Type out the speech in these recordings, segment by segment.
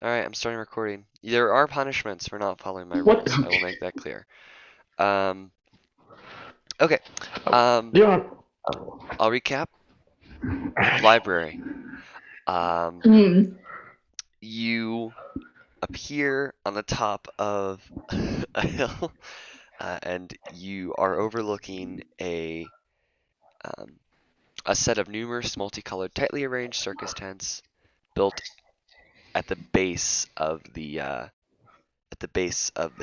Alright, I'm starting recording. There are punishments for not following my What? rules. I will make that clear. Um, okay. Yeah. I'll recap. Library. Um, Hmm. you appear on the top of a hill, and you are overlooking um, a set of numerous multicolored, tightly arranged circus tents built at the base of the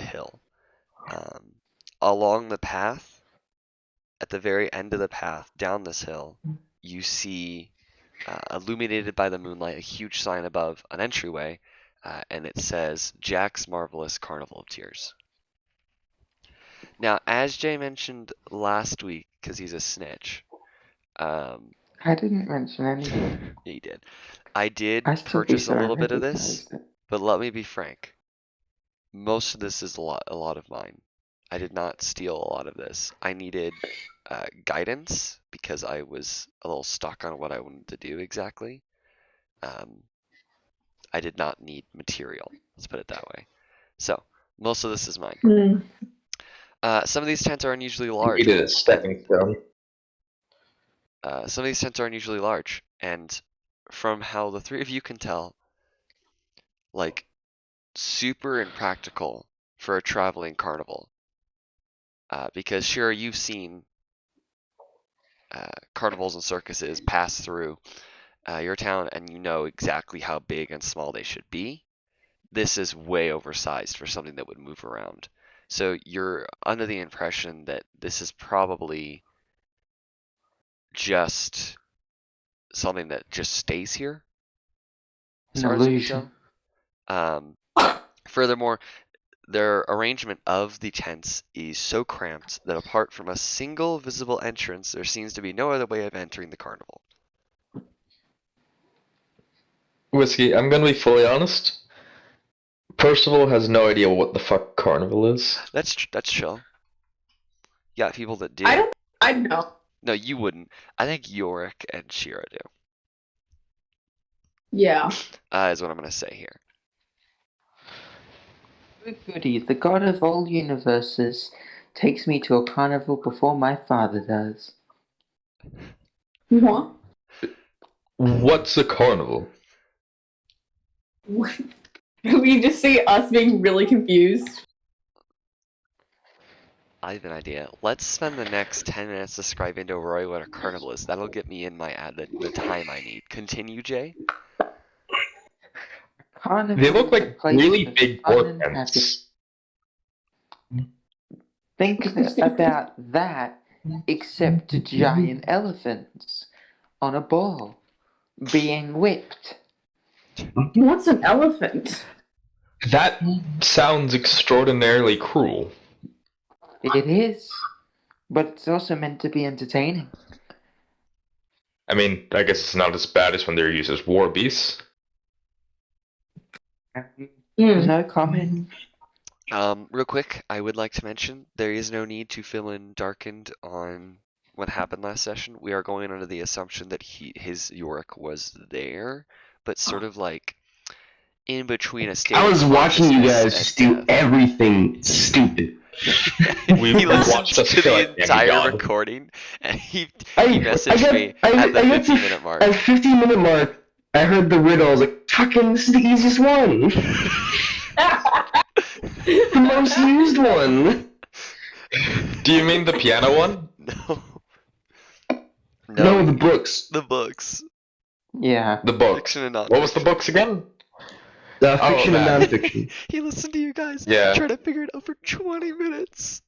hill. Um, along the path, at the very end of the path down this hill, you see, illuminated by the moonlight, a huge sign above an entryway, and it says Jack's Marvelous Carnival of Tears. Now, as Jay mentioned last week, because he's a snitch, I didn't mention anything. he did. I did I still purchase a I little bit of this, recognized it. but let me be frank. Most of this is a lot of mine. I did not steal a lot of this. I needed guidance because I was a little stuck on what I wanted to do exactly. I did not need material. Let's put it that way. So most of this is mine. Hmm. Some of these tents are unusually You large. needed a stepping stone. Some of these tents are unusually large, and from how the three of you can tell, like super impractical for a traveling carnival. Because sure, you've seen carnivals and circuses pass through your town, and you know exactly how big and small they should be. This is way oversized for something that would move around. So you're under the impression that this is probably just something that just stays here, as An far as you can illusion. tell. Furthermore, their arrangement of the tents is so cramped that apart from a single visible entrance, there seems to be no other way of entering the carnival. Whiskey, I'm gonna be fully honest. Percival has no idea what the fuck Carnival is. That's chill. You got people that do. I know. No, you wouldn't. I think Yorick and Shira do. Yeah. Is what I'm gonna say here. Good goody, the god of all universes takes me to a carnival before my father does. What? What's a carnival? We just see us being really confused. I have an idea. Let's spend the next 10 minutes describing to Roy what a carnival is. That'll get me in my ad the time I need. Continue, Jay. Carnival They look is a like place really of big fun board and tents. Think about that, except giant elephants on a ball being whipped. What's an elephant? That sounds extraordinarily cruel. It is, but it's also meant to be entertaining. I mean, I guess it's not as bad as when they're used as war beasts. No comment. Real quick, I would like to mention there is no need to fill in darkened on what happened last session. We are going under the assumption that his Yorick was there, but sort of like in between a state I was of watching you consciousness guys and do death. everything stupid. We He listened watched us to kill the a entire demigod. recording, and he I messaged me at the 15-minute mark. At 15-minute mark, I heard the riddle. I was like, fucking, this is the easiest one. The most used one. Do you mean the piano one? No. No, the books. The books. Yeah. The books. Fiction and non-fiction. What was the books again? Fiction and that. non-fiction. He listened to you guys Yeah. try to figure it out for 20 minutes.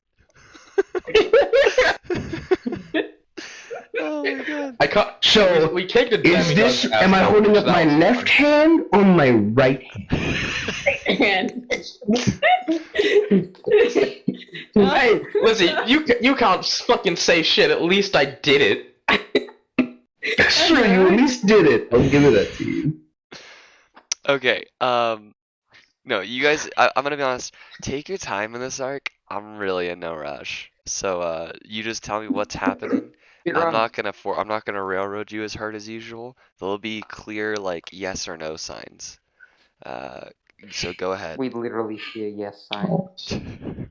Oh my god. I can't. So, we kicked a Is demigod this, ass am I out, holding which up my that was left fun. hand or my right hand? And Hey, Lizzie, you can't fucking say shit. At least I did it. Sure, you at least did it. I'll give it that to you. Okay, no, you guys, I'm gonna be honest, take your time in this arc. I'm really in no rush. So, you just tell me what's happening. I'm not gonna railroad you as hard as usual. There'll be clear, like, yes or no signs. So go ahead. We literally see a yes sign.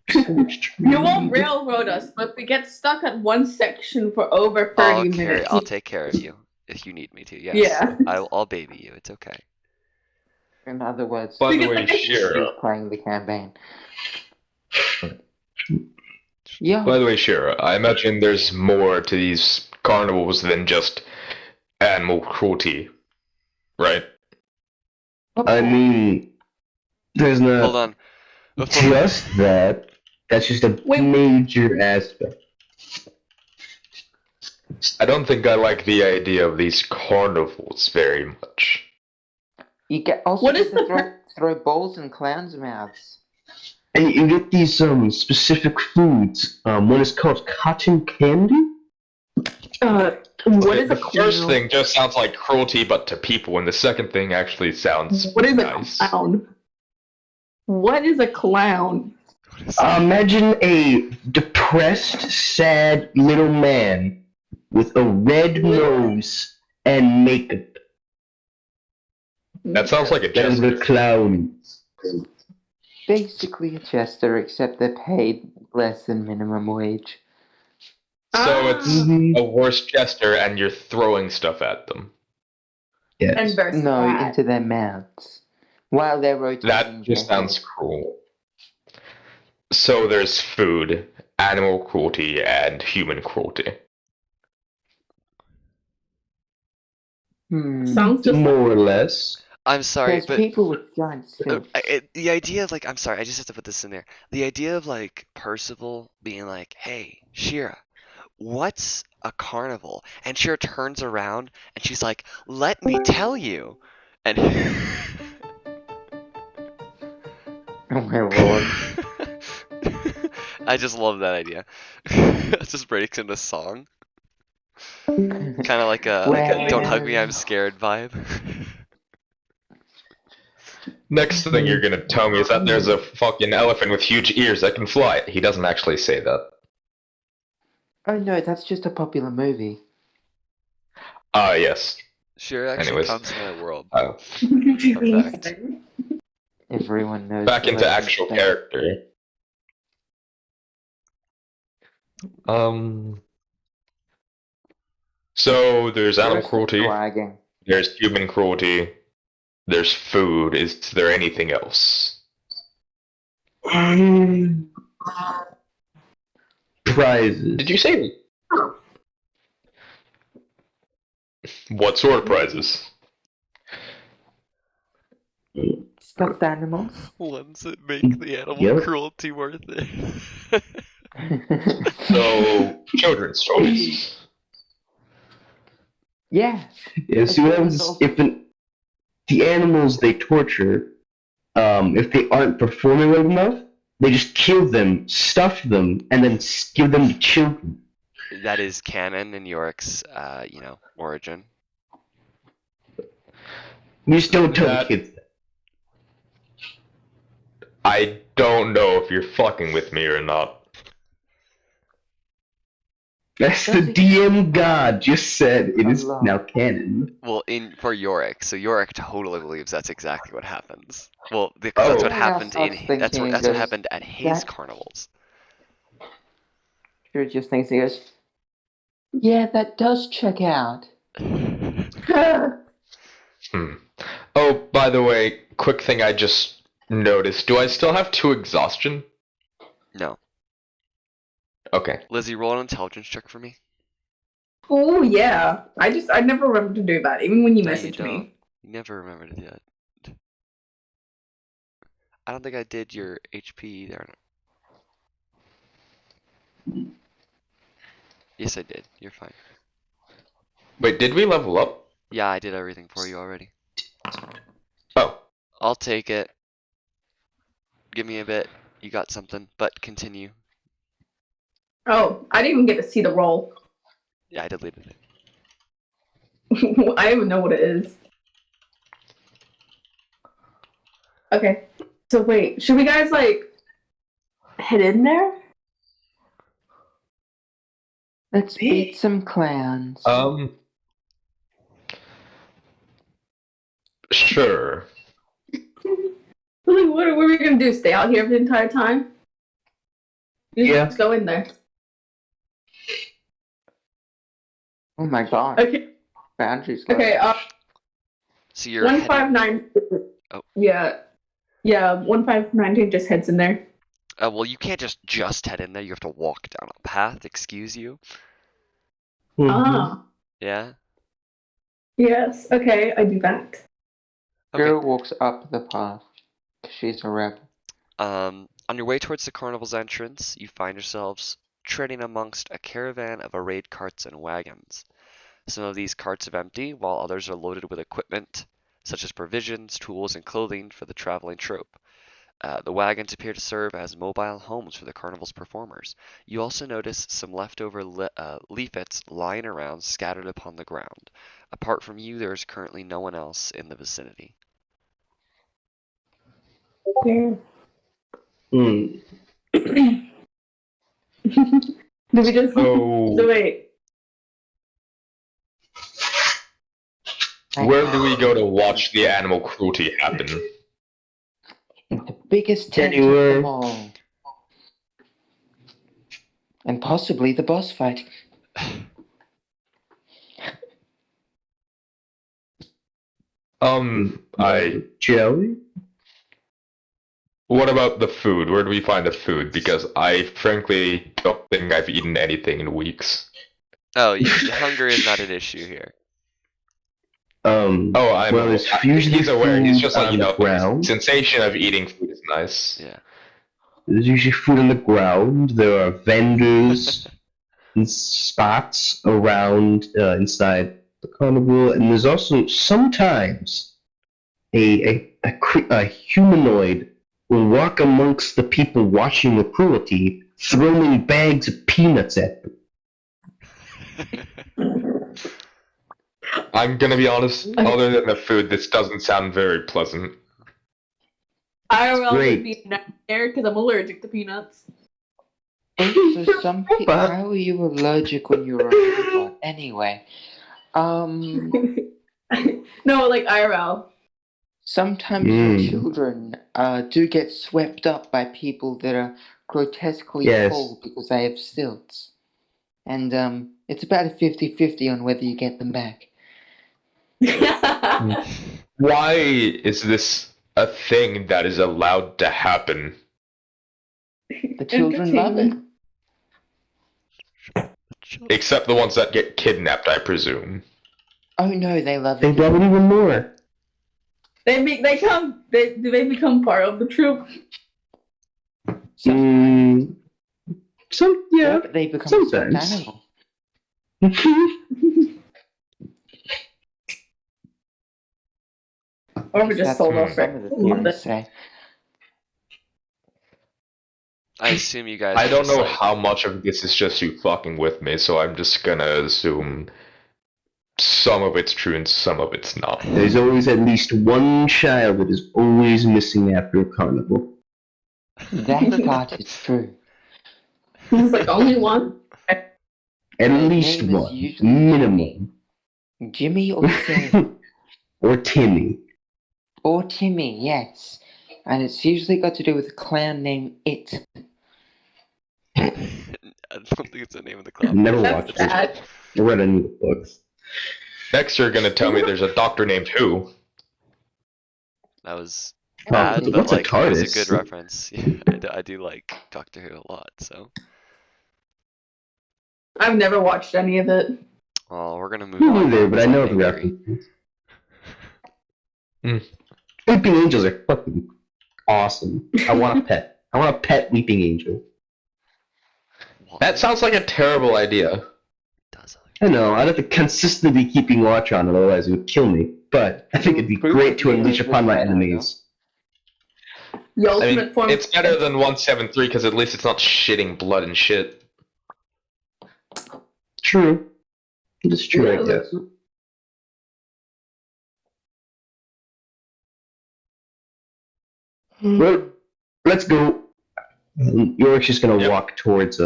You won't railroad us, but if we get stuck at one section for over 30 minutes. I'll take care of you if you need me to. Yes. Yeah. I'll baby you. It's okay. In other words, By the Because way, like- she's Shira. playing the campaign. Yeah. By the way, Shira, I imagine there's more to these carnivals than just animal cruelty, right? I mean, there's not Hold on. just that. That's just a Wait. major aspect. I don't think I like the idea of these carnivals very much. You get also What get is to the throw balls in clowns' mouths. And you get these specific foods. One is called cotton candy. What is The a first clown? thing just sounds like cruelty, but to people, and the second thing actually sounds What is nice. a clown? What is a clown? Imagine a depressed, sad little man with a red nose and makeup. That sounds like a That is jester. the clown. Basically a jester, except they're paid less than minimum wage. So it's Mhm. a worse jester, and you're throwing stuff at them. Yes. And versus No, that. into their mouths. While they're rotating. That just their sounds head. cruel. So there's food, animal cruelty, and human cruelty. Sounds just More or less. I'm sorry, There's but people with giant stilts. the idea of like, I'm sorry, I just have to put this in there. The idea of like Percival being like, "Hey, Shira, what's a carnival?" And Shira turns around and she's like, "Let me tell you." And Oh my lord. I just love that idea. It just breaks into song, kind of like a "Don't hug me, I'm scared" vibe. Next thing you're gonna tell me is that there's a fucking elephant with huge ears that can fly. He doesn't actually say that. Oh no, that's just a popular movie. Ah, yes. Shira actually Anyways. comes from my world. Oh. Fun fact. Everyone knows. Back the into legend actual thing. character. So there's animal Just cruelty, bragging. there's human cruelty, there's food. Is there anything else? Prizes. Did you say? What sort of prizes? Stuffed animals. Ones that make the animal Yep. cruelty worth it. So children's toys. Yeah. Yeah, see what happens if the animals they torture, if they aren't performing well enough, they just kill them, stuff them, and then give them to children. That is canon in Yorick's, origin. You just don't tell the That- kids that. I don't know if you're fucking with me or not. That's the DM god just said it is Allah. now canon. Well, for Yorick, so Yorick totally believes that's exactly what happens. Well, because that's what Oh. happened Everyone else that's what thinking happened at his that- carnivals. Sure just thinks he goes, yeah, that does check out. Oh, by the way, quick thing I just noticed. Do I still have 2 exhaustion? No, Okay. Lizzie, roll an intelligence check for me. Oh yeah. I never remember to do that, even when you No, you message don't. me. You never remember to do that. I don't think I did your HP either. Yes, I did. You're fine. Wait, did we level up? Yeah, I did everything for you already. Oh. I'll take it. Give me a bit. You got something, but continue. Oh, I didn't even get to see the roll. Yeah, I deleted it. I don't even know what it is. Okay. So wait, should we guys head in there? Let's beat some clowns. Sure. what are we gonna do? Stay out here for the entire time? You Yeah. just go in there. Oh my god. Okay. Boundaries. Okay. So you're heading. 159. Oh. Yeah. 1519 just heads in there. Well, you can't just head in there. You have to walk down a path. Excuse you. Mhm. Ah. Yeah. Yes. Okay. I do that. Girl Okay. walks up the path. She's a rebel. On your way towards the carnival's entrance, you find yourselves treading amongst a caravan of arrayed carts and wagons. Some of these carts are empty, while others are loaded with equipment, such as provisions, tools, and clothing for the traveling troupe. The wagons appear to serve as mobile homes for the carnival's performers. You also notice some leftover leaflets lying around scattered upon the ground. Apart from you, there is currently no one else in the vicinity. Yeah. Mm. Do we just? So, So wait. where do we go to watch the animal cruelty happen? In the biggest tent of Anywhere. them all. And possibly the boss fight. Jelly? What about the food? Where do we find the food? Because I frankly don't think I've eaten anything in weeks. Oh, hunger is not an issue here. Oh, well, there's usually he's aware. He's just like, food you on know, the ground. the sensation of eating food is nice. Yeah. There's usually food on the ground. There are vendors and spots around inside the carnival, and there's also sometimes a humanoid will walk amongst the people watching the cruelty, throwing bags of peanuts at them. I'm gonna be honest, other than the food, this doesn't sound very pleasant. IRL Great. would be a nightmare because I'm allergic to peanuts. Also, some people. How are you allergic when you're a robot? Anyway. No, like IRL. Sometimes your children do get swept up by people that are grotesquely tall because they have stilts. And it's about a 50-50 on whether you get them back. Why is this a thing that is allowed to happen? The children love it. Except the ones that get kidnapped, I presume. Oh no, they love They it. love it even more. They become part of the troop. Some, yeah. But they become a stuffed sometimes. animal. Or we just That's sold what off some of the theories say. I assume you guys. I don't just, know like, how much of this is just you fucking with me, so I'm just gonna assume some of it's true and some of it's not. There's always at least one child that is always missing after a carnival. That part is true. It's like only one. At Their least name is one. usually Minimum. Jimmy or Sam. Or Timmy. Or Timmy, yes. And it's usually got to do with a clown named It. I don't think it's the name of the club. Never That's watched it. sad. I read any of the books. Next, you're gonna tell me there's a doctor named Who. That was Oh, bad, but what's a like it was a TARDIS? good reference. Yeah, I do like Doctor Who a lot, so. I've never watched any of it. Oh, we're gonna move Me on. neither, but I because know I'm the angry. references. Weeping angels are fucking awesome. I want a pet. I want a pet weeping angel. What? That sounds like a terrible idea. Does I know, I'd have to consistently be keeping watch on it, otherwise it would kill me. But I think it'd be great to unleash upon my enemies. The I ultimate mean, form. it's better than 173 because at least it's not shitting blood and shit. True. It's true, I Yeah, guess. Well, let's go. York's just gonna walk towards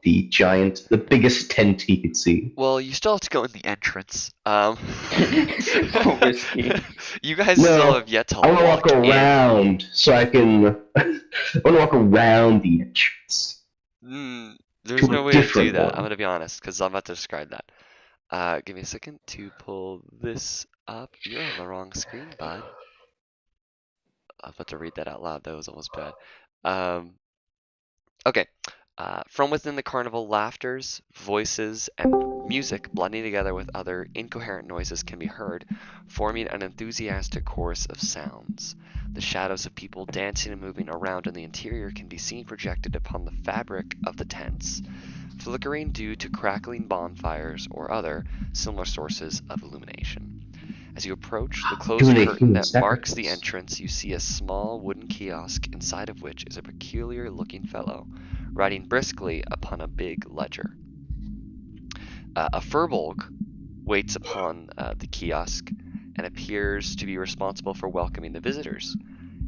the biggest tent he could see. Well, you still have to go in the entrance. Risky. You guys still have yet to I want to walk in. around so I can. I want to walk around the entrance. There's To a no way to do different that. one. I'm gonna be honest, because I'm about to describe that. Give me a second to pull this up. You're on the wrong screen, bud. I'm about to read that out loud. That was almost bad. Okay. From within the carnival, laughters, voices, and music blending together with other incoherent noises can be heard, forming an enthusiastic chorus of sounds. The shadows of people dancing and moving around in the interior can be seen projected upon the fabric of the tents, flickering due to crackling bonfires or other similar sources of illumination. As you approach the closed Doing a curtain human that marks the sacrifice. entrance, you see a small wooden kiosk inside of which is a peculiar-looking fellow, writing briskly upon a big ledger. A furbolg waits upon the kiosk and appears to be responsible for welcoming the visitors.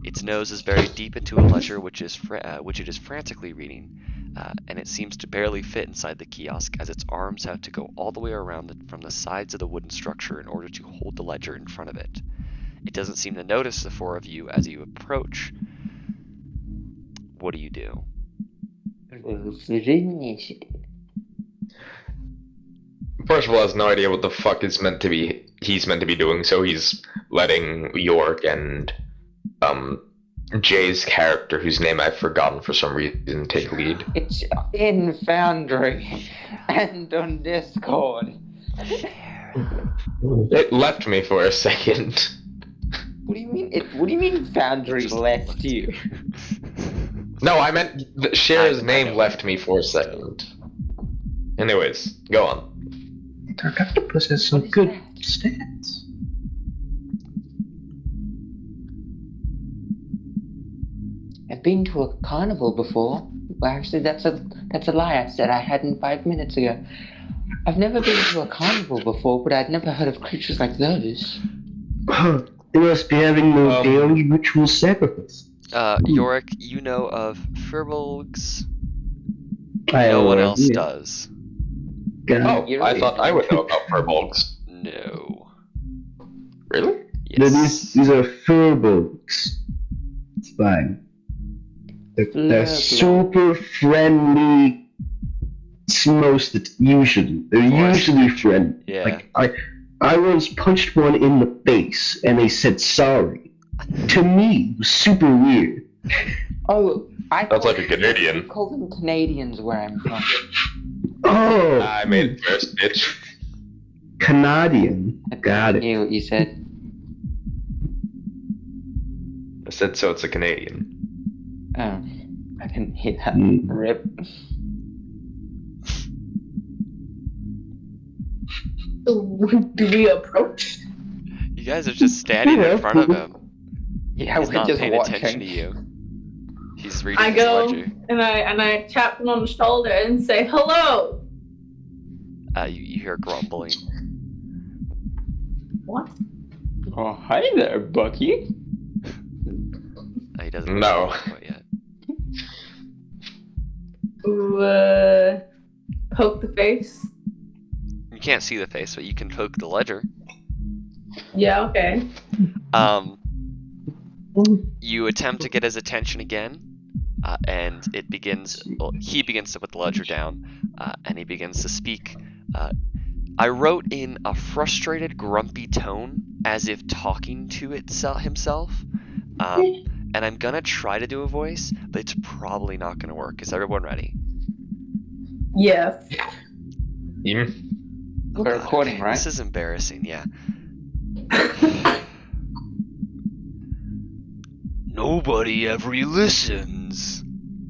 Its nose is buried deep into a ledger which it is frantically reading, and it seems to barely fit inside the kiosk as its arms have to go all the way around from the sides of the wooden structure in order to hold the ledger in front of it. It doesn't seem to notice the four of you as you approach. What do you do? First of all, has no idea what the fuck he's meant to be doing, so he's letting York and Jay's character, whose name I've forgotten for some reason, take lead. It's in Foundry and on Discord. It left me for a second. What do you mean? What do you mean Foundry left you? No, I meant Cher's I name know. left me for a second. Anyways, go on. Dark Octopus has some What is good that? stats. I've been to a carnival before. Well, actually, that's a lie. I said I hadn't 5 minutes ago. I've never been to a carnival before, but I'd never heard of creatures like those. They must be having no daily ritual sacrifice. Yorick, you know of furbolgs. I No one else yeah. does. Oh, You're I right. thought I would know about furbolgs. No. Really? No, Yes. these are furbolgs. It's fine. They're Furbolg. super friendly. They're usually friendly. Yeah. Like I once punched one in the face and they said sorry. To me, it was super weird. Oh, That's like a Canadian. We call them Canadians where I'm from. Oh, I made it first, bitch. Canadian. Got I it. knew what you said. I said so. It's a Canadian. Oh, I didn't hear that. Mm. Rip. Do we approach? You guys are just standing in front of him. Yeah, He's we're not just paying watching. attention to you. He's reading I his go ledger. and I tap him on the shoulder and say hello. You hear grumbling. What? Oh, hi there, Bucky. He doesn't No. know what yet. Poke the face. You can't see the face, but you can poke the ledger. Yeah, okay. You attempt to get his attention again, and it begins. Well, he begins to put the ledger down, and he begins to speak. I wrote in a frustrated, grumpy tone, as if talking to himself. And I'm gonna try to do a voice, but it's probably not gonna work. Is everyone ready? Yes. Oh, We're God, recording, okay, right? This is embarrassing. Yeah. Nobody ever listens.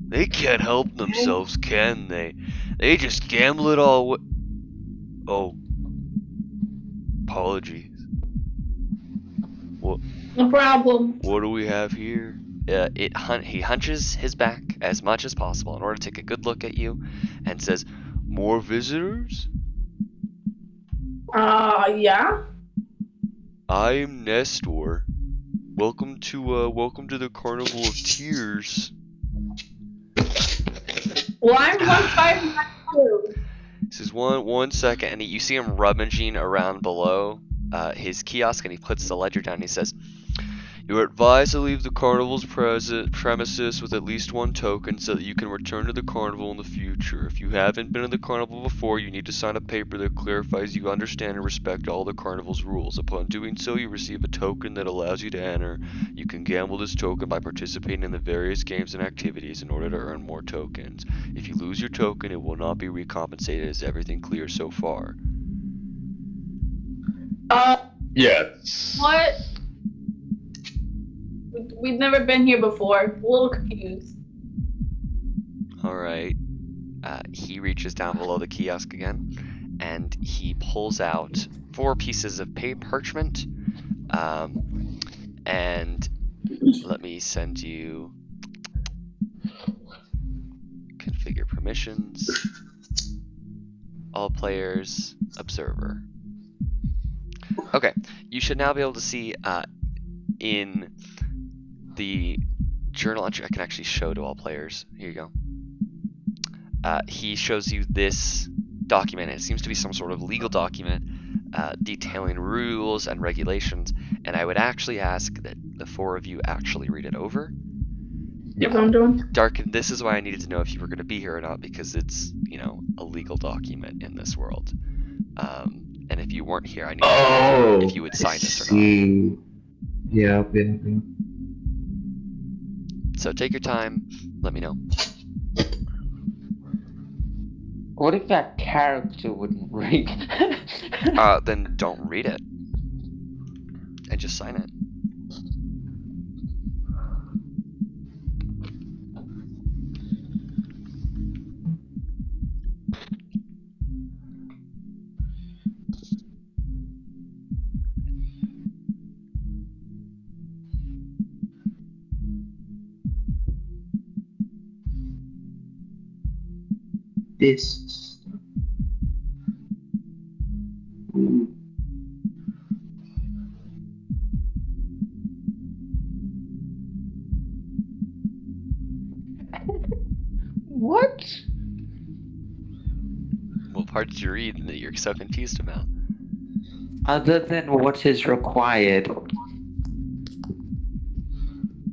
They can't help themselves, can they? They just gamble it all away. Oh. Apologies. No problem. What do we have here? He hunches his back as much as possible in order to take a good look at you and says, "More visitors? Yeah. I'm Nestor. Welcome to the Carnival of Tears." Well, I'm 159 This is one second, and you see him rummaging around below his kiosk, and he puts the ledger down. And he says, "You are advised to leave the carnival's premises with at least one token so that you can return to the carnival in the future. If you haven't been to the carnival before, you need to sign a paper that clarifies you understand and respect all the carnival's rules. Upon doing so, you receive a token that allows you to enter. You can gamble this token by participating in the various games and activities in order to earn more tokens. If you lose your token, it will not be recompensated. Is everything clear so far?" Yes. What? We've never been here before. A little confused. Alright. He reaches down below the kiosk again, and he pulls out 4 pieces of parchment. And let me send you configure permissions, all players, observer. Okay, you should now be able to see in the journal entry, I can actually show to all players. Here you go. He shows you this document. It seems to be some sort of legal document detailing rules and regulations, and I would actually ask that the 4 of you actually read it over. That's what I'm doing. Darkin, this is why I needed to know if you were going to be here or not, because it's, a legal document in this world. And if you weren't here, I needed to know if you would sign this or not. Yeah. So take your time, let me know. What if that character wouldn't read? Then don't read it. And just sign it. This. What? What part did you read that you're so confused about? Other than what is required.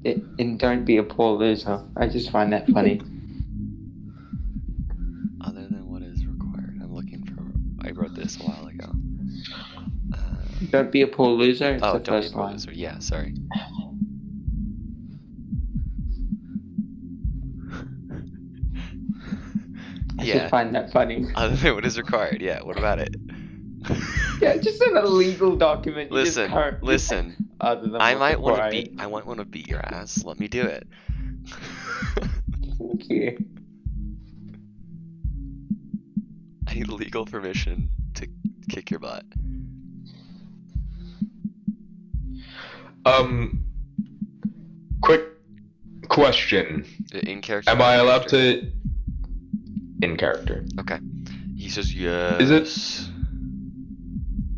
And don't be a poor loser. I just find that funny. Other than what is required. I'm looking for... I wrote this a while ago. Don't be a poor loser. It's the Don't be a first poor line. loser. Yeah, sorry. I just find that funny. Other than what is required. Yeah, what about it? Yeah, just an illegal document. You Listen, just can't, listen. Other than I what's might want to required. beat. I might want to beat your ass. Let me do it. Thank you. I need legal permission to kick your butt. Quick question. In character. Am I allowed to... In character. Okay. He says yes.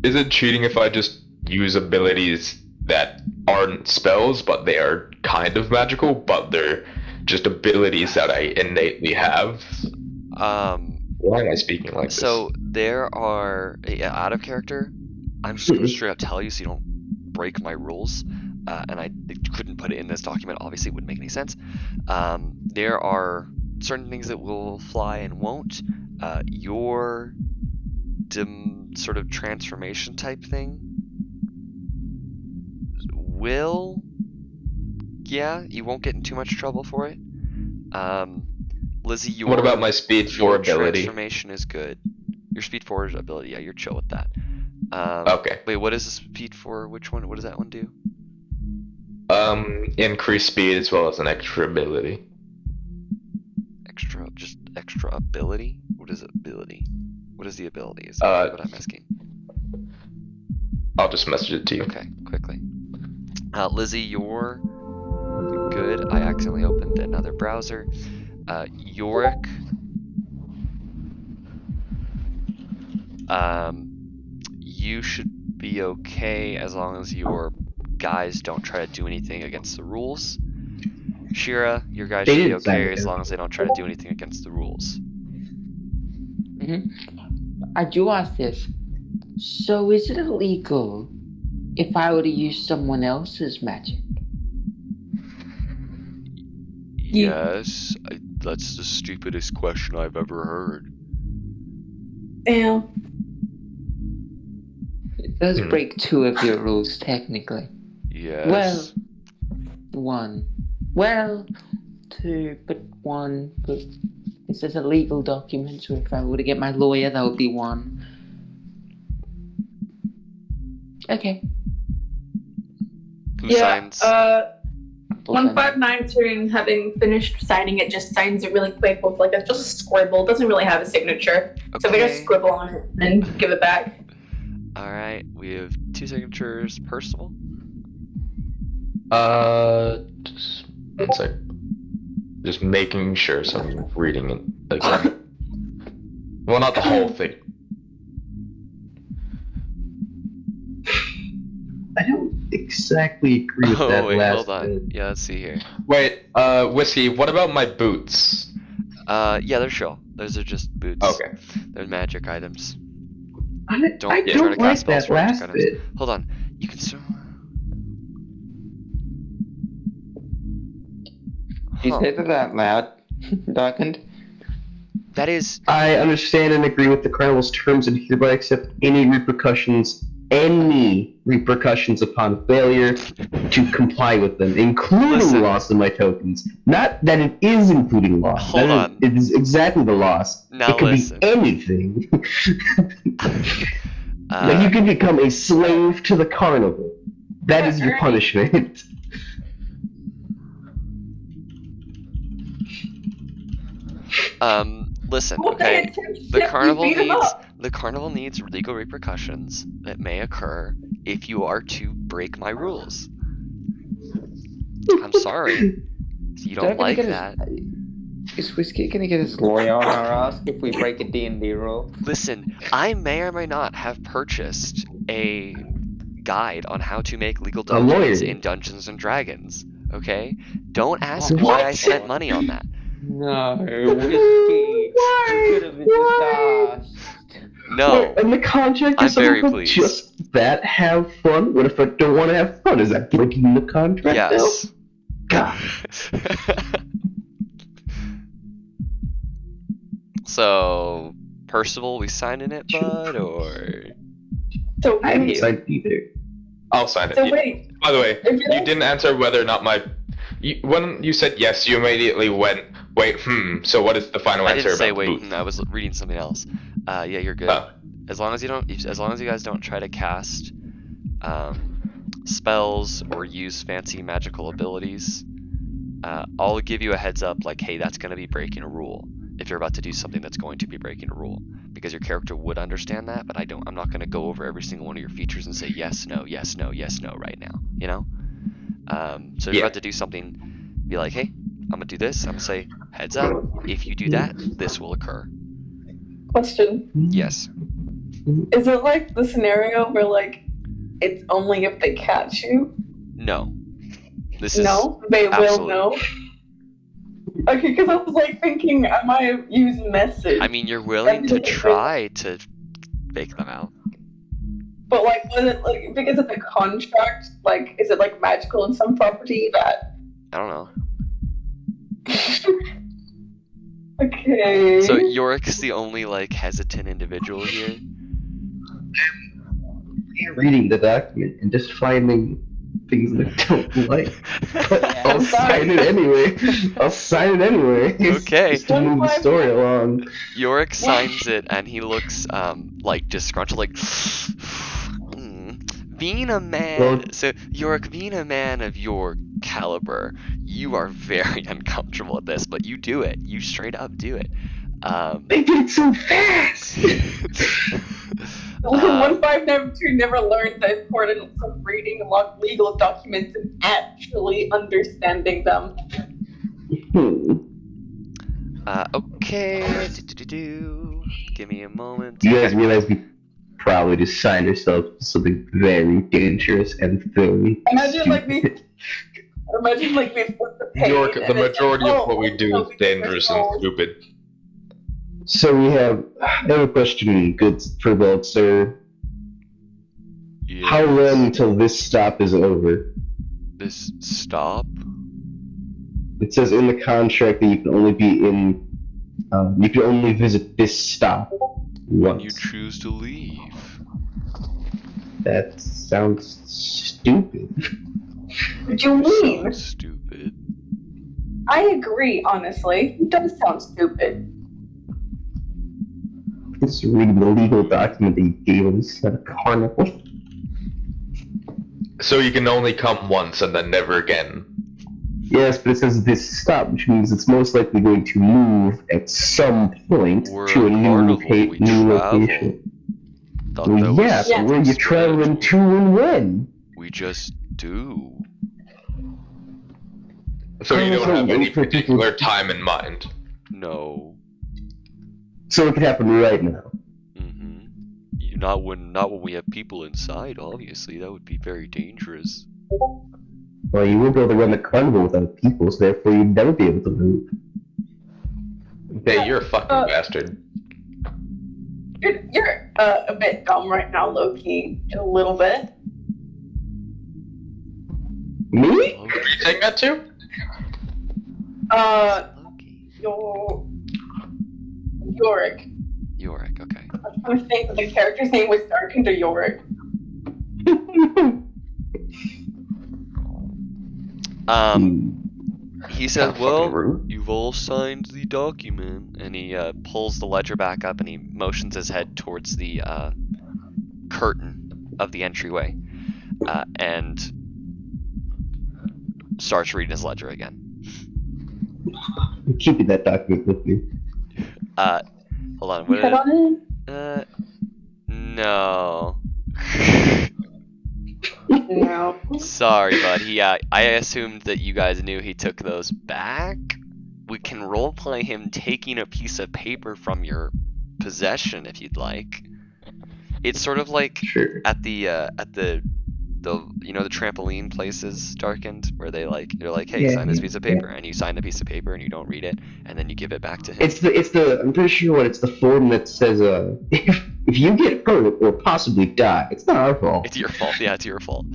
Is it cheating if I just use abilities that aren't spells, but they are kind of magical, but they're just abilities that I innately have? Why am I speaking like this? So there are out of character. I'm just gonna straight up tell you so you don't break my rules. And I couldn't put it in this document. Obviously, it wouldn't make any sense. There are certain things that will fly and won't. Your sort of transformation type thing will, yeah, you won't get in too much trouble for it. Lizzie, what about my speed 4 ability? Transformation is good. Your speed 4 ability, yeah, you're chill with that. Okay. Wait, what is the speed 4? Which one? What does that one do? Increase speed as well as an extra ability. Extra ability? What is ability? What is the ability? Is what I'm asking. I'll just message it to you. Okay, quickly. Lizzie, you're good. I accidentally opened another browser. Yorick. You should be okay as long as your guys don't try to do anything against the rules. Shira, your guys should be okay as long as they don't try to do anything against the rules. I do ask this. So is it illegal if I were to use someone else's magic? Yes, that's the stupidest question I've ever heard. Yeah. It does break 2 of your rules, technically. Yes. Well, 1. Well, 2, but 1. But this is a legal document, so if I were to get my lawyer, that would be 1. Okay. Who signs? 1592, having finished signing it, just signs it really quick with like just a scribble. Doesn't really have a signature, so we just scribble on it and then give it back. All right, we have 2 signatures. Percival. Just one sec. Just making sure, so I'm reading it again. Well, not the whole thing. I don't exactly agree with that wait, last hold on. bit. Yeah, let's see here. Wait, Whiskey, what about my boots? Yeah, they're chill. Those are just boots. Okay. They're magic items. I try don't to like cast spells that for magic last items. bit. Hold on. You can still. You said it out loud, Darkened. That is. I understand and agree with the Carnival's terms and hereby accept any repercussions upon failure to comply with them, including loss of my tokens. Not that it is including loss. Hold on. It is exactly the loss. Now it could listen. be anything. Like you can become a slave to the Carnival. That is your punishment. Listen, okay. The carnival needs legal repercussions that may occur if you are to break my rules. I'm sorry. You don't like that. Is Whiskey gonna get his lawyer on our ass if we break a D&D rule? Listen, I may or may not have purchased a guide on how to make legal documents in Dungeons and Dragons. Okay? Don't ask why I spent money on that. No, Whiskey. You could have just asked. No. Wait, and the contract I'm is very something pleased. just that have fun. What if I don't want to have fun? Is that breaking the contract? Yes. Now? God. So, Percival, we signing it, bud, or? So I haven't signed either. I'll sign it. So wait. By the way, you didn't answer whether or not when you said yes, you immediately went, wait, so what is the final answer I didn't say about wait. boots? I was reading something else. Yeah, you're good. Oh. As long as you guys don't try to cast spells or use fancy magical abilities, I'll give you a heads up, like, hey, that's going to be breaking a rule. If you're about to do something that's going to be breaking a rule, because your character would understand that, but I'm not going to go over every single one of your features and say yes, no, yes, no, yes, no right now. You know. So if you're about to do something, be like, hey, I'm gonna do this. I'm gonna say, heads up. If you do that, this will occur. Question. Yes. Is it like the scenario where like it's only if they catch you? No. This is they absolute. will know. Okay, because I was like thinking I might have used message. I mean, you're willing to try to fake them out. But like, was it like because of the contract? Like, is it like magical in some property that? I don't know. Okay. So Yorick's the only like hesitant individual here. I'm reading the document and just finding things that I don't like. But I'll sign it anyway. Okay. Just to move the story along. Yorick signs it and he looks like disgruntled, like being a man. So Yorick, being a man of your caliber, you are very uncomfortable at this, but you do it. You straight up do it. They did it so fast. 1592 never learned the importance of reading legal documents and actually understanding them. Okay. Give me a moment. You guys realize we probably just signed ourselves to something very dangerous and very Imagine like we flip the page. York, the majority of what we do no, is dangerous and stupid. So we have. I have a question, good for both, sir. Yes. How long until this stop is over? This stop? It says in the contract that you can only be in. You can only visit this stop When you once. choose to leave. That sounds stupid. What do you mean? Sounds stupid. I agree, honestly. It does sound stupid. Just read the legal document that you gave us at a carnival. So you can only come once and then never again. Yes, but it says this stop, which means it's most likely going to move at some point We're to a new, carnival, we new travel. location. Thought Well, that yeah, was but where you traveling to and when? We just do. So you don't have any for people- particular time in mind. No. So it could happen right now. Mm-hmm. Not when we have people inside, obviously. That would be very dangerous. Well, you won't be able to run the carnival without people, so therefore you'd never be able to move. Hey, you're a fucking bastard. You're a bit dumb right now, low-key. A little bit. Me? Who do you take that to? Yorick. Yorick, okay. I'm trying to think that the character's name was darkened to Yorick. He said, Kinda well, fucking rude. you've all signed the document, and he pulls the ledger back up and he motions his head towards the curtain of the entryway, and starts reading his ledger again. I'm keeping that document with me. Hold on. You head on in? No. No. Sorry, bud. I assumed that you guys knew he took those back. We can roleplay him taking a piece of paper from your possession if you'd like. It's sort of like Sure. at the the trampoline places, Darkened, where they're like, hey, Yeah, sign this yeah, piece of paper, and you sign the piece of paper and you don't read it, and then you give it back to him. It's the I'm pretty sure it's the form that says if you get hurt or possibly die, it's not our fault. It's your fault. Yeah, it's your fault.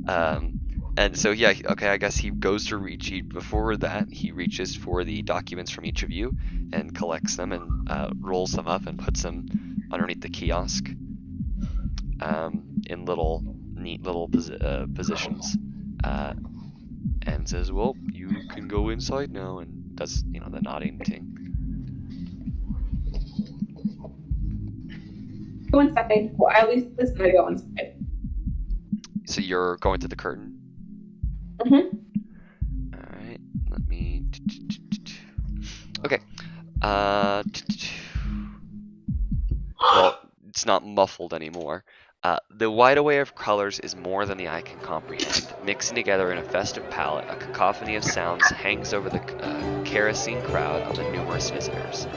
And so yeah, okay, I guess he goes to reach. Before that, he reaches for the documents from each of you and collects them and rolls them up and puts them underneath the kiosk, in neat little positions, and says, "Well, you can go inside now," and does the nodding thing. Go inside. Well, at least listen to go inside. So you're going to the curtain. Mm-hmm. All right, let me. Okay. Well, it's not muffled anymore. The wide array of colors is more than the eye can comprehend. Mixing together in a festive palette, a cacophony of sounds hangs over the kerosene crowd of the numerous visitors.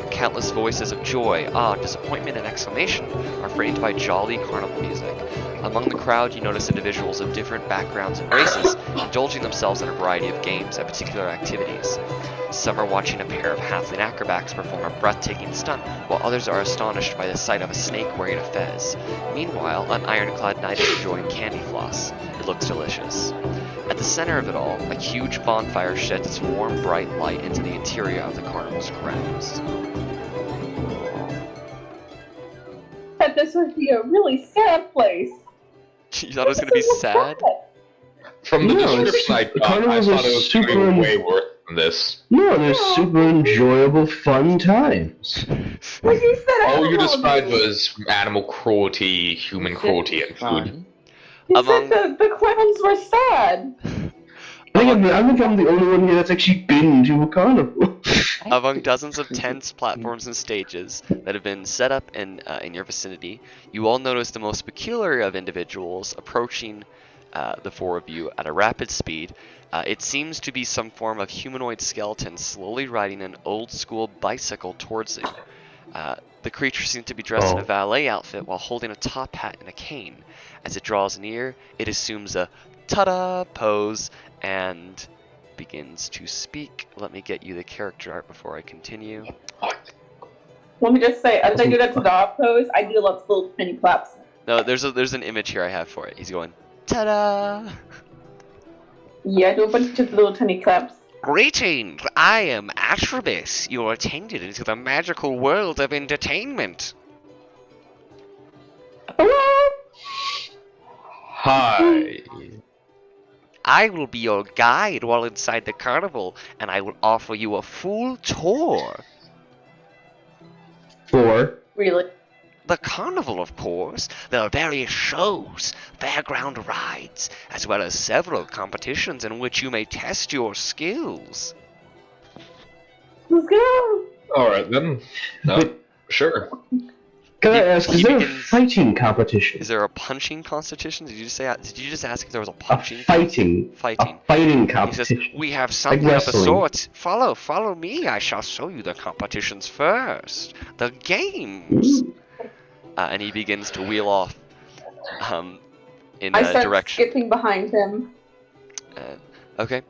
Countless voices of joy, awe, disappointment, and exclamation are framed by jolly carnival music. Among the crowd, you notice individuals of different backgrounds and races, indulging themselves in a variety of games and particular activities. Some are watching a pair of halfling acrobats perform a breathtaking stunt, while others are astonished by the sight of a snake wearing a fez. Meanwhile, an ironclad knight is enjoying candy floss. It looks delicious. At the center of it all, a huge bonfire sheds its warm, bright light into the interior of the carnival's grounds. That this would be a really sad place. You thought it was going to be sad? From the No, description I got, I carnivals are thought it was super doing way worse than this. No, they're super enjoyable, fun times. Well, you said All you animals. described was animal cruelty, human cruelty, and food. You Among- said the clowns were sad. I think I'm the only one here that's actually been to a carnival. Among dozens of tents, platforms, and stages that have been set up in your vicinity, you all notice the most peculiar of individuals approaching the four of you at a rapid speed. It seems to be some form of humanoid skeleton slowly riding an old-school bicycle towards you. The creature seems to be dressed in a valet outfit while holding a top hat and a cane. As it draws near, it assumes a ta-da pose and begins to speak. Let me get you the character art before I continue. Let me just say, as I do that to dog pose, I do lots of little penny claps. No, there's an image here I have for it. He's going, ta-da! Yeah, I do a bunch of little tiny claps. Greetings, I am Atribus, your attendant into the magical world of entertainment. Hello? Hi. I will be your guide while inside the carnival, and I will offer you a full tour. For Really? The carnival, of course. There are various shows, fairground rides, as well as several competitions in which you may test your skills. Let's go! Alright then. No, sure. can I ask, is there a begins- fighting competition? Is there a punching competition? Did you just ask if there was a A punching? fighting Fighting. A fighting He says, competition. we have something of the wrestling. sort. Follow me. I shall show you the competitions first. The games. Ooh. And he begins to wheel off in I a start direction. skipping behind him. Okay.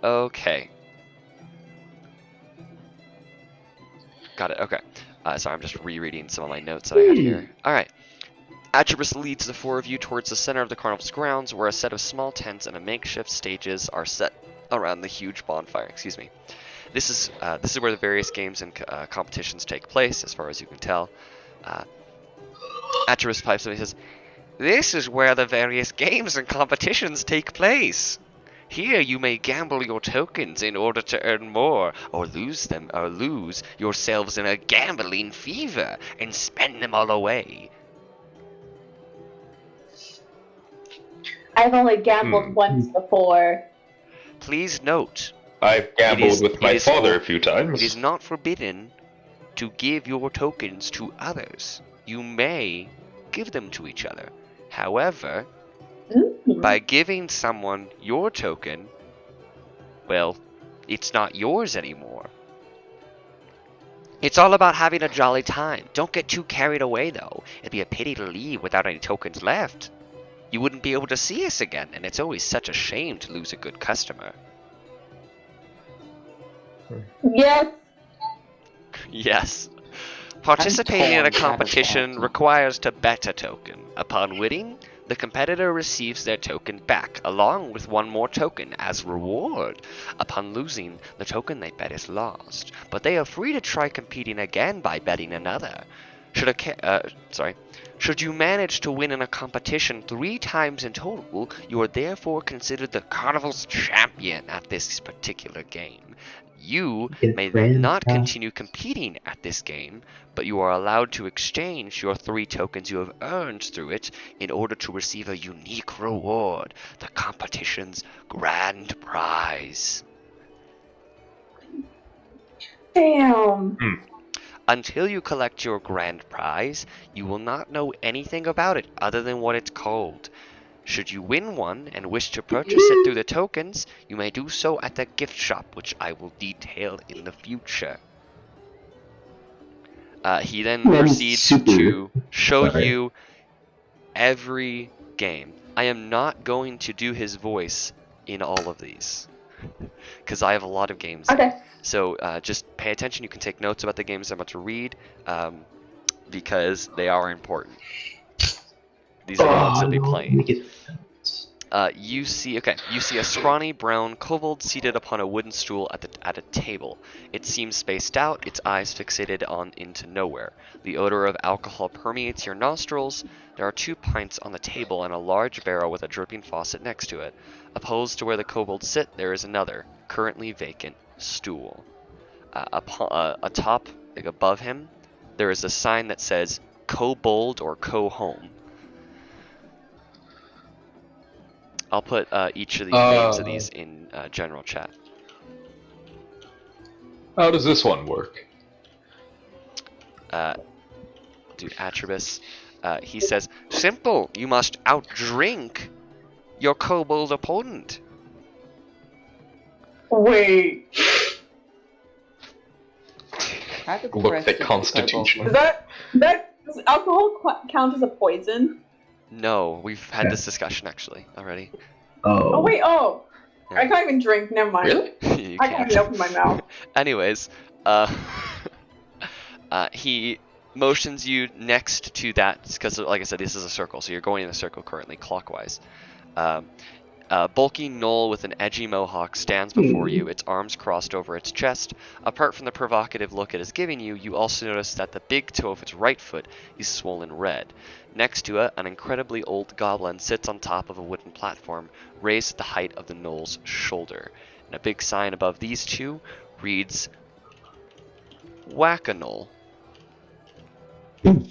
Okay. Got it. Okay. Sorry, I'm just rereading some of my notes that I had here. All right. Atribus leads the four of you towards the center of the carnival's grounds, where a set of small tents and a makeshift stages are set around the huge bonfire. Excuse me. This is where the various games and competitions take place, as far as you can tell. Atribus pipes up and he says, "This is where the various games and competitions take place. Here you may gamble your tokens in order to earn more, or lose yourselves in a gambling fever and spend them all away." I've only gambled once before. Please note, I've gambled with my it is father for- a few times. it is not forbidden to give your tokens to others. You may give them to each other. However, by giving someone your token, well, it's not yours anymore. It's all about having a jolly time. Don't get too carried away, though. It'd be a pity to leave without any tokens left. You wouldn't be able to see us again, and it's always such a shame to lose a good customer. Yes. Yes. Participating in a torn, competition satisfaction. requires to bet a token. Upon winning, the competitor receives their token back, along with one more token as reward. Upon losing, the token they bet is lost, but they are free to try competing again by betting another. Should you manage to win in a competition 3 times in total, you are therefore considered the carnival's champion at this particular game. You may not continue competing at this game, but you are allowed to exchange your 3 tokens you have earned through it in order to receive a unique reward, the competition's grand prize. Damn. Until you collect your grand prize, you will not know anything about it other than what it's called. Should you win one and wish to purchase it through the tokens, you may do so at the gift shop, which I will detail in the future. He then proceeds to show you every game. I am not going to do his voice in all of these, because I have a lot of games. Okay. So just pay attention. You can take notes about the games I'm about to read, because they are important. These are the ones that be playing. You see a scrawny brown kobold seated upon a wooden stool at a table. It seems spaced out, its eyes fixated on into nowhere. The odor of alcohol permeates your nostrils. There are 2 pints on the table and a large barrel with a dripping faucet next to it. Opposed to where the kobolds sit, there is another, currently vacant, stool. Atop, like above him, there is a sign that says "Kobold" or "Co Home." I'll put each of the names of these in general chat. How does this one work? Dude, Atribus. He says, "Simple. You must outdrink your kobold opponent." Wait. Look at Constitution. Does alcohol count as a poison? No, we've had this discussion actually already. Oh wait, Yeah. I can't even drink. Never mind. Really? You I can't. can't open my mouth. Anyways, he motions you next to that, because like I said, this is a circle, so you're going in a circle currently, clockwise. A bulky gnoll with an edgy mohawk stands before you, its arms crossed over its chest. Apart from the provocative look it is giving you, you also notice that the big toe of its right foot is swollen red. Next to it, an incredibly old goblin sits on top of a wooden platform, raised at the height of the gnoll's shoulder. And a big sign above these two reads, Whack-a-Knoll. Like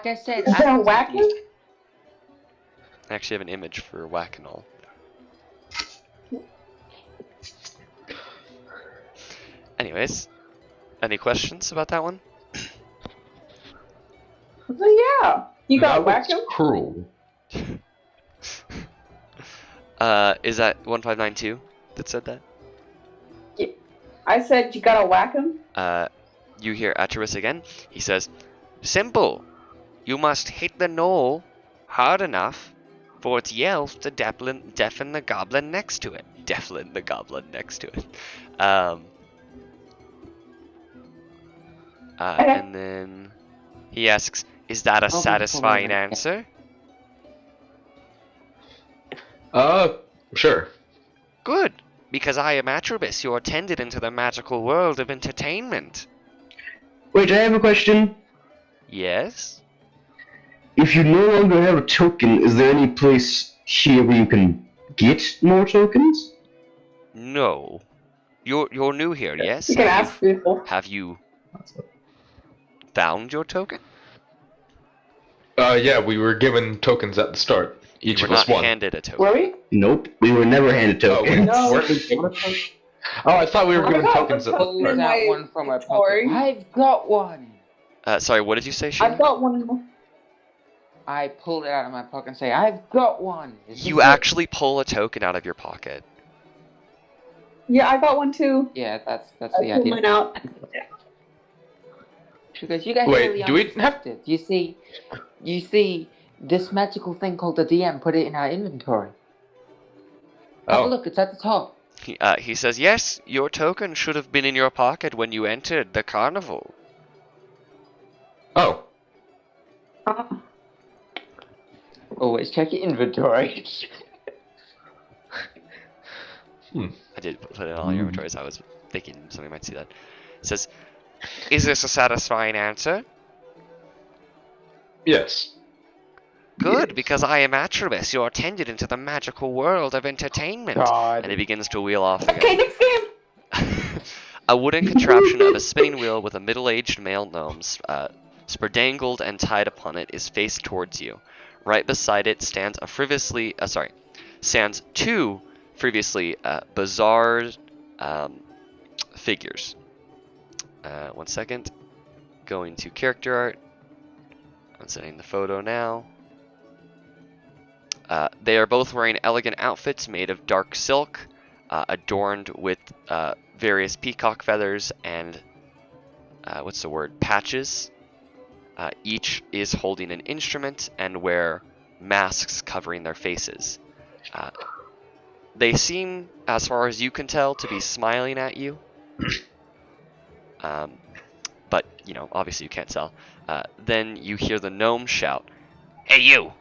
I said, Is that whacking? I actually have an image for Whack-a-Knoll. Anyways, any questions about that one? Yeah. You got That whack was him? cruel. Is that 1592 that said that? I said you gotta whack him? You hear Atreus again. He says, Simple. You must hit the gnoll hard enough for its yells to deafen the goblin next to it. Deafen the goblin next to it. And then he asks, is that a satisfying answer? Sure. Good, because I am Atreus, your attendant into the magical world of entertainment. Wait, I have a question. Yes? If you no longer have a token, is there any place here where you can get more tokens? No. You're new here, yes? You can ask people. Have you found your token? Yeah, we were given tokens at the start. Each You of were us not one. handed a token. Were we? Nope, we were never handed Oh, tokens. No. weren't we given a token? Oh, I thought we were I given got tokens the at token. the Pulls start. out one from my pocket. I've got one. Sorry, what did you say, I've Shane? got one. I pulled it out of my pocket and say, I've got one. You actually pull a token out of your pocket. Yeah, I got one too. Yeah, that's I the pulled idea. mine out. Because you guys Wait, really do we have- understand it. You see, this magical thing called the DM put it in our inventory. Have a Oh, look, it's at the top. He says, yes, your token should have been in your pocket when you entered the carnival. oh. Always check your inventory. I did put it on your inventory, so I was thinking somebody might see that. It says, is this a satisfying answer? Yes. Good, because I am Atreus, your attendant into the magical world of entertainment. God. And he begins to wheel off Okay, again. next game. A wooden contraption of a spinning wheel with a middle-aged male gnome spredangled and tied upon it is faced towards you. Right beside it stands two previously bizarre figures. 1 second. Going to character art. I'm sending the photo now. They are both wearing elegant outfits made of dark silk, adorned with various peacock feathers and patches. Each is holding an instrument and wear masks covering their faces. They seem, as far as you can tell, to be smiling at you. But, obviously you can't tell. Then you hear the gnome shout, "Hey you!"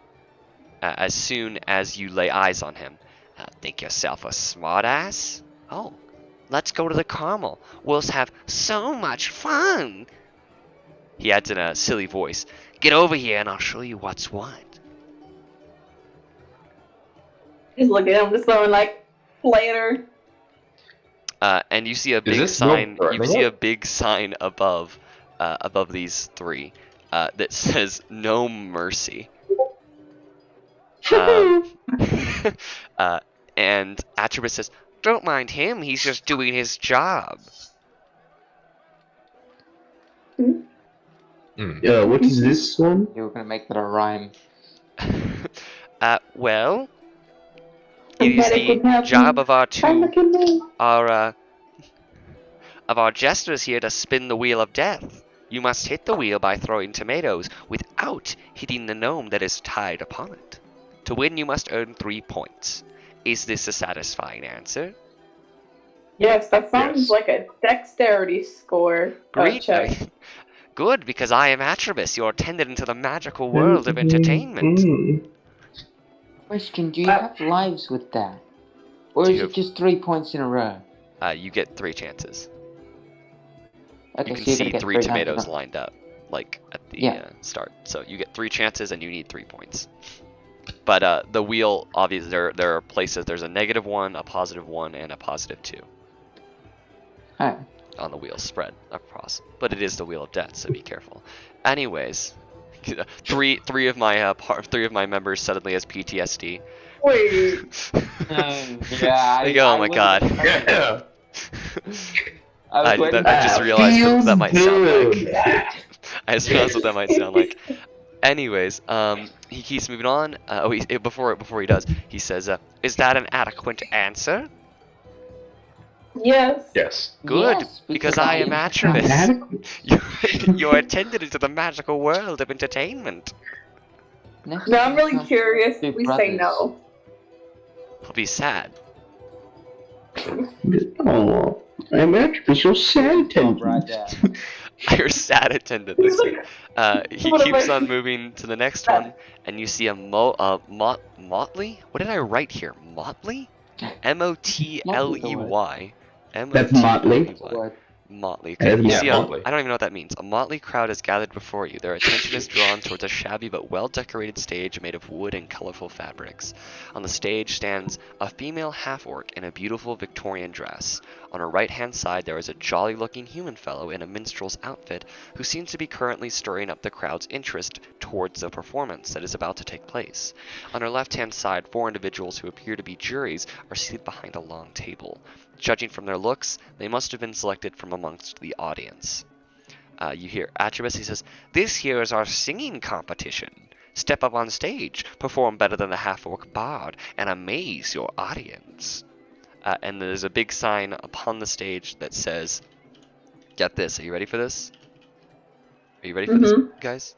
As soon as you lay eyes on him. Think yourself a smartass? Oh, let's go to the Carmel. We'll have so much fun. He adds in a silly voice, "Get over here and I'll show you what's what." Just look at him, just throwing like later. And you see a big this sign. no You see a big sign above these three that says "No Mercy." And Atreus says, "Don't mind him. He's just doing his job." What is this one? You were gonna make that a rhyme. Well, it is the job of our jesters here to spin the wheel of death. You must hit the wheel by throwing tomatoes without hitting the gnome that is tied upon it. To win, you must earn 3 points. Is this a satisfying answer? Yes, that sounds like a dexterity score Great. check. Good, because I am Atribus, your attendant into the magical world of entertainment. Question, do you have lives with that? Or is it just 3 points in a row? You get 3 chances. Okay, You can so see 3 tomatoes lined up, like, at the start. So you get 3 chances and you need 3 points. But the wheel, obviously, there are places, there's a -1, a +1, and a +2. Alright. On the wheel spread across. But it is the wheel of death, so be careful. Anyways, three of my members suddenly has PTSD. Wait. Oh my god. Yeah. I just realized that might sound like. I just realized what that might sound like. Anyways, he keeps moving on. Before he does, he says, "Is that an adequate answer?" Yes. Yes. Good, because I am Atribus. You're attended into the magical world of entertainment. No, I'm really curious. We say no. I'll be sad. Oh, I'm Atribus, your sad attendant. Your sad attendant. He keeps on moving to the next one, and you see a motley. What did I write here? Motley? Motley. That's motley. Motley. Yeah, You see motley. I don't even know what that means. A motley crowd has gathered before you. Their attention is drawn towards a shabby but well-decorated stage made of wood and colorful fabrics. On the stage stands a female half-orc in a beautiful Victorian dress. On her right-hand side, there is a jolly-looking human fellow in a minstrel's outfit who seems to be currently stirring up the crowd's interest towards the performance that is about to take place. On her left-hand side, 4 individuals who appear to be juries are seated behind a long table. Judging from their looks, they must have been selected from amongst the audience. You hear Atribus, he says, "This here is our singing competition. Step up on stage, perform better than the half-orc bard, and amaze your audience." And there's a big sign upon the stage that says, get this, are you ready for this? Are you ready for this, guys?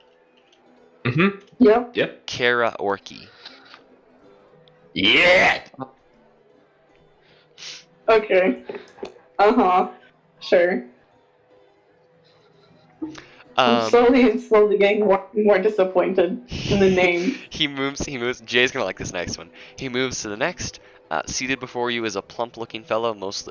Mm-hmm. Yeah. Yep. Kara Orky. Yeah! Okay. Sure. I'm slowly getting more disappointed in the name. He moves. Jay's gonna like this next one. He moves to the next. Seated before you is a plump-looking fellow, most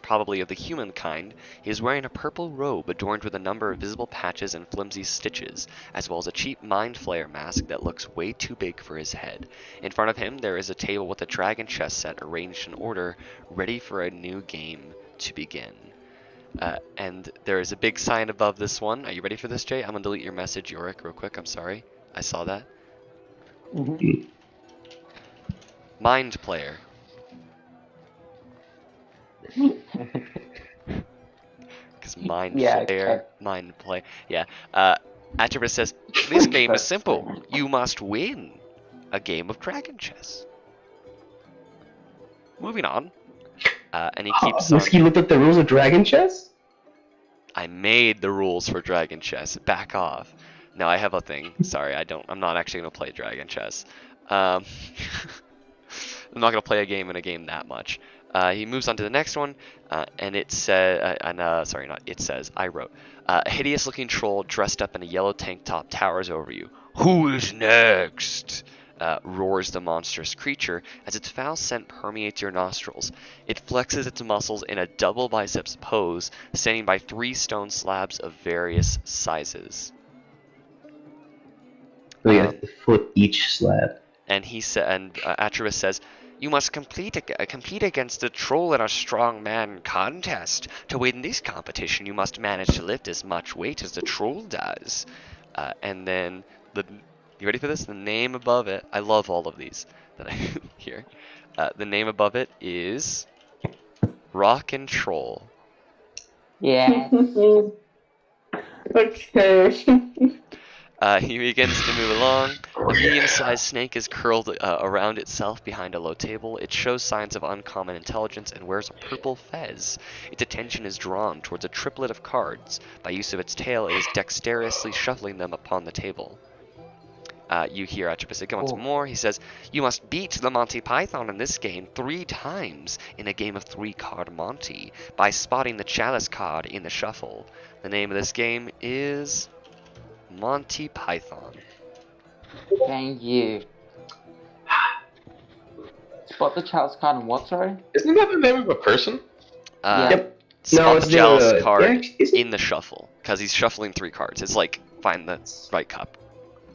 probably of the human kind. He is wearing a purple robe adorned with a number of visible patches and flimsy stitches, as well as a cheap Mind Flayer mask that looks way too big for his head. In front of him, there is a table with a dragon chess set arranged in order, ready for a new game to begin. And there is a big sign above this one. Are you ready for this, Jay? I'm gonna delete your message, Yorick, real quick. I'm sorry. I saw that. Mind Player. Because Mind Player, Mind Play. Yeah. Atribus says, "This game is simple. You must win a game of dragon chess." Moving on. And he keeps on. Whiskey looked at the rules of dragon chess? I made the rules for dragon chess. Back off. No, I have a thing. Sorry, I'm not actually gonna play dragon chess. I'm not gonna play a game in a game that much. He moves on to the next one, and it says, I wrote, a hideous-looking troll dressed up in a yellow tank top towers over you. "Who is next?" Roars the monstrous creature as its foul scent permeates your nostrils. It flexes its muscles in a double biceps pose, standing by 3 stone slabs of various sizes. A foot each slab. And Atribus says, "You must compete against the troll in a strong man contest. To win this competition, you must manage to lift as much weight as the troll does." And then you ready for this? The name above it. I love all of these that I hear. The name above it is Rock and Troll. Yeah. Okay. He begins to move along. A medium-sized snake is curled around itself behind a low table. It shows signs of uncommon intelligence and wears a purple fez. Its attention is drawn towards a triplet of cards. By use of its tail, it is dexterously shuffling them upon the table. you hear Atropus say once more. He says, "You must beat the Monty Python in this game 3 times in a game of 3-card Monty by spotting the Chalice card in the shuffle. The name of this game is Monty Python." Thank you. Spot the Chalice card and what, sorry? Isn't that the name of a person? Yep. Spot it's the Chalice card yeah, in the shuffle, because he's shuffling 3 cards. It's like, find the right cup.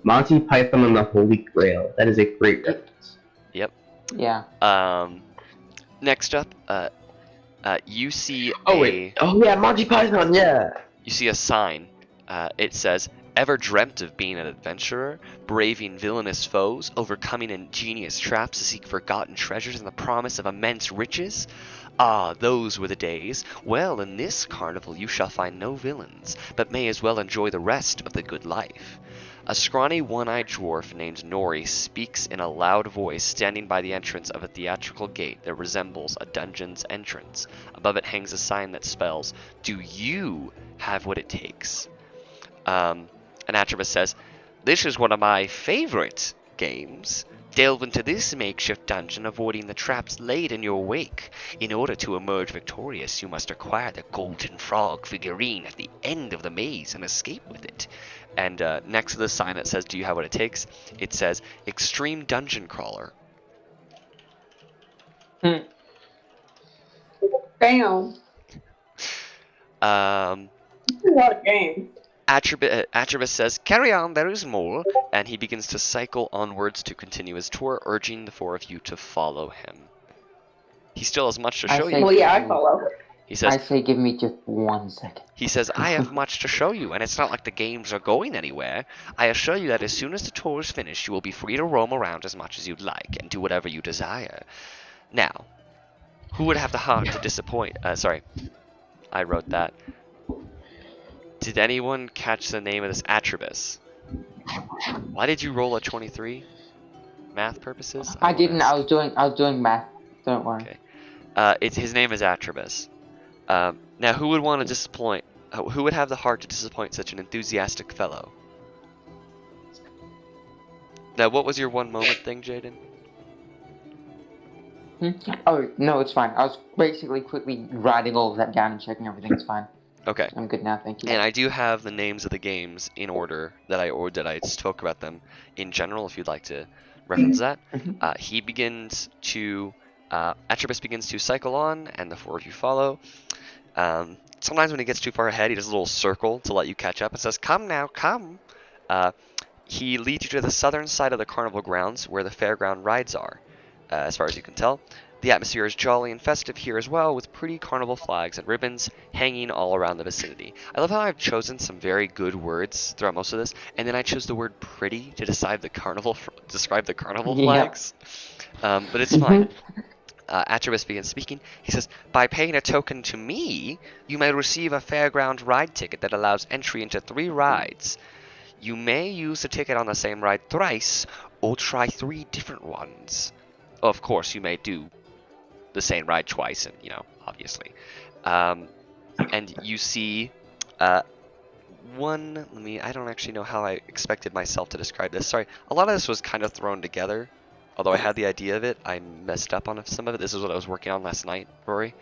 Monty Python and the Holy Grail. That is a great reference. Yep. Yeah. Next up, you see Oh yeah, Monty Python, yeah. You see a sign. It says, "Ever dreamt of being an adventurer, braving villainous foes, overcoming ingenious traps to seek forgotten treasures and the promise of immense riches? Ah, those were the days. Well, in this carnival you shall find no villains, but may as well enjoy the rest of the good life." A scrawny, one-eyed dwarf named Nori speaks in a loud voice, standing by the entrance of a theatrical gate that resembles a dungeon's entrance. Above it hangs a sign that spells, "Do you have what it takes?" And Atropus says, "This is one of my favorite games. Delve into this makeshift dungeon, avoiding the traps laid in your wake. In order to emerge victorious, you must acquire the golden frog figurine at the end of the maze and escape with it." And next to the sign that says, "Do you have what it takes?" it says, "Extreme Dungeon Crawler." Damn. That's a lot of games. Atropus says, "Carry on, there is more," and he begins to cycle onwards to continue his tour, urging the 4 of you to follow him. He still has much to show you. Well, yeah, I follow. He says, I say give me just 1 second. He says, "I have much to show you, and it's not like the games are going anywhere. I assure you that as soon as the tour is finished, you will be free to roam around as much as you'd like, and do whatever you desire. Now, who would have the heart to disappoint..." Sorry, I wrote that. Did anyone catch the name of this Atropus? Why did you roll a 23? Math purposes? I didn't. I was doing math. Don't worry. Okay. His name is Atropus. Now, who would want to disappoint? Who would have the heart to disappoint such an enthusiastic fellow? Now, what was your one moment thing, Jaden? Oh no, it's fine. I was basically quickly writing all of that down and checking everything's fine. Okay. I'm good now, thank you. And I do have the names of the games in order that I spoke about them in general, if you'd like to reference that. Atropus begins to cycle on, and the 4 of you follow. Sometimes when he gets too far ahead, he does a little circle to let you catch up and says, "Come now, come." He leads you to the southern side of the carnival grounds where the fairground rides are, as far as you can tell. The atmosphere is jolly and festive here as well, with pretty carnival flags and ribbons hanging all around the vicinity. I love how I've chosen some very good words throughout most of this, and then I chose the word "pretty" to describe the carnival flags. But it's fine. Atropus begins speaking. He says, "By paying a token to me, you may receive a fairground ride ticket that allows entry into 3 rides. You may use the ticket on the same ride thrice, or try 3 different ones. Of course, you may do the same ride twice, and, obviously. And you see I don't actually know how I expected myself to describe this. Sorry, a lot of this was kind of thrown together. Although I had the idea of it, I messed up on some of it. This is what I was working on last night, Rory.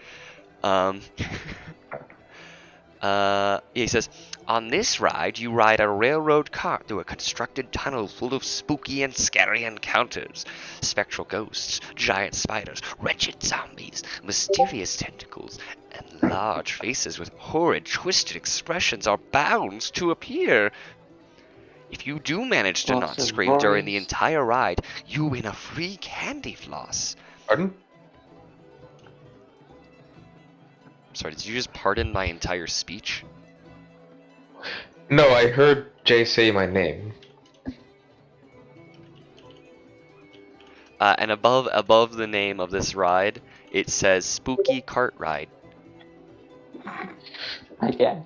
He says, "On this ride, you ride a railroad cart through a constructed tunnel full of spooky and scary encounters. Spectral ghosts, giant spiders, wretched zombies, mysterious tentacles, and large faces with horrid, twisted expressions are bound to appear. If you do manage to not scream during the entire ride, you win a free candy floss." Pardon? Sorry, did you just pardon my entire speech? No, I heard Jay say my name. And above the name of this ride, it says "Spooky Cart Ride." Okay.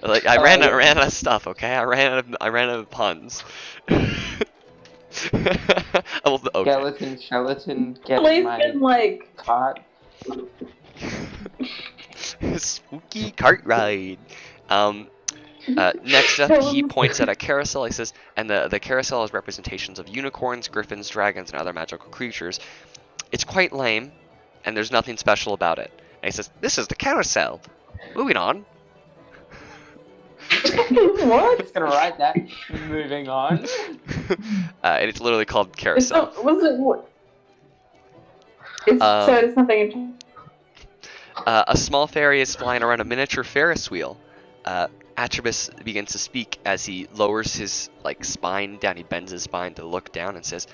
Like I ran out of stuff. Okay, I ran out of puns. Okay. Skeleton, get my cart. Spooky cart ride. Next up, he points at a carousel. He says, and the carousel is representations of unicorns, griffins, dragons, and other magical creatures. It's quite lame, and there's nothing special about it. And he says, this is the carousel. Moving on. What? Just gonna write that. Moving on. And it's literally called carousel. So it's nothing. A small fairy is flying around a miniature Ferris wheel. Atribus begins to speak as he lowers his spine down. He bends his spine to look down and says,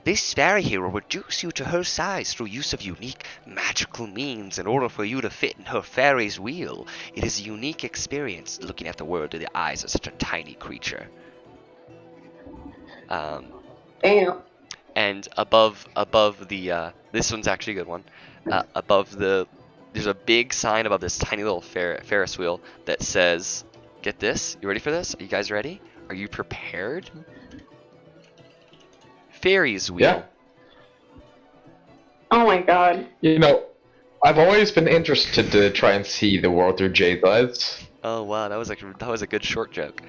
this fairy here will reduce you to her size through use of unique magical means in order for you to fit in her fairy's wheel. It is a unique experience looking at the world through the eyes of such a tiny creature. Damn. And above the this one's actually a good one. There's a big sign above this tiny little Ferris wheel that says, get this, you ready for this? Are you guys ready? Are you prepared? Fairy's wheel. Yeah. Oh my god. I've always been interested to try and see the world through Jay's eyes. Oh wow, that was a good short joke.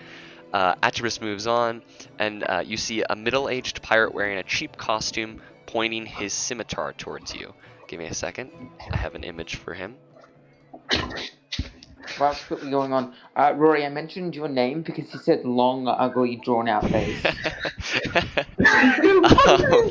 Atribus moves on, and you see a middle-aged pirate wearing a cheap costume, pointing his scimitar towards you. Give me a second. I have an image for him. What's quickly going on? Rory, I mentioned your name because you said long, ugly, drawn-out face.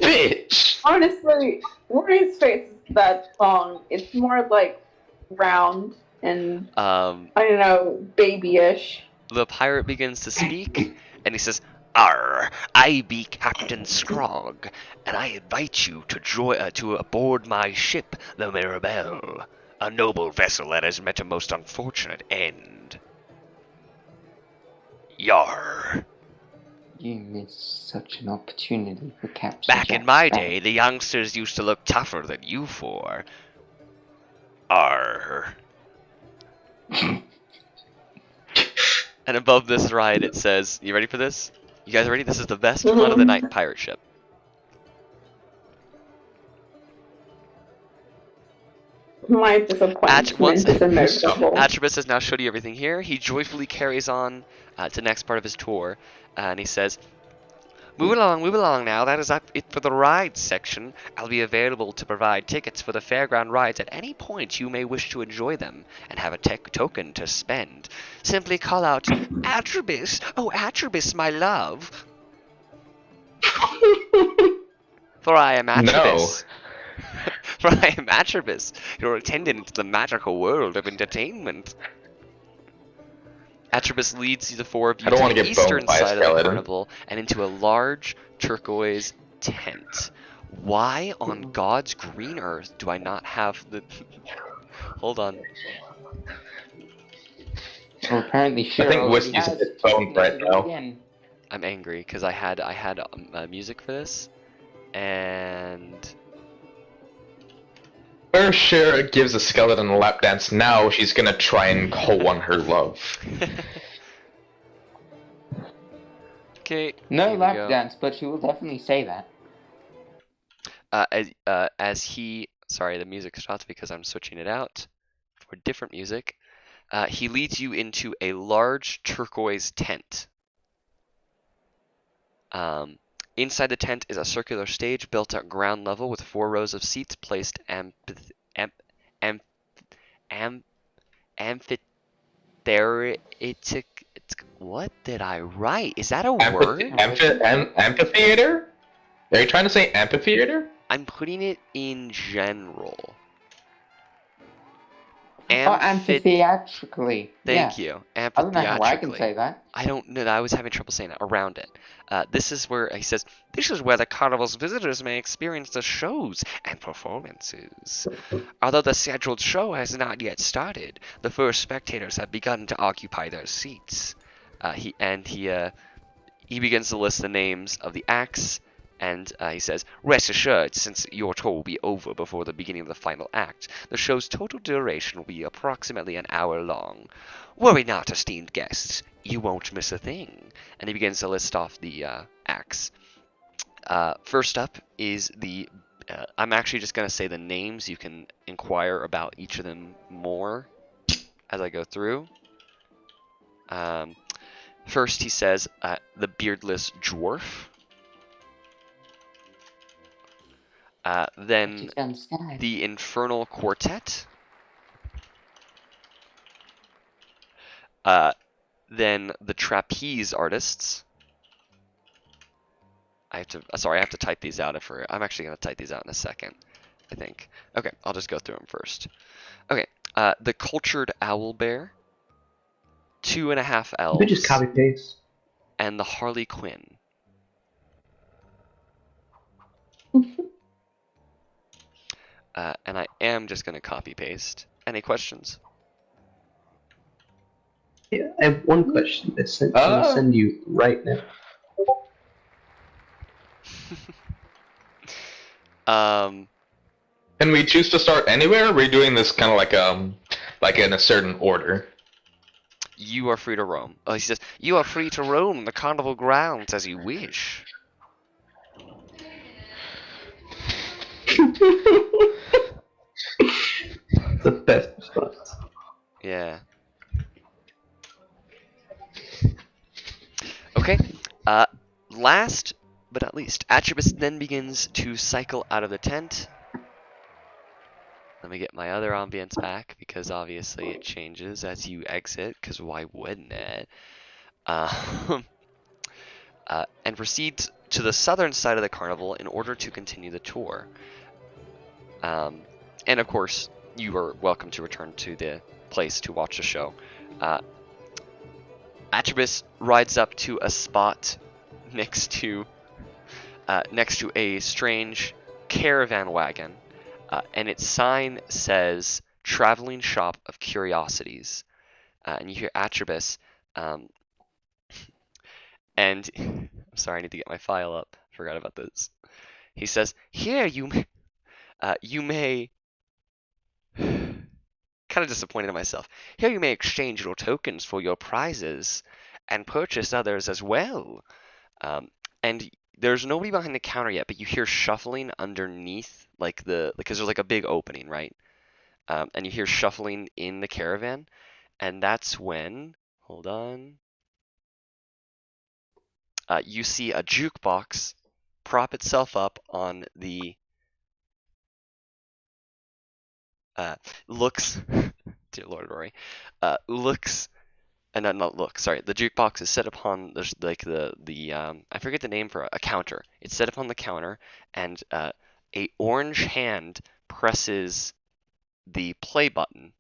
Bitch! Honestly, Rory's face is that long. It's more like round and I don't know, babyish. The pirate begins to speak, and he says, "Arr, I be Captain Scrog, and I invite you to aboard my ship, the Mirabelle, a noble vessel that has met a most unfortunate end. Yar." You missed such an opportunity for Captain Back in my day, the youngsters used to look tougher than you four. Arr. And above this ride it says, you ready for this? You guys ready? This is the best fun of the night pirate ship. My disappointment is immeasurable. Atribus has now showed you everything here. He joyfully carries on to the next part of his tour, and he says, move along now. That is it for the rides section. I'll be available to provide tickets for the fairground rides at any point you may wish to enjoy them and have a token to spend. Simply call out, Atribus, oh Atribus, my love. For I am Atribus. No. For I am Atribus, your attendant to the magical world of entertainment. Atribus leads the four of you to the eastern side of the carnival and into a large turquoise tent. Why on God's green earth do I not have the... Hold on. Well, apparently I think Whiskey's on his phone right now. I'm angry because I had music for this, and... Where Shara gives a skeleton a lap dance, now she's gonna try and call on her love. Okay. No lap dance, but she will definitely say that. Sorry, the music stops because I'm switching it out for different music. He leads you into a large turquoise tent. Inside the tent is a circular stage built at ground level with 4 rows of seats placed amphitheater. What did I write? Is that a word? Amphitheater? Are you trying to say amphitheater? I'm putting it in general. Amphitheatrically. Thank you. I don't know how I can say that. I don't know. I was having trouble saying that. Around it. This is where he says, this is where the carnival's visitors may experience the shows and performances. Although the scheduled show has not yet started, the first spectators have begun to occupy their seats. He begins to list the names of the acts. And he says, rest assured, since your tour will be over before the beginning of the final act, the show's total duration will be approximately an hour long. Worry not, esteemed guests. You won't miss a thing. And he begins to list off the acts. First up is the... I'm actually just going to say the names. You can inquire about each of them more as I go through. First, he says the beardless dwarf. Then the infernal quartet. Then the trapeze artists. I have to type these out. I'm actually going to type these out in a second, I think. Okay, I'll just go through them first. Okay, the cultured owl bear, 2.5 elves. You could just copy paste. And the Harley Quinn. And I am just going to copy paste. Any questions? Yeah, I have one question. I'm going to send you right now. Can we choose to start anywhere? Or are we doing this kind of like in a certain order? You are free to roam. Oh, he says, you are free to roam the carnival grounds as you wish. The best response. Yeah. Okay. Last but not least, Atropus then begins to cycle out of the tent. Let me get my other ambience back, because obviously it changes as you exit, because why wouldn't it? And proceeds to the southern side of the carnival in order to continue the tour. And of course, you are welcome to return to the place to watch the show. Atropus rides up to a spot next to a strange caravan wagon, and its sign says "Traveling Shop of Curiosities." And you hear Atropus, and I'm sorry, I need to get my file up. Forgot about this. He says, "Here you may." Kind of disappointed in myself. Here you may exchange your tokens for your prizes, and purchase others as well. And there's nobody behind the counter yet, but you hear shuffling underneath, because there's like a big opening, right? And you hear shuffling in the caravan, and that's when, hold on, you see a jukebox prop itself up on the looks, dear Lord Rory, looks, and not look, sorry, the jukebox is set upon the I forget the name for a counter. It's set upon the counter, and a orange hand presses the play button.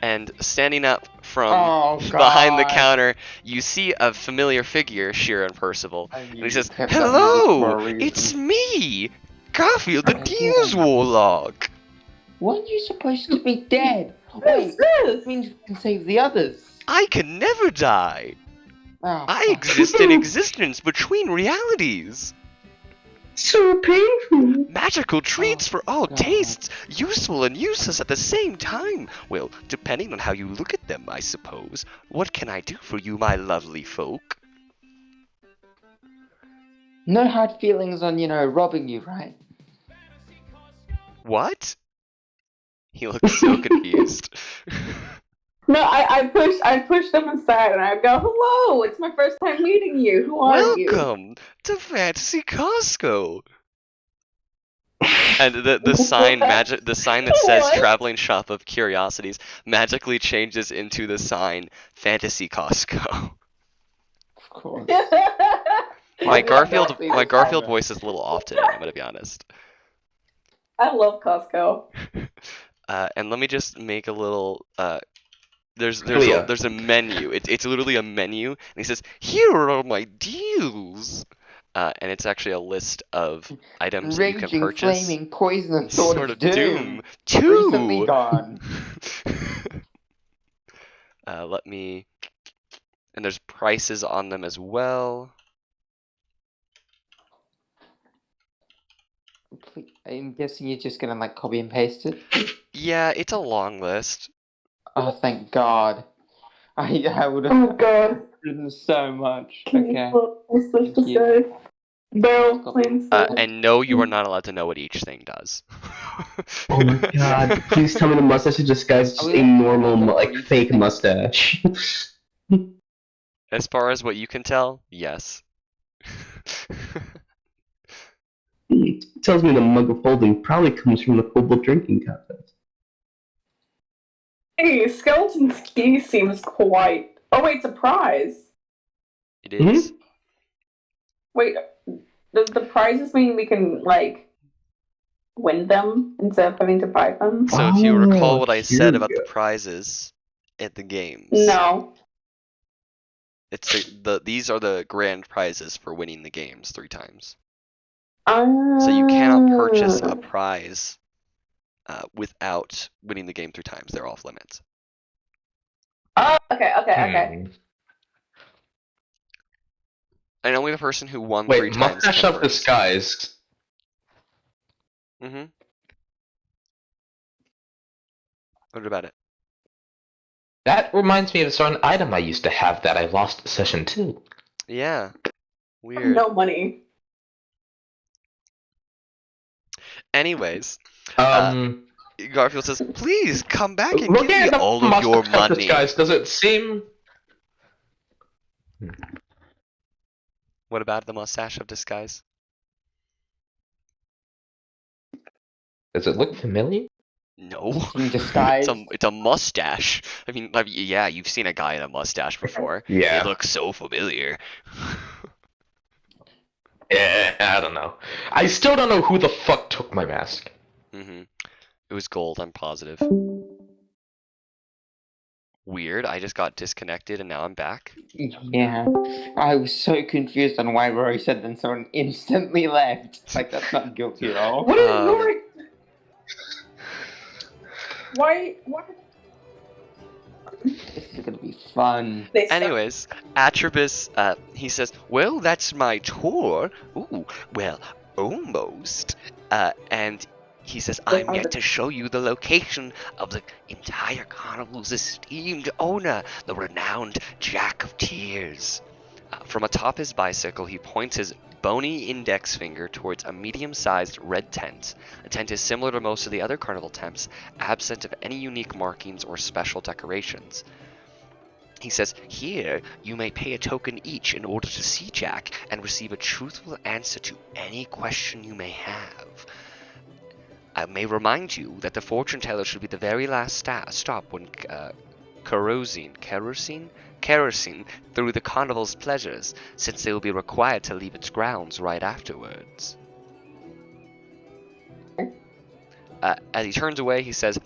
And standing up from behind the counter, you see a familiar figure, Sheeran Percival. And he says, "Hello, it's me, Garfield the Tears Warlock." Weren't you supposed to be dead? Wait, that means you can save the others. I can never die. Oh, I exist in existence between realities. So painful. Magical treats for all tastes, useful and useless at the same time. Well, depending on how you look at them, I suppose. What can I do for you, my lovely folk? No hard feelings on, robbing you, right? What? He looks so confused. No, I push them aside and I go, "Hello, it's my first time meeting you. Who are you?" Welcome to Fantasy Costco. And the sign that says What? Traveling Shop of Curiosities magically changes into the sign Fantasy Costco. Of course. My Garfield voice is a little off today, I'm gonna be honest. I love Costco. And let me just make a little there's a menu. It's literally a menu, and he says, "Here are all my deals." And it's actually a list of items that you can purchase. Raging, flaming, poison, and sword of doom. 2. Recently gone. Let me. And there's prices on them as well. I'm guessing you're just gonna copy and paste it. Yeah, it's a long list. Oh, thank God. I would have. Oh God. Written so much. Okay. What am I supposed to say? Barrel plain salt. And no, you are not allowed to know what each thing does. Oh my god! Please tell me the mustache of disguise is just a normal, like, fake mustache. As far as what you can tell, yes. It tells me the mug of holding probably comes from the Kobold drinking contest. Hey, skeleton ski seems quite. Oh wait, it's a prize. It is. Wait, does the prizes mean we can like win them instead of having to buy them? So if you recall what I said about the prizes at the games, No. it's these are the grand prizes for winning the games 3 times. So So you cannot purchase a prize without winning the game 3 times. They're off limits. Oh, okay. And only the person who won Wait, 3 times mustache can of first. disguise. Mm-hmm. What about it? That reminds me of a certain item I used to have that I lost session 2. Yeah. Weird. No money. Anyways, Um, Garfield says, "Please come back and looking give me at the all of your mustache of money." disguise, does it seem... What about the mustache of disguise? Does it look familiar? No. In disguise. It's a mustache. I mean, yeah, you've seen a guy in a mustache before. Yeah. It looks so familiar. Yeah, I don't know. I still don't know who the fuck took my mask. Mm-hmm. It was gold, I'm positive. Weird, I just got disconnected and now I'm back. Yeah. I was so confused on why Rory said then someone instantly left. Like, that's not guilty at all. What is Rory? Why? This is gonna be fun. Anyways, Atribus, he says, "Well, that's my tour." Ooh, well, almost. And he says, "I'm yet to show you the location of the entire carnival's esteemed owner, the renowned Jack of Tears." From atop his bicycle, he points his bony index finger towards a medium-sized red tent. The tent is similar to most of the other carnival tents, absent of any unique markings or special decorations. He says, "Here, you may pay a token each in order to see Jack and receive a truthful answer to any question you may have. I may remind you that the fortune teller should be the very last stop when kerosene through the carnival's pleasures, since they will be required to leave its grounds right afterwards." As he turns away, he says,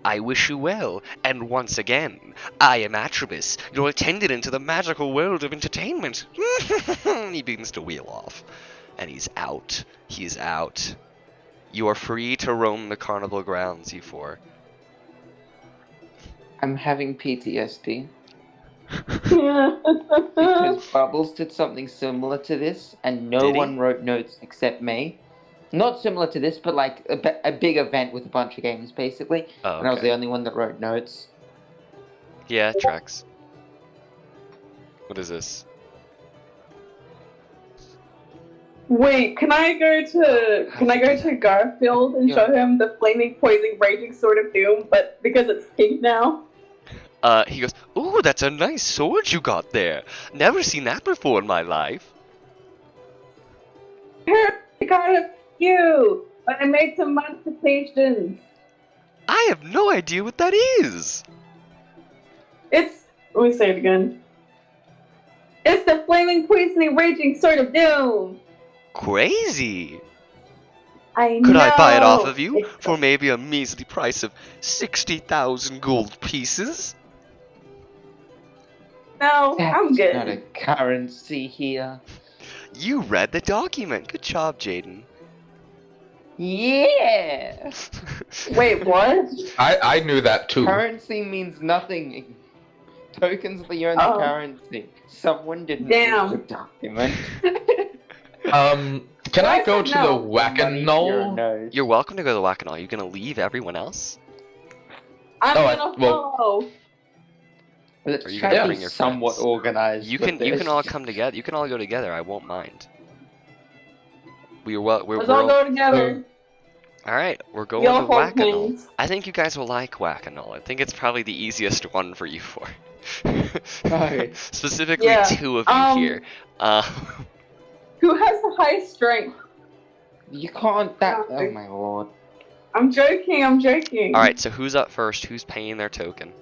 "I wish you well, and once again, I am Atribus, your attendant into the magical world of entertainment." He begins to wheel off, and he's out. He's out. You are free to roam the carnival grounds, you four. I'm having PTSD. Because Bubbles did something similar to this, and no one wrote notes except me. Not similar to this, but like a big event with a bunch of games, basically. Oh, okay. And I was the only one that wrote notes. Yeah, it tracks. What is this? Wait, can I go to Garfield and show him the flaming poison raging sword of doom, but because it's pink now? He goes, "Ooh, that's a nice sword you got there. Never seen that before in my life." I got a few, but I made some modifications. I have no idea what that is. Let me say it again. It's the flaming poisoning raging sword of doom. Crazy. I Could know. I buy it off of you for maybe a measly price of 60,000 gold pieces? No, I'm good. Not a currency here. You read the document. Good job, Jaden. Yeah! Wait, what? I knew that too. Currency means nothing. Tokens are the only currency. Someone didn't read the document. Can I go to the Whack-a-Knoll? You're welcome to go to the Whack-a-Knoll. Are you gonna leave everyone else? I'm gonna follow. Let's Are you try gonna to bring be your somewhat friends? organized. You can all come together. You can all go together. I won't mind. Let's all go together. All right, we're going We all to hold Whack-A-Null. hands. I think you guys will like Whack-A-Null. I think it's probably the easiest one for you four. Right. Specifically, Yeah, two of you here. Who has the highest strength? You can't. Oh my lord. I'm joking. All right, so who's up first? Who's paying their token?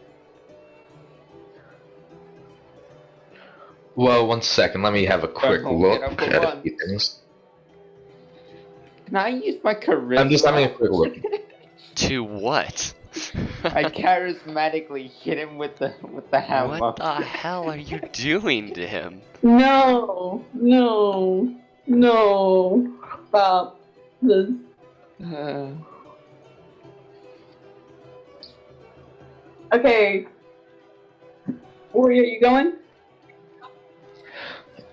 Well, 1 second. Let me have a quick Don't look get up for at a once. few things. Can I use my charisma? I'm just having a quick look. To what? I charismatically hit him with the hammer. What the hell are you doing to him? No. Stop this. Okay. Warrior, you going?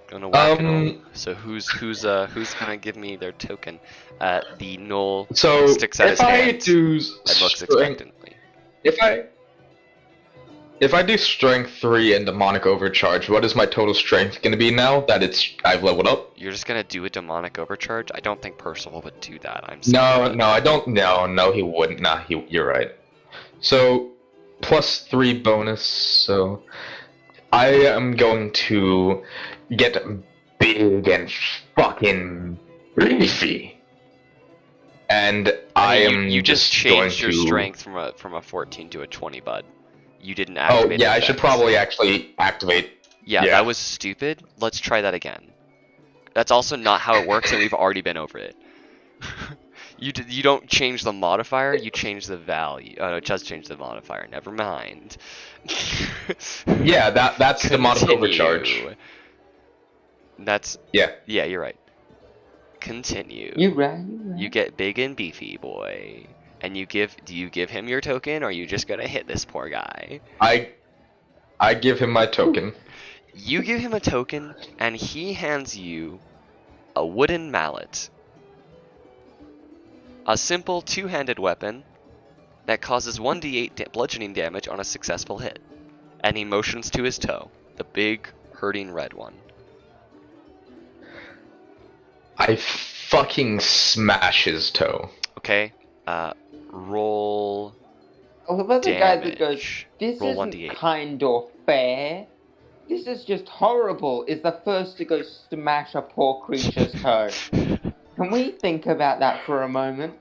Gonna Whack-A-Null. So who's gonna give me their token? The Null So sticks out his if I hand do and looks strength, expectantly. if I do strength 3 and demonic overcharge, what is my total strength gonna be now that I've leveled up? You're just gonna do a demonic overcharge? I don't think Percival would do that. I'm No, sorry. I don't. No, he wouldn't. Nah, you're right. So +3 bonus. So I am going to get big and fucking beefy, and I am You just changed your going to... strength from a 14 to a 20, bud. You didn't Oh activate. yeah, I should effects. probably actually activate. Yeah, that was stupid. Let's try that again. That's also not how it works, and we've already been over it. You don't change the modifier, you change the value. Oh, no, it does change the modifier. Never mind. Yeah, that's the demonic overcharge. That's Yeah. Yeah, you're right. Continue. You right. You get big and beefy, boy. And do you give him your token, or are you just gonna hit this poor guy? I give him my token. You give him a token, and he hands you a wooden mallet. A simple two-handed weapon that causes 1d8 bludgeoning damage on a successful hit. And he motions to his toe, the big, hurting red one. I fucking smash his toe. Okay, roll Oh, the other guy that goes, damage. this Roll isn't 1d8. kind or fair. This is just horrible. Is the first to go smash a poor creature's toe. Can we think about that for a moment?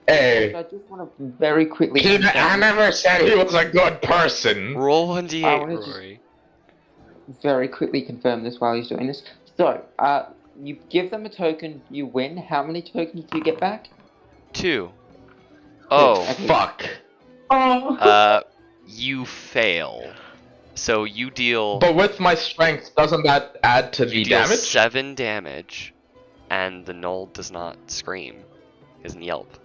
Hey, I just want to very quickly. I never said he was a good person. Roll I 1d8, wanna just- Rory. Very quickly confirm this while he's doing this. So, you give them a token, you win. How many tokens do you get back? 2. Oh, Okay. Fuck. Oh. You fail. So you deal. But with my strength, doesn't that add to the You deal damage? 7 damage, and the Null does not scream. He doesn't yelp.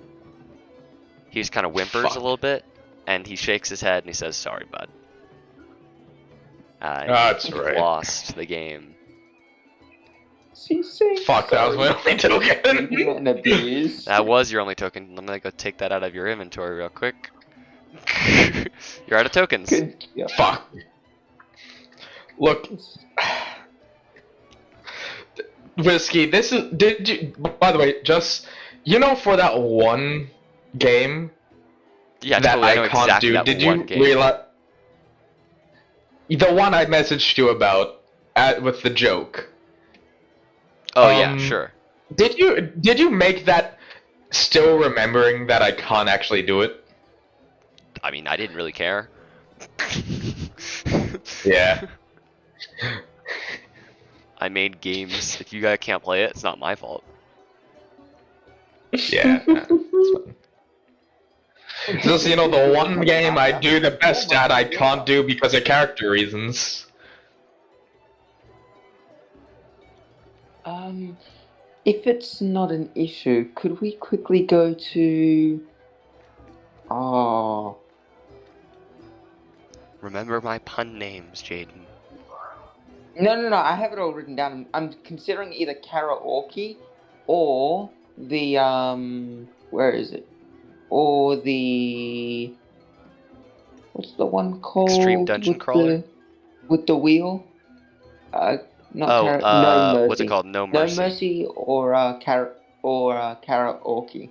He just kind of whimpers Fuck. a little bit, and he shakes his head and he says, "Sorry, bud. That's You've right. lost the game." Fuck, that was my only token. And abuse. That was your only token. Let me go take that out of your inventory real quick. You're out of tokens. Good job. Fuck. Look, Whiskey, this is... Did you... By the way, just... You know, for that one game Yeah, that totally. I know I can't exactly do, that did one you game. realize... The one I messaged you about with the joke. Oh yeah, sure. Did you make that still remembering that I can't actually do it? I mean, I didn't really care. Yeah. I made games. If you guys can't play it, it's not my fault. Yeah. It's fine. Just, you know, the one game I do the best at I can't do because of character reasons. If it's not an issue, could we quickly go to... Oh... Remember my pun names, Jaden. No, I have it all written down. I'm considering either karaoke or the, where is it? Or the... What's the one called? Extreme Dungeon with Crawler? With the wheel? No mercy. What's it called? No No mercy. mercy or karaoke.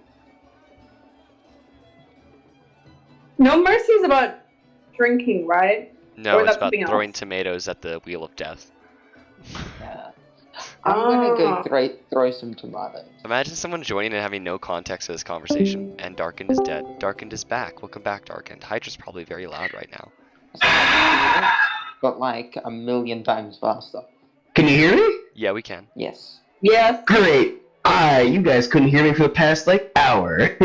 No mercy is about drinking, right? No, Or it's that's about something throwing else? tomatoes at the wheel of death. I'm gonna Ah. go throw some tomatoes. Imagine someone joining and having no context to this conversation. And Darkened is dead. Darkened is back. Welcome back, Darkened. Hydra's probably very loud right now. But like a million times faster. Can you hear me? Yeah, we can. Yes. Yes. Great. You guys couldn't hear me for the past, like, hour.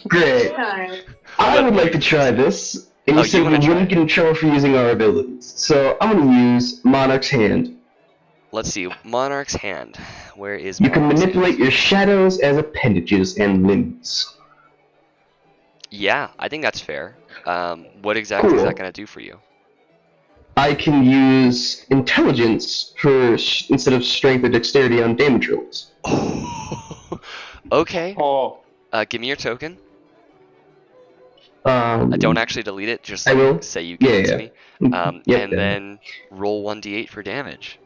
Great. Nice. I would like to try this. And Oh, you you said we wanna try wouldn't it? get in trouble for using our abilities. So I'm gonna use Monarch's Hand. Let's see. Monarch's Hand. Where is You can Monarch's manipulate Hand? your shadows as appendages and limbs. Yeah, I think that's fair. What exactly is Cool. that going to do for you? I can use intelligence for instead of strength or dexterity on damage rolls. Okay. Oh. Give me your token. Um, Don't actually delete it. Just I will. say you give it to me. Yep, And then roll 1d8 for damage.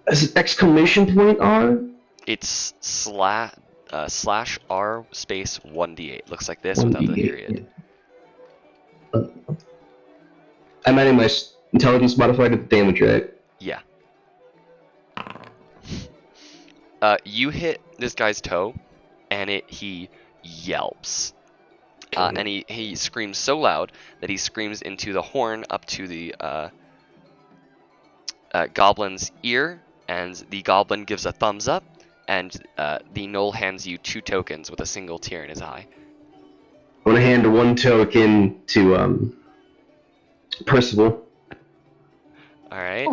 Is it exclamation point on? It's slash R space 1d8. Looks like this without the 1d8, period. yeah. I'm adding my intelligence modifier to the damage, right? Yeah. You hit this guy's toe, and he yelps. And he screams so loud that he screams into the horn up to the goblin's ear, and the goblin gives a thumbs up, and the gnoll hands you 2 tokens with a single tear in his eye. I want to hand 1 token to Percival. Alright.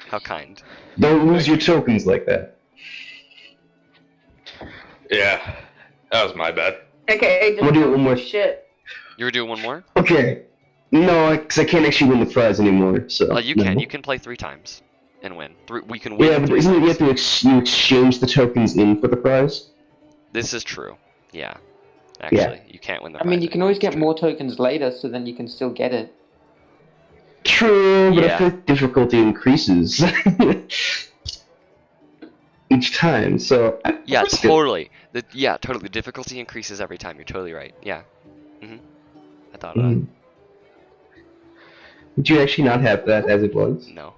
How kind. Don't lose your tokens like that. Yeah, that was my bad. Okay, just We'll do it one more. shit. You were doing one more? Okay. No, because I can't actually win the prize anymore. So. Oh, you no. can. You can play 3 times and win. We can win. Yeah, but 3 isn't it you times. have to you exchange the tokens in for the prize? This is true. Yeah. Actually, you can't win the I prize. mean, you can always It's get true. more tokens later, so then you can still get it. True, but Yeah. I feel like difficulty increases each time. So Yeah, risk it. totally. Totally. The difficulty increases every time. You're totally right. Yeah. I thought of that. Did you actually not have that as it was? No.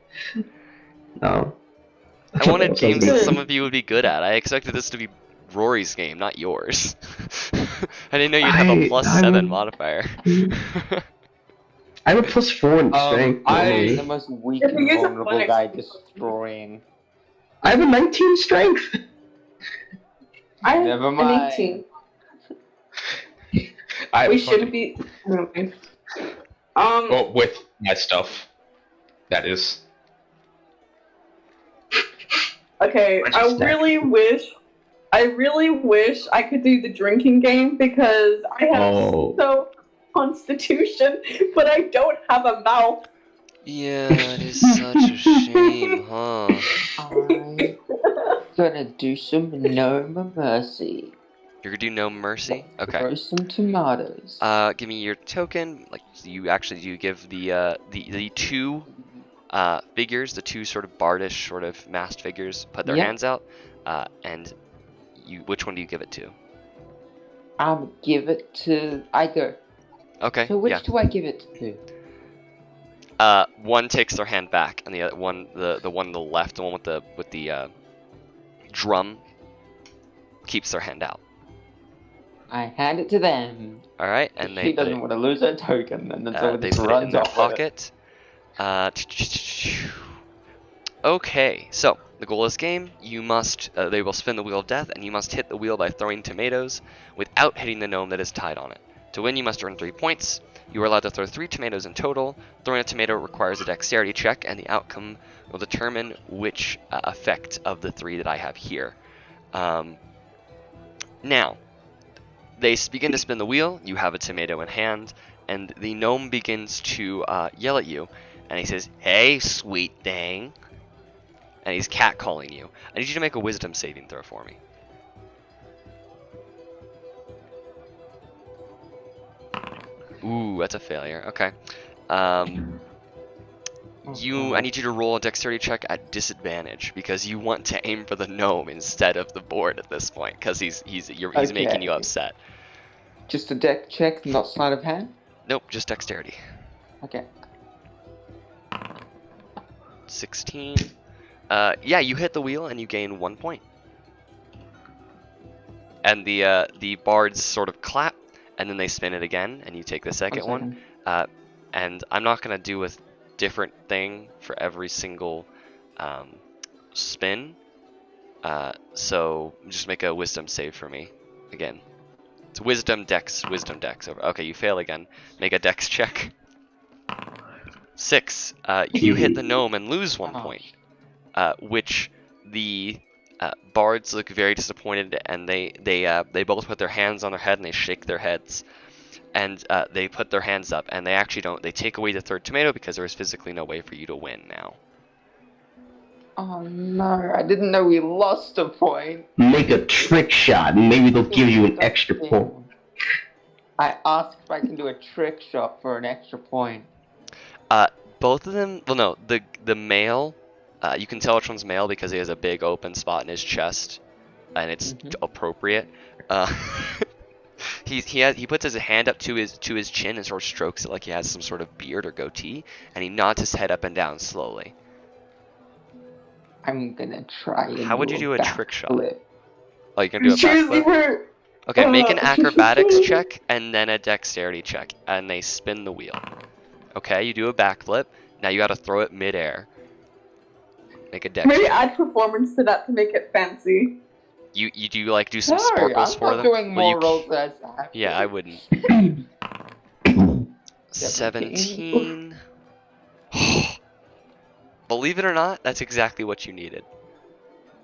No. I wanted That's what I was games gonna that say. some of you would be good at. I expected this to be Rory's game, not yours. I didn't know you'd have a +7 modifier. I have a +4 in strength. I'm normally. the most weak If and you use a vulnerable bonus- guy destroying. I have a 19 strength. I have Never an mind. 18. I We shouldn't be. Well, with my stuff, that is. Okay, What'd you I say? really wish I could do the drinking game because I have Oh. so constitution, but I don't have a mouth. Yeah, it is such a shame, huh? I'm gonna do some no mercy. You're gonna do no mercy? Okay. Throw some tomatoes. Give me your token. Like, you give the 2 figures, the 2 sort of bardish, sort of masked figures, put their Yep. hands out, and which one do you give it to? I'll give it to. I go. Okay. So which yeah. do I give it to? One takes their hand back, and the other one, the one on the left, the one with the drum, keeps their hand out. I hand it to them. All right, and She doesn't want to lose her token, and then so they just put it in runs their off with it. pocket. Okay, so the goal of this game, you must. They will spin the wheel of death, and you must hit the wheel by throwing tomatoes without hitting the gnome that is tied on it. To win, you must earn 3 points. You are allowed to throw 3 tomatoes in total. Throwing a tomato requires a dexterity check, and the outcome will determine which effect of the 3 that I have here. Now, they begin to spin the wheel. You have a tomato in hand, and the gnome begins to yell at you, and he says, "Hey, sweet thing," and he's catcalling you. I need you to make a wisdom saving throw for me. Ooh, that's a failure. Okay. I need you to roll a dexterity check at disadvantage because you want to aim for the gnome instead of the board at this point because he's making you upset. Just a deck check, not sleight of hand? Nope, just dexterity. Okay. 16. Yeah, you hit the wheel and you gain 1 point. And the bards sort of clap, and then they spin it again, and you take the second one. And I'm not gonna do a different thing for every single spin. So just make a wisdom save for me again. It's wisdom dex over. Okay, you fail again. Make a dex check. 6. You hit the gnome and lose 1 point, which the bards look very disappointed, and they both put their hands on their head and they shake their heads, and they put their hands up, and they actually don't. They take away the third tomato because there is physically no way for you to win now. Oh no! I didn't know we lost a point. Make a trick shot, and maybe they'll give you an extra point. I asked if I can do a trick shot for an extra point. Both of them. Well, no. The male. You can tell which one's male because he has a big open spot in his chest, and it's appropriate. He puts his hand up to his chin and sort of strokes it like he has some sort of beard or goatee, and he nods his head up and down slowly. I'm gonna try. How would you do a trick shot? Flip. Oh, you're gonna do a backflip? Okay, make an acrobatics check and then a dexterity check, and they spin the wheel. Okay, you do a backflip. Now you gotta throw it midair. Make a dex. Maybe add performance to that to make it fancy. You do some sparkles for them? I'm not doing more rolls than I have to. Yeah, I wouldn't. 17. Believe it or not, that's exactly what you needed.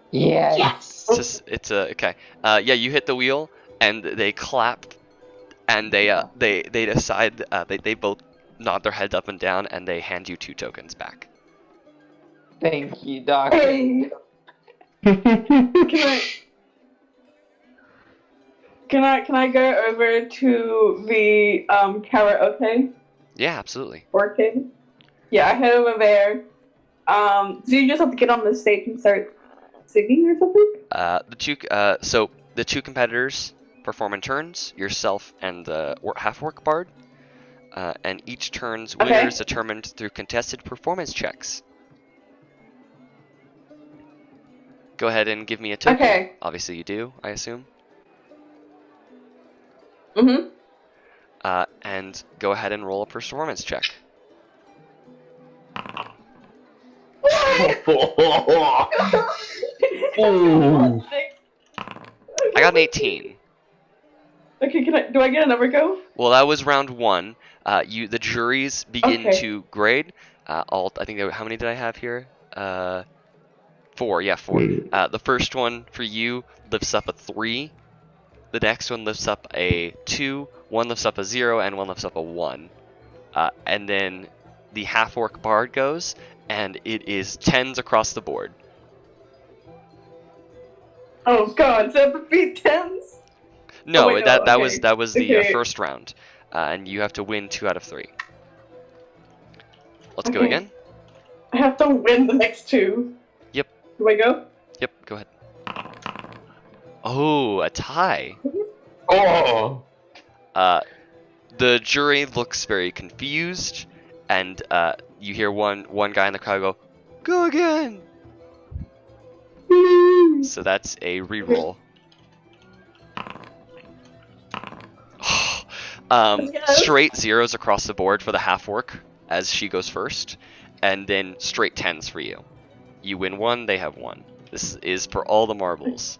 Yeah. Yes. Okay. Yeah, you hit the wheel and they clap, and they decide they both nod their heads up and down, and they hand you 2 tokens back. Thank you, Doctor. Hey. Can I go over to the karaoke? Yeah, absolutely. Working. Yeah, I head over there. So you just have to get on the stage and start singing or something? So the 2 competitors perform in turns, yourself and the half-orc bard, and each turn's winner is determined through contested performance checks. Go ahead and give me a token. Okay. Obviously you do, I assume. Mm-hmm. And go ahead and roll a performance check. Ooh. I got an 18. Okay, do I get another go? Well, that was round 1. The juries begin to grade. I think how many did I have here? 4. Yeah, 4. The first one for you lifts up a 3. The next one lifts up a 2. One lifts up a 0, and one lifts up a 1. And then the half-orc bard goes, and it is 10s across the board. Oh god, so it beat 10s? No, oh that was the first round, and you have to win 2 out of 3. Let's go again. I have to win the next 2. Yep. Do I go? Yep. Go ahead. Oh, a tie. Oh. The jury looks very confused, and you hear one guy in the crowd go, "Go again." So that's a reroll. Straight 0s across the board for the half-orc as she goes first, and then straight 10s for you. You win 1, they have 1. This is for all the marbles.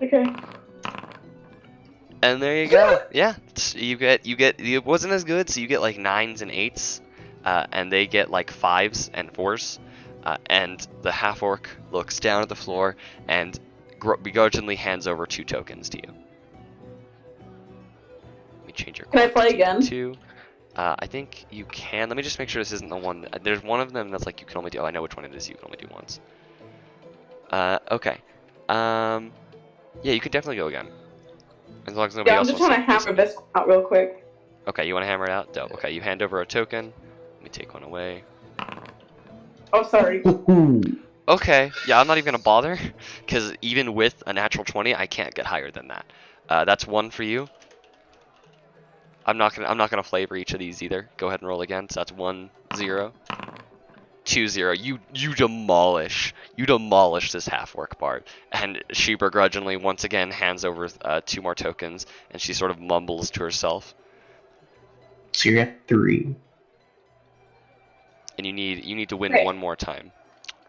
Okay. And there you go. Yeah, you get. It wasn't as good, so you get like 9s and 8s, and they get like 5s and 4s. And the half-orc looks down at the floor and begrudgingly hands over 2 tokens to you. Let me change your. Can I play again? 2. I think you can. Let me just make sure this isn't the one. There's one of them that's like you can only do. Oh, I know which one it is. You can only do once. Okay. Yeah, you can definitely go again. As long as nobody else I'm just trying to hammer this out real quick. Okay, you want to hammer it out? Dope. Okay, you hand over a token. Let me take one away. Oh, sorry. Okay, yeah, I'm not even gonna bother, because even with a natural 20, I can't get higher than that. That's 1 for you. I'm not gonna flavor each of these either. Go ahead and roll again. So that's 1, 0, 2, 0. You demolish this half orc bard, and she begrudgingly once again hands over 2 more tokens, and she sort of mumbles to herself. So you're at 3. And you need to win Okay. 1 more time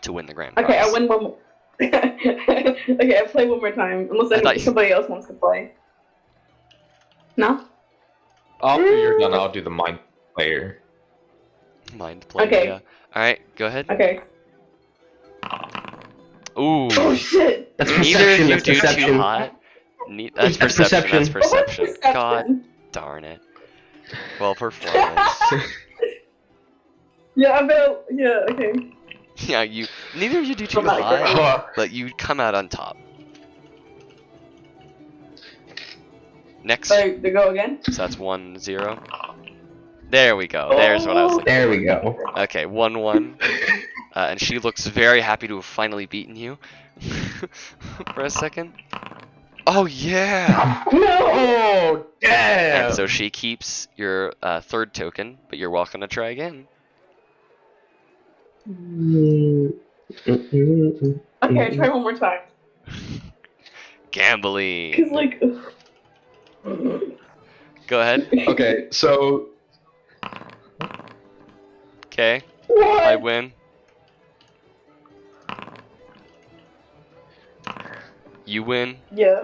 to win the grand prize. Okay, I win one more. Okay, I play one more time. Unless somebody else wants to play. No? After you're done, I'll do the mind player. Mind play. Okay. Yeah. All right, go ahead. Okay. Ooh. Oh shit! That's Neither of perception. you That's do too perception. hot. That's That's perception. That's perception. perception. God darn it. Well, performance. Yeah, I bet. Yeah, okay. Yeah, neither of you do too Oh my hot, God. but you come out on top. Next. Sorry, to go again? So that's 1, 0. There we go. There's what I was looking There we go. for. Okay, 1, 1. And she looks very happy to have finally beaten you. For a second. Oh yeah! No! Oh, damn! And so she keeps your 3rd token, but you're welcome to try again. Okay, try one more time. Gambling. Cause like. Go ahead. Okay, so Okay. What? I win. You win. Yeah.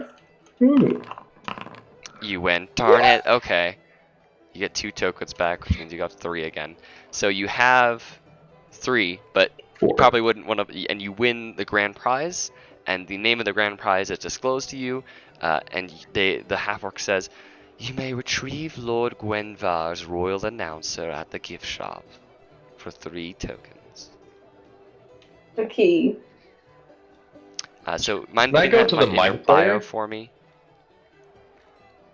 You win. Darn it. Okay. You get 2 tokens back, which means you got 3 again. So you have 3, but 4. you probably wouldn't want to. And you win the grand prize, and the name of the grand prize is disclosed to you. And the half-orc says, "You may retrieve Lord Gwenvar's royal announcer at the gift shop for 3 tokens." The key. So mind Can I putting go that to in the my mind bio player? for me.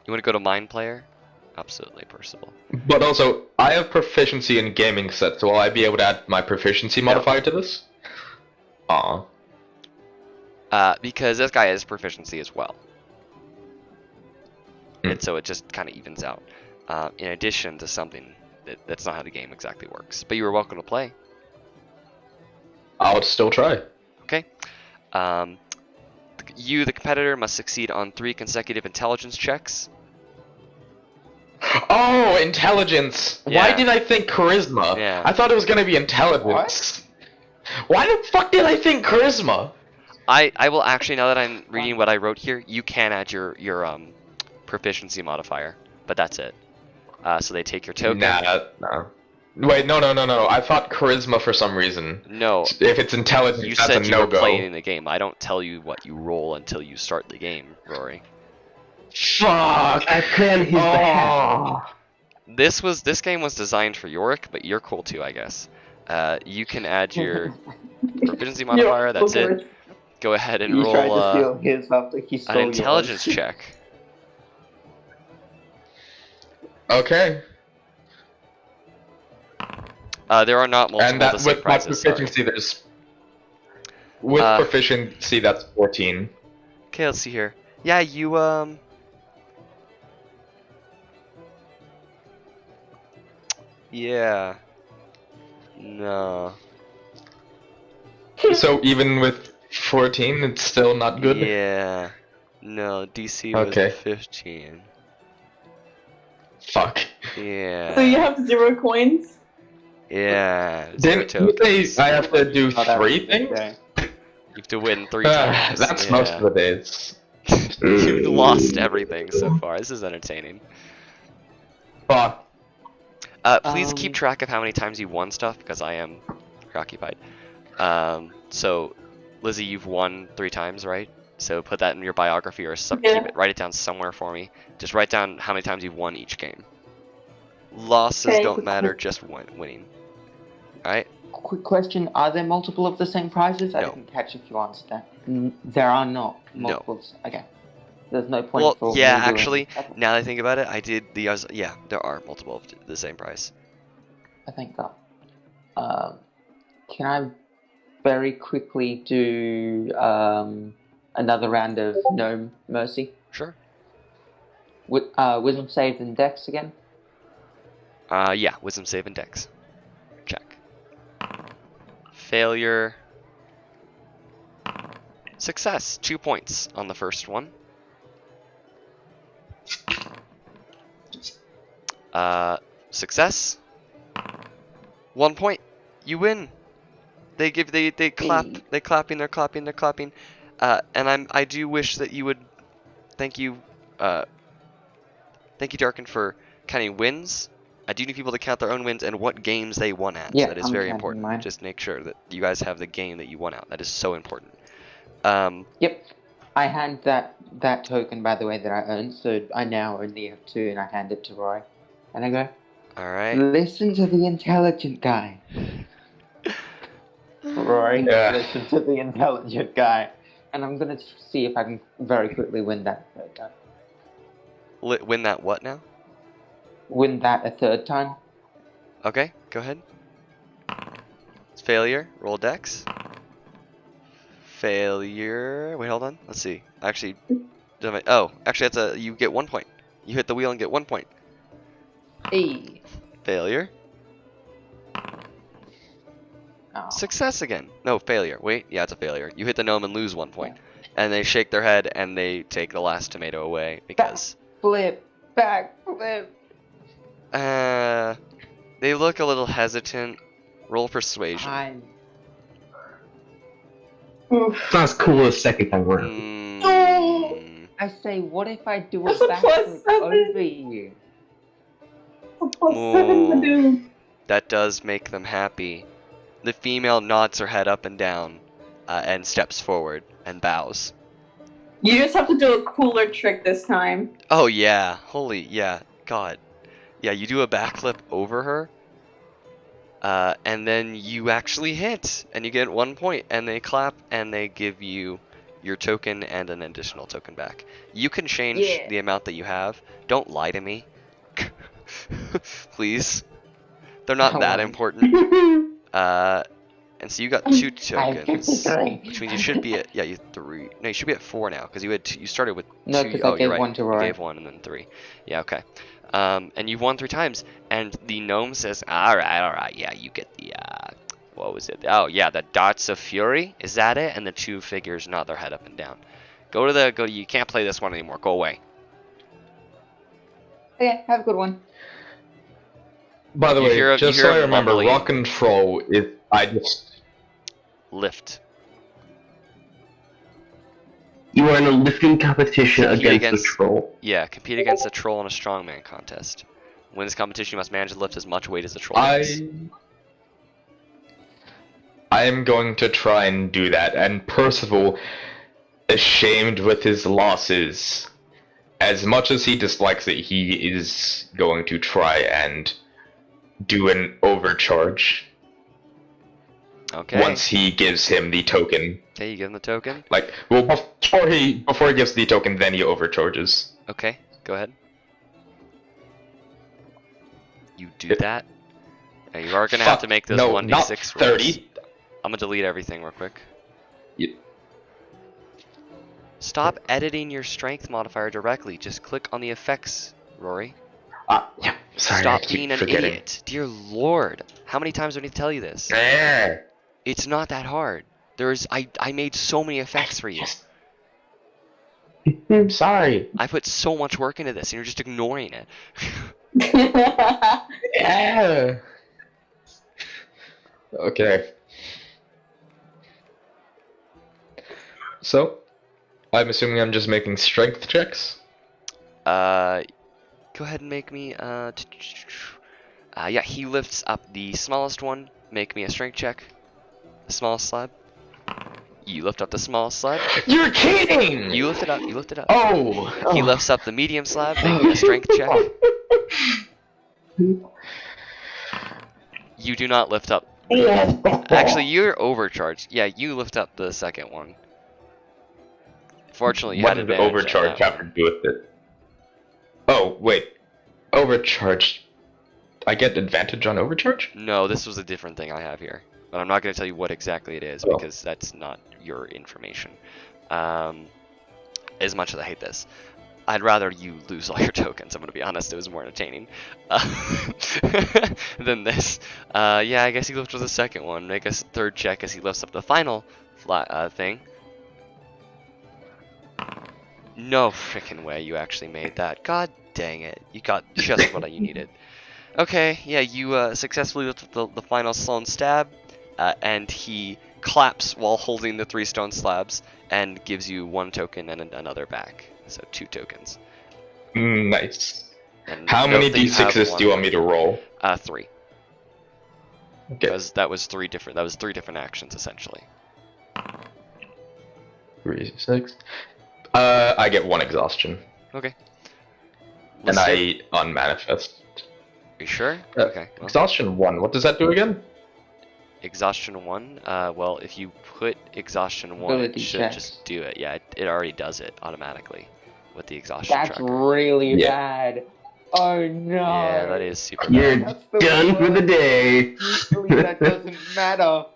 You want to go to mind player? Absolutely, Percival. but also I have proficiency in gaming sets. So will I be able to add my proficiency modifier to this? Aw. Because this guy has proficiency as well. Hmm. And so it just kind of evens out. In addition to something that's not how the game exactly works. But you were welcome to play. I'll still try. Okay. You, the competitor, must succeed on 3 consecutive intelligence checks. Oh, intelligence! Yeah. Why did I think charisma? Yeah. I thought it was gonna be intelligence. Why the fuck did I think charisma? I will actually, now that I'm reading what I wrote here, you can add your proficiency modifier, but that's it. So they take your token. No. Wait, no. I thought charisma for some reason. No. If it's intelligence, You that's said a you were no-go. playing in the game. I don't tell you what you roll until you start the game, Rory. Fuck! I plan his behalf. This game was designed for Yorick, but you're cool too, I guess. You can add your proficiency modifier. That's it. Go ahead and You roll tried to steal his after he an stole intelligence yours. check. Okay. There are not multiple And that the same with my prizes. Sorry. proficiency, there's with proficiency that's 14. Okay, let's see here. Yeah, you Yeah. No. So even with 14, it's still not good. Yeah. No, DC Okay. was 15. Fuck. Yeah. So you have 0 coins? Yeah. 0 Didn't you tokens. say I have to do Oh, that was 3 a good things? day. You have to win 3 times. That's yeah. most of the days. You've lost everything so far. This is entertaining. Fuck. Please keep track of how many times you won stuff, because I am preoccupied. So, Lizzie, you've won 3 times, right? So put that in your biography or write it down somewhere for me. Just write down how many times you've won each game. Losses Okay. don't matter, just winning. Alright? Quick question: are there multiple of the same prizes? I No. didn't catch if you answered that. There are not No. multiples. Okay. There's no point Well, for yeah, me doing actually, it. Okay. now that I think about it, I did the others. Yeah, there are multiple of the same price. I think that. Can I very quickly do another round of No Mercy? Sure. Wisdom save and Dex again? Yeah, wisdom save and dex. Check. Failure. Success. 2 points on the first one. Success. 1 point. You win. They clap. They're clapping. And I do wish that you would. Thank you, Darkin, for counting wins. I do need people to count their own wins and what games they won at. Yeah, That is I'm very counting important. mine. Just make sure that you guys have the game that you won out. That is so important. Yep. I hand that token, by the way, that I earned, so I now only have 2, and I hand it to Roy. And I go, Alright. listen to the intelligent guy. Roy, Yeah. listen to the intelligent guy. And I'm gonna see if I can very quickly win that a third time. Win that what now? Win that a third time? Okay, go ahead. It's failure. Roll dex. Failure. Wait, hold on. Let's see. Actually, actually, that's you get 1 point. You hit the wheel and get 1 point. Hey. Failure. Oh. Success again. No, failure. Wait, yeah, it's a failure. You hit the gnome and lose 1 point. And they shake their head and they take the last tomato away because. Backflip. They look a little hesitant. Roll persuasion. It's not as cool as second time around. I say, what if I do a That's a backflip +7. over you? +7, dude. That does make them happy. The female nods her head up and down and steps forward and bows. You just have to do a cooler trick this time. Oh yeah, holy yeah, God. Yeah, you do a backflip over her, and then you actually hit, and you get 1 point, and they clap, and they give you your token and an additional token back. You can change the amount that you have. Don't lie to me. Please. They're not that important. And so you got 2 tokens, which means you should be at you 3. No, you should be at 4 now because you started with 2. No, because I gave 1 to Roy. You gave 1 and then 3. Yeah, okay. And you've won 3 times, and the gnome says, "All right, yeah, you get the what was it? Oh yeah, the darts of fury. Is that it?" And the 2 figures nod their head up and down. You can't play this one anymore. Go away. Okay, have a good one. By the You way, hear a- just you so hear I a remember, mumbling. rock and troll is Lift. You are in a lifting competition Compete against the troll. Yeah, compete against a troll in a strongman contest. Win this competition, you must manage to lift as much weight as the troll does. I am going to try and do that, and Percival, ashamed with his losses, as much as he dislikes it, he is going to try and do an overcharge. Okay. Once he gives him the token. Okay, you give him the token. Before he gives the token, then he overcharges. Okay, go ahead. You do that. Now you are gonna have to make this 1d6 not rolls. 30. I'm gonna delete everything real quick. Yeah. Stop editing your strength modifier directly. Just click on the effects, Rory. Yeah. Sorry, I Stop keep being an forgetting. idiot. Dear Lord. How many times do I need to tell you this? It's not that hard. I made so many effects for you. I'm sorry. I put so much work into this and you're just ignoring it. Yeah. Okay. So, I'm assuming I'm just making strength checks. Go ahead and make me, yeah, he lifts up the smallest one. Make me a strength check. The smallest slab. You lift up the smallest slab. You're kidding! You lift it up. You lift it up. Oh! He lifts up the medium slab. Make me a strength check. You do not lift up. Actually, you're overcharged. Yeah, you lift up the second one. Fortunately, you What had did the advantage on overcharge that have to do with it? Oh, wait. Overcharge. I get advantage on overcharge? one. No, this was a different thing I have here. But I'm not going to tell you what exactly it is because that's not your information. As much as I hate this, I'd rather you lose all your tokens. I'm going to be honest, it was more entertaining than this. Yeah, I guess he lifts with the second one. Make a third check as he lifts up the final thing. No freaking way you actually made that. God dang it. You got just what you needed. Okay, yeah, you successfully lift the final stone stab, and he claps while holding the 3 stone slabs and gives you 1 token and another back. So 2 tokens. Nice. And how many d6s do you want me to roll? 3. Okay. That was 3 different actions essentially. 3, 6. I get 1 exhaustion. Okay. And I unmanifest. Are you sure? Okay. Well. Exhaustion 1. What does that do again? Exhaustion 1? Well, if you put exhaustion 1, it should just do it. Yeah, it already does it automatically with the exhaustion tracker. That's really bad. Oh no. Yeah, that is super bad. You're done for the day. Usually that doesn't matter.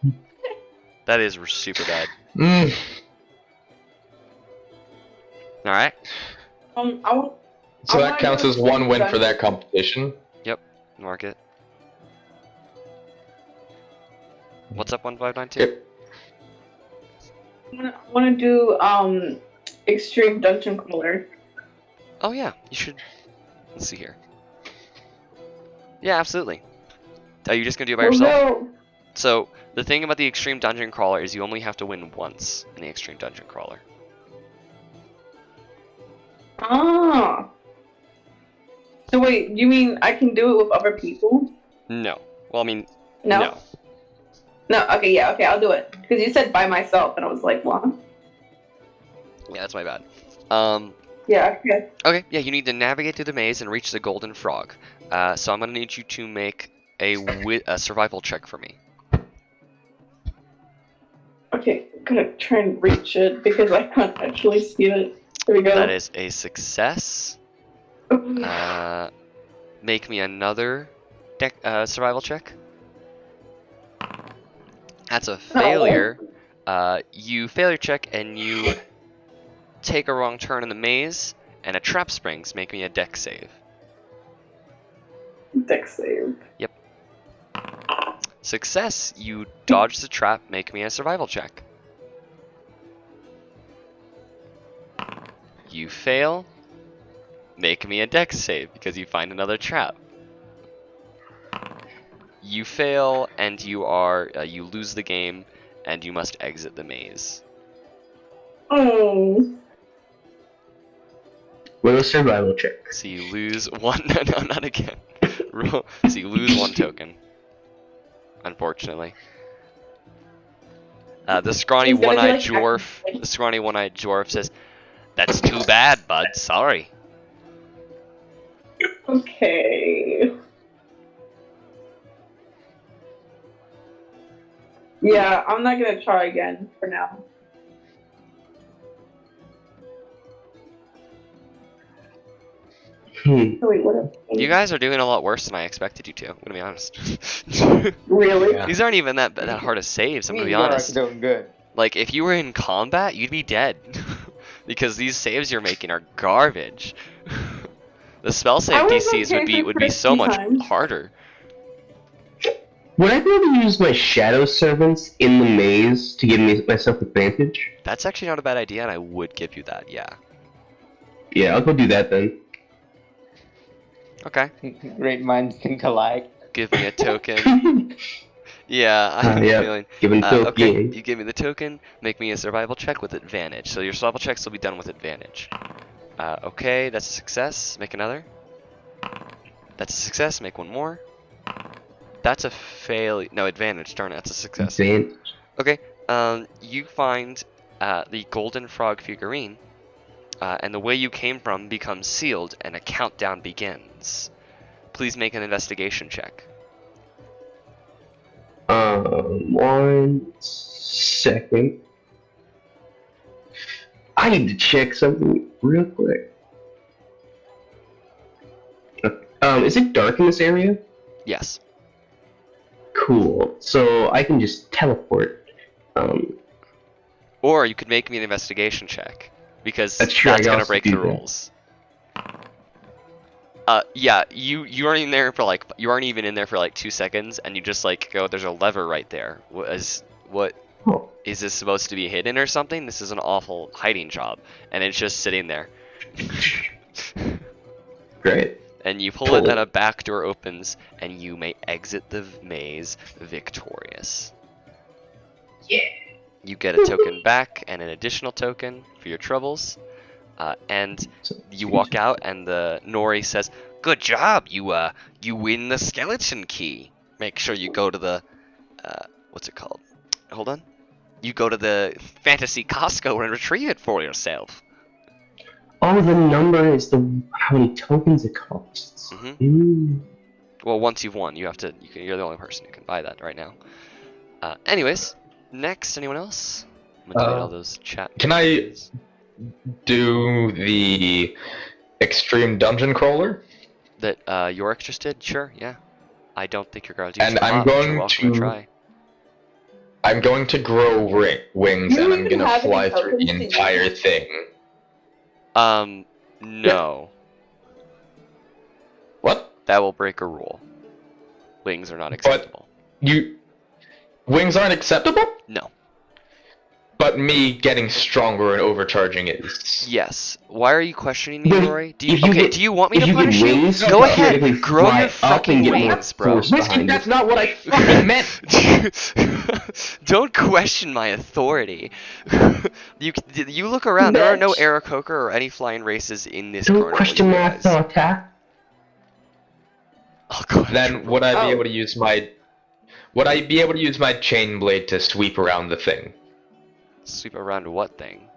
That is super bad. Alright. So that counts as 1 win for that competition? Yep, mark it. What's up, 1592? I want to do extreme dungeon crawler. Oh yeah, you should. Let's see here. Yeah, absolutely. Are you just gonna do it by yourself? No. So the thing about the extreme dungeon crawler is you only have to win once in the extreme dungeon crawler. Ah. So wait, you mean I can do it with other people? No. Well, I mean, No. no. No. Okay. Yeah. Okay. I'll do it. Because you said by myself, and I was like, what? Yeah, that's my bad. Yeah. Okay. Okay. Yeah, you need to navigate through the maze and reach the golden frog. So I'm gonna need you to make a survival check for me. Okay. I'm gonna try and reach it because I can't actually see it. There we go. That is a success. Make me another survival check. That's a failure. You fail your check and you take a wrong turn in the maze, and a trap springs. Make me a dex save. Dex save. Yep. Success. You dodge the trap. Make me a survival check. You fail. Make me a dex save because you find another trap. You fail and you lose the game and you must exit the maze. Oh. Roll a survival check. So you lose 1. No, not again. So you lose 1 token. Unfortunately. The scrawny one-eyed dwarf says, "That's too bad, bud. Sorry." Okay. Yeah, I'm not gonna try again for now. Oh, wait, what? You guys are doing a lot worse than I expected you to. I'm gonna be honest. Really? Yeah. These aren't even that hard of saves. I'm gonna be honest. Doing good. Like if you were in combat, you'd be dead because these saves you're making are garbage. The spell save DCs would be so much harder. Would I be able to use my shadow servants in the maze to give myself advantage? That's actually not a bad idea, and I would give you that. Yeah. Yeah, I'll go do that then. Okay. Great minds think alike. Give me a token. Yeah, I have a feeling. Give him token. Okay, you give me the token. Make me a survival check with advantage. So your survival checks will be done with advantage. Okay, that's a success. Make another. That's a success. Make 1 more. That's a failure. No, advantage. Darn it, that's a success. Advantage. Okay, you find the golden frog figurine, and the way you came from becomes sealed, and a countdown begins. Please make an investigation check. 1 second. I need to check something real quick. Is it dark in this area? Yes. Cool. So I can just teleport. Or you could make me an investigation check, because That's true, I that's can gonna also break do the that. rules. Yeah, you aren't in there for like you aren't even in there for like 2 seconds, and you just like go, there's a lever right there. What Oh. is this supposed to be hidden or something? This is an awful hiding job, and it's just sitting there. Great. And you pull it, and a back door opens, and you may exit the maze victorious. Yeah. You get a token back and an additional token for your troubles. And you walk out, and the Nori says, "Good job, you win the skeleton key. Make sure you go to the, what's it called? Hold on. You go to the fantasy Costco and retrieve it for yourself." Oh, the number is how many tokens it costs. Well, once you've won, you're the only person who can buy that right now. Anyways, next, anyone else? I'm gonna delete all those chat. Can I do the extreme dungeon crawler? That Yorick just did? Sure, yeah. I don't think you're going to do And too I'm hot, but you're going welcome to try. I'm going to grow wings, You and I'm even gonna have any fly through the tokens to entire use? thing. No. What? That will break a rule. Wings are not acceptable. Wings aren't acceptable? No. But me getting stronger and overcharging is. Yes. Why are you questioning me, But Rory? Do if you get- you want me if to you get punish you? wings, Go you ahead. theoretically Grow fly your up fucking and get more wings, bro. force Whiskey, behind that's you. not what I fucking meant! Don't question my authority. You look around. There are no Bitch. Aarakocra or any flying races in this Don't carnival, question you my guys. authority. Oh, God, Then would I be Oh. able to use my. Would I be able to use my chain blade to sweep around the thing? Sweep around what thing?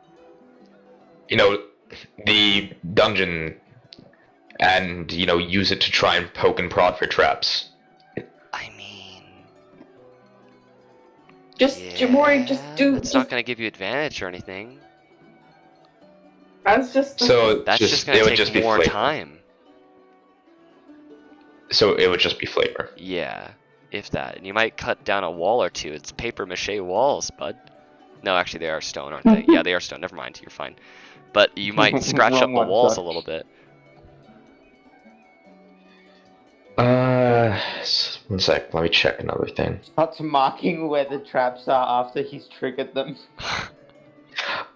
You know, the dungeon, and, use it to try and poke and prod for traps. I mean, Just, Jamori, just do. It's not going to give you advantage or anything. I was just. So That's just going it to would take just be more flavor. time. So it would just be flavor. Yeah, if that. And you might cut down a wall or two. It's paper mache walls, bud. No, actually, they are stone, aren't they? Yeah, they are stone. Never mind. You're fine. But you might scratch up Wrong the one, walls a sorry. little bit. 1 sec. Let me check another thing. Starts marking where the traps are after he's triggered them.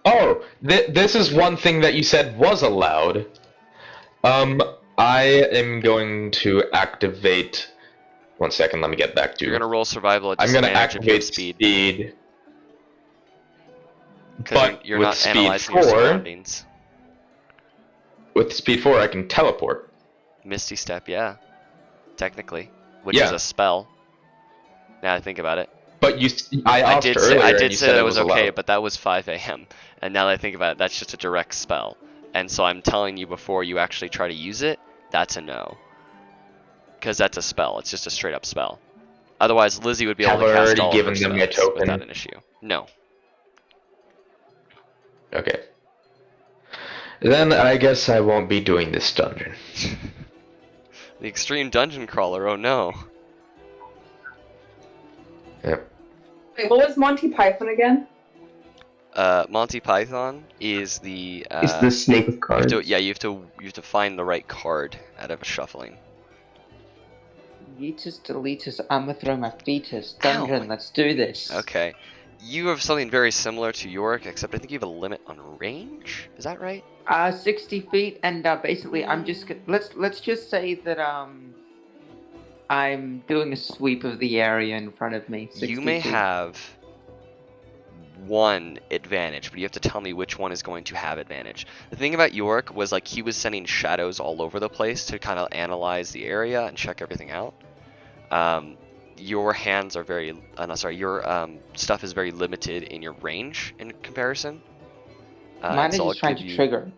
Oh, this is one thing that you said was allowed. I am going to activate. 1 second, let me get back to You're going to roll survival at I'm going to disadvantage if you have activate speed. speed. Because But you're with not speed analyzing your 4, surroundings. with speed 4, I can teleport. Misty Step, yeah. Technically. Which is Yeah. a spell. Now I think about it. But I asked earlier, I and did you say said that it it was okay, allowed. but that was 5 a.m. And now that I think about it, that's just a direct spell. And so I'm telling you before you actually try to use it, that's a no. Because that's a spell. It's just a straight up spell. Otherwise, Lizzie would be able Have to I cast already all of her given them a spells token? without an issue. No. Okay. Then I guess I won't be doing this dungeon. The Extreme Dungeon Crawler, oh no. Yep. Wait, what was Monty Python again? Monty Python is the It's the snake with you cards. have to find the right card out of a shuffling. Yeetus, deletus, I'ma throw my fetus. Dungeon, let's do this. Okay. You have something very similar to Yorick, except I think you have a limit on range. Is that right? 60 feet, and basically, I'm just let's just say that I'm doing a sweep of the area in front of me. 60 You may feet. have one advantage, but you have to tell me which one is going to have advantage. The thing about Yorick was like he was sending shadows all over the place to kind of analyze the area and check everything out. Your hands are very, your stuff is very limited in your range in comparison. Mine is so I'll just trying give to you- trigger.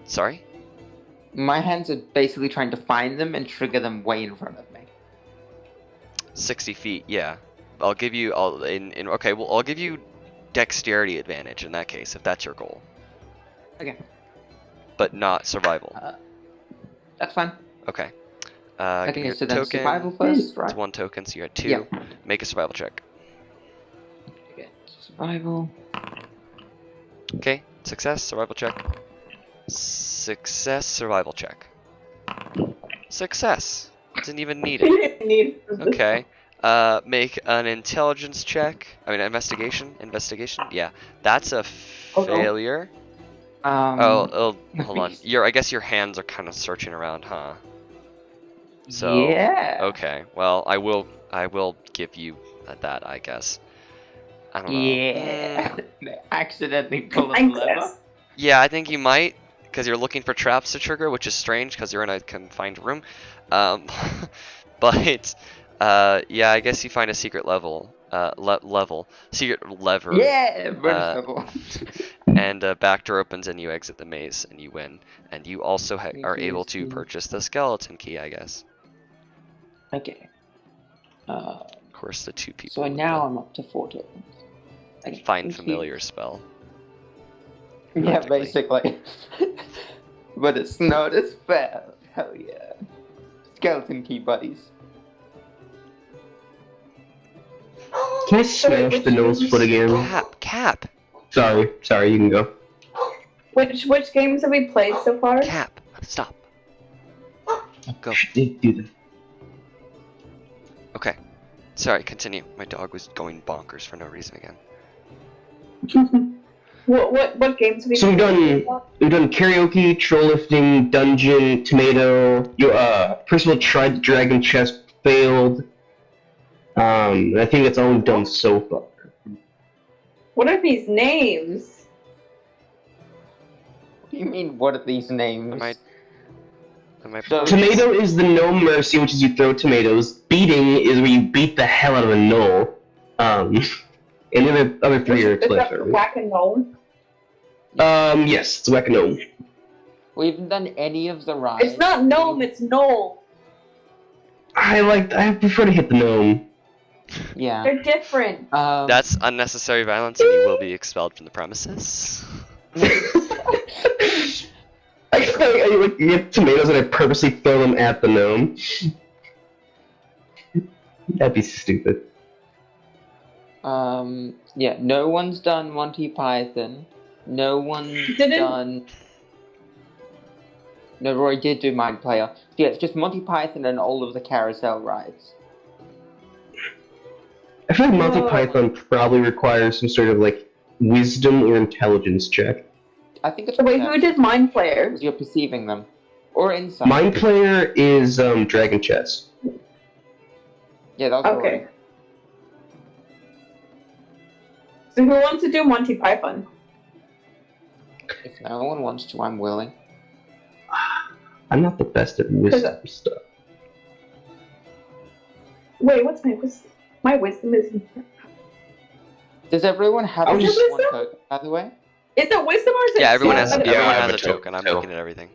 Sorry? My hands are basically trying to find them and trigger them way in front of me. 60 feet, yeah. I'll give you, I'll give you dexterity advantage in that case, if that's your goal. Okay. But not survival. That's fine. Okay. Give me Okay, your so then token. survival first, right? It's 1 token, so you got 2. Yeah. Make a survival check. Okay, survival. Okay, success, survival check. Success, survival check. Success. Didn't even need it. Okay. Make an intelligence check. I mean, investigation. Investigation. Yeah, that's a failure. Oh, hold on. I guess your hands are kind of searching around, huh? So. Yeah. Okay. Well, I will give you that, I guess. I don't know. Yeah. Accidentally pull a lever. Yeah, I think you might, because you're looking for traps to trigger, which is strange because you're in a confined room. But yeah, I guess you find a secret secret lever. Yeah, bonus level. And a back door opens and you exit the maze and you win. And you also are able to purchase the skeleton key, I guess. Okay. Of course, the 2 people. So now I'm up to 4 tokens. Find familiar spell. Yeah, basically. But it's not a spell. Hell yeah. Skeleton key buddies. Can I smash the nose foot again? Cap. Sorry, you can go. Which games have we played so far? Cap, stop. Go. Did do that. Okay. Sorry, continue. My dog was going bonkers for no reason again. What games have we So we've done karaoke, troll lifting, dungeon, tomato. Percival tried the dragon chest, failed. And I think that's all we've done so far. What are these names? What do you mean, what are these names? Tomato is the no mercy, which is you throw tomatoes. Beating is where you beat the hell out of a knoll. And the other 3 are cliff. Whack and roll? Yes, it's whack a gnome. We haven't done any of the rides. It's not gnome, it's knoll. I prefer to hit the gnome. Yeah. They're different. That's unnecessary violence and you will be expelled from the premises. I get tomatoes and I purposely throw them at the gnome. That'd be stupid. Yeah, no one's done Monty Python. No one's done... No, Roy did do Mind Player. So yeah, it's just Monty Python and all of the carousel rides. I feel like Monty Python probably requires some sort of, wisdom or intelligence check. I think it's... Wait, who did Mind Player? Because you're perceiving them. Or insight. Mind Player is, Dragon Chess. Yeah, that's okay. Roy. So who wants to do Monty Python? If no one wants to, I'm willing. I'm not the best at wisdom stuff. Wait, what's my wisdom? My wisdom is... Does everyone have at least one token, by the way? Is it wisdom or is it... Yeah, everyone has a a token. I'm looking at everything.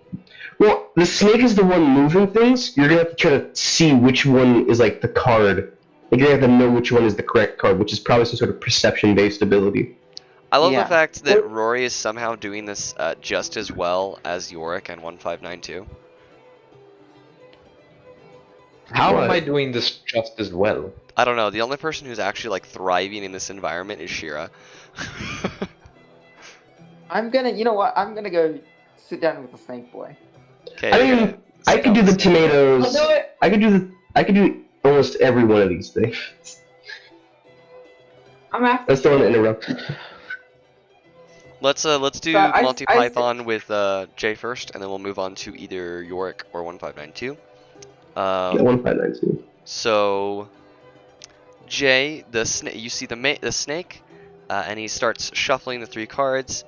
Well, the snake is the one moving things. You're gonna have to try to see which one is, the card. You're gonna have to know which one is the correct card, which is probably some sort of perception-based ability. I love the fact that Rory is somehow doing this just as well as Yorick and 1592. How am I doing this just as well? I don't know. The only person who's actually thriving in this environment is Shira. I'm gonna, you know what? I'm gonna go sit down with the snake boy. Okay. I mean, I could do the tomatoes. I'll do it. I could do almost every one of these things. I'm after. That's the one that interrupted. Let's do So Monty Python with Jay first, and then we'll move on to either Yorick or 1592. Yeah, 1592. So, Jay, you see the snake, and he starts shuffling the 3 cards.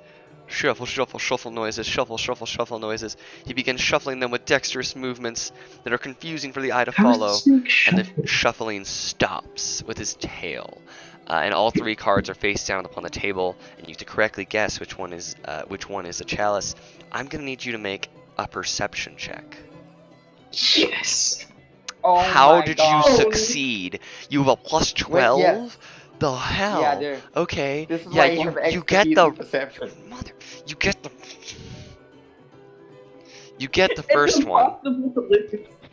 Shuffle, shuffle, shuffle noises, shuffle, shuffle, shuffle noises. He begins shuffling them with dexterous movements that are confusing for the eye to follow, and the shuffling stops with his tail. And all 3 cards are face down upon the table, and you have to correctly guess which one is a chalice. I'm gonna need you to make a perception check. Yes. Oh How my did God. you succeed? You have a plus 12. Wait, yeah. The hell? Yeah, dude. Okay. This is yeah, why you have you get expertise the in perception. mother. You get the first one.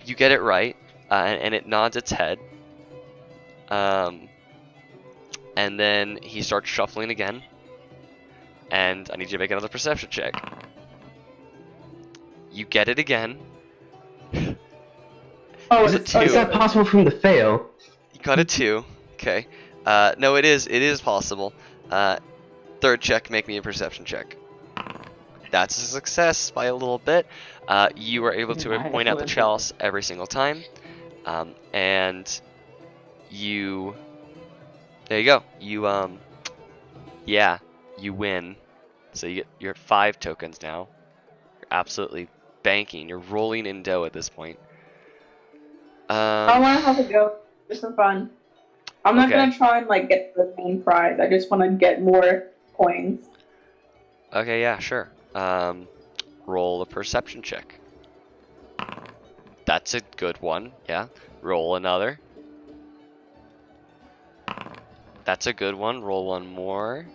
You get it right, and it nods its head. And then he starts shuffling again. And I need you to make another perception check. You get it again. Oh, Is it's it Is two? that possible for him to fail? You got a 2. Okay. No, it is possible. Third check, make me a perception check. That's a success by a little bit. You are able to Nice. point out the chalice every single time. And you... There you go. You, yeah, you win. So you're at 5 tokens now. You're absolutely banking. You're rolling in dough at this point. I want to have a go, just for fun. I'm not gonna try and like get the main prize. I just want to get more coins. Okay, yeah, sure. Roll a perception check. That's a good one, yeah. Roll another. That's a good one. Roll one more.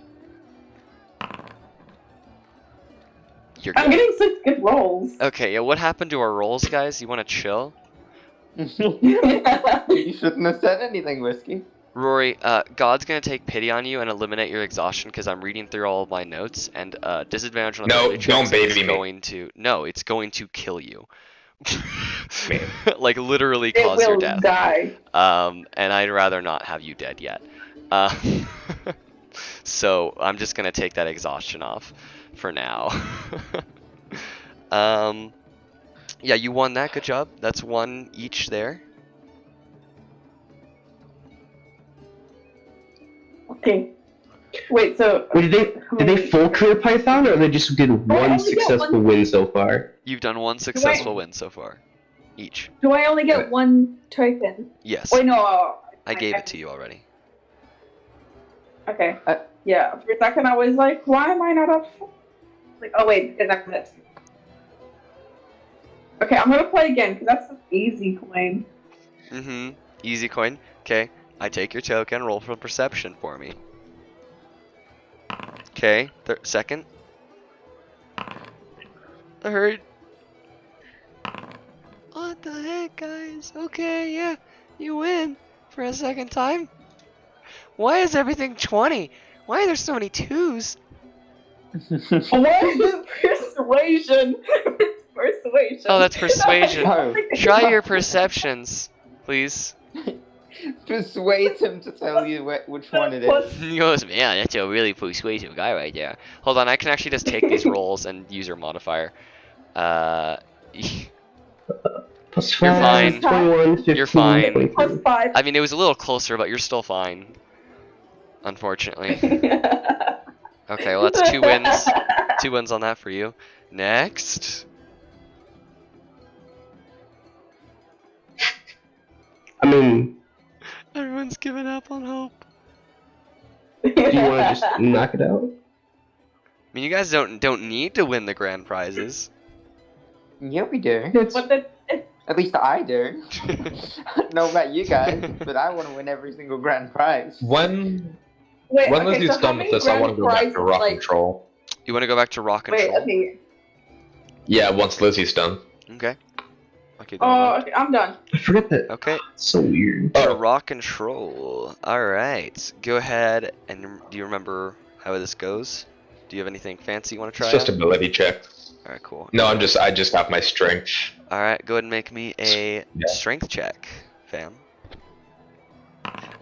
You're I'm good. getting such good rolls. Okay, yeah, what happened to our rolls, guys? You want to chill? You shouldn't have said anything, Whiskey. Rory, God's gonna take pity on you and eliminate your exhaustion because I'm reading through all of my notes, and disadvantage on No, ability don't checks baby is me. going to... No, it's going to kill you. Man. Like, literally It cause your will death. die. And I'd rather not have you dead yet. So I'm just gonna take that exhaustion off for now. Yeah, you won that. Good job. That's 1 each there. Okay. Wait, so Wait, did they full career Python, or they just did one only get successful one- win so far? You've done 1 successful win so far. Each. do I only get 1 token? Yes. Wait, no. I gave it to you already. Okay. Yeah. For a second, I was like, why am I not up? It's like, oh wait, because I'm this. Okay, I'm gonna play again because that's an easy coin. Mm-hmm. Easy coin. Okay. I take your token. Roll for perception for me. Okay. Second. Third. What the heck, guys? Okay, yeah. You win for a second time. Why is everything 20? Why are there so many 2s? What is it? Persuasion? It's persuasion. Oh, that's persuasion. Oh. Try your perceptions, please. Persuade him to tell you which one it Plus- is. He goes, man, that's a really persuasive guy right there. Hold on, I can actually just take these rolls and use your modifier. Plus You're 5, fine. 21, 15, You're fine. 23. Plus 5. I mean, it was a little closer, but you're still fine. Unfortunately. Okay, well, that's 2 wins. 2 wins on that for you. Next. I mean, Everyone's giving up on hope. do you want to just knock it out? I mean, you guys don't need to win the grand prizes. Yeah, we do. But At least I do. I don't know about you guys, but I want to win every single grand prize. When wait, Lizzie's so how done many with this, I want to grand go back to prizes, Rock like- Control. You want to go back to rock Wait, control? okay. Yeah, once Lizzie's done. Okay. Okay. Oh, okay, I'm done. I forget that. Okay. It's so weird. To rock control. All right. Go ahead and do you remember how this goes? Do you have anything fancy you want to try? It's just out? ability check. All right. Cool. No, I just have my strength. All right. Go ahead and make me a Yeah. strength check, fam.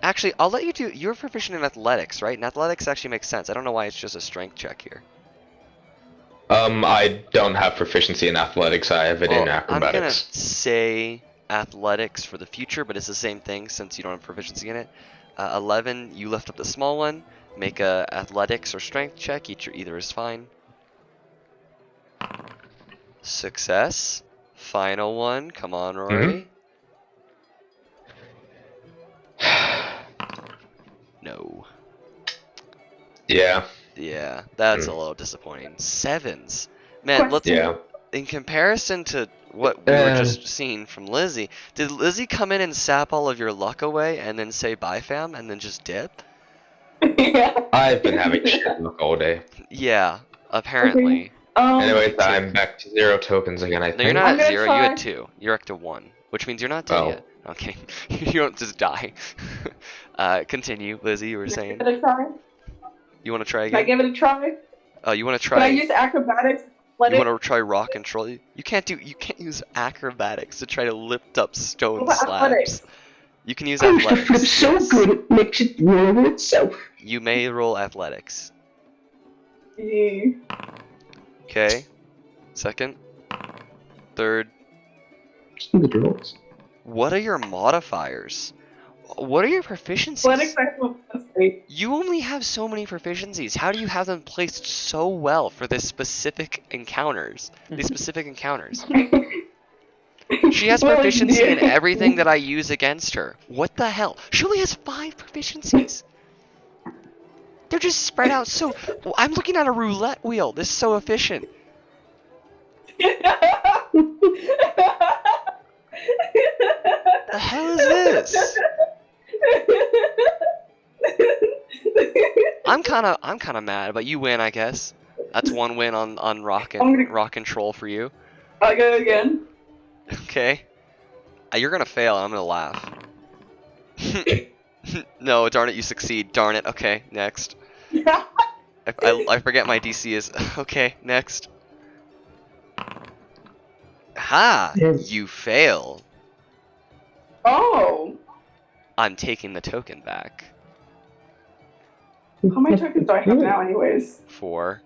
Actually, I'll let you do. You're proficient in athletics, right? And athletics actually makes sense. I don't know why it's just a strength check here. I don't have proficiency in athletics. I have it in I'm gonna acrobatics. say athletics for the future, but it's the same thing since you don't have proficiency in it. 11, you lift up the small one. Make a athletics or strength check. Either is fine. Success. Final one. Come on, Rory. No. Yeah. Yeah, that's a little disappointing. 7s. Man, let's. Yeah. In comparison to what we were just seeing from Lizzie, did Lizzie come in and sap all of your luck away and then say bye, fam, and then just dip? Yeah. I've been having shit luck all day. Yeah, apparently. Anyways, I'm back to 0 tokens again, I No, think. you're not I'm at gonna 0. You try- had 2. You're up to 1. which means you're not dead yet. Okay, you don't just die. Continue, Lizzie. You were saying. Give it a try. You want to try Can I again? give it a try? Oh, you want to try? Can I use acrobatics? You want to try rock control? You can't use acrobatics to try to lift up stone What slabs. athletics? You can use Oh, athletics. the flip's so yes. good it makes it roll over itself. You may roll athletics. Yeah. Okay. Second. Third. Just good rolls. What are your modifiers? What are your proficiencies? Athletics, I have +3. You only have so many proficiencies. How do you have them placed so well for this specific encounters? These specific encounters. She has Well, proficiency in yeah. everything that I use against her. What the hell? She only has 5 proficiencies. They're just spread out so... I'm looking at a roulette wheel. This is so efficient. The hell is this? I'm kind of mad, but you win, I guess. That's one win on rock control for you. I'll go again. Okay. You're gonna fail, and I'm gonna laugh. No, darn it, you succeed. Darn it. Okay, next. I forget my DC is... Okay, next. Ha! You fail. Oh. I'm taking the token back. How many tokens do I have now, anyways? 4.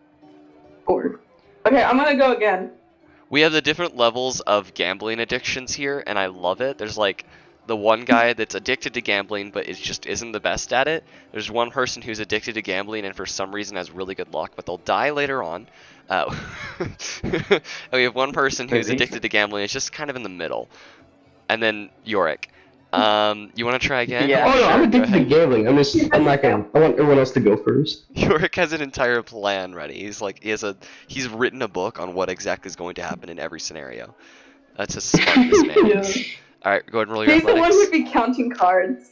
4. Okay, I'm gonna go again. We have the different levels of gambling addictions here, and I love it. There's like the one guy that's addicted to gambling, but it just isn't the best at it. There's one person who's addicted to gambling and for some reason has really good luck, but they'll die later on. And we have one person who's addicted to gambling. It's just kind of in the middle. And then Yorick. You want to try again? Yeah. Oh no, Sure, I'm go addicted to ahead. gambling. I'm not gonna. I want everyone else to go first. Yorick has an entire plan ready. He's written a book on what exactly is going to happen in every scenario. That's how smart this man is. All right, go ahead and roll your He's the one athletics. who'd be counting cards.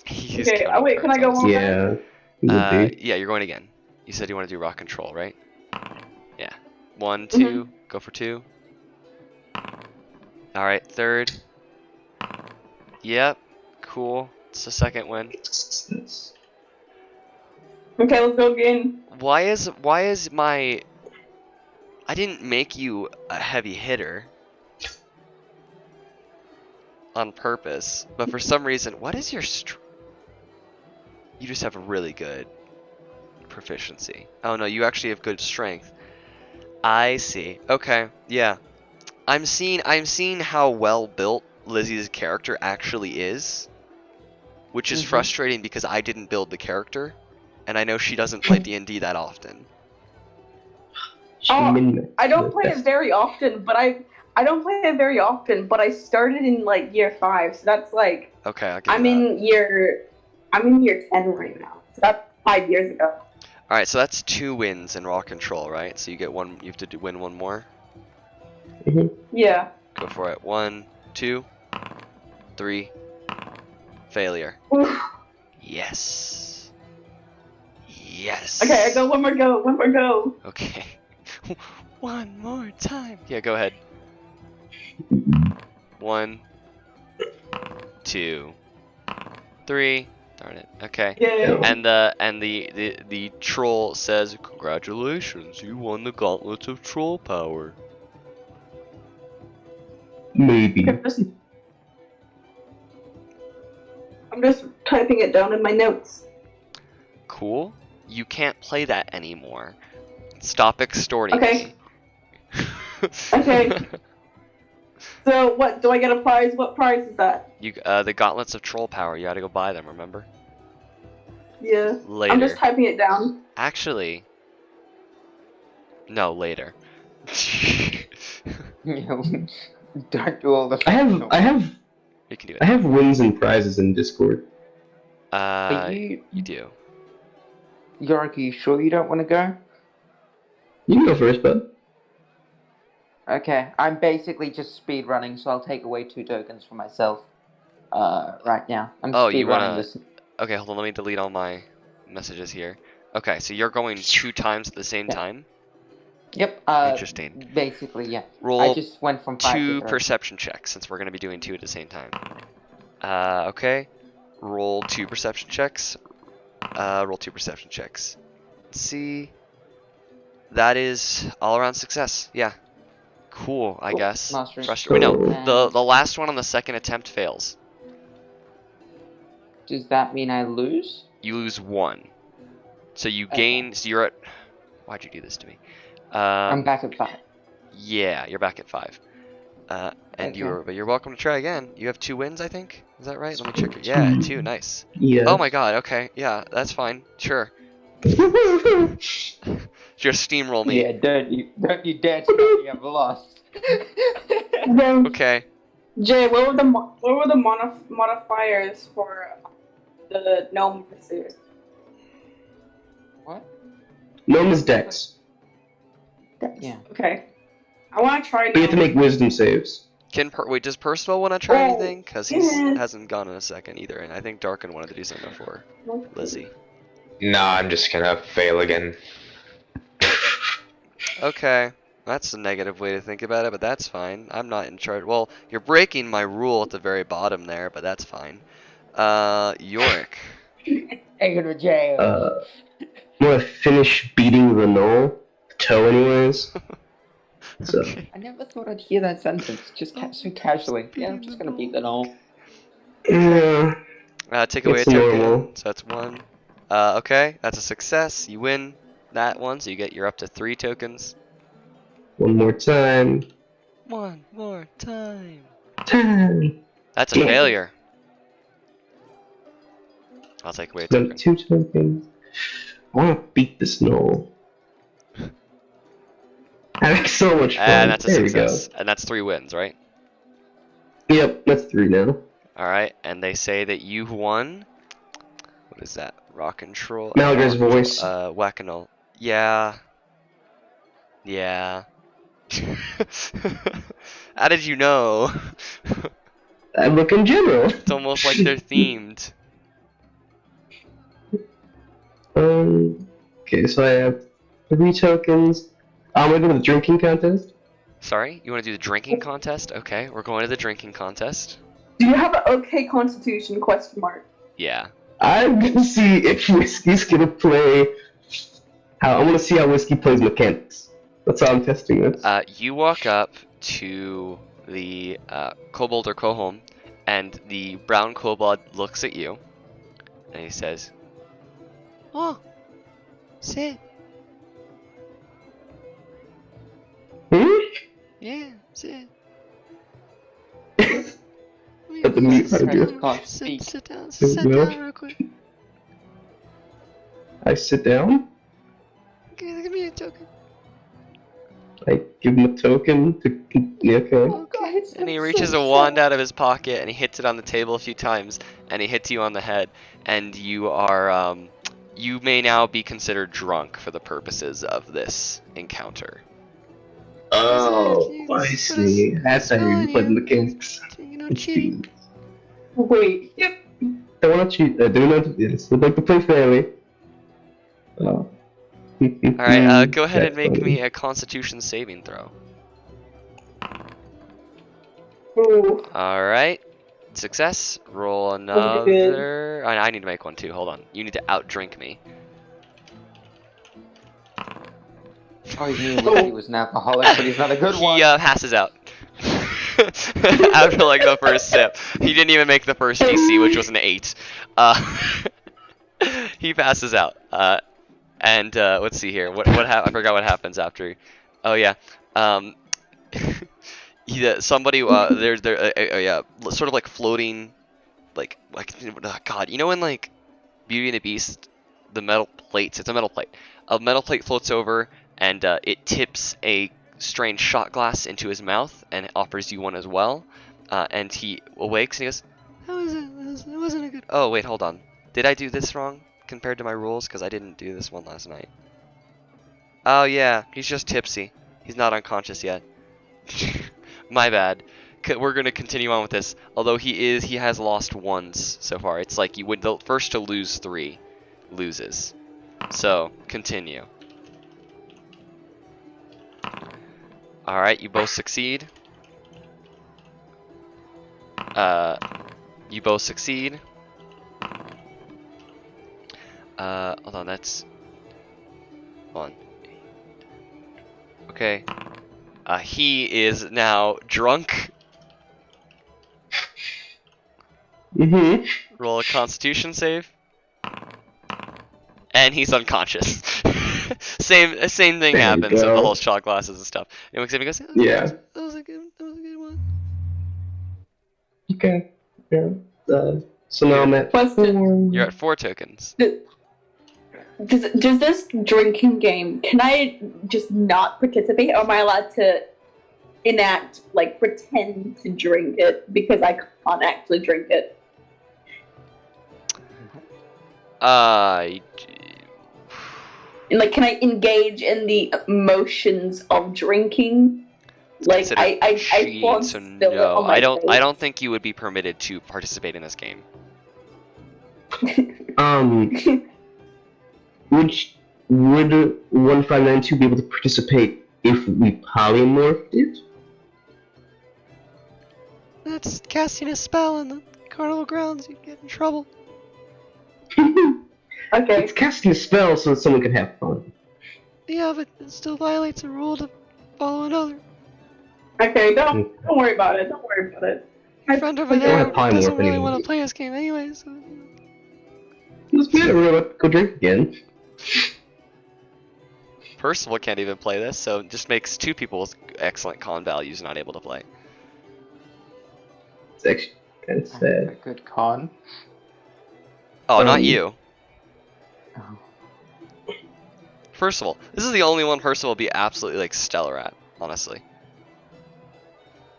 He's Okay, counting wait, can I cards, go honestly. one? Yeah. Yeah, you're going again. You said you want to do rock control, right? Yeah. 1, 2, go for 2. Alright, third. Yep, cool. It's the second win. Okay, let's go again. Why is my... I didn't make you a heavy hitter on purpose, but for some reason, what is your you just have a really good proficiency. Oh no, you actually have good strength. I see. Okay, yeah. I'm seeing how well built Lizzie's character actually is, which is frustrating because I didn't build the character, and I know she doesn't play D&D that often. Oh, I don't play it very often, but I don't play it very often, but I started in like year 5, so that's like Okay, I'll give I'm you that. in year 10 right now. So that's 5 years ago. All right, so that's 2 wins in raw control, right? So you get one. You have to win one more. Yeah. Go for it. 1, 2, 3. Failure. Oof. Yes. Yes. Okay, I go one more go. Okay. One more time. Yeah, go ahead. 1, 2, 3. Darn it. Okay. Yeah. And the troll says, "Congratulations, you won the gauntlets of troll power." Maybe. I'm just typing it down in my notes. Cool. You can't play that anymore. Stop extorting Okay. me. Okay. So what, do I get a prize? What prize is that? You the gauntlets of troll power. You gotta go buy them. Remember? Yeah. Later. I'm just typing it down. Actually, no. Later. You know, don't do all the. I have You can do I it. have wins and prizes in Discord. Are you, You do. Yorick, are you sure you don't want to go? You can go first, bud. Okay, I'm basically just speed running, so I'll take away 2 tokens for myself. Right now. I'm Oh, speed you running wanna- this. Okay, hold on. Let me delete all my messages here. Okay, so you're going 2 times at the same Yeah. time. Yep. Interesting. Basically, yeah. I Roll just went from 5 to 2 30. perception checks since we're going to be doing 2 at the same time. Okay. Roll 2 perception checks. Roll 2 perception checks. Let's see. That is all around success. Yeah. Cool, I guess. Mastering. Wait, no. So- The last one on the second attempt fails. Does that mean I lose? You lose 1. So you Okay. gain. So you're at. Why'd you do this to me? I'm back at 5. Yeah, you're back at 5. And Okay. but you're welcome to try again. You have 2 wins, I think. Is that right? Let me check it. Yeah, 2. Nice. Yeah. Oh my god. Okay. Yeah, that's fine. Sure. Just steamroll me. Yeah, don't you dare tell me I've lost. Then, Okay. Jay, what were the modifiers for the gnome pursuit? What? Gnome's Dex. Yeah. Okay. I want to try. But you have to make wisdom saves. Wait, does Percival want to try Oh, anything? Because he yeah. hasn't gone in a second either, and I think Darkin wanted to do something before. Lizzie. Nah, I'm just gonna fail again. Okay. That's a negative way to think about it, but that's fine. I'm not in charge. Well, you're breaking my rule at the very bottom there, but that's fine. Yorick. Hey, go to jail. I'm gonna finish beating the gnoll. Toe, anyways. So. Okay. I never thought I'd hear that sentence just so casually. Yeah, I'm just gonna beat the all. Yeah. Take away a It's token. normal. So that's 1. Okay, that's a success. You win that one, so you're up to 3 tokens. One more time. One more time. Time. That's a Damn. failure. I'll take away a So token. 2 tokens. I wanna beat this gnoll. Having so much fun. And that's a there success. And that's 3 wins, right? we go. Yep, that's 3 now. Alright, and they say that you've won. What is that? Rock control. Malgar's voice. Whack-a-null. Yeah. Yeah. How did you know? I look in general. It's almost like they're themed. Okay, so I have 3 tokens. I'm gonna go to the drinking contest. Sorry? You want to do the drinking contest? Okay, we're going to the drinking contest. Do you have an okay constitution? Question mark. Yeah. I'm gonna see if Whiskey's gonna play. I wanna see how Whiskey plays mechanics. That's how I'm testing this. You walk up to the kobold or kohom, and the brown kobold looks at you, and he says, "Oh, sit. Hmm? Yeah, sit. At the mute radio. Can't speak. Sit down. There we Sit go. down real quick. I sit down. Give me a token." I give him a token to. Yeah, okay. Oh, guys, And he I'm reaches so a wand sad. out of his pocket and he hits it on the table a few times and he hits you on the head and you are you may now be considered drunk for the purposes of this encounter. Oh, I see. That's how you play the mechanics. You know, cheating. Wait. Yep. Don't wanna cheat. Do not. Yes, would like to play fairly. Oh. Alright, go ahead and That's make funny. me a constitution saving throw. Ooh. Alright. Success. Roll another. I need to make one too. Hold on. You need to outdrink me. Oh, he knew Whiskey was an alcoholic, but he's not a good one. He passes out. After like the first sip. He didn't even make the first DC, which was an 8. He passes out. And let's see here. I forgot what happens after. Oh yeah. Somebody there's yeah, sort of like floating like God, you know in like Beauty and the Beast, the metal plates, it's a metal plate. A metal plate floats over and it tips a strange shot glass into his mouth and offers you one as well. And he awakes and he goes, "That wasn't a good." Oh wait, hold on. Did I do this wrong compared to my rules? Because I didn't do this one last night. Oh yeah, he's just tipsy. He's not unconscious yet. My bad. We're gonna continue on with this. Although he has lost once so far. It's like the first to lose 3 loses. So continue. All right, you both succeed. You both succeed. Hold on, that's... Hold on. Okay. He is now drunk. Roll a Constitution save. And he's unconscious. same thing happens with the whole shot glasses and stuff. And looks at me and goes, Yeah. That was a good one. Okay. Yeah. So now I'm at Question. You're at 4 tokens. Does this drinking game, can I just not participate, or am I allowed to enact, like, pretend to drink it because I can't actually drink it? And, like, can I engage in the emotions of drinking? Like, I want so to spill it no, on my I don't face. think you would be permitted to participate in this game. Would 1592 be able to participate if we polymorphed it? That's casting a spell in the carnival grounds. You'd get in trouble. Okay. It's casting a spell so that someone can have fun. Yeah, but it still violates a rule to follow another. Okay, don't worry about it. Don't worry about it. My friend over I there don't have doesn't polymorph really anymore. want to play this game anyways. So... Let's be go drink again. Percival can't even play this, so it just makes 2 people with excellent con values not able to play. It's actually kind of sad. A good con. Oh, not you. Oh. Percival. This is the only one Percival will be absolutely like stellar at, honestly.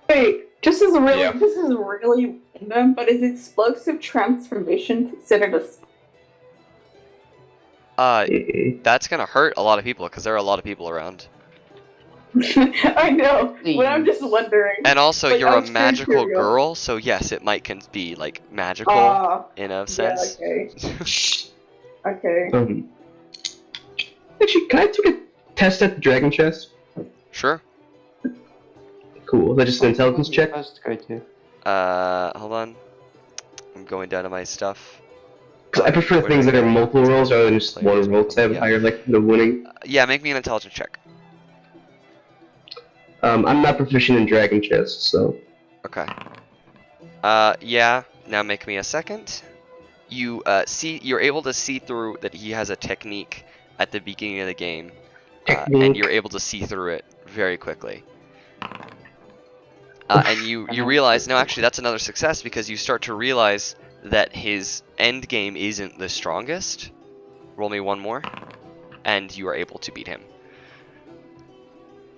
Wait, this is Yeah. really random, but is explosive transformation considered a spell? That's gonna hurt a lot of people because there are a lot of people around. I know, but I'm just wondering. And also, Like, you're I'm a just magical curious. girl, so yes, it might be like magical in a sense. Yeah, okay. Okay. Actually, can I take a test at the dragon chest? Sure. Cool. Is that just an intelligence check? Supposed to go to. Hold on. I'm going down to my stuff. Because I prefer things that are multiple rolls rather than just one roll to have Yeah. higher likelihood of winning. Yeah, make me an intelligence check. I'm not proficient in dragon chests, so. Okay. Yeah. Now make me a second. You're able to see through that he has a technique at the beginning of the game, and you're able to see through it very quickly. And you realize, no, actually, that's another success because you start to realize that his end game isn't the strongest. Roll me one more, and you are able to beat him.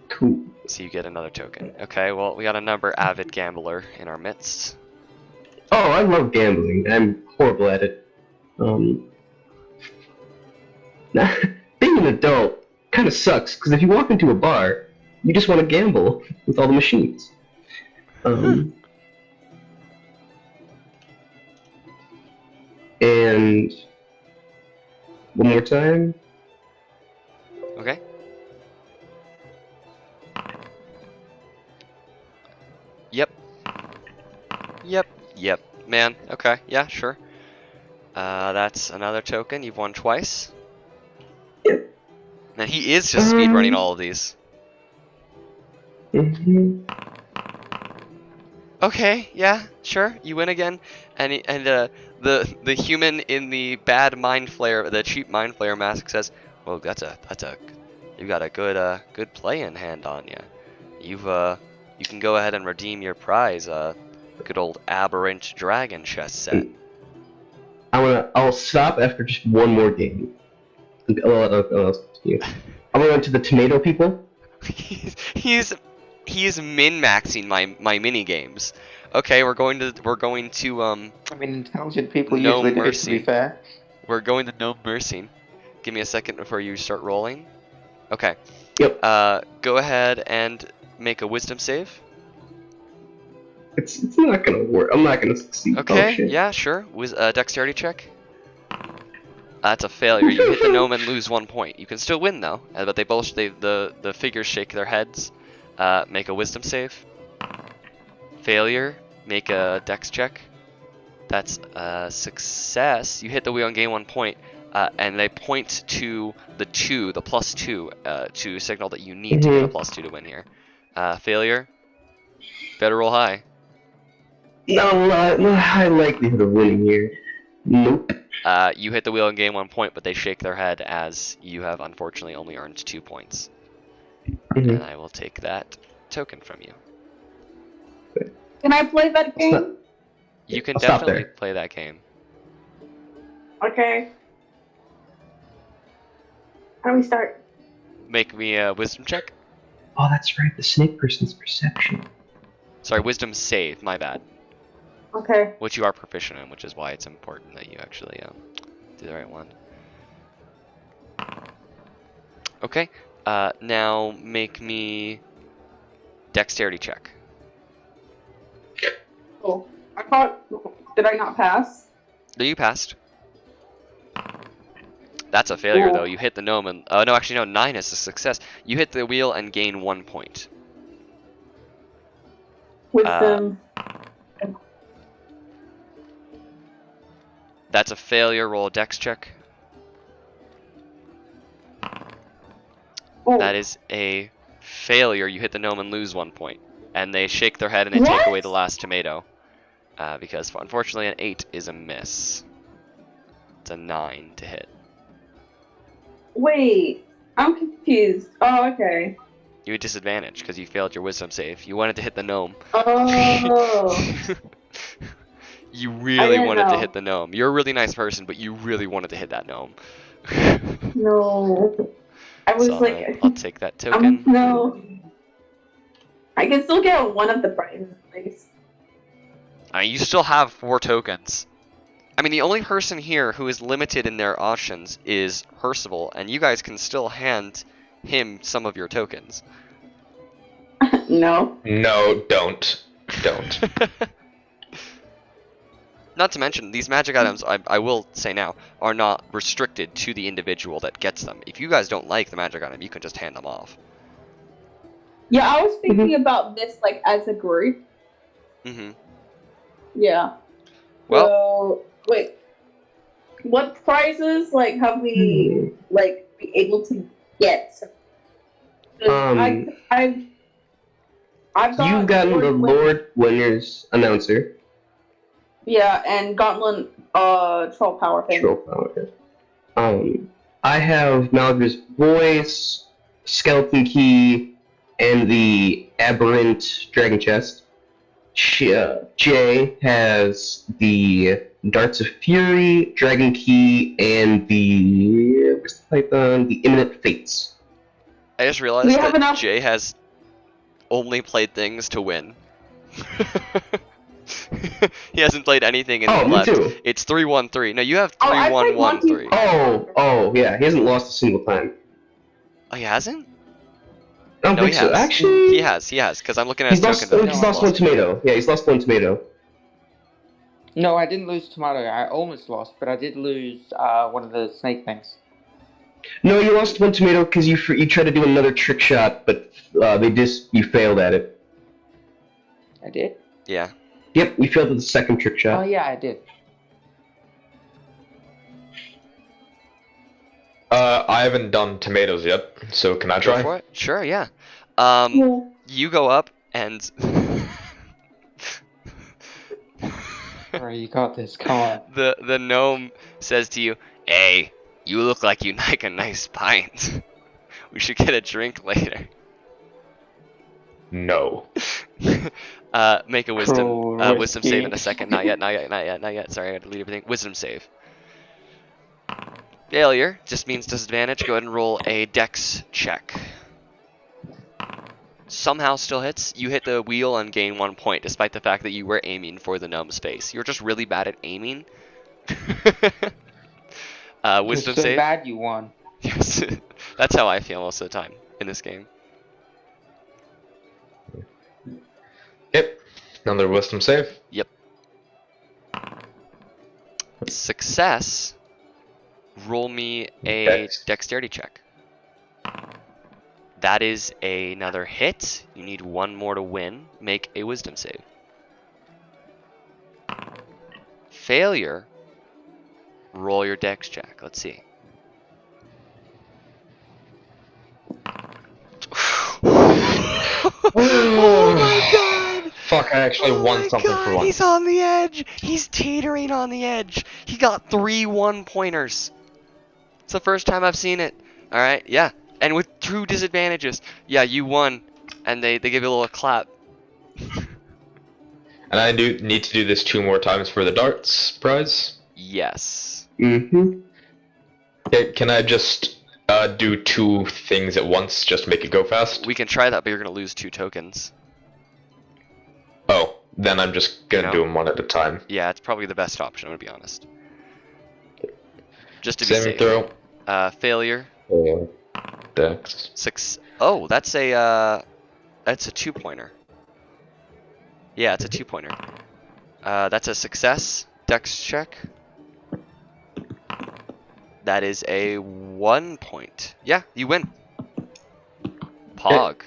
Cool. So you get another token. Okay, well, we got another avid gambler in our midst. Oh, I love gambling. I'm horrible at it. Now, being an adult kind of sucks because if you walk into a bar, you just want to gamble with all the machines. And one more time. Okay. Yep. Man, okay, yeah, sure. That's another token. You've won twice. Yep. Now he is just speedrunning all of these. Okay, yeah, sure. You win again, and the human in the bad mind flayer, the cheap mind flayer mask says, "Well, you've got a good play in hand on you. You can go ahead and redeem your prize, good old aberrant dragon chest set." I'll stop after just one more game. I'm gonna go to the tomato people. He's min-maxing my mini games. Okay, we're going to I mean, intelligent people No usually do, mercy. to be fair. we're going to no mercy. Give me a second before you start rolling. Okay. Yep. Go ahead and make a wisdom save. It's not gonna work. I'm not gonna succeed. Okay, Oh, shit. yeah, sure. Dexterity check. That's a failure. You hit the gnome and lose 1 point. You can still win though. But they both the figures shake their heads. Make a wisdom save. Failure, make a dex check. That's a success. You hit the wheel and gain 1 point. And they point to the +2, to signal that you need to get a +2 to win here. Failure, better roll high. No high likelihood of winning here. Nope. You hit the wheel and gain 1 point, but they shake their head as you have unfortunately only earned 2 points. And I will take that token from you. Can I play that game? You can I'll stop definitely there. play that game. Okay. How do we start? Make me a wisdom check. Oh, that's right. The snake person's perception. Sorry, wisdom save. My bad. Okay. Which you are proficient in, which is why it's important that you actually do the right one. Okay. Now make me dexterity check. Oh, I thought. Did I not pass? No, you passed. That's a failure, Cool. though. You hit the gnome and... no, actually, no. 9 is a success. You hit the wheel and gain 1 point. Wisdom. That's a failure. Roll a dex check. Oh. That is a failure. You hit the gnome and lose 1 point. And they shake their head and they What? take away the last tomato. Because, unfortunately, an 8 is a miss. It's a 9 to hit. Wait, I'm confused. Oh, okay. You had disadvantage because you failed your wisdom save. You wanted to hit the gnome. Oh. You really didn't wanted to know. hit the gnome. You're a really nice person, but you really wanted to hit that gnome. No. I was So like, I'll take that token. no. I can still get one of the prizes, at least. You still have 4 tokens. I mean, the only person here who is limited in their options is Percival, and you guys can still hand him some of your tokens. No. No, don't. Don't. Not to mention, these magic items, I will say now, are not restricted to the individual that gets them. If you guys don't like the magic item, you can just hand them off. Yeah, I was thinking about this like as a group. Mm-hmm. Yeah. Well, So wait, what prizes like have we like be able to get? 'Cause I've got You've gotten the Win- Lord Winner's announcer. Yeah, and Gauntlet troll power thing. Troll power. I have Malgra's voice, skeleton key, and the aberrant dragon chest. Jay has the darts of fury, dragon key, and the where's the python? The imminent fates. I just realized We have that enough- Jay has only played things to win. He hasn't played anything in the Me left. too. It's 3-1-3. No, you have Oh, I played 3-1-1-3. Oh, yeah. He hasn't lost a single time. Oh, he hasn't? I don't No, think he so. has. Actually, He has, because I'm looking at his he's tokens. lost. He's lost one tomato. Yeah, he's lost one tomato. No, I didn't lose tomato. I almost lost, but I did lose one of the snake things. No, you lost one tomato because you tried to do another trick shot, but you failed at it. I did? Yeah. Yep, you failed at the second trick Oh, shot. yeah, I did. I haven't done tomatoes yet, so can I Go try? for it? Sure, yeah. Yeah. You go up and... Alright, you got this. Come on. the gnome says to you, "Hey, you look like you like a nice pint. We should get a drink later." No. Make a wisdom Cool, wisdom save in a second. Not yet. Sorry, I had to delete everything. Wisdom save. Failure just means disadvantage. Go ahead and roll a dex check. Somehow still hits. You hit the wheel and gain 1 point, despite the fact that you were aiming for the gnome's face. You're just really bad at aiming. Wisdom You're so save. bad you won. Yes, that's how I feel most of the time in this game. Yep. Another wisdom save. Yep. Success. Roll me a Dex. dexterity check. That is another hit. You need one more to win. Make a wisdom save. Failure. Roll your dex check. Let's see. Oh my god! Fuck, I actually Oh won my something god, for once. he's on the edge! He's teetering on the edge! He got 3 1-pointers. It's the first time I've seen it. Alright, yeah. And with true disadvantages. Yeah, you won. And they give you a little clap. And I do need to do this 2 more times for the darts prize. Yes. Mm-hmm. Okay, can I just do 2 things at once, just to make it go fast? We can try that, but you're gonna lose 2 tokens. Oh, then I'm just gonna do them one at a time. Yeah, it's probably the best option, I'm gonna be honest. Just to be Saving safe. throw. Failure. Dex. Oh, that's a 2-pointer. Yeah, it's a 2-pointer. That's a success. Dex check. That is a 1 point. Yeah, you win. Pog.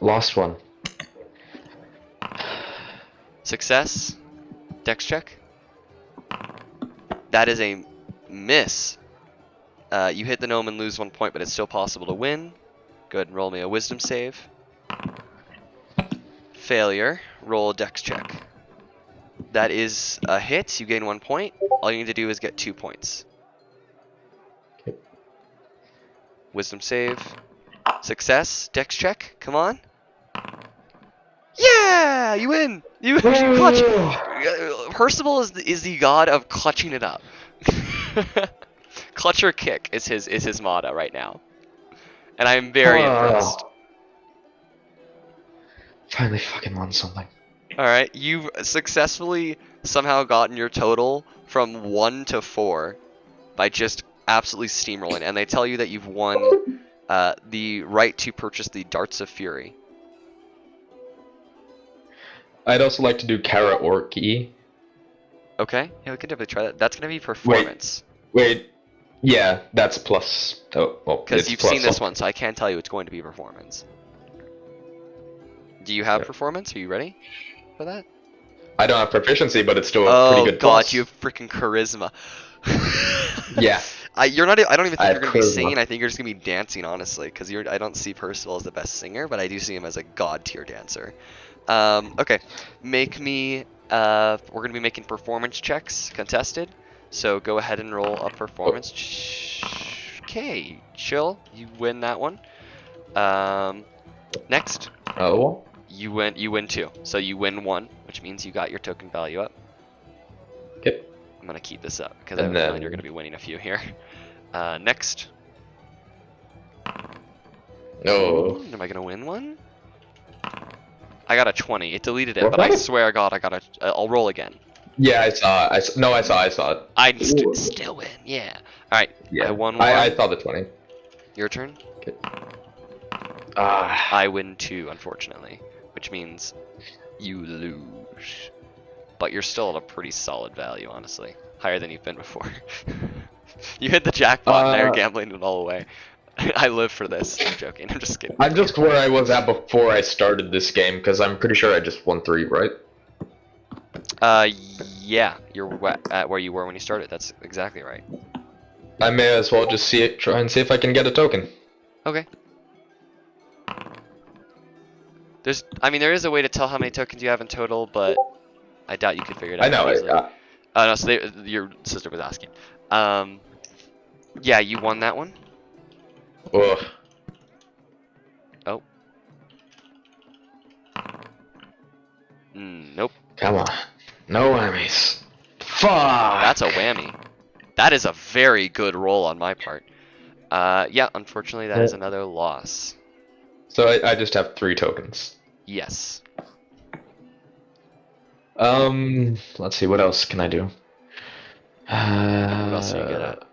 Lost one. Success. Dex check. That is a miss. You hit the gnome and lose 1 point, but it's still possible to win. Go ahead and roll me a wisdom save. Failure. Roll a dex check. That is a hit. You gain 1 point. All you need to do is get 2 points. Okay. Wisdom save. Success. Dex check. Come on. Yeah! You win! You clutch! Percival is the god of clutching it up. Clutch or kick is his motto right now. And I am very impressed. Finally fucking won something. Alright, you've successfully somehow gotten your total from 1 to 4 by just absolutely steamrolling. And they tell you that you've won the right to purchase the Darts of Fury. I'd also like to do Kara Orky. Okay, yeah, we can definitely try that. That's gonna be performance. Wait. Yeah, that's plus. Oh, well, Because you've seen this one, so I can't tell you it's going to be performance. Do you have performance? Are you ready for that? I don't have proficiency, but it's still a pretty good Oh god, plus. you have freaking charisma. Yeah. You're not. I don't even think you're gonna be charisma. singing. I think you're just gonna be dancing, honestly, because I don't see Percival as the best singer, but I do see him as a god tier dancer. Okay, make me. We're gonna be making performance checks, contested. So go ahead and roll a performance. Okay, chill. You win that one. Next. Oh. You win 2. So you win 1, which means you got your token value up. Okay. I'm gonna keep this up because I have a feeling you're gonna be winning a few here. Next. No. Am I gonna win one? I got a 20. It deleted it, but I swear to God, I got a. I'll roll again. Yeah, I saw it. I still win. Yeah. All right. Yeah. I won 1. I saw the 20. Your turn. Okay. I win 2, unfortunately, which means you lose. But you're still at a pretty solid value, honestly. Higher than you've been before. You hit the jackpot and now you're gambling it all away. I live for this. I'm joking. I'm just kidding. I'm just where I was at before I started this game, because I'm pretty sure I just won 3, right? Yeah. You're at where you were when you started. That's exactly right. I may as well just try and see if I can get a token. Okay. There is a way to tell how many tokens you have in total, but I doubt you could figure it out. I know. Easily. No, so your sister was asking. Yeah, you won that one. Ugh. Oh. Nope. Come on. No whammies. Fuck. That's a whammy. That is a very good roll on my part. Yeah, unfortunately, that is another loss. So I just have 3 tokens. Yes. Let's see, what else can I do? What else are you good at?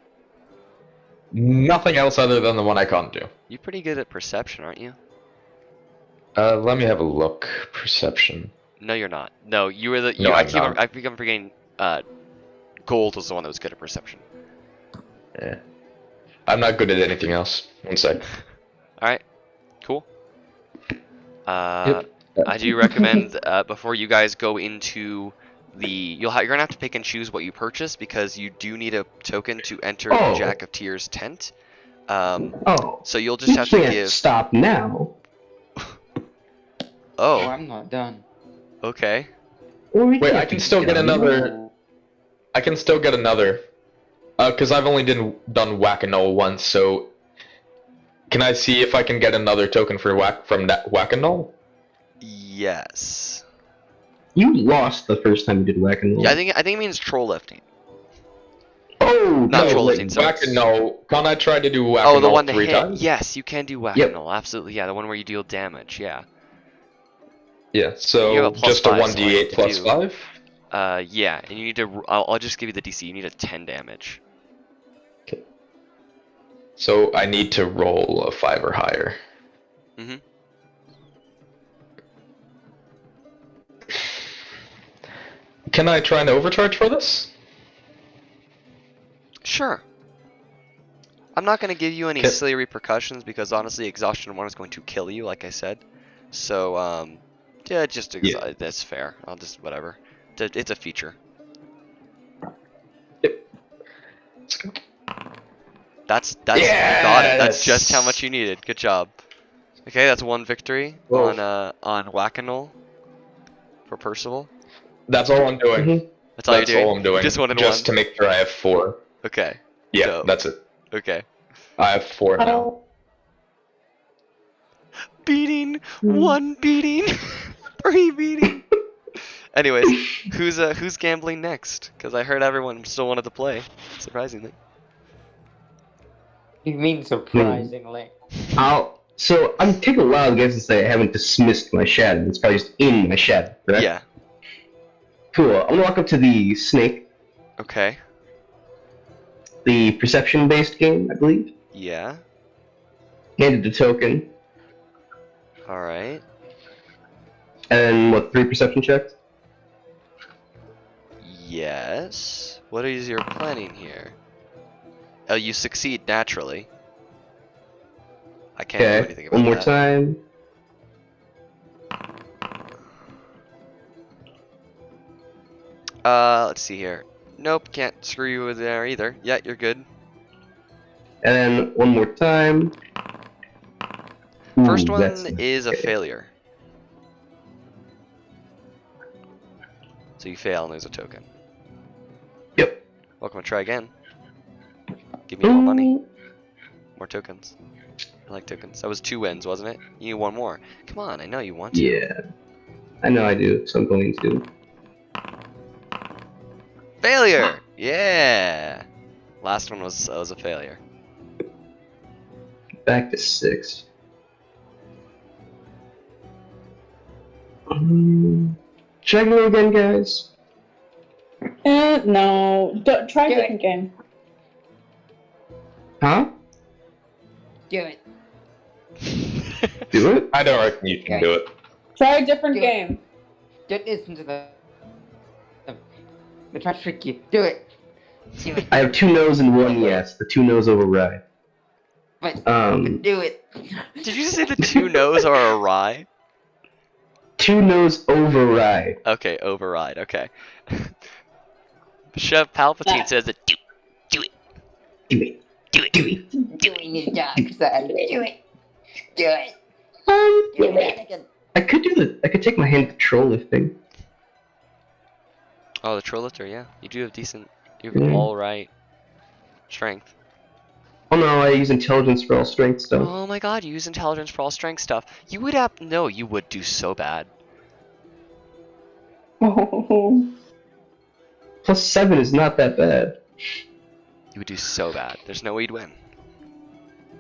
Nothing else other than the one I can't do. You're pretty good at perception, aren't you? Let me have a look. Perception. No, you're not. No, you were the. No, I I'm not. I keep on forgetting. Gold was the one that was good at perception. Yeah. I'm not good at anything else. One sec. All Alright, cool. Yep. I do recommend before you guys go into the you're gonna have to pick and choose what you purchase because you do need a token to enter the Jack of Tears tent. So you'll just have to give. Stop now. Oh, Oh, I'm not done. okay. Wait, I can still get another. I can still get another. Because I've only done Whack-A-Null once, so can I see if I can get another token for from that Whack-A-Null? Yes. You lost the first time you did Whack-A-Null. Yeah, I think it means troll lifting. Oh, Not no, troll like, lifting. So Whack-A-Null. Can't I try to do oh, Whack-A-Null the one to 3 hit. times? Yes, you can do Whack-A-Null. Absolutely. Yeah, the one where you deal damage. Yeah. Yeah. You So have a plus just a 5, so I need 1d8 to plus do- 5. Yeah, and you need to. I'll just give you the DC. You need a 10 damage. So I need to roll a 5 or higher. Mhm. Can I try and overcharge for this? Sure. I'm not going to give you any Okay. silly repercussions because honestly, Exhaustion 1 is going to kill you, like I said. So, yeah, that's fair. I'll just, whatever. It's a feature. Yep. That's you got it. That's Yes! just how much you needed. Good job. Okay, that's one victory Whoa. on Whack-A-Null for Percival. That's all I'm doing. Mhm. That's all That's you're doing. all I'm doing. Just one and Just one. to make sure I have 4. Okay. Yeah, Dope. that's it. Okay. I have 4 now. Oh, Beating, 1 beating, 3 beating. Anyways, who's gambling next? Because I heard everyone still wanted to play, surprisingly. You mean surprisingly? So I'm taking a wild guess to say I haven't dismissed my shadow. It's probably just in my shadow, correct? Yeah. Cool. I'm gonna walk up to the snake, Okay. the perception-based game, I believe. Yeah. Handed the token, All right. and what? 3 perception checks. Yes. What is your planning here? Oh, you succeed naturally. I can't do anything about one more that. time. Let's see here. Nope, can't screw you with there either. Yeah, you're good. And then one more time. First Ooh, one that's- is a okay. failure. So you fail and lose a token. Yep. Welcome to try again. Give me more money. Ooh. More tokens. I like tokens. That was 2 wins, wasn't it? You need 1 more. Come on, I know you want to. Yeah. I know I do, so I'm going to. Failure! Yeah! Last one was a failure. Back to 6. Should I go again, guys? no. Try a Do it. different game. Huh? Do it. Do it? I don't reckon you can do it. Try a different Do it. game. Don't listen to them. They're trying to trick you. Do it. Do it. I have 2 no's and 1 yes. The 2 no's override. But do it. Did you say the 2 no's are a rye? 2 no's override. Okay, override, okay. Chef Palpatine says that Do it. Do it. Doing your dark side. Do it. Do it. Do it, Anakin. I could take my hand to troll lifting. oh, the troll lifter, yeah. You do have decent, you have Mhm. alright strength. Oh no, I use intelligence for all strength stuff. Oh my god, you use intelligence for all strength stuff. You would have, no, you would do so bad. Oh. Plus 7 is not that bad. You would do so bad. There's no way you'd win.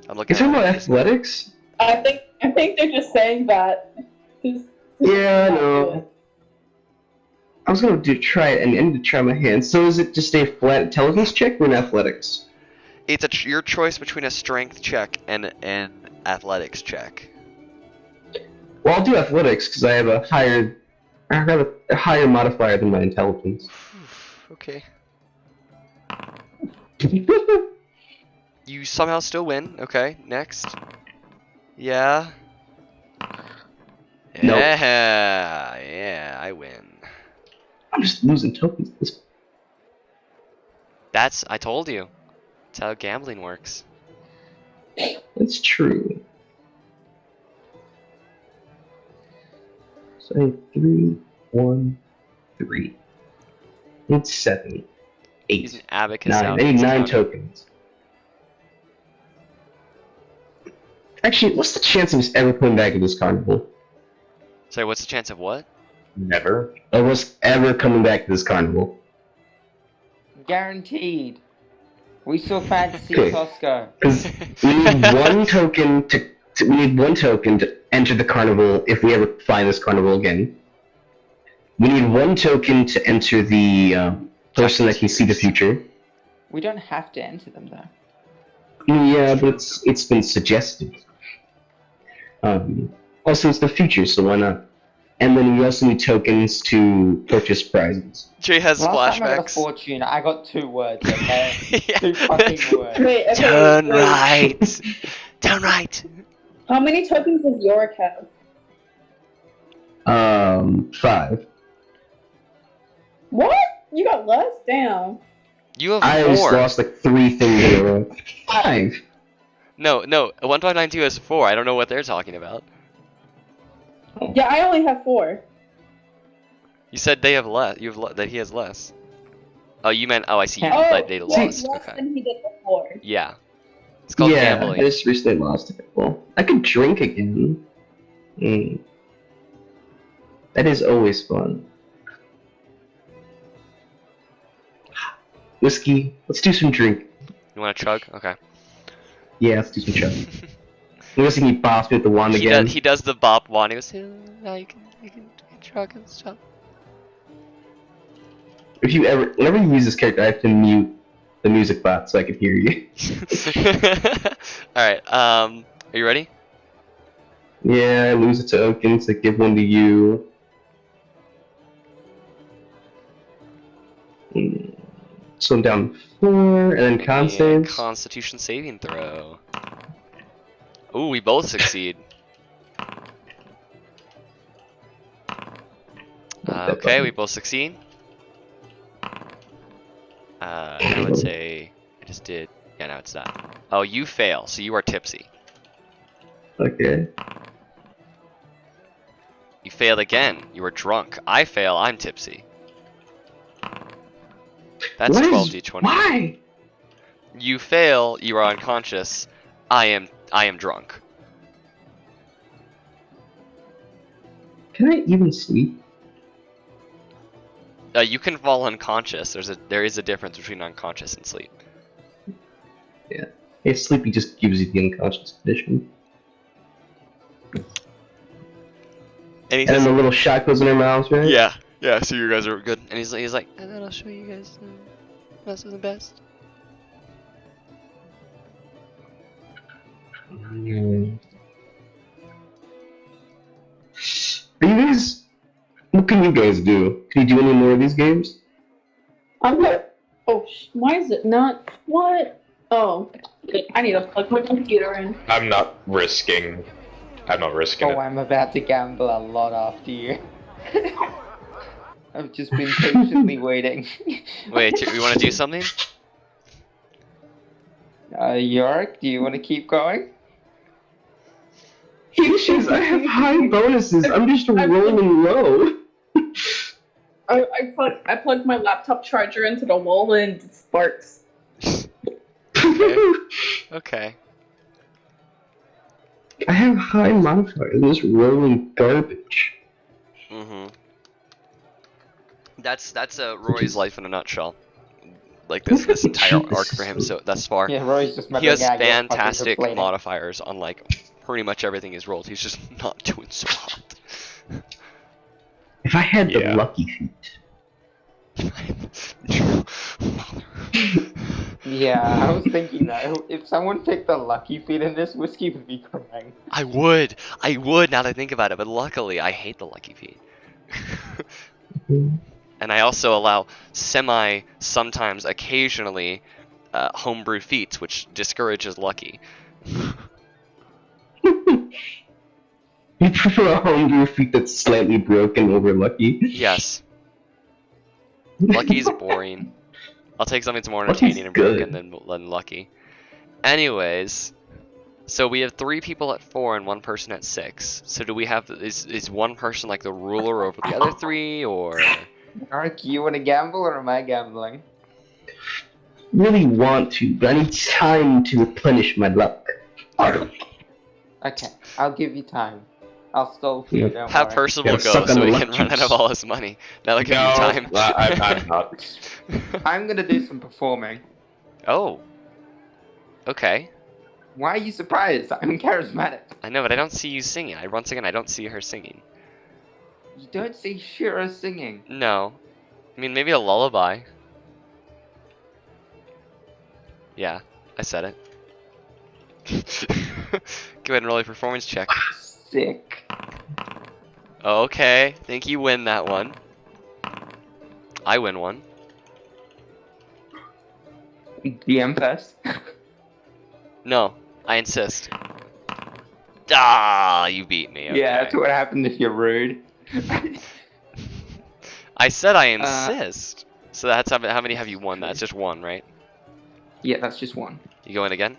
I'm looking Is it at about it. athletics? I think they're just saying that. Yeah, I know. I was gonna try it and I need to try my hand. So is it just a flat intelligence check or an athletics? It's your choice between a strength check and an athletics check. Well, I'll do athletics because I have a higher modifier than my intelligence. Okay. You somehow still win. Okay, next. Yeah. Nope. Yeah, I win. I'm just losing tokens. I told you. That's how gambling works. That's true. So I need 3, 1, 3. I need 7, Use 8, an abacus 9. out I if need it's 9 counting. tokens. Actually, what's the chance of us ever coming back to this carnival? Sorry, what's the chance of what? Never. Of us ever coming back to this carnival? Guaranteed. We saw Fantasy Okay. Costco. Because we need one token we need one token to enter the carnival if we ever find this carnival again. We need one token to enter the person that can see the future. We don't have to enter them though. Yeah, but it's been suggested. Also, it's the future, so why not? And then we also need tokens to purchase prizes. Jay has Last time I got a flashbacks. fortune, I got 2 words, okay? Yeah. 2 fucking words. Wait, okay, Turn wait. right. Turn right. How many tokens does Yorick have? 5. What? You got less? Damn. You have I just 4. lost like 3 things in a row. 5. No, 1592 has 4. I don't know what they're talking about. Yeah, I only have 4. You said they have less. That he has less. Oh, you meant. Oh, I see. Oh, That they he lost. has less Okay. than he did before. Yeah. It's called Yeah, gambling. this recently lost it. Well, I could drink again. That is always fun. Whiskey. Let's do some drink. You want to chug? Okay. Yeah, let's do some chug. I'm guessing he bops me with the wand He again. does. He does the bop one. He goes, "Now you can chug and stuff." Whenever you use this character, I have to mute the music bot so I can hear you. All right. Are you ready? Yeah, I lose a token, so give one to you. So I'm down 4, and then con And saves. Constitution saving throw. Ooh, we both succeed. Okay, we both succeed. I would say I just did. Yeah, now it's that. Oh, you fail, so you are tipsy. Okay. You failed again. You were drunk. I fail. I'm tipsy. That's What is- 12d20. Why? You fail. You are unconscious. I am drunk. Can I even sleep? You can fall unconscious. There is a difference between unconscious and sleep. If sleepy just gives you the unconscious condition. And he And then says, the little shot goes in her mouth, right? "Yeah, yeah. So you guys are good." And he's like, "And then I'll show you guys the best of the best." Are you guys? What can you guys do? Can you do any more of these games? I'm good. Oh, why is it not? What? Oh, I need to plug my computer in. I'm not risking Oh, it. I'm about to gamble a lot after you. I've just been patiently waiting. Wait, you want to do something? Yorick, do you want to keep going? Issues. I have high bonuses. I'm just rolling low. I plugged my laptop charger into the wall and it sparks. Okay. I have high modifiers. I'm just rolling garbage. Mm-hmm. That's Rory's life in a nutshell. Like this entire arc for him so thus far. Yeah, Roy's just He has out here fucking fantastic complaining. modifiers on like pretty much everything he's rolled. He's just not doing so hot. If I had the Yeah. lucky feet. Yeah, I was thinking that. If someone picked the lucky feet in this, Whiskey would be crying. I would now that I think about it, but luckily I hate the lucky feet. And I also allow sometimes, occasionally, homebrew feats, which discourages lucky. You prefer a homebrew feat that's slightly broken over lucky? Yes. Lucky's boring. I'll take something that's more Lucky's entertaining and good. broken than lucky. Anyways, so we have 3 people at 4 and 1 person at 6. So do we have, is one person like the ruler over the other 3, or? Eric, you want to gamble or am I gambling? Really want to, but I need time to replenish my luck. Okay, I'll give you time. I'll stall for you, don't Have worry. Percival Gotta go suck on so the he luck can run out juice. of all his money. That'll give you No, time. I'm not. I'm gonna do some performing. Oh. Okay. Why are you surprised? I'm charismatic. I know, but I don't see you singing. Once again, I don't see her singing. You don't see Shira singing. No. I mean, maybe a lullaby. Yeah, I said it. Go ahead and roll a performance check. Sick. Okay, think you win that one. I win one. DM first. No, I insist. Ah, you beat me. Okay. Yeah, that's what happened if you're rude. I said I insist. So that's how many have you won? That's just one, right? Yeah, that's just one. You going again?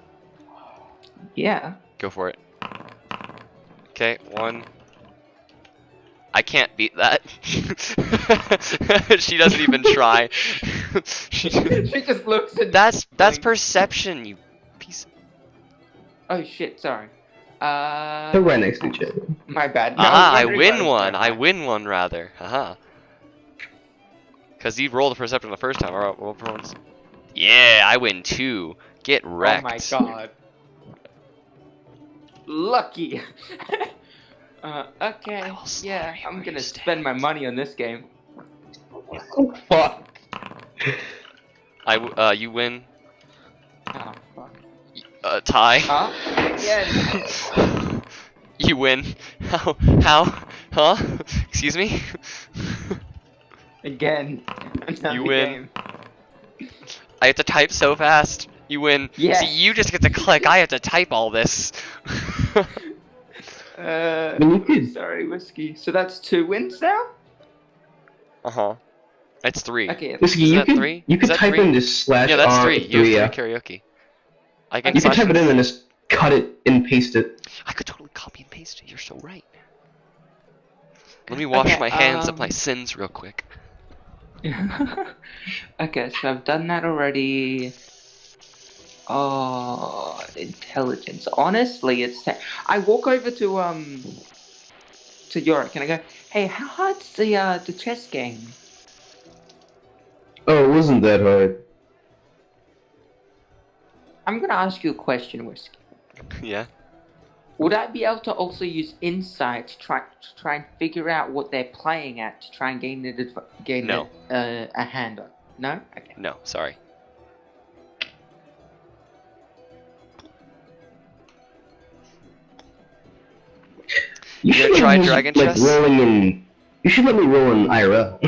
Yeah. Go for it. Okay, 1. I can't beat that. She doesn't even try. She just looks at. That's blinks. perception, you piece of... Oh shit! Sorry. They're right next to each other. My bad. No, Aha, I wondering win why one. was I doing win one, rather. Haha. Because you rolled a perception the first time. Alright, roll performance. Yeah, I win 2. Get that. wrecked. Oh my god. Lucky. Okay. I will slaughter Yeah, you I'm where gonna you spend my money on this game. Fuck. You win. Oh fuck. Tie. Huh? Again. You win. How? Huh? Excuse me? Again. Another You win. game. I have to type so fast. You win. Yes. See, you just get to click. I have to type all this. You could- Sorry, Whiskey. So that's 2 wins now? Uh-huh. It's 3. Okay. Whiskey, Is you that could 3? you Is could that type 3? in this slash Yeah, that's R 3. You yeah. have 3 karaoke. I can You can slash type it in and just cut it and paste it. I could totally copy and paste it. You're so right. Let me wash Okay, my hands of my sins real quick. Okay, so I've done that already. Oh, intelligence. Honestly, I walk over to Yorick and I go, "Hey, how hard's the chess game?" Oh, it wasn't that hard. I'm gonna ask you a question, Whiskey. Yeah. Would I be able to also use insight to try and figure out what they're playing at to try and gain No. a hand on? No? Okay. No, sorry. You You should gonna try use, Dragon like Chess? rolling in. You should let me roll in IRL.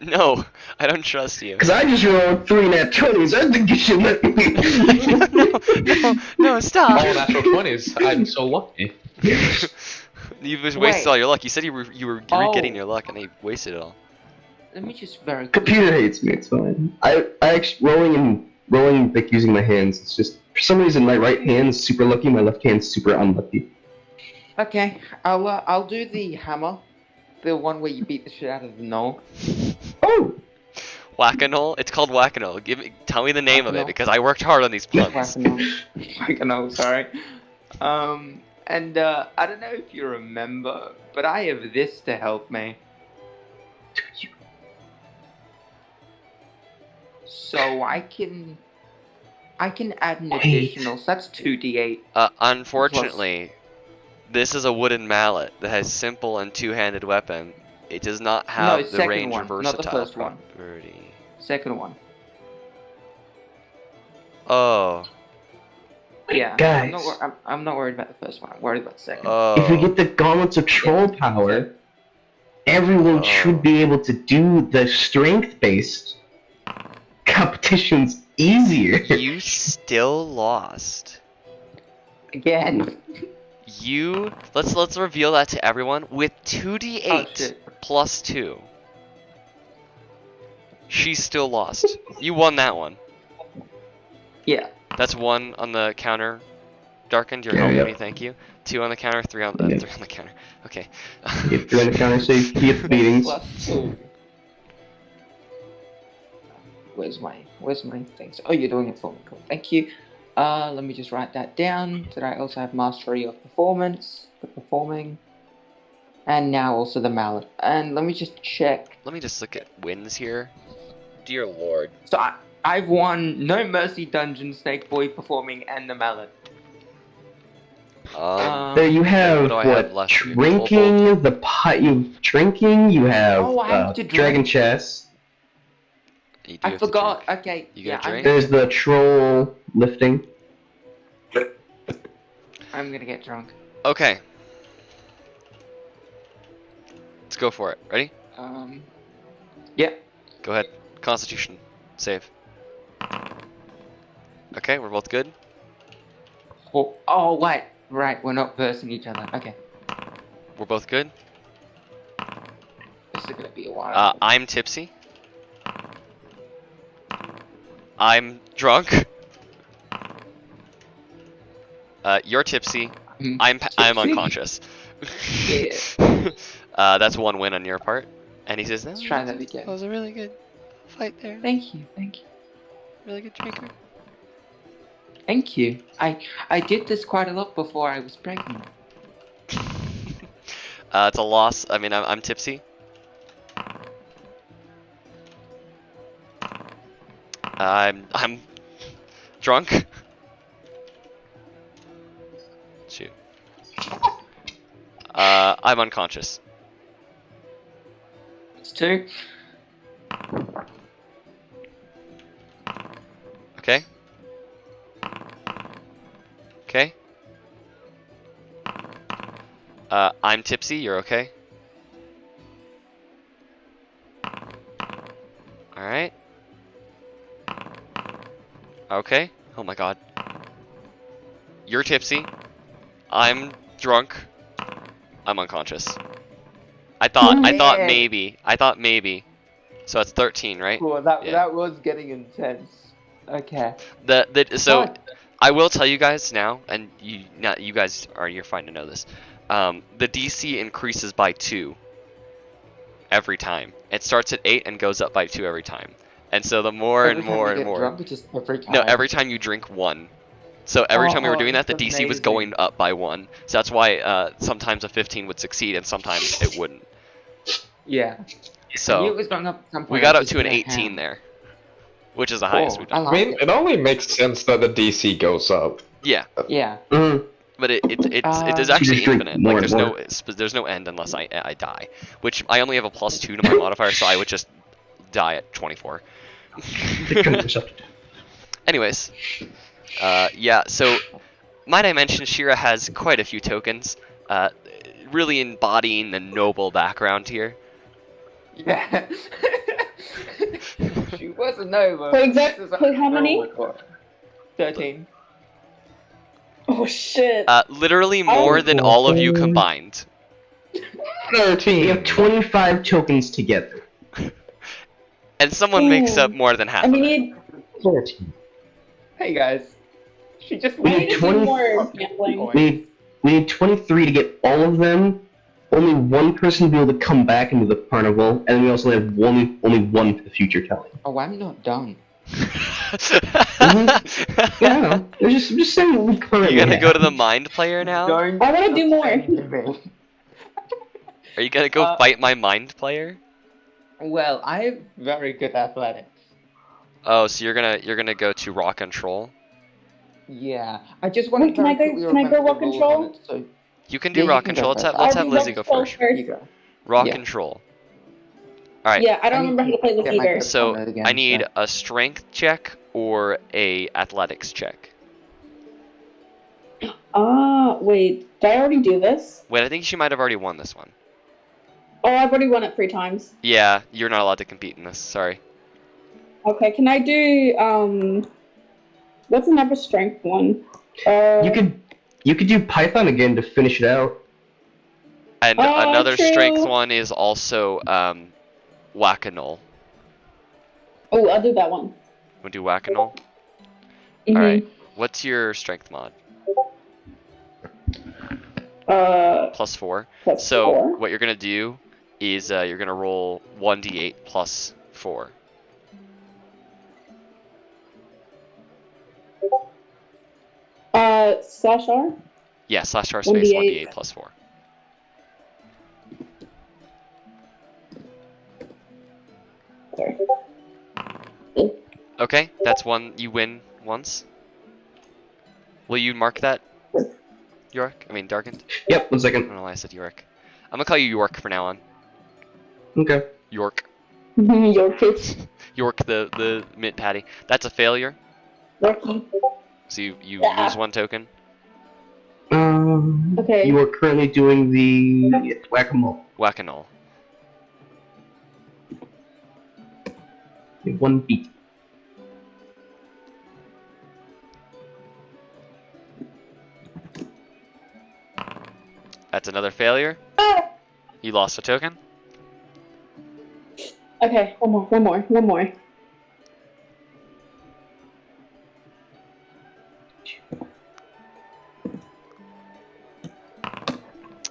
No, I don't trust you. Cause I just rolled 3 nat 20s. I think you should let me. no, stop. All natural 20s. I'm so lucky. You just wasted Wait. all your luck. You said you were Oh. getting your luck, and they wasted it all. Let me just very Computer hates me. It's fine. I actually rolling like using my hands. It's just for some reason my right hand's super lucky, my left hand's super unlucky. Okay, I'll do the hammer, the one where you beat the shit out of the gnoll. Oh, Whack-a-knoll? It's called Whack-a-knoll. Tell me the name of it, Whack-a-knoll. because I worked hard on these puns. Whack-a-knoll, sorry. And I don't know if you remember, but I have this to help me. So I can add an additional. So that's 2d8. Unfortunately, this is a wooden mallet that has simple and two-handed weapon. It does not have it's the second range one, or not the versatile first one. property. Second one. Oh. Yeah. Guys. I'm not worried about the first one. I'm worried about the second. if we get the gauntlets of troll power, everyone should be able to do the strength-based competitions easier. You still lost. Again. let's reveal that to everyone with 2d8 Oh, shit. plus 2. She still lost. You won that one. Yeah. That's 1 on the counter. Darkened, you're Yeah, helping yeah. me, thank you. 2 on the counter, 3 on Yeah. 3 on the counter. Okay. You get 3 on the counter, so you get the beatings. +2. Where's my things? Oh, you're doing it for me. Cool. Thank you. Let me just write that down. Did I also have mastery of performance, the performing, and now also the mallet. And let me just check. Let me just look at wins here. Dear Lord. So I've won No Mercy Dungeon, Snake Boy performing, and the mallet. There you have what do I have left for you? drinking, the pot. You drinking. You have Oh, I have to dragon drink. chess. You do I have to forgot. drink. Okay. You Yeah, gonna drink? There's the troll lifting. I'm gonna get drunk. Okay. Let's go for it. Ready? Yeah. Go ahead. Constitution. Save. Okay, we're both good. Oh, wait. Right, we're not versing each other. Okay. We're both good. This is gonna be a while. I'm tipsy. I'm drunk. You're tipsy. I'm unconscious. Yeah. That's 1 win on your part. And he says, Let's try that again. That was a really good fight there. Thank you. Really good drinker. Thank you. I did this quite a lot before I was pregnant. It's a loss. I mean, I'm tipsy. I'm drunk. Shoot. I'm unconscious. It's 2. Okay. Okay. I'm tipsy. You're okay. All right. Okay. Oh my God. You're tipsy. I'm drunk. I'm unconscious. I thought maybe. So it's 13, right? Cool. That was getting intense. Okay. So I will tell you guys now, and you're fine to know this. The DC increases by 2 every time. It starts at 8 and goes up by 2 every time. And so the more and more and more. Drunk, just every time. No, every time you drink 1. So every time we were doing that, the that's DC was amazing. going up by 1. So that's why sometimes a 15 would succeed and sometimes it wouldn't. Yeah. I knew it So was going up at some point. we got I up just to an didn't 18 have. there, which is the highest we've I done. I like mean, it only makes sense that the DC goes up. Yeah, Yeah. but it is actually just drink infinite. more Like and there's no end unless I die, which I only have a +2 to my modifier, so I would just die at 24. Anyways, yeah. So might I mention, Shira has quite a few tokens, really embodying the noble background here. Yeah. She was a Nova. Wait, how many? 13. Oh shit. Literally more than all of you combined. 13. We have 25 tokens together. And someone makes up more than half And of we it. need 14. Hey guys. She just We we need need to 20 do more gambling. We need 23 to get all of them. Only 1 person will be able to come back into the carnival, and we also have only 1 for the future telling. Oh, I'm not done. Yeah, I'm just saying what we currently You gonna go have. to the mind player now? Don't I wanna do more. offend me. Are you gonna go fight my mind player? Well, I have very good athletics. Oh, so you're gonna go to raw control? Yeah. I just want Wait, to can I go raw control? So You can do Yeah, raw you can go control. first. Let's I'll have do Lizzie raw go control first. you go. Raw Yeah. control. Alright, Yeah, I don't remember how to play this get my either. grip so on it again, I need a strength check or a athletics check. Wait, did I already do this? Wait, I think she might have already won this one. Oh, I've already won it 3 times. Yeah, you're not allowed to compete in this. Sorry. Okay, can I do, what's another strength one? You could You could do Python again to finish it out. And Oh, another true. strength one is also Whack-A-Null. Oh, I'll do that one. Wanna do Whack-A-Null? Mhm. Alright. What's your strength mod? +4. Plus So 4. what you're gonna do is you're gonna roll 1d8 plus 4. Slash R. Yeah, /r space 1d8 plus 4. Sorry. Okay, that's one. You win once. Will you mark that, York? I mean, Darkened? Yep, 1 I second. don't know why I said York. I'm gonna call you York from now on. Okay. York. Yorkie. York the mint patty. That's a failure. Yorkie. So you Yeah. lose 1 token. Okay. You are currently doing the Whack-A-Mole. Whack-A-Null. 1 beat. That's another failure. Ah! You lost a token. Okay, one more.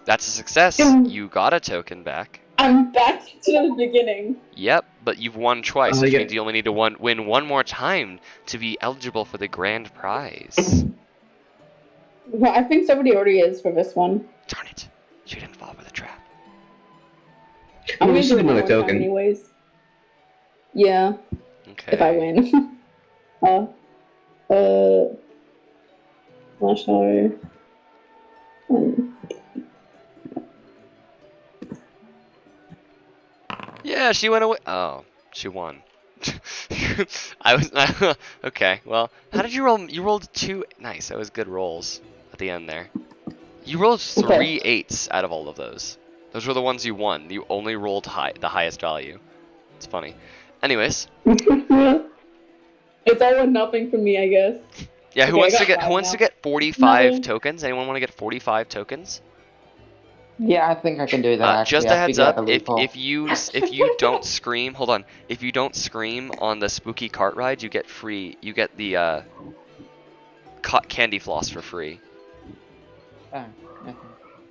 That's a success. You got a token back. I'm back to the beginning. Yep, but you've won twice, Oh, which yeah. means you only need to win one more time to be eligible for the grand prize. Well, I think somebody already is for this one. Darn it. She didn't fall for the trap. I'm Well, gonna we still do it do one another more time token. anyways. Yeah, Okay. if I win. Slash R. Yeah, she went away. Oh, she won. I was okay. Well, how did you roll? You rolled 2. Nice. That was good rolls at the end there. You rolled 3 8s out of all of those. Those were the ones you won. You only rolled the highest value. It's funny. Anyways, It's all or nothing for me, I guess. yeah. Who Okay, wants I to got get? 5 Who wants to now. get 45 No. tokens? Anyone want to get 45 tokens? Yeah, I think I can do that. Actually, Just a I heads figured out up, the if loophole. if you don't scream, hold on. If you don't scream on the spooky cart ride, you get free. You get the candy floss for free. Oh, okay.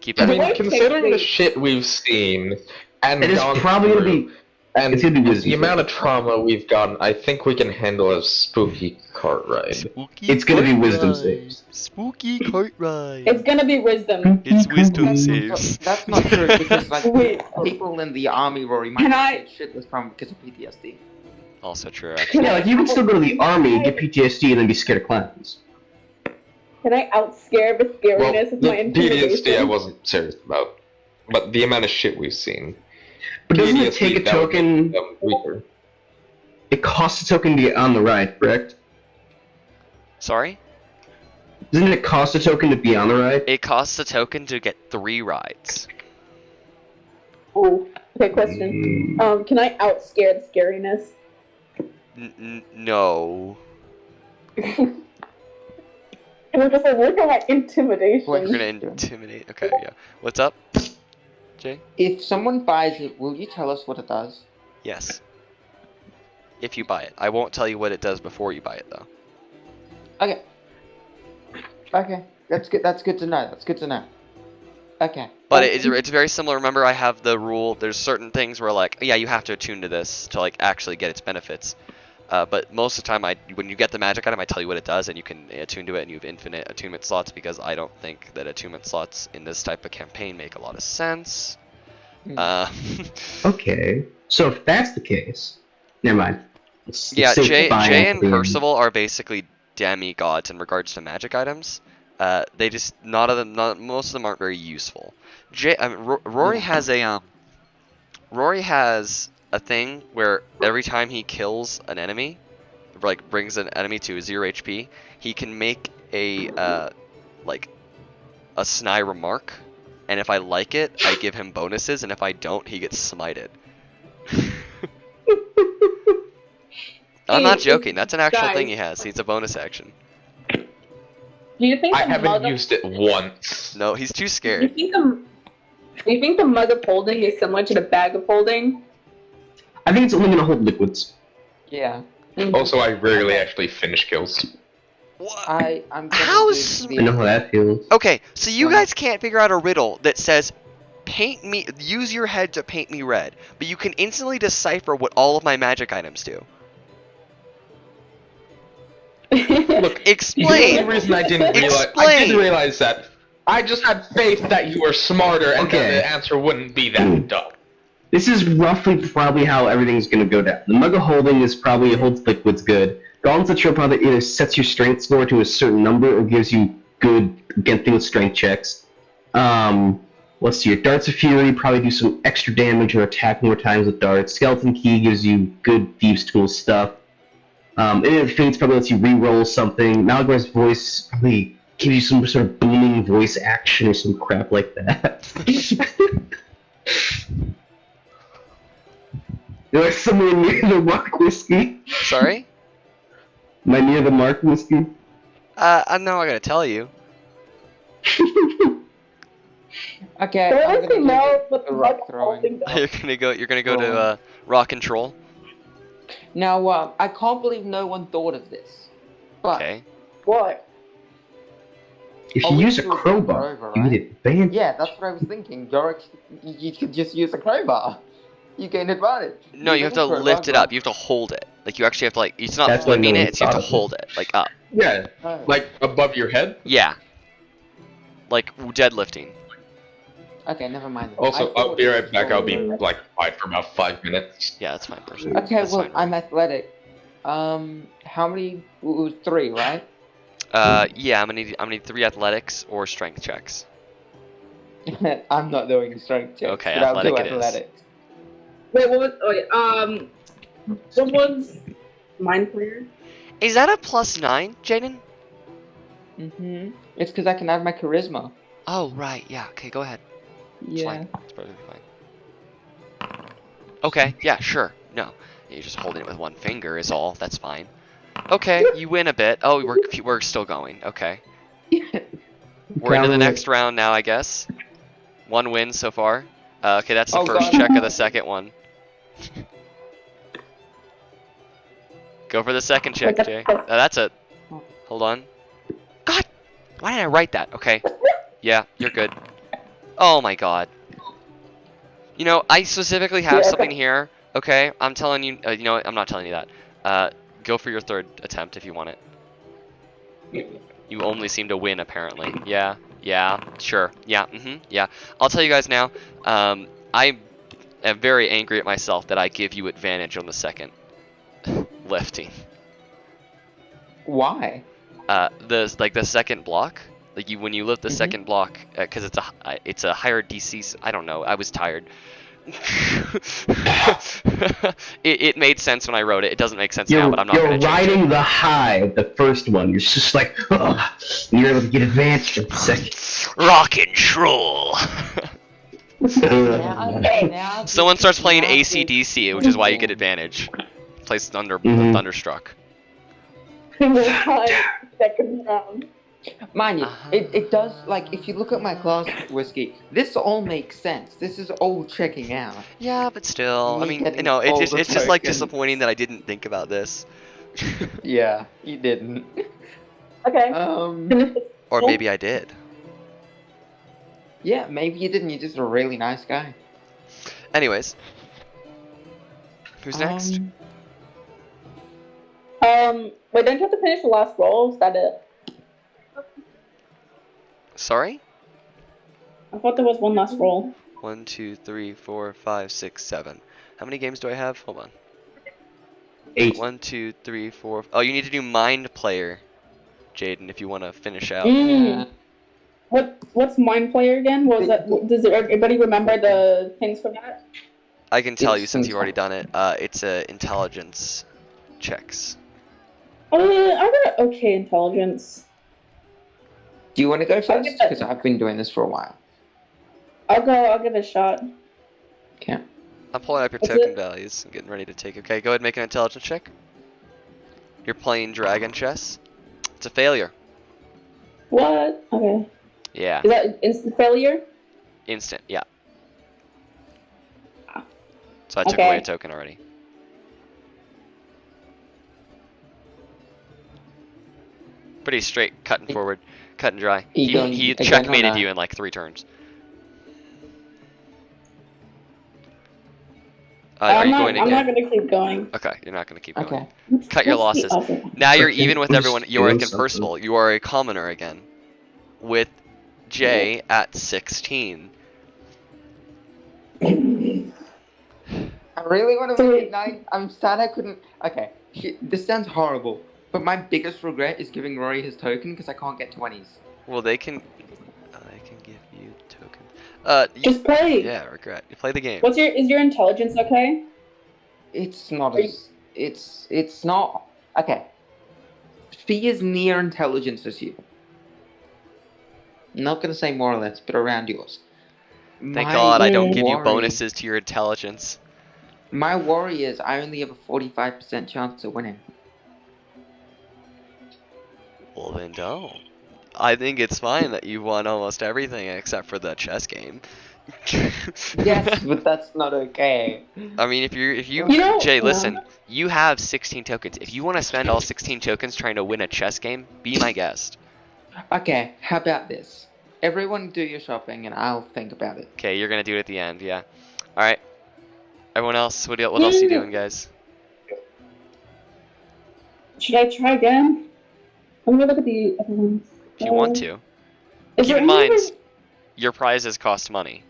Keep I that in mean, mind. considering the shit we've seen and It is gone probably gonna through, be. and it's gonna be wisdom the amount of saving. trauma we've gotten, I think we can handle a spooky cart ride. Spooky It's gonna be cart wisdom ride. saves. Spooky cart ride. It's gonna be wisdom. It's wisdom That's saves. that's not true because like Wait. people in the army, Rory, might Can get I- shitless trauma because of PTSD. Also true, actually. Yeah, like you can still go to the army, get PTSD, and then be scared of clowns. Can I outscare the Well, scariness of the my intimidation? PTSD I wasn't serious about, but the amount of shit we've seen. But doesn't it PTSD, take a that would token? make them weaker. It costs a token to get on the ride, correct? Sorry? Doesn't it cost a token to be on the ride? It costs a token to get 3 rides. Oh, okay, question. Can I outscare the scariness? No. And we're just like, look at my intimidation. Wait. We're gonna intimidate. Okay, yeah. What's up, Jay? If someone buys it, will you tell us what it does? Yes. If you buy it. I won't tell you what it does before you buy it, though. Okay. Okay, that's good. That's good to know. That's good to know. Okay. But it's very similar. Remember, I have the rule. There's certain things where, like, yeah, you have to attune to this to, like, actually get its benefits. But most of the time, when you get the magic item, I tell you what it does, and you can attune to it, and you have infinite attunement slots, because I don't think that attunement slots in this type of campaign make a lot of sense. Okay. So if that's the case, never mind. Yeah, Jay and Percival Percival are basically demigods in regards to magic items. They just most of them aren't very useful. Rory has a thing where every time he kills an enemy, like brings an enemy to 0 HP, he can make a snide remark, and if I like it, I give him bonuses, and if I don't, he gets smited. I'm not joking. That's an actual thing he has. It's a bonus action. Do you think I the haven't mug of, used it once. No, he's too do you scared. think the mug of holding is similar to the bag of holding? I think it's only gonna hold liquids. Yeah. Also, I rarely actually finish kills. What? I'm gonna How do s- I know how that feels. Okay, so you When- guys can't figure out a riddle that says paint me, use your head to paint me red, but you can instantly decipher what all of my magic items do. Look, the only Explain. reason I didn't realize, I Explain. didn't realize that. I just had faith that you were smarter and Okay. that the answer wouldn't be that dumb. This is roughly probably how everything's gonna go down. The mug of holding is probably holds liquids good. Gauntlet's of Chill probably either sets your strength score to a certain number or gives you good against with strength checks. Let's see, your Darts of Fury probably do some extra damage or attack more times with darts. Skeleton Key gives you good Thieves' Tool stuff. Any Fates probably lets you re-roll something. Malagor's Voice probably gives you some sort of booming voice action or some crap like that. You're like somewhere near the Mark Whiskey. Sorry? Am I near the Mark Whiskey? I'm not gonna tell you. Okay. So I'm I gonna say do no, but the the rock mug of throwing. holding does. You're gonna go to rock control. Now, I can't believe no one thought of this. But Okay. What? If Oh, you we use a could do a crowbar, crowbar, you right? get advantage. yeah, that's what I was thinking. You could just use a crowbar. You gain advantage. No, you have to lift it up. You have to hold it. Like you actually have to like. It's not That's what flipping no it. one It's you have to thought of. hold it like up. Yeah, Oh. like above your head. Yeah. Like deadlifting. Okay, never mind. Also, I thought I'll be it right was back. I'll be going- like quiet for about 5 minutes. Yeah, that's fine, person. Okay, That's well, fine, I'm athletic. How many? It was 3, right? Yeah, I'm gonna need 3 athletics or strength checks. I'm not doing a strength check. Okay, but I'll do athletic it is. athletics. Wait, what was? What was Mind Player? Is that a +9, Jaden? It's because I can add my charisma. Oh right, yeah. Okay, go ahead. It's Yeah. fine. It's perfectly fine. Okay, yeah, sure. No, you're just holding it with one finger is all. That's fine. Okay, you win a bit. Oh, we're still going. Okay, we're into the next round now, I guess. 1 win so far. Okay, that's the Oh, first God. check of the second one. Go for the second check, Jay. That's it. Hold on. God, why did I write that? Okay. Yeah, you're good. Oh my god. You know, I specifically have something here. Okay, I'm telling you. You know what? I'm not telling you that. Go for your 3rd attempt if you want it. You only seem to win, apparently. Yeah. Yeah. Sure. Yeah. Yeah. I'll tell you guys now. I am very angry at myself that I give you advantage on the second lifting. Why? The second block. Like when you lift the second block, because it's a higher DC. I don't know. I was tired. it made sense when I wrote it. It doesn't make sense now, but I'm not going to change riding it. the high of the first one. You're just like, ugh, and you're able to get advantage of the second. Rock and roll. Now Someone starts playing now AC/DC, which is why you get advantage. Plays Thunderstruck. Second round. Mind you, Uh-huh. it does, like, if you look at my class, Whiskey, this all makes sense. This is all checking out. Yeah, but still, I Me mean, getting no, all it's the just like tokens. disappointing that I didn't think about this. Yeah, you didn't. Okay. Um, Or maybe I did. yeah, maybe you didn't. You're just a really nice guy. Anyways, who's next? Wait, don't you have to finish the last roll? Is that it? Sorry? I thought there was one last roll. 1, 2, 3, 4, 5, 6, 7. How many games do I have? Hold on. 8. 1, 2, 3, 4. Oh, you need to do Mind Player, Jaden, if you want to finish out. Yeah. What's Mind Player again? What was that? Does everybody remember the things from that? I can tell you It's since you've already done it. It's intelligence checks. I got okay intelligence. Do you want to go I'll first? give it- Because I've been doing this for a while. I'll give it a shot. Okay. I'm pulling up your What's token it? values and getting ready to take. Okay, go ahead and make an intelligence check. You're playing dragon chess. It's a failure. What? Okay. Yeah, Is that instant failure? instant. Yeah. So I took Okay. away a token already. Pretty straight, cut and forward, cut and dry. You going He again or checkmated no? you in like 3 turns. Are you going I'm not again? gonna keep going. Okay, you're not going to keep going. Okay. Cut your What's the losses. other? Now you're Okay, even with we're everyone. just You are a doing conversible. You are a commoner again. With Jay at 16. I really want to make it 9. I'm sad I couldn't. Okay, this sounds horrible, but my biggest regret is giving Rory his token because I can't get 20s. Well, they can give you tokens. Just play. Yeah, regret. You play the game. Is your intelligence okay? It's not as. It's not. Okay. She is near intelligence as you. I'm not gonna say more or less, but around yours. Thank God I don't give you worry- bonuses to your intelligence. My worry is I only have a 45% chance of winning. Well, then don't. I think it's fine that you won almost everything except for the chess game. Yes, but that's not okay. I mean, if you Jay, listen, you have 16 tokens. If you want to spend all 16 tokens trying to win a chess game, be my guest. Okay, how about this? Everyone do your shopping and I'll think about it. Okay, you're gonna do it at the end, yeah. All right. Everyone else, what else are you doing, guys? Should I try again? I'm gonna look at the other ones. If you want to. Is Keep there in mind, any- your prizes cost money.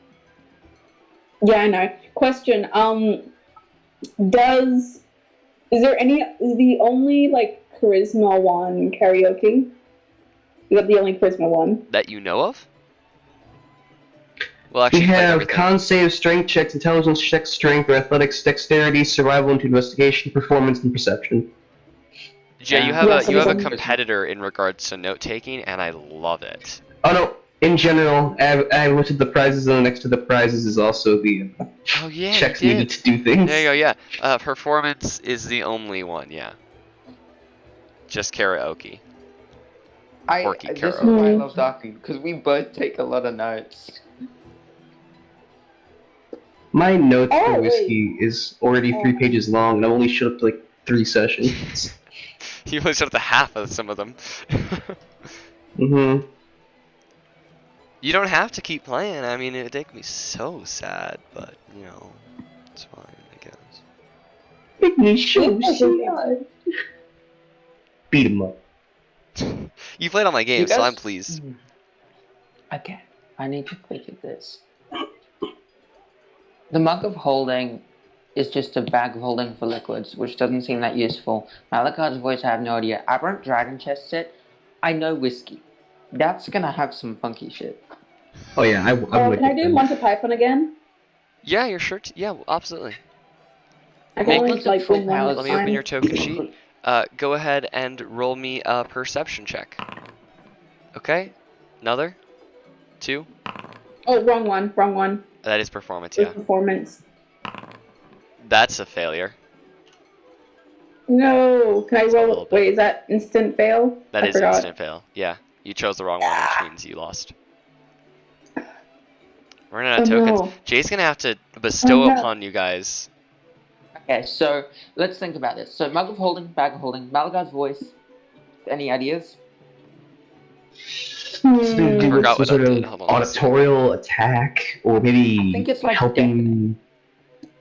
Yeah, I know. Question. Is the only like charisma one karaoke? Is that the only charisma one? That you know of? Well, We actually, play have everything. con save, strength checks, intelligence checks, strength, or athletics, dexterity, survival into investigation, performance, and perception. Jay, you Yeah, have so a there's only- competitor in regards to note taking, and I love it. Oh no, in general, I looked at the prizes, and next to the prizes is also the Oh yeah, checks you needed did. to do things. There you go. Yeah, performance is the only one. Yeah. Just karaoke. Porky This is Karo. why I love Darkin, because we both take a lot of notes. My notes Oh, for wait. whiskey is already 3 pages long, and I've only showed up to like 3 sessions. You only showed up to half of some of them. Mm-hmm. You don't have to keep playing. I mean, it would make me so sad, but you know, it's fine, I guess. Make me so sad. Beat him up. You played all my games, You so guys- I'm pleased. Okay, I need to think of this. The mug of holding is just a bag of holding for liquids, which doesn't seem that useful. Malakad's voice, I have no idea. Aberrant Dragon Chest set, I know whiskey. That's gonna have some funky shit. Oh yeah, I would. Can I do Monty Python again? Yeah, you're sure. Yeah, absolutely. I Make- can only like win one Let at me a open time. your token sheet. Go ahead and roll me a perception check. Okay? Another? 2? Oh, wrong one. Wrong one. That is performance, With yeah. performance. That's a failure. No. Can I A little roll? bit. Wait, is that instant fail? That I is forgot. instant fail. Yeah. You chose the wrong one, which means you lost. We're running out of Oh, tokens. no. Jay's gonna have to bestow Oh, no. upon you guys. Okay, so let's think about this. So mug of holding, bag of holding, Malakad's voice. Any ideas? Do Forgot some what sort I of did. Hold on, let's see. auditorial attack, or maybe I think it's like helping.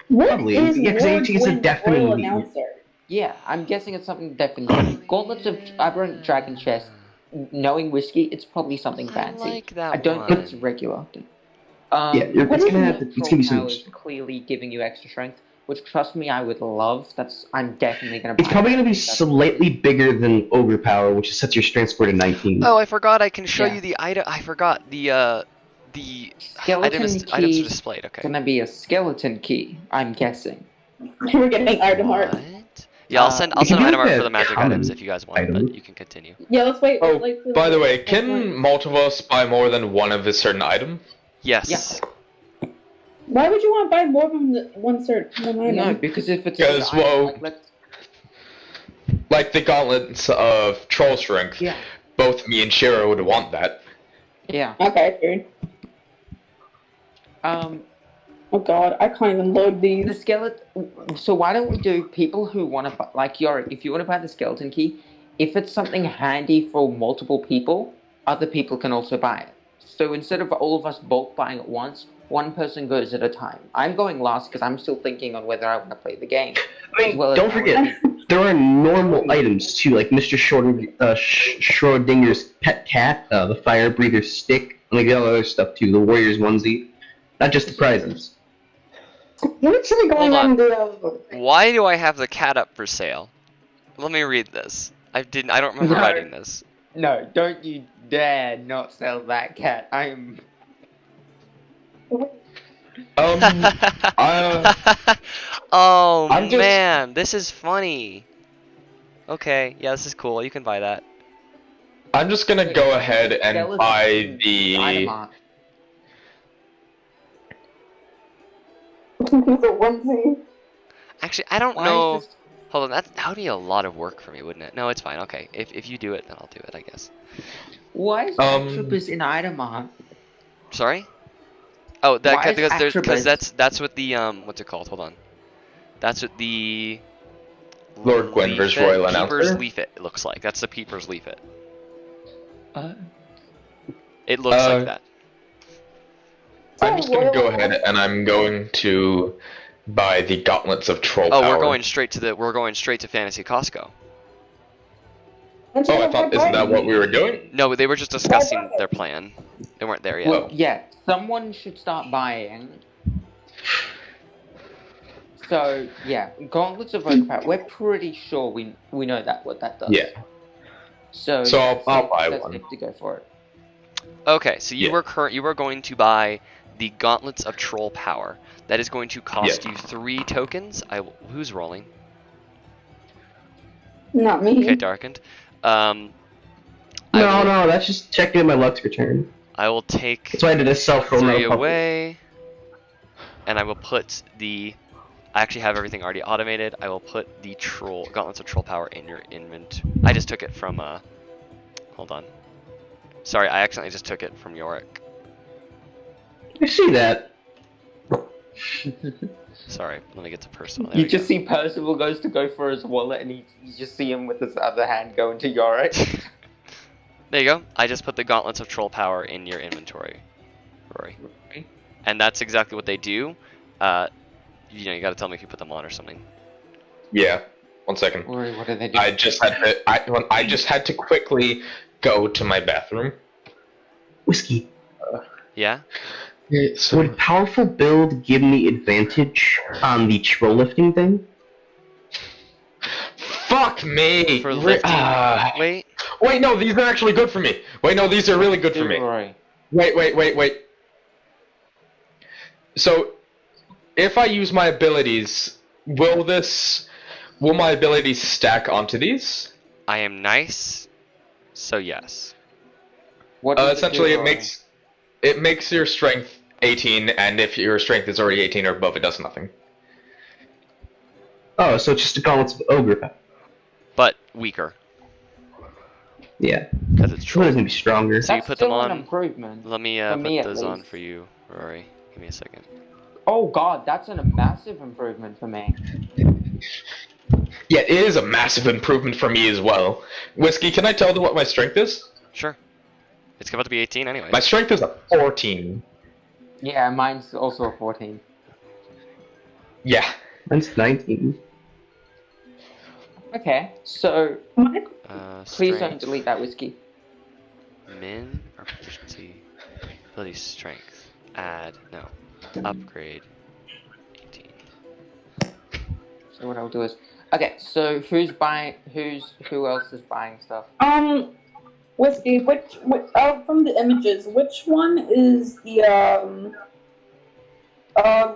What Probably, is yeah, 'cause Lord it's a Gwyn's definite royal lead. announcer? Yeah, I'm guessing it's something definitely. Gauntlets of Aberrant Dragon Chest, knowing whiskey, it's probably something I fancy. like that I don't one. think it's regular. Yeah, it's What gonna is have to. It's gonna be some. powers clearly giving you extra strength, which trust me, I would love. I'm definitely gonna. It's buy probably that. gonna be That's- slightly bigger than Overpower, which sets your strength score to 19. Oh, I forgot I can show Yeah. you the item. I forgot the Skeleton items are key displayed. Okay. gonna be a skeleton key. I'm guessing. We're getting item art. What? Yeah, I'll send You can item do art the for the magic common items if you guys want, item. but you can continue. Yeah, let's wait. Oh, let's wait, by the way, let's can wait. multiple of us buy more than one of a certain item? Yes. Why would you want to buy more from the one item? No, because if it's Because, an item, well- like, let's- Like the gauntlets of troll strength. yeah. both me and Shiro would want that. Yeah. Okay, dude. Oh god, I can't even load The these. skeleton. So why don't we do people who want to like Yorick? If you want to buy the skeleton key, if it's something handy for multiple people, other people can also buy it. So instead of all of us bulk buying at once, one person goes at a time. I'm going last because I'm still thinking on whether I want to play the game. I mean, don't forget, there are normal items too, like Mr. Schrodinger's pet cat, the fire breather stick, and like all the other stuff too. The warrior's onesie, not just the prizes. What should we go Hold on. and do? Why do I have the cat up for sale? Let me read this. I don't remember No. writing this. No, don't you dare not sell that cat. Oh I'm just- man, this is funny. Okay, yeah, this is cool. You can buy that. I'm just gonna go ahead and Skeleton buy the. Dynamite. The onesie. Actually, I don't Why know. is this- Hold on, that would be a lot of work for me, wouldn't it? No, it's fine. Okay, if you do it, then I'll do it, I guess. Why is Atropus in Idamart? Sorry? Oh, Why is because Atropus- that's what the what's it called? Hold on. That's what the Lord Gwenver's leaflet- royal Peeper's announcer? leaflet looks like. That's the Peeper's leaflet. Uh, It looks like that. I'm just gonna go ahead and I'm going to buy the gauntlets of troll Oh, power. we're going straight to Fantasy Costco. Oh, I thought isn't that what we were doing? No, they were just discussing their plan. They weren't there yet. well, yeah, someone should start buying. So, yeah, Gauntlets of Overpower. We're pretty sure we know that what that does. Yeah. So I'll buy let's one. have to go for it. Okay, so you Yeah. were going to buy the Gauntlets of Troll Power. That is going to cost Yeah. you 3 tokens. Who's rolling? Not me. Okay, darkened. No, that's just checking my luck's return. I will take That's why I did a self-roll. 3 away, and I will put the. I actually have everything already automated. I will put the Gauntlets of Troll Power in your inventory. I just took it from Hold on. Sorry, I accidentally just took it from Yorick. I see that. Sorry, let me get to personal. There You we just see Percival goes to go for his wallet, and you just see him with his other hand go into Yorick. There you go. I just put the Gauntlets of Troll Power in your inventory, Rory. And that's exactly what they do. You gotta tell me if you put them on or something. Yeah. 1 second. Rory, what do they do? I just had to quickly go to my bathroom. Whiskey. Yeah? Would powerful build give me advantage on the troll lifting thing? Fuck me! For lifting. Wait. Wait, no, these are actually good for me. Wait, no, these are really good for me. Rory. Wait. So, if I use my abilities, will my abilities stack onto these? I am nice, so yes. What does Essentially, do, it Rory? makes your strength 18, and if your strength is already 18 or above, it does nothing. Oh, so it's just a gauntlets of ogre. But weaker, Yeah. because it's Troll is troll. gonna be stronger. So you That's put them still an on. improvement. Let me For me, put at those on least. for you, Rory. Give me a second. Oh god, that's a massive improvement for me. Yeah, it is a massive improvement for me as well. Whiskey, can I tell them what my strength is? Sure. It's about to be 18 anyway. My strength is a 14. Yeah, mine's also a 14. Yeah. Mine's 19. Okay, so please don't Strength, delete that whiskey. min or proficiency, ability strength, add, no, upgrade, 18. So what I'll do is, okay. So who else is buying stuff? Whiskey, which from the images, which one is the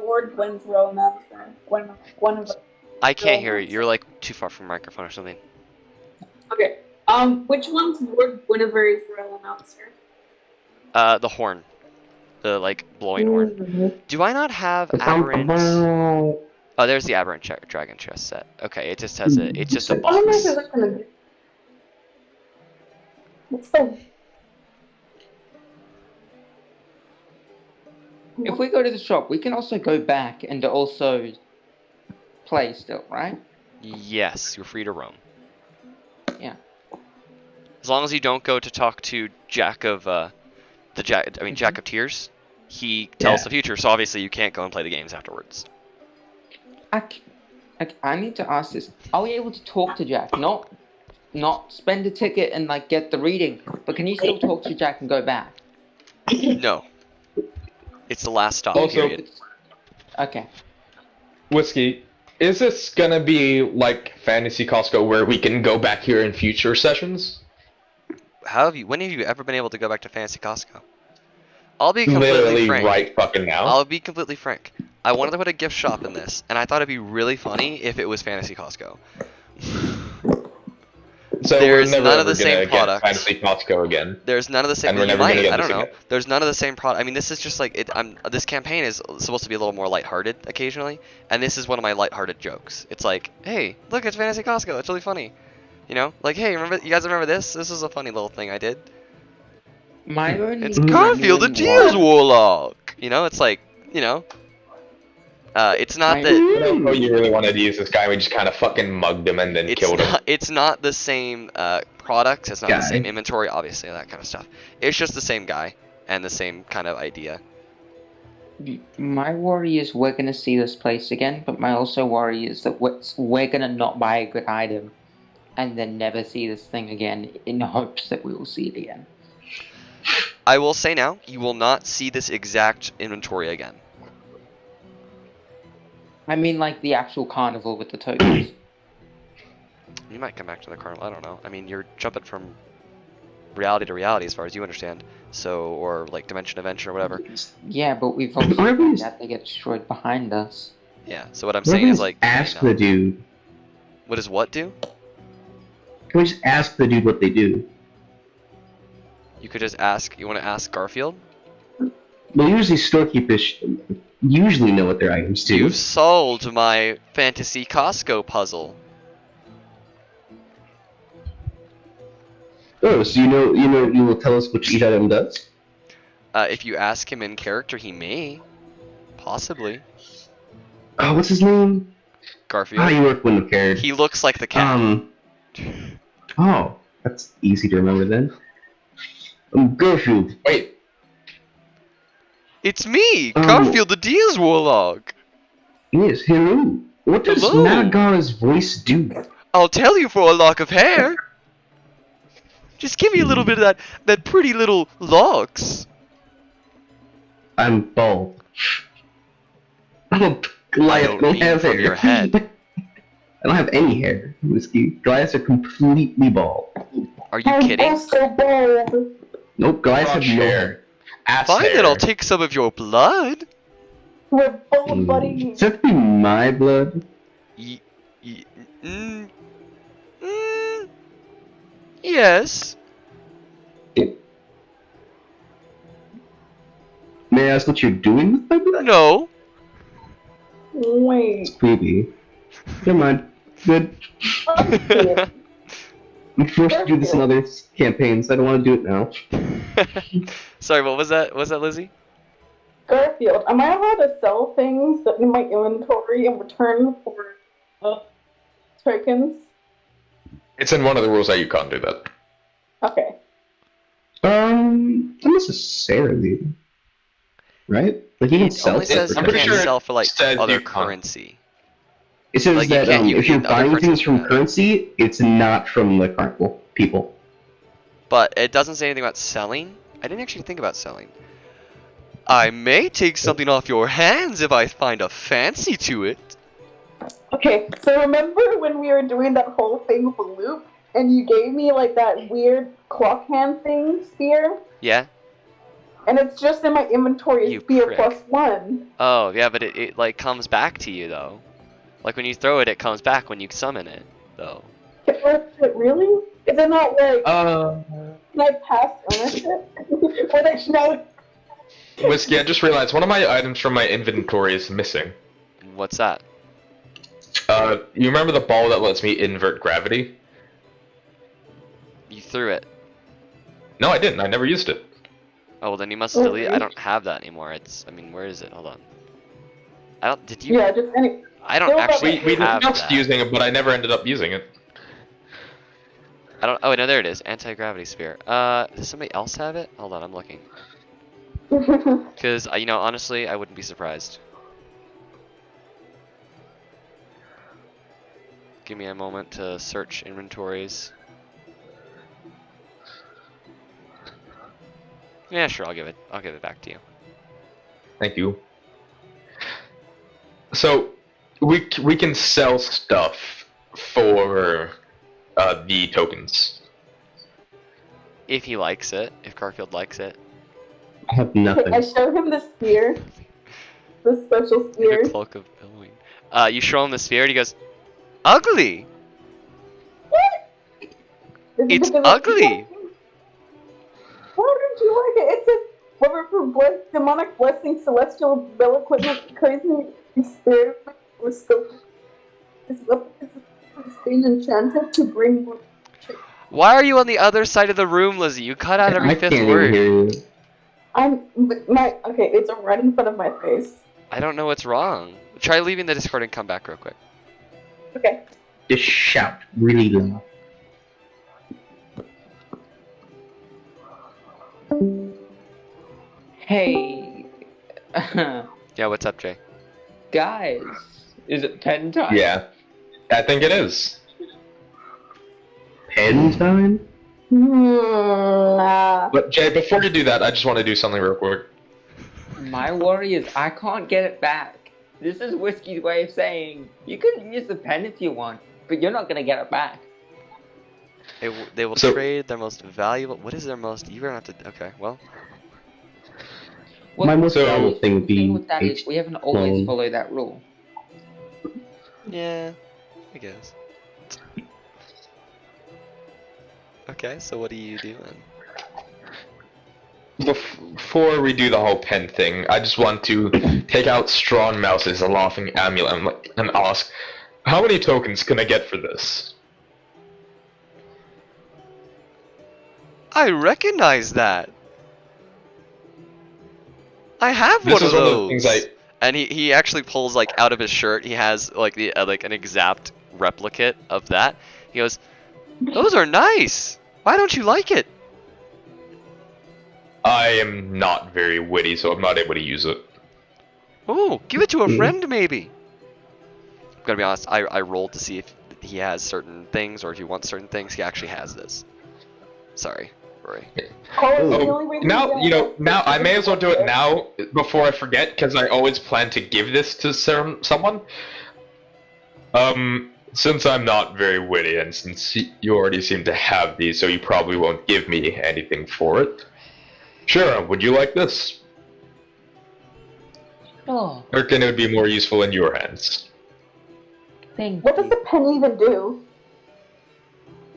Lord Gwen's royal master? Gwen. I can't hear you. You're like too far from the microphone or something. Okay. Which one's Lord Guinevere's royal announcer? The horn. The, like, blowing horn. Do I not have aberrant... Oh, Oh, there's the aberrant dragon chest set. Okay, it just has a... It's just a I don't know if box. there's like an What's the... If we go to the shop, we can also go back and also play still, right? Yes, you're free to roam. Yeah. As long as you don't go to talk to Jack of Jack of Tears. He tells the future, so obviously you can't go and play the games afterwards. I need to ask this. Are we able to talk to Jack? Not spend a ticket and like get the reading, but can you still talk to Jack and go back? No. It's the last stop period. Okay. Whiskey, is this gonna be like Fantasy Costco where we can go back here in future sessions? When have you ever been able to go back to Fantasy Costco? I'll be completely Literally frank. right fucking now. I'll be completely frank. I wanted to put a gift shop in this, and I thought it'd be really funny if it was Fantasy Costco. So There's we're never none of the ever same gonna get products. Fantasy Costco again. There's none of the same. And we're You never gonna might. get I this don't know. again. There's none of the same product. I mean, this is just like it. This campaign is supposed to be a little more lighthearted occasionally, and this is one of my lighthearted jokes. It's like, hey, look, it's Fantasy Costco. It's really funny. You know, like, hey, remember? You guys remember this? This is a funny little thing I did. My only It's Carnival of Tears Warlock. You know, it's like, you know. It's not that. I don't know you really wanted to use this guy. We just kind of fucking mugged him and then killed him. It's not the same products. It's not the same inventory. Obviously, that kind of stuff. It's just the same guy and the same kind of idea. My worry is we're gonna see this place again, but my also worry is that we're gonna not buy a good item and then never see this thing again in hopes that we will see it again. I will say now, you will not see this exact inventory again. I mean, like the actual carnival with the tokens. You might come back to the carnival. I don't know. I mean, you're jumping from reality to reality as far as you understand. So, or like dimension to dimension or whatever. Yeah, but we've also seen that they get destroyed behind us. Yeah. So what I'm saying is like, ask the dude. What does what do? Can we just ask the dude what they do? You could just ask. You want to ask Garfield? Well, usually storekeepers usually know what their items do. You've solved my Fantasy Costco puzzle. Oh, so you will tell us what each item does? If you ask him in character, he may. Possibly. Oh, what's his name? Garfield. Ah, you work with the character. He looks like the cat. Oh, that's easy to remember then. Garfield. Wait. It's me, Garfield the Tears Warlock. Yes, hello. What does Madagara's voice do? I'll tell you for a lock of hair. Just give me a little bit of that pretty little locks. I'm bald. I'm a Goliath. I don't have hair. Your head. I don't have any hair. Whiskey. Goliaths are completely bald. Are you kidding? I'm so bald. Nope, Goliaths have no hair. Fine, then I'll take some of your blood. We're both buddy. Does that have to be my blood? Yes. May I ask what you're doing with my blood? No. Wait. It's creepy. Never mind. Good. I'm forced to do this in other campaigns. I don't want to do it now. Sorry, what was that? Was that Lizzie? Garfield, am I allowed to sell things that in my inventory in return for tokens? It's in one of the rules that you can't do that. Okay. Not necessarily. Right? Like you can It sell only stuff says for you pretty can't sure sell for like says other you can't. currency. It says Like, you that can't- you if you're can- other buying currencies things do from that. currency, it's not from the carnival people. But it doesn't say anything about selling. I didn't actually think about selling. I may take something off your hands if I find a fancy to it. Okay, so remember when we were doing that whole thing with the loop, and you gave me like that weird clock hand thing, spear? Yeah? And it's just in my inventory You as spear prick. +1. Oh, yeah, but it like comes back to you though. Like when you throw it, it comes back when you summon it, though. Really? Is it not like, Uh, can I pass ownership? Or they know? Whiskey, I just realized one of my items from my inventory is missing. What's that? You remember the ball that lets me invert gravity? You threw it. No, I didn't. I never used it. Oh, well then you must delete it. I don't have that anymore. I mean, where is it? Hold on. Did you? Yeah, just any. I don't actually We have discussed that. using it, but I never ended up using it. Oh, no, there it is. Anti-gravity sphere. Does somebody else have it? Hold on, I'm looking. Because, honestly, I wouldn't be surprised. Give me a moment to search inventories. Yeah, sure, I'll give it back to you. Thank you. So, we can sell stuff for the tokens. If he likes it, if Garfield likes it. I have nothing. I showed him the spear. The special spear. The cloak of billowing. You show him the sphere and he goes, ugly! What? It's ugly! Why don't you like it? It says, whether for demonic blessing, celestial bell equipment, crazy experiment, or scope. This weapon is being enchanted to bring. Why are you on the other side of the room, Lizzie? You cut out every I fifth can't word. even hear you. Okay, it's right in front of my face. I don't know what's wrong. Try leaving the Discord and come back real quick. Okay. Just shout really loud. Hey. Yeah, what's up, Jay? Guys, is it pen time? Yeah, I think it is. Pen time? But Jay, before you do that, I just want to do something real quick. My worry is I can't get it back. This is Whiskey's way of saying, you can use the pen if you want, but you're not gonna get it back. They will trade their most valuable. What is their most? You're gonna have to. Okay, well. Well, My most so- valuable thing would the thing be with that is we haven't always clone. followed that rule. Yeah, I guess. Okay, so what are you doing? Before we do the whole pen thing, I just want to take out Strong Mouse's laughing amulet and ask, how many tokens can I get for this? I recognize that. I have This one is of one of the those. things And he actually pulls like out of his shirt. He has like an exact replicate of that. He goes, "Those are nice. Why don't you like it?" I am not very witty, so I'm not able to use it. Oh, give it to a friend maybe. I'm gonna be honest. I rolled to see if he has certain things or if he wants certain things. He actually has this. Sorry, Rory. Now I may as well do it now before I forget, because I always plan to give this to someone. Since I'm not very witty, and since you already seem to have these, so you probably won't give me anything for it. Sure, would you like this? Oh, Or can it be more useful in your hands? thank What does you. the pen even do?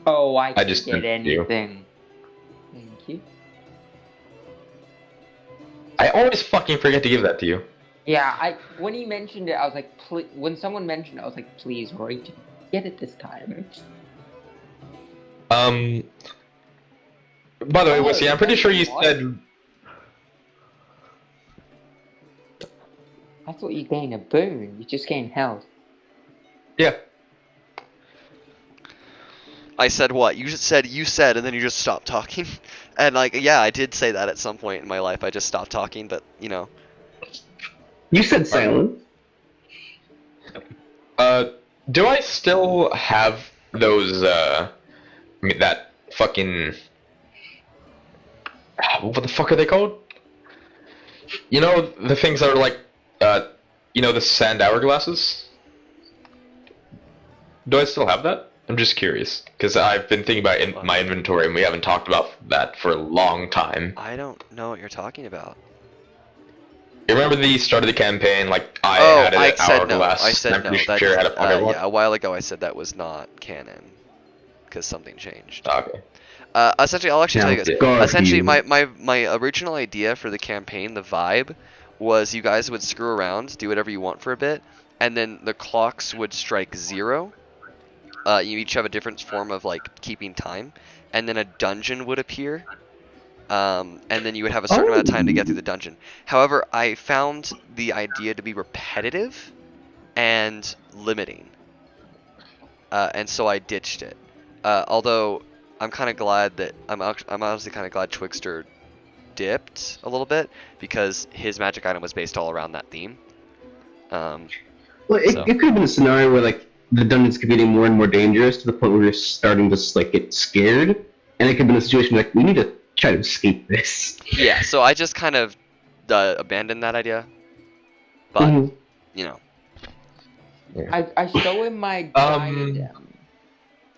Oh, I can just get sent you. anything. Thank you. I always fucking forget to give that to you. Yeah, when he mentioned it, I was like, when someone mentioned it, I was like, please, Rory, get it this time. By the way, Oh, Wissy, I'm pretty sure you what? said... I thought you gained a boon. You just gained health. Yeah. I said what? You said, and then you just stopped talking. And like, yeah, I did say that at some point in my life. I just stopped talking, but you know. You said silent. Do I still have those, that fucking... What the fuck are they called? You know, the things that are like, the sand hourglasses? Do I still have that? I'm just curious, because I've been thinking about my inventory, and we haven't talked about that for a long time. I don't know what you're talking about. You remember the start of the campaign, like, I had an I said no. hourglass, I said and I'm no. pretty sure I had a pocket watch? Yeah, a while ago I said that was not canon. Because something changed. Okay. Essentially, I'll actually tell you guys. Garfield. Essentially, my original idea for the campaign, the vibe, was you guys would screw around, do whatever you want for a bit, and then the clocks would strike 0. You each have a different form of like keeping time, and then a dungeon would appear, and then you would have a certain amount of time to get through the dungeon. However, I found the idea to be repetitive and limiting, and so I ditched it. Although I'm kind of glad that I'm honestly kind of glad Twixter dipped a little bit because his magic item was based all around that theme. Well, it could have been a scenario where like the dungeons keep getting more and more dangerous to the point where you're starting to like get scared, and it could have been a situation like we need to try to escape this. Yeah, so I just kind of abandoned that idea, but you know. I show him my diadem.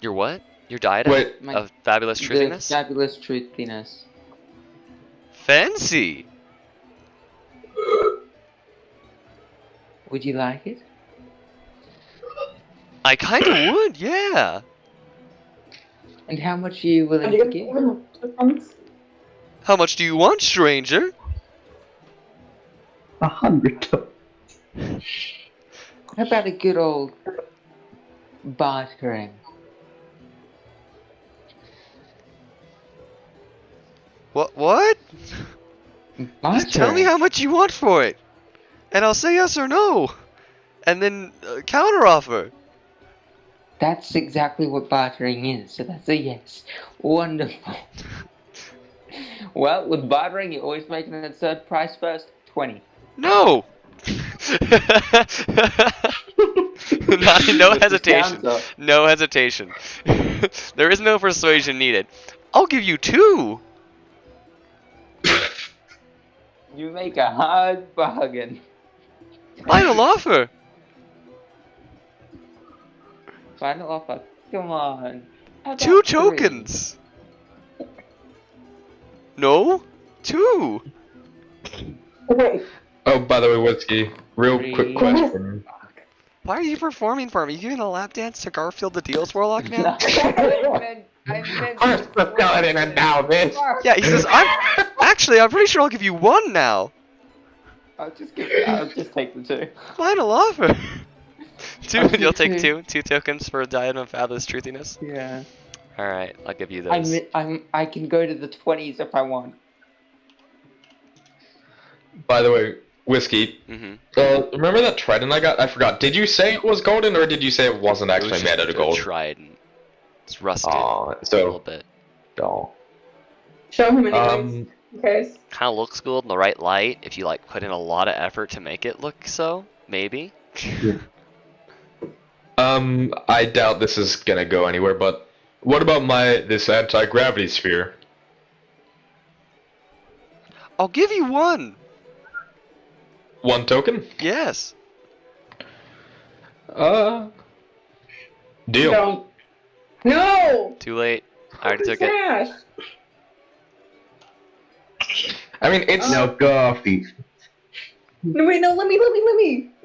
Your what? Your diadem? Wait. Of fabulous truthiness? The fabulous truthiness. Fancy! Would you like it? I kind of would, yeah. And how much are you willing to give? How much do you want, stranger? 100. How about a good old bartering? What? Just tell me how much you want for it, and I'll say yes or no, and then counteroffer. That's exactly what bartering is, so that's a yes. Wonderful. Well, with bartering, you always make an absurd price first. 20. No. No hesitation. No hesitation. There is no persuasion needed. I'll give you 2. You make a hard bargain. Final offer. Final offer. Come on. 2 tokens. No? 2. Wait. Oh, by the way, Whiskey, real quick question. Why are you performing for me? You giving a lap dance to Garfield the Deals Warlock now? First the skeleton and now this. Yeah, he says, I'm pretty sure I'll give you 1 now. I'll just take the 2. Final offer. 2, you'll take 2. 2 tokens for a diadem of fabulous truthiness? Yeah. Alright, I'll give you those. I can go to the 20s if I want. By the way, Whiskey, remember that trident I got? I forgot. Did you say it was golden, or did you say it wasn't actually made out of gold? Trident. It's rusted so a little bit. Oh. Show him anyways. Okay. Kind of looks gold in the right light. If you like put in a lot of effort to make it look so, maybe. I doubt this is gonna go anywhere. But what about this anti-gravity sphere? I'll give you 1. 1 token? Yes. Deal. No. Too late. I already took it. Trash. I mean, it's No coffee. No, wait, no, let me.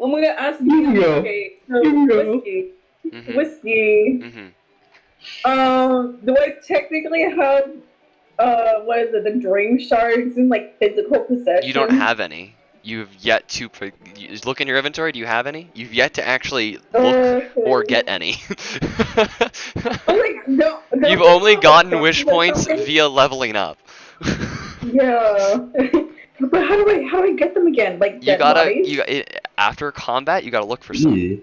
I'm gonna ask you. You go. Okay, so You go. whiskey. Mhm. Whiskey. Mhm. Do I technically have what is it, the dream shards in like physical possession? You don't have any. You've yet to look in your inventory. Do you have any? You've yet to actually look or get any. No, You've only gotten wish points via leveling up. Yeah. But how do I get them again? Like You dead gotta bodies? after combat you gotta look for some. Yeah.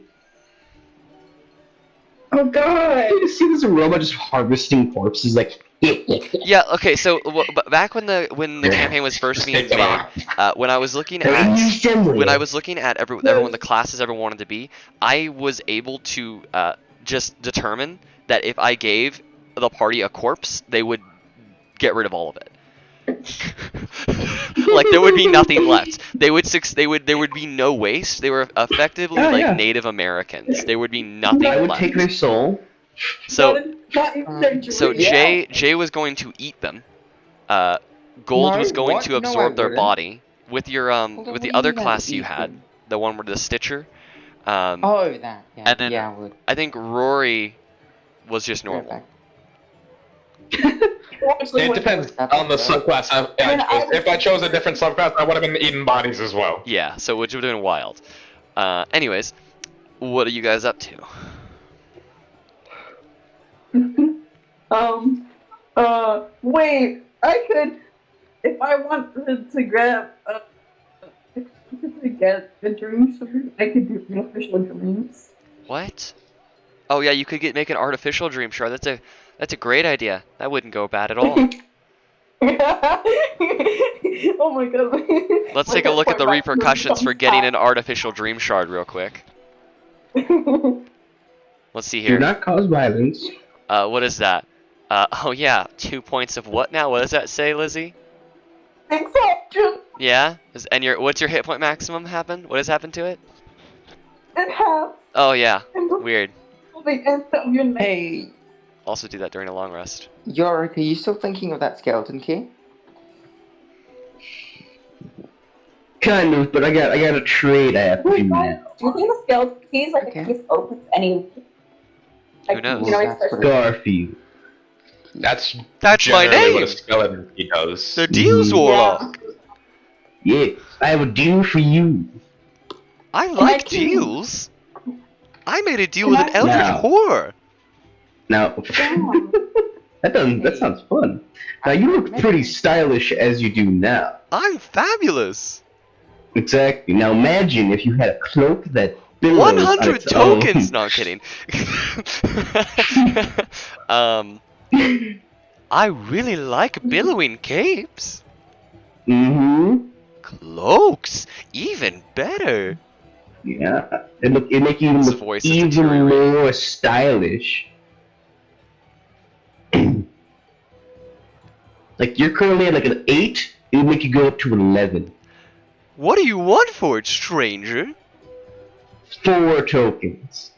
Oh god. You see this robot just harvesting corpses like. Yeah. Okay. So back when the campaign was first being made, when I was looking at everyone the classes everyone wanted to be, I was able to just determine that if I gave the party a corpse, they would get rid of all of it. Like there would be nothing left. There would be no waste. They were effectively Native Americans. There would be nothing I would left. take their soul. So So Jay was going to eat them. Gold was going to absorb their body. With your with the other class you had, the one with the Stitcher. That. Yeah. And then I would. I think Rory was just normal. It depends on the subclass. If I chose a different subclass, I would have been eating bodies as well. Yeah, so which would have been wild. Anyways, what are you guys up to? Wait, I could if I wanted to grab if I wanted to get a dream shard, I could do artificial dreams. What? Oh yeah, you could make an artificial dream shard. That's a great idea. That wouldn't go bad at all. Oh my god. Let's take a look at the repercussions for getting an artificial dream shard real quick. Let's see here. Do not cause violence. What is that? Oh yeah, 2 points of what now? What does that say, Lizzie? Exhaustion. Yeah? And what's your hit point maximum happen? What has happened to it? It has. Oh yeah, weird. The end of your next. Hey, Also do that during a long rest. Yorick, are you still thinking of that skeleton key? Kind of, but I got a trade I have to do now. Do you think the skeleton keys like Okay. the keys opens any? Who knows? You know, That's especially. Garfield. That's my generally what name! a skeleton key does. The Deals Warlock! Yes, I have a deal for you. I like deals! I made a deal Can with an I- eldritch Now. horror! Now, Damn. that sounds fun. Now you look pretty stylish as you do now. I'm fabulous! Exactly. Now imagine if you had a cloak that billows on 100 its own. tokens! No, I'm kidding. I really like billowing capes. Mm-hmm. Cloaks! Even better! Yeah. It make you His look voice is even deteriorating. more stylish. Like you're currently at like an 8, it would make you go up to 11. What do you want for it, stranger? 4 tokens.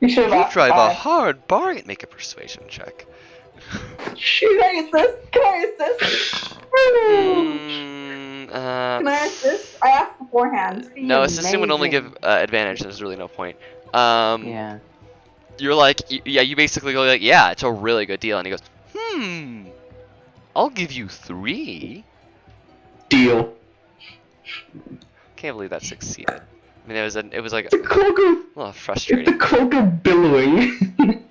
You should You have drive a hard bargain. Make a persuasion check. Shit. Can I assist? Can I assist? Can I assist? I asked beforehand. No, assistant would only give Amazing. advantage. There's really no point. Yeah. You're like, yeah, you basically go like, yeah, it's a really good deal. And he goes, I'll give you 3. Deal. Can't believe that succeeded. I mean, it was like The cloak of, a little it's the frustrating. cloak of billowing.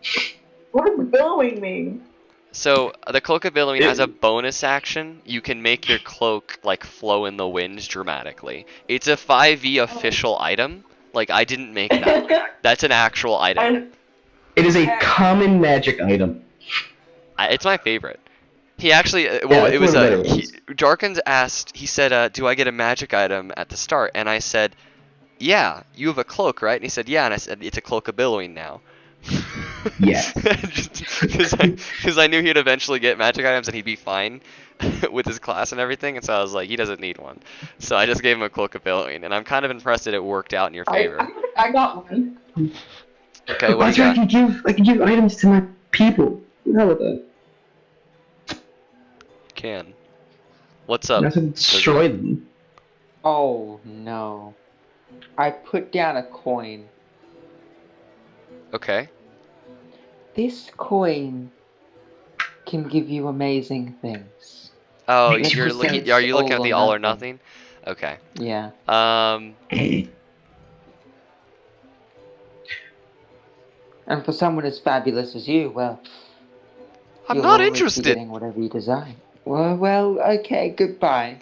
What does billowing mean? So the cloak of billowing, as a bonus action, you can make your cloak like flow in the wind dramatically. It's a 5e official item. Like I didn't make that. That's an actual item. It is a common magic item. It's my favorite. He actually, well, it's it was one of the better ones. Darkins asked. He said, "Do I get a magic item at the start?" And I said, "Yeah, you have a cloak, right?" And he said, "Yeah." And I said, "It's a cloak of billowing now." Yes. Because I knew he'd eventually get magic items and he'd be fine with his class and everything, and so I was like, he doesn't need one. So I just gave him a cloak of billowing, and I'm kind of impressed that it worked out in your favor. I got one. Okay, what do you I got? can give items to my people. How about that? Can. What's up? I can destroy them. Oh no. I put down a coin. Okay. This coin can give you amazing things. Oh, Makes you're you looking. think Are you looking at all the or all or nothing. nothing? Okay. Yeah. And for someone as fabulous as you, well, I'm you'll not always be interested. getting whatever you desire. Well, okay, goodbye.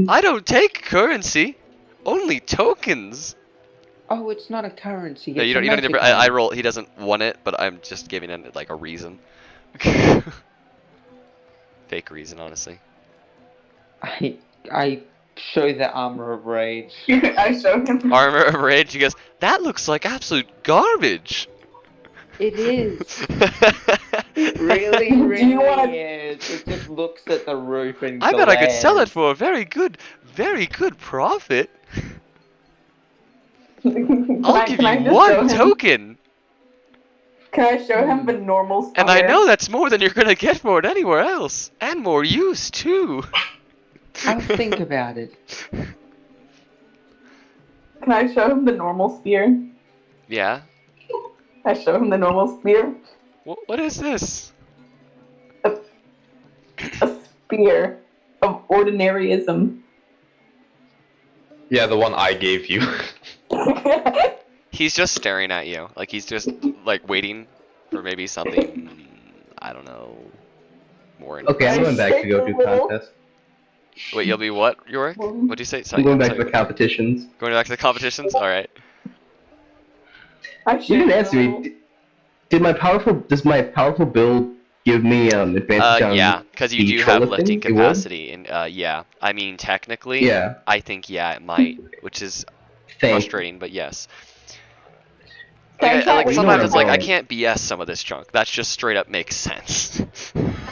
I don't take currency. Only tokens. Oh, it's not a currency. No, it's you don't. a You don't need to. magic I item. roll. He doesn't want it, but I'm just giving him like a reason. Fake reason, honestly. I show the armor of rage. I showed him. Armor of Rage. He goes, that looks like absolute garbage. It is. It really, Do you really wanna- is. It just looks at the roof and I bet I could sell it glares. for a very good profit. I'll give you one token, Can I show him the normal and I spear? know that's more than you're gonna get for it anywhere else, and more use too. I'll think about it. Can I show him the normal spear? Yeah. I show him the normal spear. What is this? A spear of ordinaryism. Yeah, the one I gave you. He's just staring at you, like he's just like waiting for maybe something. I don't know. more Okay, I'm I going back to go shake do a little. contest. Wait, you'll be what, Yorick? What'd you say? I'm Sorry, going back sorry, to the competitions. going back to the competitions? Alright. I You shake didn't a answer little. me. Does my powerful build give me advantage on Yeah, because you the do troll have lifting lifting? It would? capacity, and yeah. I mean, technically, Yeah. I think yeah, it might, which is Thank frustrating, but yes. Can I try Like Well, you know sometimes where it's I'm like I going. can't BS some of this junk. That's just straight up makes sense.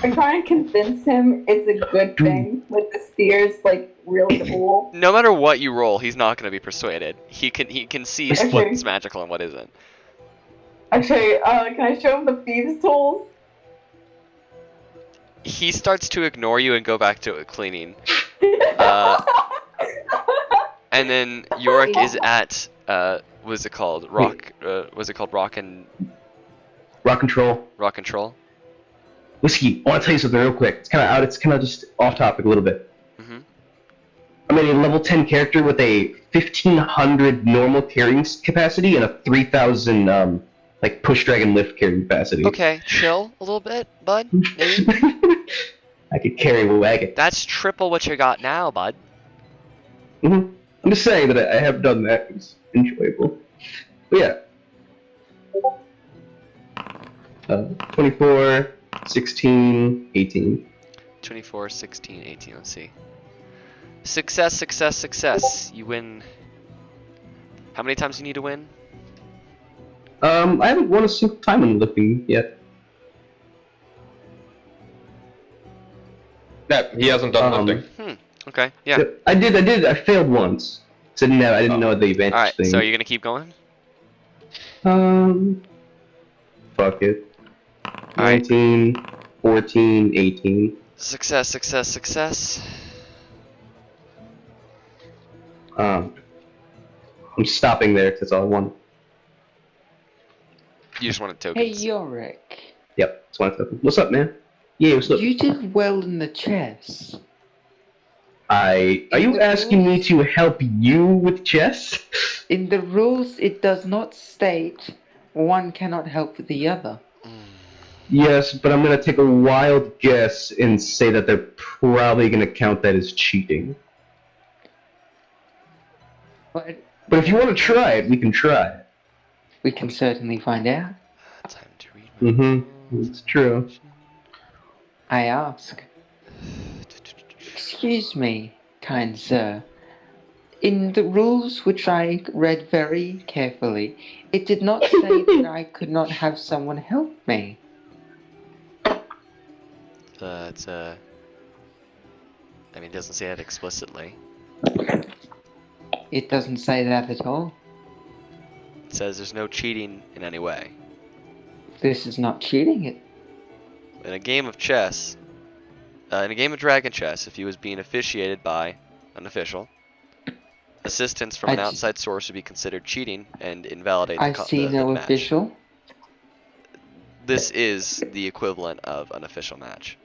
I try and convince him it's a good thing with the spears like really old. No matter what you roll, he's not going to be persuaded. He can see Okay. what's magical and what isn't. Actually, can I show him the thieves' tools? He starts to ignore you and go back to cleaning. And then Yorick is at what's it called? Was it called Rock and Control. Rock Control? Whiskey, I want to tell you something real quick. It's kind of out. It's kind of just off topic a little bit. Mhm. I'm a level 10 character with a 1500 normal carrying capacity and a 3000 like push dragon lift carrying capacity. Okay, chill a little bit, bud. Maybe. I could carry a wagon. That's triple what you got now, bud. I'm just saying that I have done that. It's enjoyable. But yeah. 24, 16, 18. 24, 16, 18. Let's see. Success, success, success. You win. How many times do you need to win? I haven't won a single time in lifting yet. Yeah, he hasn't done lifting. Okay, yeah. I did. I failed once. So I didn't know the advantage Alright, thing. so you're gonna keep going? Fuck it. Alright. 19, 14, 18. Success, success, success. I'm stopping there 'cause that's all I want. You just wanted Hey, tokens. Yorick. Yep, that's one token. What's up, man? Yeah, what's up? You did well in the chess. Are you asking me to help you with chess? In the rules, it does not state one cannot help the other. Yes, but I'm gonna take a wild guess and say that they're probably gonna count that as cheating. But But if you want to try it, we can try it. we can certainly find out. Time to read my It's true. I ask. Excuse me, kind sir. In the rules which I read very carefully, it did not say that I could not have someone help me. I mean, it doesn't say that explicitly. It doesn't say that at all. It says there's no cheating in any way. This is not cheating. In a game of chess, in a game of dragon chess, if he was being officiated by an official, assistance from an outside source would be considered cheating and invalidate the I see the no match. official. This is the equivalent of an official match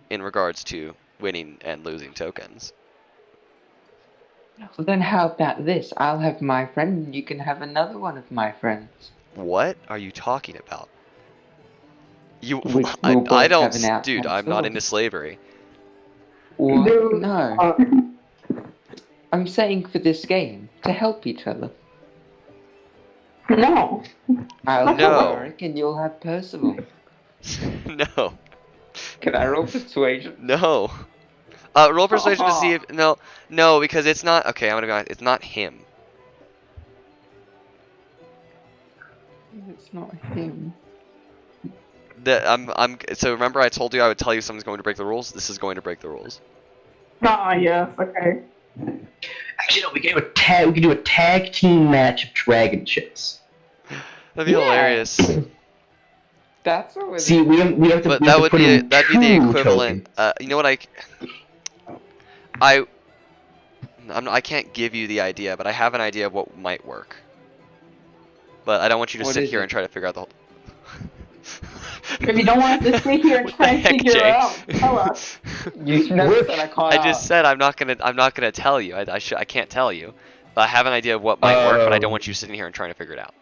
in regards to winning and losing tokens. Well, then how about this? I'll have my friend and you can have another one of my friends. What are you talking about? We'll I both have don't, an dude. outside I'm not source. into slavery. What? Dude, No. I'm saying for this game, to help each other. No. I'll have No. Warwick and you'll have Percival. No, Can I roll persuasion? no. Roll persuasion to see if no, because it's not okay. I'm gonna be honest. It's not him. It's not him. So remember I told you I would tell you someone's going to break the rules? This is going to break the rules. Yes, okay. Actually, no. We can do a tag team match of dragon chess. That'd be hilarious. That's always. See, we have to. But we that have to would put be in that'd be the two equivalent. tokens. You know what I can't give you the idea, but I have an idea of what might work. But I don't want you to What sit is here it? and try to figure out the whole. If you don't want us to sit here and What try the and heck, figure it Jay? out, tell us. You never said I caught I just said I'm not gonna tell you. I can't tell you. But I have an idea of what might work, but I don't want you sitting here and trying to figure it out.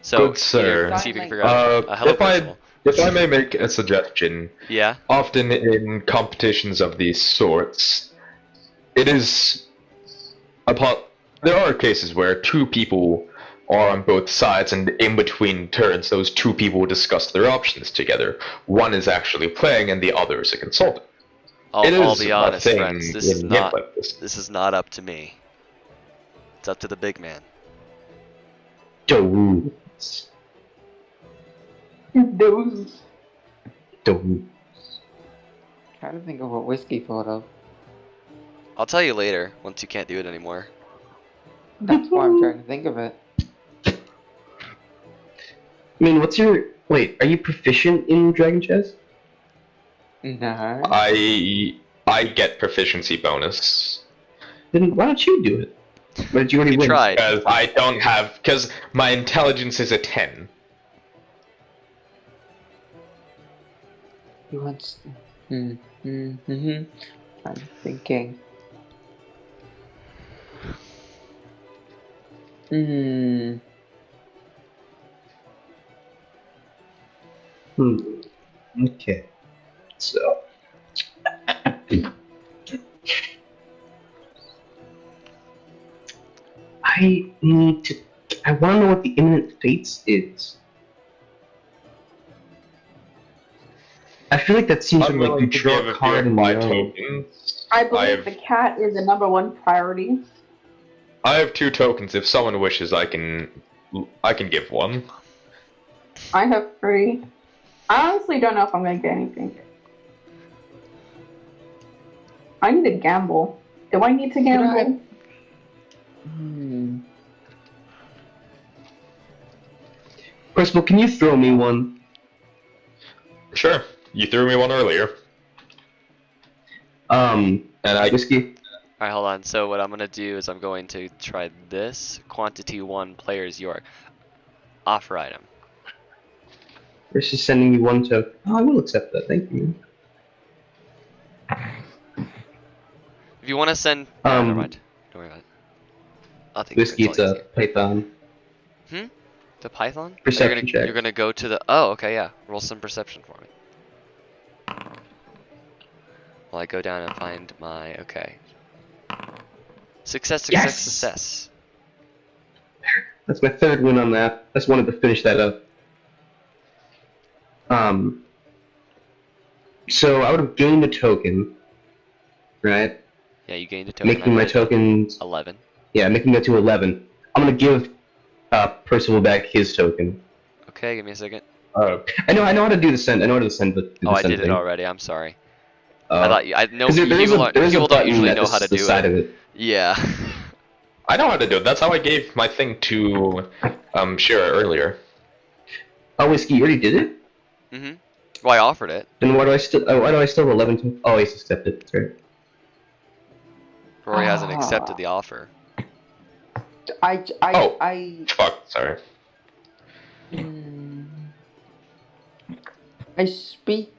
So Good sir. see if you can figure out. Hello, If I Percival. If I may make a suggestion, Yeah. often in competitions of these sorts, it is there are cases where two people are on both sides, and in between turns, those two people discuss their options together. One is actually playing, and the other is a consultant. I'll be honest, thing friends. This is in not. games like this. This is not up to me. It's up to the big man. Does. Those. Does. Trying to think of what whiskey thought of. I'll tell you later once you can't do it anymore. That's why I'm trying to think of it. I mean, what's your... Wait, are you proficient in Dragon Chess? No. I get proficiency bonus. Then why don't you do it? Why did you already You win? tried. Because I don't have... Because my intelligence is a 10. He wants. I'm thinking. Okay. So... I need to... I want to know what the Imminent Fates is. I feel like that seems I'm like you willing to draw give a a few card of in my the tokens. I believe the cat is the #1 priority. I have 2 tokens. If someone wishes, I can give one. I have 3. I honestly don't know if I'm gonna get anything. I need to gamble. Do I need to gamble? Percival, can you throw me one? Sure. You threw me one earlier. And I... Whiskey? Alright, hold on. So what I'm gonna do is I'm going to try this. Quantity 1 players York. Offer item. Versus sending you one token. Oh, I will accept that, thank you. If you want to send... never mind. Don't worry about it. I'll take Whiskey, it's it's all a Python. easy. The Python? Perception check. You're gonna go to the... Oh, okay, yeah. Roll some perception for me. While I go down and find my... Okay. Success, success, Yes! success. That's my 3rd win on that. I just wanted to finish that up. So I would have gained a token, right? Yeah, you gained a token. Making my tokens... 11. Yeah, making that to 11. I'm gonna give Percival back his token. Okay, give me a second. I know how to do the send. I know how to send the Oh, I send did it thing. already. I'm sorry. I thought you... I know 'Cause there is people a don't usually button know how to that's the do side it. of it. Yeah. I know how to do it. That's how I gave my thing to Shira earlier. Oh, Whiskey, you already did it? Mm-hmm. Well, I offered it. Then why do I still have 11 to... Oh, he's accepted. That's right. Rory hasn't accepted the offer. Fuck, sorry. I speak.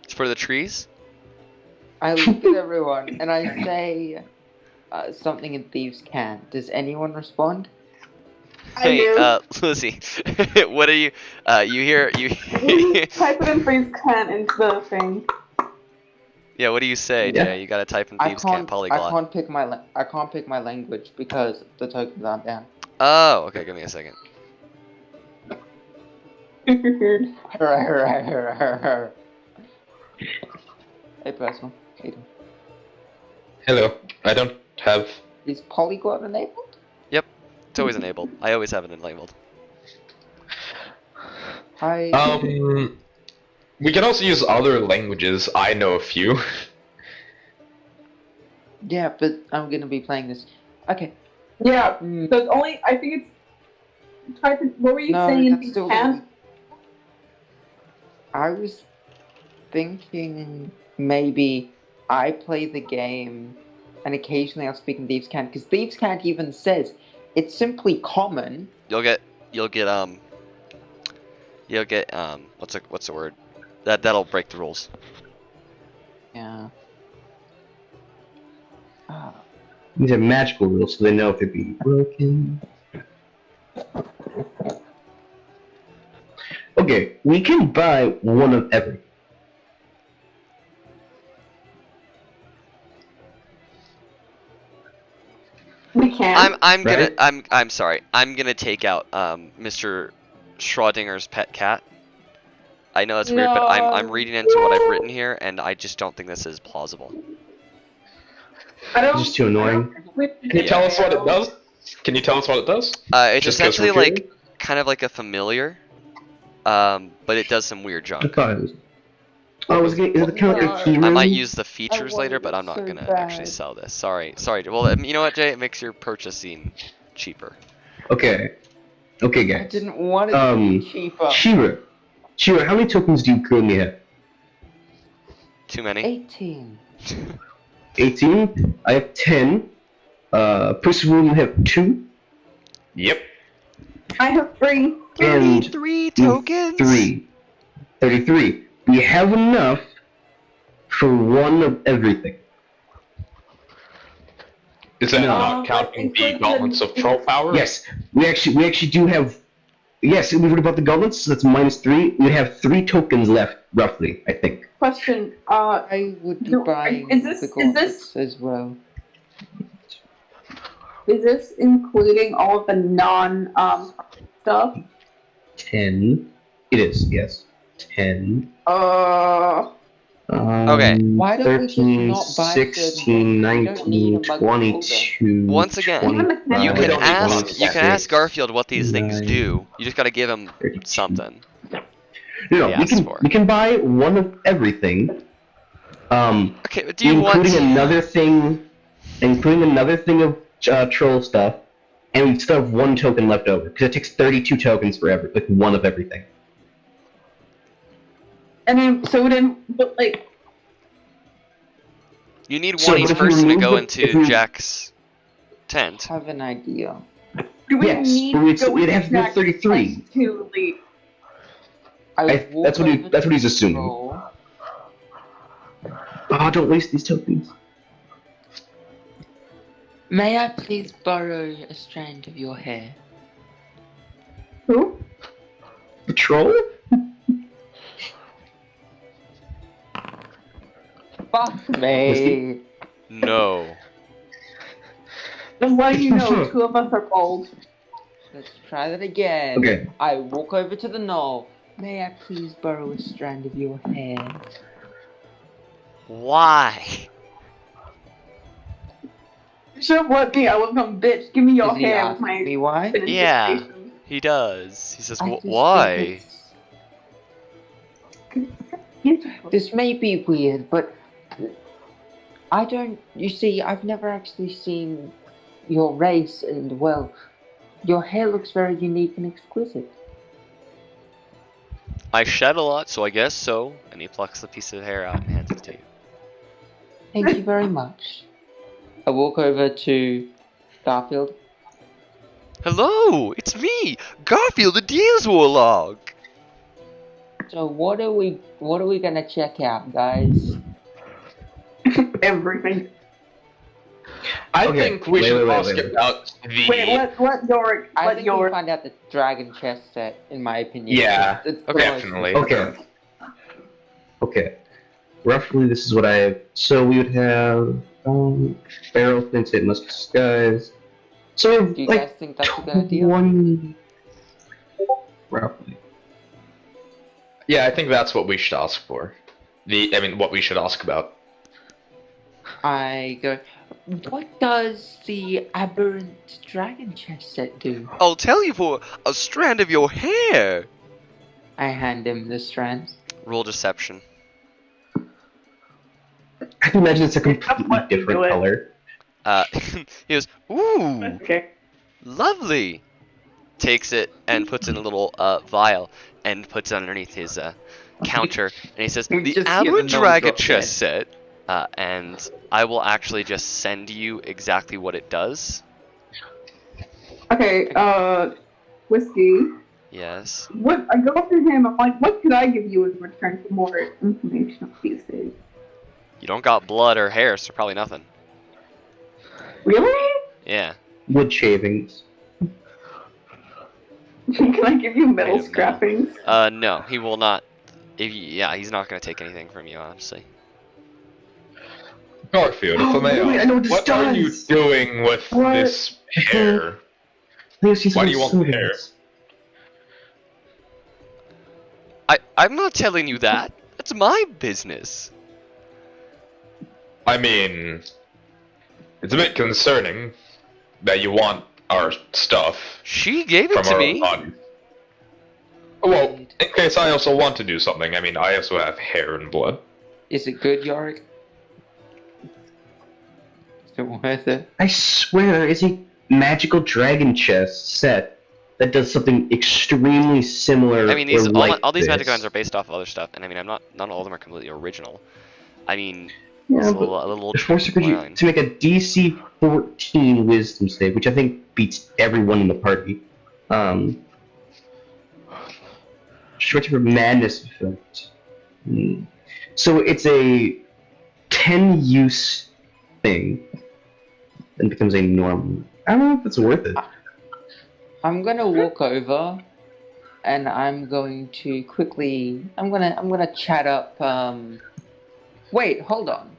It's for the trees? I look at everyone and I say something in Thieves' Cant. Does anyone respond? Hey, Lizzie, what are you, you hear, Type it in Thieves' Cant into the thing. Yeah, what do you say, Yeah. Jay? You gotta type in Thieves' Cant polyglot. I can't pick my language because the tokens aren't down. Oh, okay, give me a second. Hey, Personal. Hey, Hello. I don't have... is polyglot enabled? Yep, it's always enabled. I always have it enabled. We can also use other languages. I know a few. Yeah, but I'm gonna be playing this. Okay. Yeah, so it's only... I think it's... Type it, what were you saying in Thieves' Cant? I was thinking maybe I play the game and occasionally I'll speak in Thieves' Cant, because Thieves' Cant even says it's simply common. You'll get what's the word? That'll break the rules. Yeah. These are magical rules, so they know if they're being broken. Okay, Okay, we can buy one of every. We can. I'm sorry. I'm gonna take out Mr. Schrodinger's pet cat. I know it's weird, but I'm reading into what I've written here, and I just don't think this is plausible. I don't. It's just too annoying. Can you tell us what it does? Can you tell us what it does? It's Just 'cause essentially we're like curious? kind of like a familiar, but it does some weird I junk. thought it was. Oh, is it kind of like a key I might room? use the features wanted later, but it I'm not so gonna bad. actually sell this. Sorry. Well, you know what, Jay? It makes your purchasing cheaper. Okay. Okay, I guys. didn't want it to be cheaper. Shira, how many tokens do you currently have? Too many? 18. 18? I have 10. Percival, you have 2. Yep. I have 3. And 33 tokens? 3. 33. We have enough for one of everything. Is that No. not counting the gauntlets of troll power? Yes, we actually do have. Yes, we heard about the gauntlets, so that's -3. We have 3 tokens left, roughly, I think. Question. I would be buying is this- the is gauntlets this- as well. Is this including all of the non stuff? 10. It is, yes. 10. Okay. Why don't we just 13, not buy 16, certain ones? We don't need 19, a mug 22. Once again, 25, You We can don't need ask. bugs. You can ask Garfield what these things 9, do. You just gotta give him 32. something. No, He we asked for. can buy one of everything. Okay, but do you want? including another thing of troll stuff, and we still have 1 token left over because it takes 32 tokens for like one of everything. And but like, You need So, one each but if we person to go remove into Jack's tent. Have an idea. do we Yes, need but to it's- go with it has to be Jack 33. to leave? That's what he's assuming. Oh, don't waste these tokens. May I please borrow a strand of your hair? Who? The troll? Fuck me. No. Just letting you know, 2 of us are bald. Let's try that again. Okay. I walk over to the knoll. May I please borrow a strand of your hair? Why? You should have let me. I would come, bitch. Give me your Does he hair. ask with my me why? Yeah. anticipation. He does. He says, I just "Why?" think this may be weird, but I don't. You see, I've never actually seen your race, and well, your hair looks very unique and exquisite. I shed a lot, so I guess so. And he plucks the piece of hair out and hands it to you. Thank you very much. I walk over to Garfield. Hello, it's me, Garfield the Deals Warlock. So what are we gonna check out, guys? Everything. I Okay, think we wait, should wait, ask wait. about the. Wait, let Yorick. I Let think we'll Yorick. find out the dragon chest set, in my opinion. Yeah, It's the okay, most- definitely. Okay. Roughly, this is what I have. So we would have barrel flint, hit musket disguise. So we have Do you like guys think that's a good idea? 20. Roughly. Yeah, I think that's what we should ask for. What we should ask about. I go, what does the aberrant dragon chest set do? I'll tell you for a strand of your hair. I hand him the strand. Roll deception. I can imagine it's a completely Let me do different it. color. He goes, "Ooh, Okay. lovely." Takes it and puts it in a little vial and puts it underneath his counter. And he says, We "The just hear the Aberrant nose Dragon drop chest set." And I will actually just send you exactly what it does. Okay. Whiskey. Yes. What? I go up to him. I'm like, what could I give you in return for more information on these days? You don't got blood or hair, so probably nothing. Really? Yeah. Wood shavings. Can I give you metal Item now. scrappings? No, he will not. Yeah, he's not gonna take anything from you, honestly. Garfield, if I may wait, I know what this what are you does! doing with What? this hair? Why do you want the hair? I'm not telling you that. That's my business. I mean, it's a bit concerning that you want our stuff She gave it from to our me. body. Well, in case I also want to do something, I mean, I also have hair and blood. Is it good, Yorick? Is it worth it? I swear, it's a magical dragon chest set that does something extremely similar. I mean, these or like all these this. magic items are based off of other stuff, and I mean, not all of them are completely original. I mean, Yeah, it's a but little the force tricky you line. to make a DC 14 Wisdom save, which I think beats everyone in the party. Short for madness effect. So it's a 10 use thing, and becomes a normal. I don't know if it's worth it. I'm gonna walk over, and I'm going to quickly. I'm gonna chat up. Wait, hold on.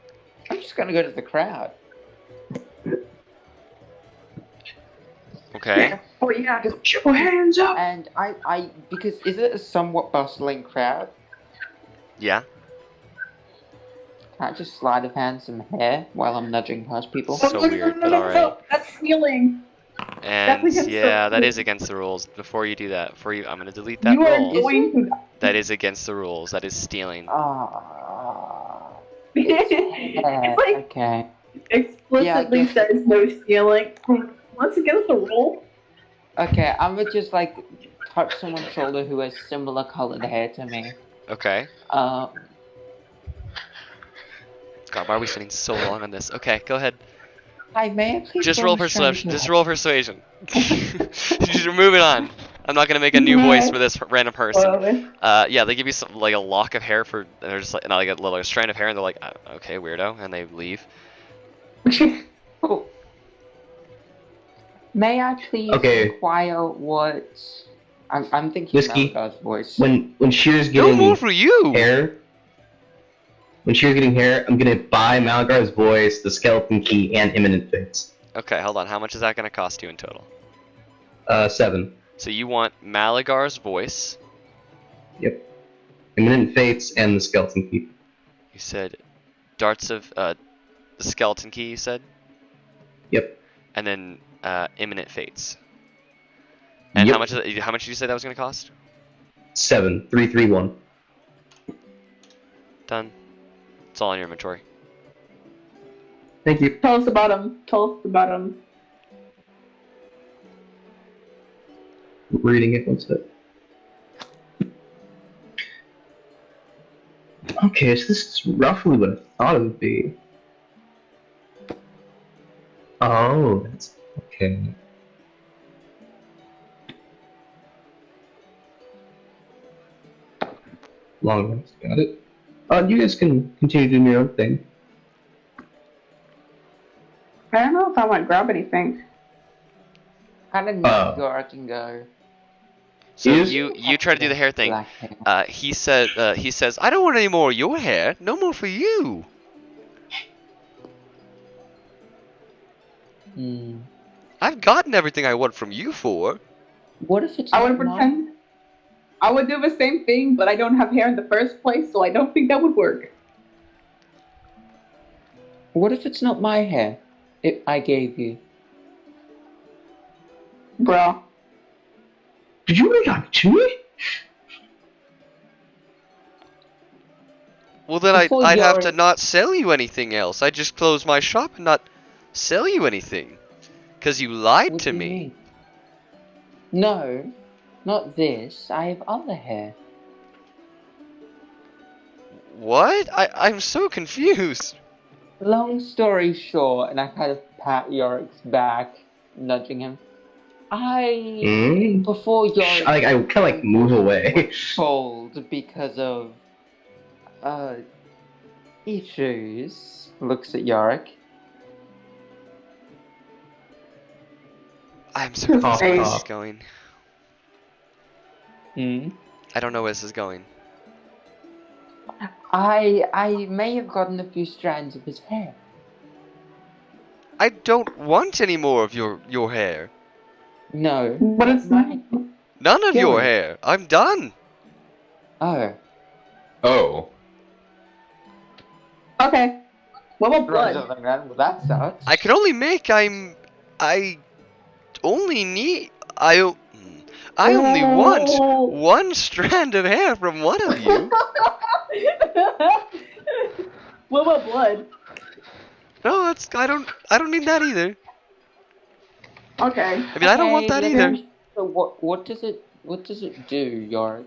I'm just gonna go to the crowd. Okay. Oh yeah, just Put your hands up. And because is it a somewhat bustling crowd? Yeah. Can I just sleight of hand some hair while I'm nudging past people? So weird, but alright. No, that's stealing. And against the yeah, that rules. is against the rules. Before you do that, I'm gonna delete that You are roll. going to. That is against the rules. That is stealing. Ah. It's like Okay. explicitly Yeah, says no stealing. Once against the rule. Okay, I'm gonna just like touch someone's shoulder who has similar colored hair to me. Okay. Uh, God, why are we spending so long on this? Okay, go ahead. Hi, may I please Just roll roll persuasion. Just roll persuasion. You're moving on. I'm not gonna make a new voice for this random person. Yeah, they give you some like a lock of hair for. They're just like not like a little strand of hair, and they're like, okay, weirdo, and they leave. Oh. May I please inquire what? I'm thinking Whiskey. Malagar's voice. When Shear's No getting more for you. hair. When Shear's getting hair, I'm gonna buy Malagar's voice, the skeleton key, and imminent fates. Okay, hold on. How much is that gonna cost you in total? 7. So you want Malagar's voice. Yep. Imminent fates and the skeleton key. You said darts of the skeleton key. You said. Yep. And then imminent fates. And Yep. how much did you say that was gonna cost? 7. 3, 3, 1. Done. It's all in your inventory. Thank you. Tell us about him. Reading it, one sec. Okay, so this is roughly what I thought it would be. Oh, that's okay. Long rest, got it. You guys can continue doing your own thing. I don't know if I want to grab anything. How did Malagar can go? So you try to do the hair thing. He says I don't want any more of your hair. No more for you. I've gotten everything I want from you for. What if it's I would pretend. I would do the same thing, but I don't have hair in the first place, so I don't think that would work. What if it's not my hair? I gave you. Bro. Did you really got to me? Well, then I'd have to not sell you anything else. I'd just close my shop and not sell you anything. Because you lied to me. Mean? No, not this. I have other hair. What? I'm so confused. Long story short, and I kind of pat Yorick's back, nudging him. Before Yorick... I kind of like move away. ...fold because of... issues. Looks at Yorick. I'm so confused where this is going. Hmm? I don't know where this is going. I may have gotten a few strands of his hair. I don't want any more of your hair. No. But it's my... None of Kill your it. hair. I'm done. Oh. Oh. okay. What about Right, blood? well, that sucks. I can only make. I only need. I only want Oh. one strand of hair from one of you. What about blood? No, that's. I don't need that either. Okay. I mean, I don't want that either. So what does it do, Yorick?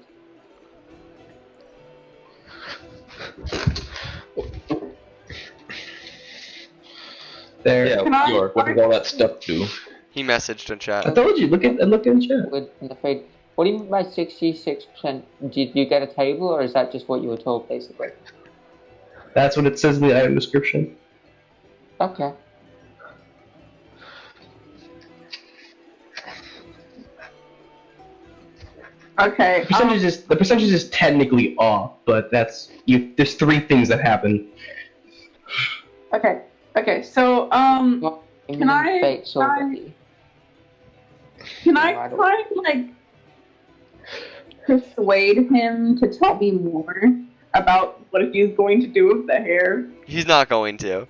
There. Yeah, Can I- York, what does all that stuff do? He messaged in chat. I told you. Look at in chat. I'm afraid. What do you mean by 66%? Did you get a table, or is that just what you were told, basically? That's what it says in the item description. Okay. Okay. The percentage is technically off, but that's you. There's 3 things that happen. Okay. Okay. So Can I- Fates can I- already. can I No, I don't- try and like persuade him to tell me more about what he's going to do with the hair? He's not going to.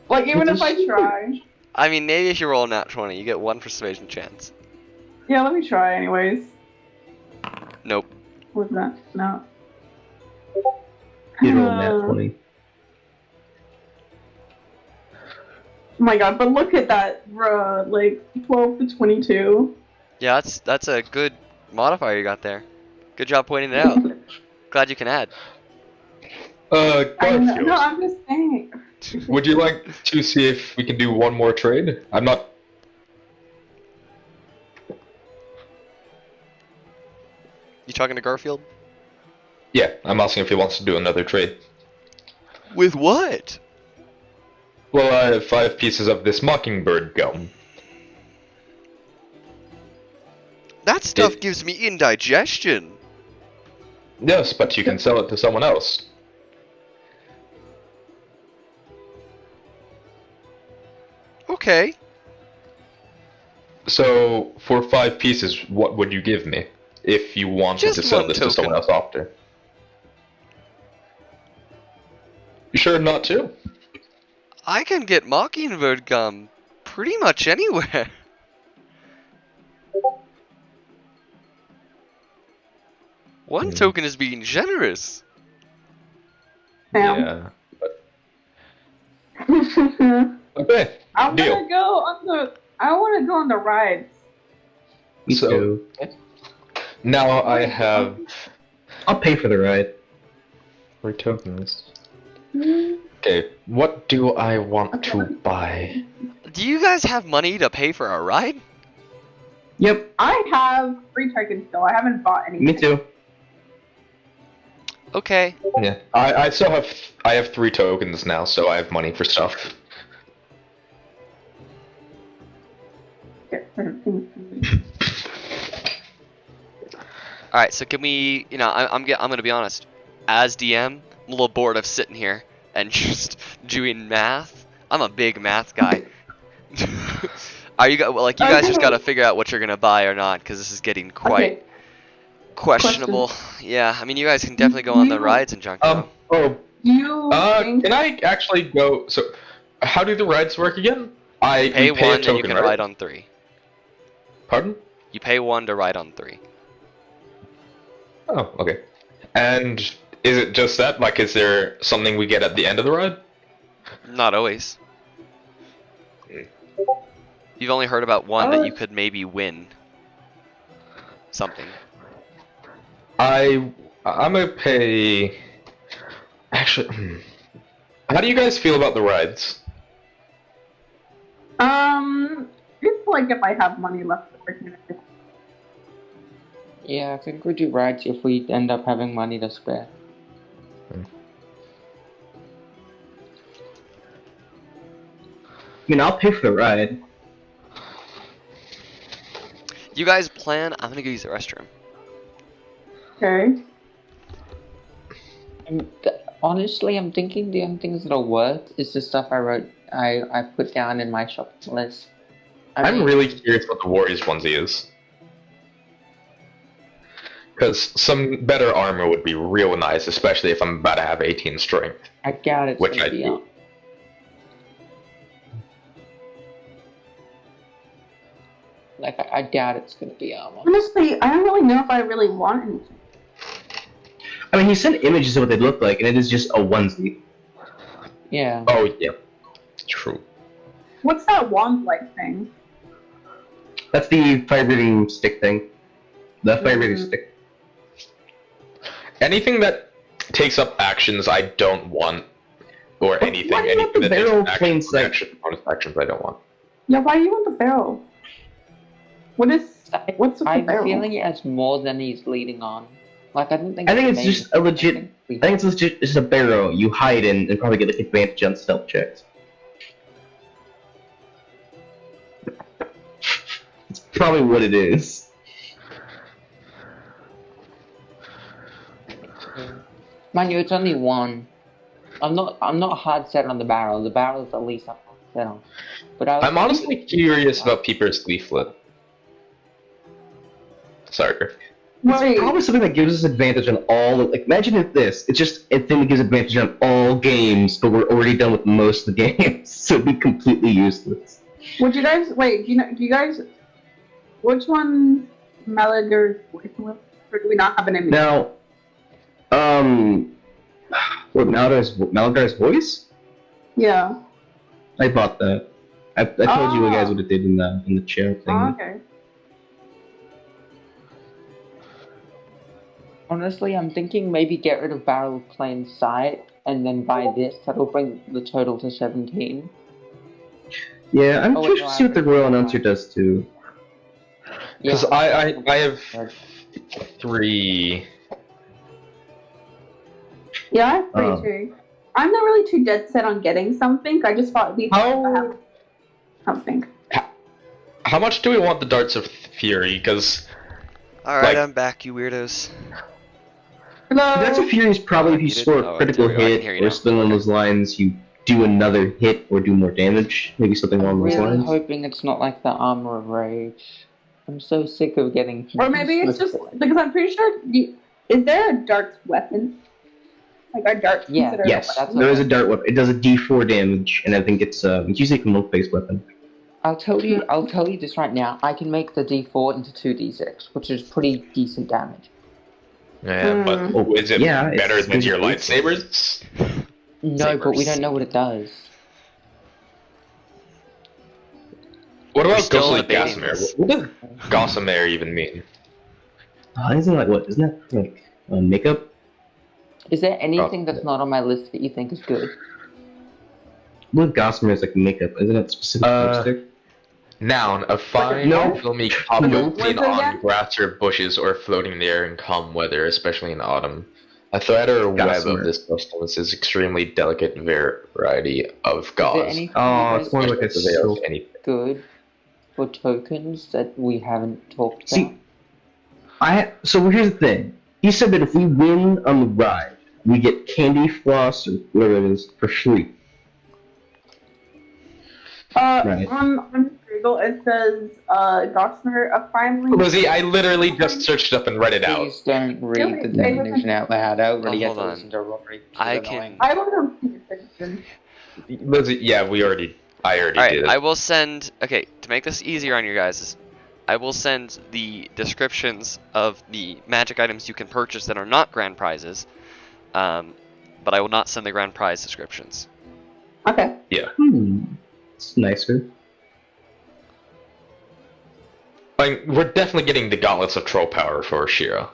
Like even It's if a I try. I mean, maybe if you roll a nat 20, you get 1 persuasion chance. Yeah, let me try anyways. Nope. What's that? No. You roll nat 20. Oh my god, but look at that, like 12 to 22. Yeah, that's a good modifier you got there. Good job pointing it out. Glad you can add. Garfield, No, I'm just saying. would you like to see if we can do one more trade? I'm not. You talking to Garfield? Yeah, I'm asking if he wants to do another trade. With what? Well, I have 5 pieces of this mockingbird gum. That stuff It- gives me indigestion. Yes, but you can sell it to someone else. Okay. So, for 5 pieces, what would you give me if you wanted Just to sell one this token. to someone else after? You sure not to? I can get mockingbird gum pretty much anywhere. One token is being generous. Damn. Okay, I deal. wanna go on the rides. Me So- too. Now I have I'll pay for the ride. 3 tokens. Okay, what do I want to buy? Do you guys have money to pay for a ride? Yep. I have 3 tokens still. I haven't bought anything. Me too. Okay. Yeah, I still have 3 tokens now, so I have money for stuff. All right. So can we? I'm gonna be honest. As DM, I'm a little bored of sitting here and just doing math. I'm a big math guy. Are you like you guys just gotta figure out what you're gonna buy or not, because this is getting quite Okay. questionable. Yeah, I mean you guys can definitely go on the rides and junk. though. Oh, You think can I actually go? So, how do the rides work again? Pay we pay one a and token, you can right? ride on 3. Pardon? You pay 1 to ride on 3. Oh, okay. And is it just that? Like, is there something we get at the end of the ride? Not always. You've only heard about one that you could maybe win. Something. I'm gonna pay. Actually, how do you guys feel about the rides? it's like if I have money left for it. Yeah, I think we do rides if we end up having money to spare. I mean, I'll pay for the ride. You guys plan? I'm gonna go use the restroom. Okay. Honestly, I'm thinking the only things that'll work is the stuff I put down in my shopping list. I'm really curious what the Warriors onesie is. Because some better armor would be real nice, especially if I'm about to have 18 strength. I doubt it's Which gonna I be do. up. Like, I doubt it's gonna be armor. Honestly, I don't really know if I really want anything. I mean, he sent images of what they look like, and it is just a onesie. Yeah. Oh, yeah. True. What's that wand-like thing? That's the fire-breathing stick thing. The fire-breathing stick. Anything that takes up actions I don't want, or Why anything, do you want anything the that takes barrel up plain actions, sight? bonus actions I don't want. Yeah, why do you want the barrel? What's with the I have a barrel? feeling it has more than he's leading on. Like, I don't think. I think it's main- just a legit. I think it's legit. It's a barrel you hide in and probably get like advantage on stealth checks. It's probably what it is. Mind you, it's only one. I'm not hard set on the barrel. The barrel is at least I'm hard set on. But I'm honestly curious about Peeper's leaflet. Sorry. Wait, It's probably something that gives us advantage on all. Like, imagine if it's just a thing that gives advantage on all games, but we're already done with most of the games, so it'd be completely useless. would you guys wait? Do you guys? Which one, Malagar's voice with? Or do we not have an image? Now, what Malagar's voice? Yeah. I bought that. I told you guys what it did in the chair thing. Oh, okay. Honestly, I'm thinking maybe get rid of Barrel of Plain Sight and then buy this. That'll bring the total to 17. Yeah, I'm Oh, wait, curious no, to see what the Royal Announcer does too. Because I have 3. Yeah, I have three too. I'm not really too dead set on getting something. I just thought it'd be fun to have something. How much do we want the Darts of Fury? Because Alright, Like- I'm back, you weirdos. Hello. That's a Fury is probably if you You did? score Oh, a critical there we go. I can hit hear you or now. something along those lines, you do another hit or do more damage. Maybe something I'm along those really lines. hoping it's not like the Armor of Rage. I'm so sick of getting. Or maybe it's just because I'm pretty sure. Is there a darts weapon? Like are darts Yeah, considered Yes, a weapon? there is a dart weapon. It does a D4 damage, and I think it's usually a milk-based weapon. I'll tell you this right now. I can make the D4 into 2d6, which is pretty decent damage. yeah, but is it Yeah, it's- better than it's- your it's- lightsabers? No, but we don't know what it does. What We're about still Ghostly debating Gossamer? this. What does Gossamer even mean? Isn't that what? Isn't that like makeup? Is there anything that's not on my list that you think is good? What Gossamer is like makeup? Isn't it specific lipstick? Noun, a fine, No. filmy object seen What's it on again? grass or bushes or floating in the air in calm weather, especially in autumn. A thread or web Gossamer. of this substance is extremely delicate variety of Is there gauze. anything Oh, that's it's more like a They are silk. anything. good for tokens that we haven't talked See, about? So here's the thing. He said that if we win on the ride, we get candy floss or whatever it is for free. Right. On Google it says Gossamer, a finely. Lizzie, I literally just searched it up and read it out. Please don't read the Really? definition out loud. I already Oh, have to hold listen on. to Rory. I It's can- annoying. I want to pay attention. Lizzie, yeah, I already Alright, did it. I will send. Okay, to make this easier on you guys, I will send the descriptions of the magic items you can purchase that are not grand prizes, but I will not send the grand prize descriptions. Okay. It's nicer. Like, we're definitely getting the gauntlets of troll power for Shira.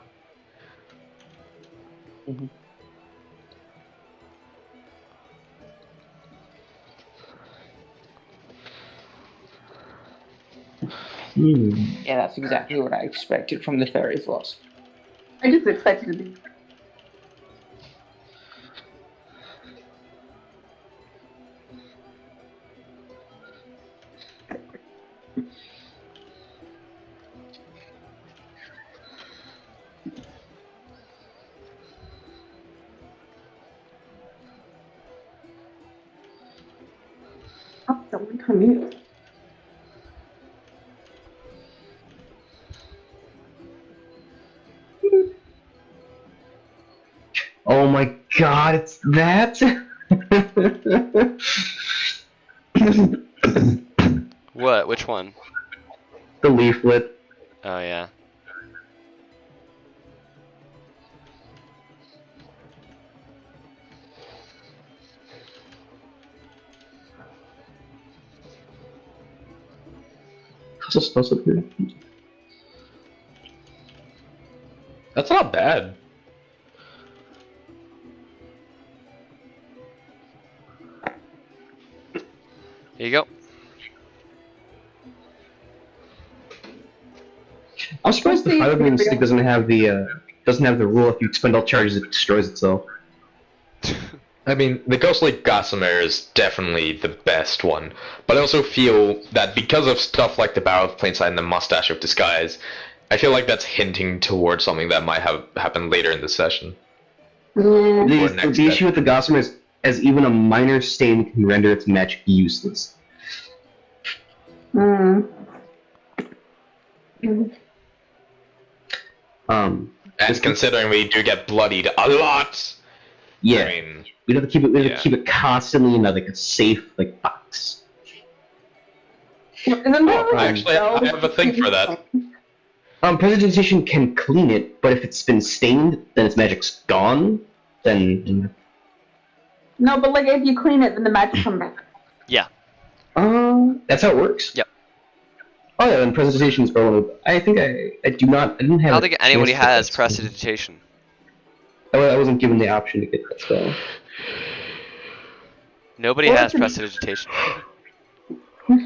Yeah, that's exactly what I expected from the fairy floss. I just expected to be. Someone coming. Oh my god, it's that? What? Which one? The leaflet. Oh yeah. How's this supposed to be? That's not bad. Here you go. I'm surprised the fire green stick doesn't have the rule if you expend all charges it destroys itself. I mean, the Ghostly Gossamer is definitely the best one, but I also feel that because of stuff like the Barrow of Plainsight and the Mustache of Disguise, I feel like that's hinting towards something that might have happened later in the session. The issue with the Gossamer is, as even a minor stain can render its magic useless. And considering we do get bloodied a lot, yeah, I mean, we have to keep it. We have to keep it constantly in a safe box. actually, I have a thing for that. Prestidigitation can clean it, but if it's been stained, then its magic's gone. Then. No, but if you clean it, then the magic comes back. Yeah. That's how it works. Yep. Oh yeah, then prestidigitation is relevant. I think I do not. I didn't have. I don't think anybody has prestidigitation. I wasn't given the option to get that spell. Nobody has prestidigitation. Could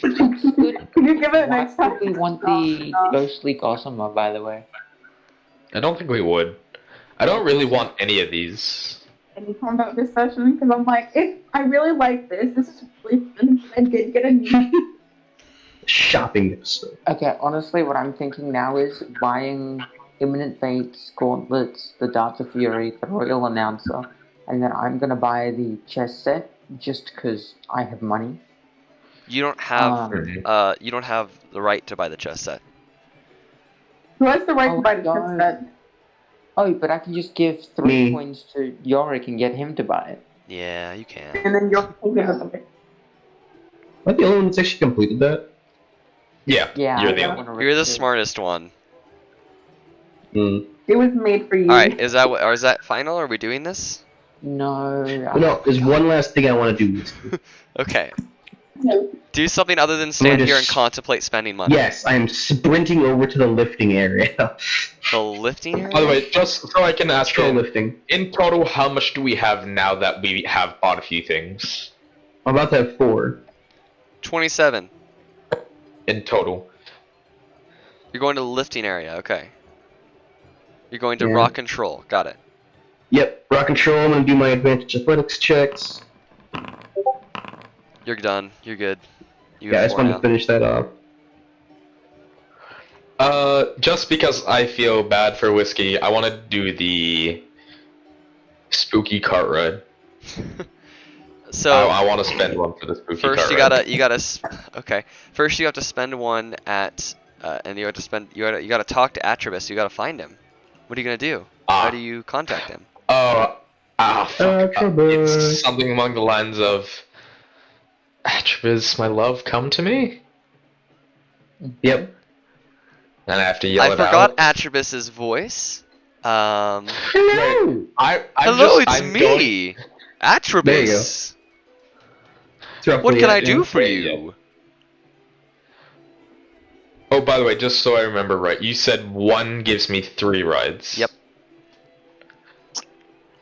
you give it next time? We want the Ghostly Gossamer, by the way. I don't think we would. I don't really want any of these. Any comment about this session? Because I'm I really like this. This is really fun. I did get a new. Shopping episode. Okay, honestly, what I'm thinking now is buying Imminent Fates, Gauntlets, the Darts of Fury, the Royal Announcer, and then I'm gonna buy the chess set just because I have money. You don't have the right to buy the chess set. Who has the right to buy the chess set? Oh, but I can just give 3 coins to Yorick and get him to buy it. Yeah, you can. And then Yorick can give it away. Am I the only one that's actually completed that? Yeah, you're You're the smartest one. It was made for you. Alright, is that final? Are we doing this? No. No, there's one last thing I want to do. Okay. No. Do something other than stand here and contemplate spending money. Yes, I am sprinting over to the lifting area. The lifting area? By the way, just so I can ask you, lifting. in total, how much do we have now that we have bought a few things? I'm about to have 4. 27. In total. You're going to the lifting area, okay. You're going to rock control, got it. Yep, rock control, I'm gonna do my advantage athletics checks. You're done, you're good. You I just wanted to finish that off. Just because I feel bad for Whiskey, I want to do the spooky cart ride. So I want to spend one for the spooky cart ride. Okay. First you have to spend one at and you gotta talk to Atribus, you gotta find him. What are you gonna do? How do you contact him? Fuck. It's something along the lines of Atribus, my love, come to me? Yep. And I have to yell I it out. forgot Atribus's voice. Hello! Hello, it's me! Atribus! What can I do for you? Oh, by the way, just so I remember right, you said 1 gives me 3 rides. Yep.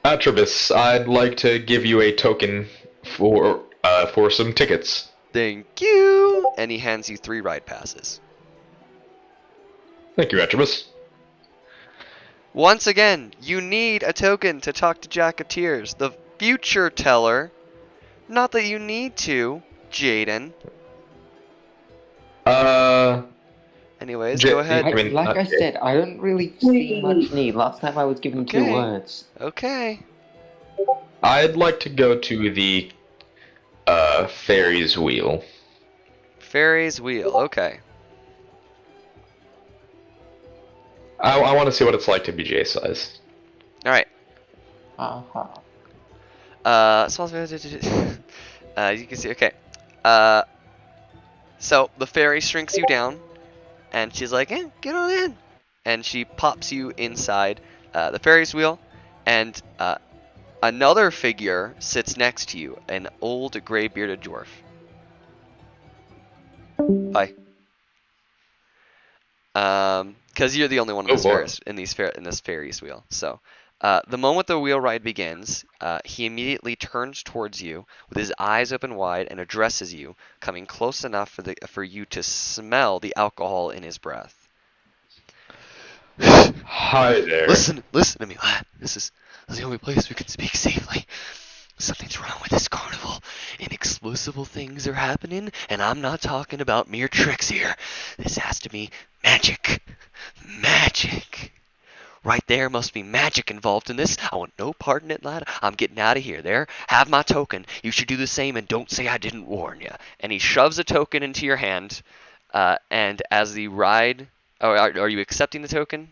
Atribus, I'd like to give you a token for some tickets. Thank you! And he hands you 3 ride passes. Thank you, Atribus. Once again, you need a token to talk to Jack of Tears, the future teller. Not that you need to, Jaden. Anyways, go ahead. I said, I don't really see much need. Last time I was given 2 words. Okay. I'd like to go to the Fairy's Wheel. Fairy's Wheel, okay. I want to see what it's like to be J size. Alright. Uh-huh. You can see, okay. So the fairy shrinks you down, and she's like, get on in. And she pops you inside the Ferris wheel, and another figure sits next to you, an old gray-bearded dwarf. Hi. Because you're the only one in this Ferris wheel. So, the moment the wheel ride begins, he immediately turns towards you with his eyes open wide and addresses you, coming close enough for you to smell the alcohol in his breath. Hi there. Listen to me, lad. This is the only place we can speak safely. Something's wrong with this carnival. Inexplicable things are happening, and I'm not talking about mere tricks here. This has to be magic. Magic. Right there must be magic involved in this. I want no part in it, lad. I'm getting out of here. There, have my token. You should do the same, and don't say I didn't warn you. And he shoves a token into your hand, and as the ride... Oh, are you accepting the token?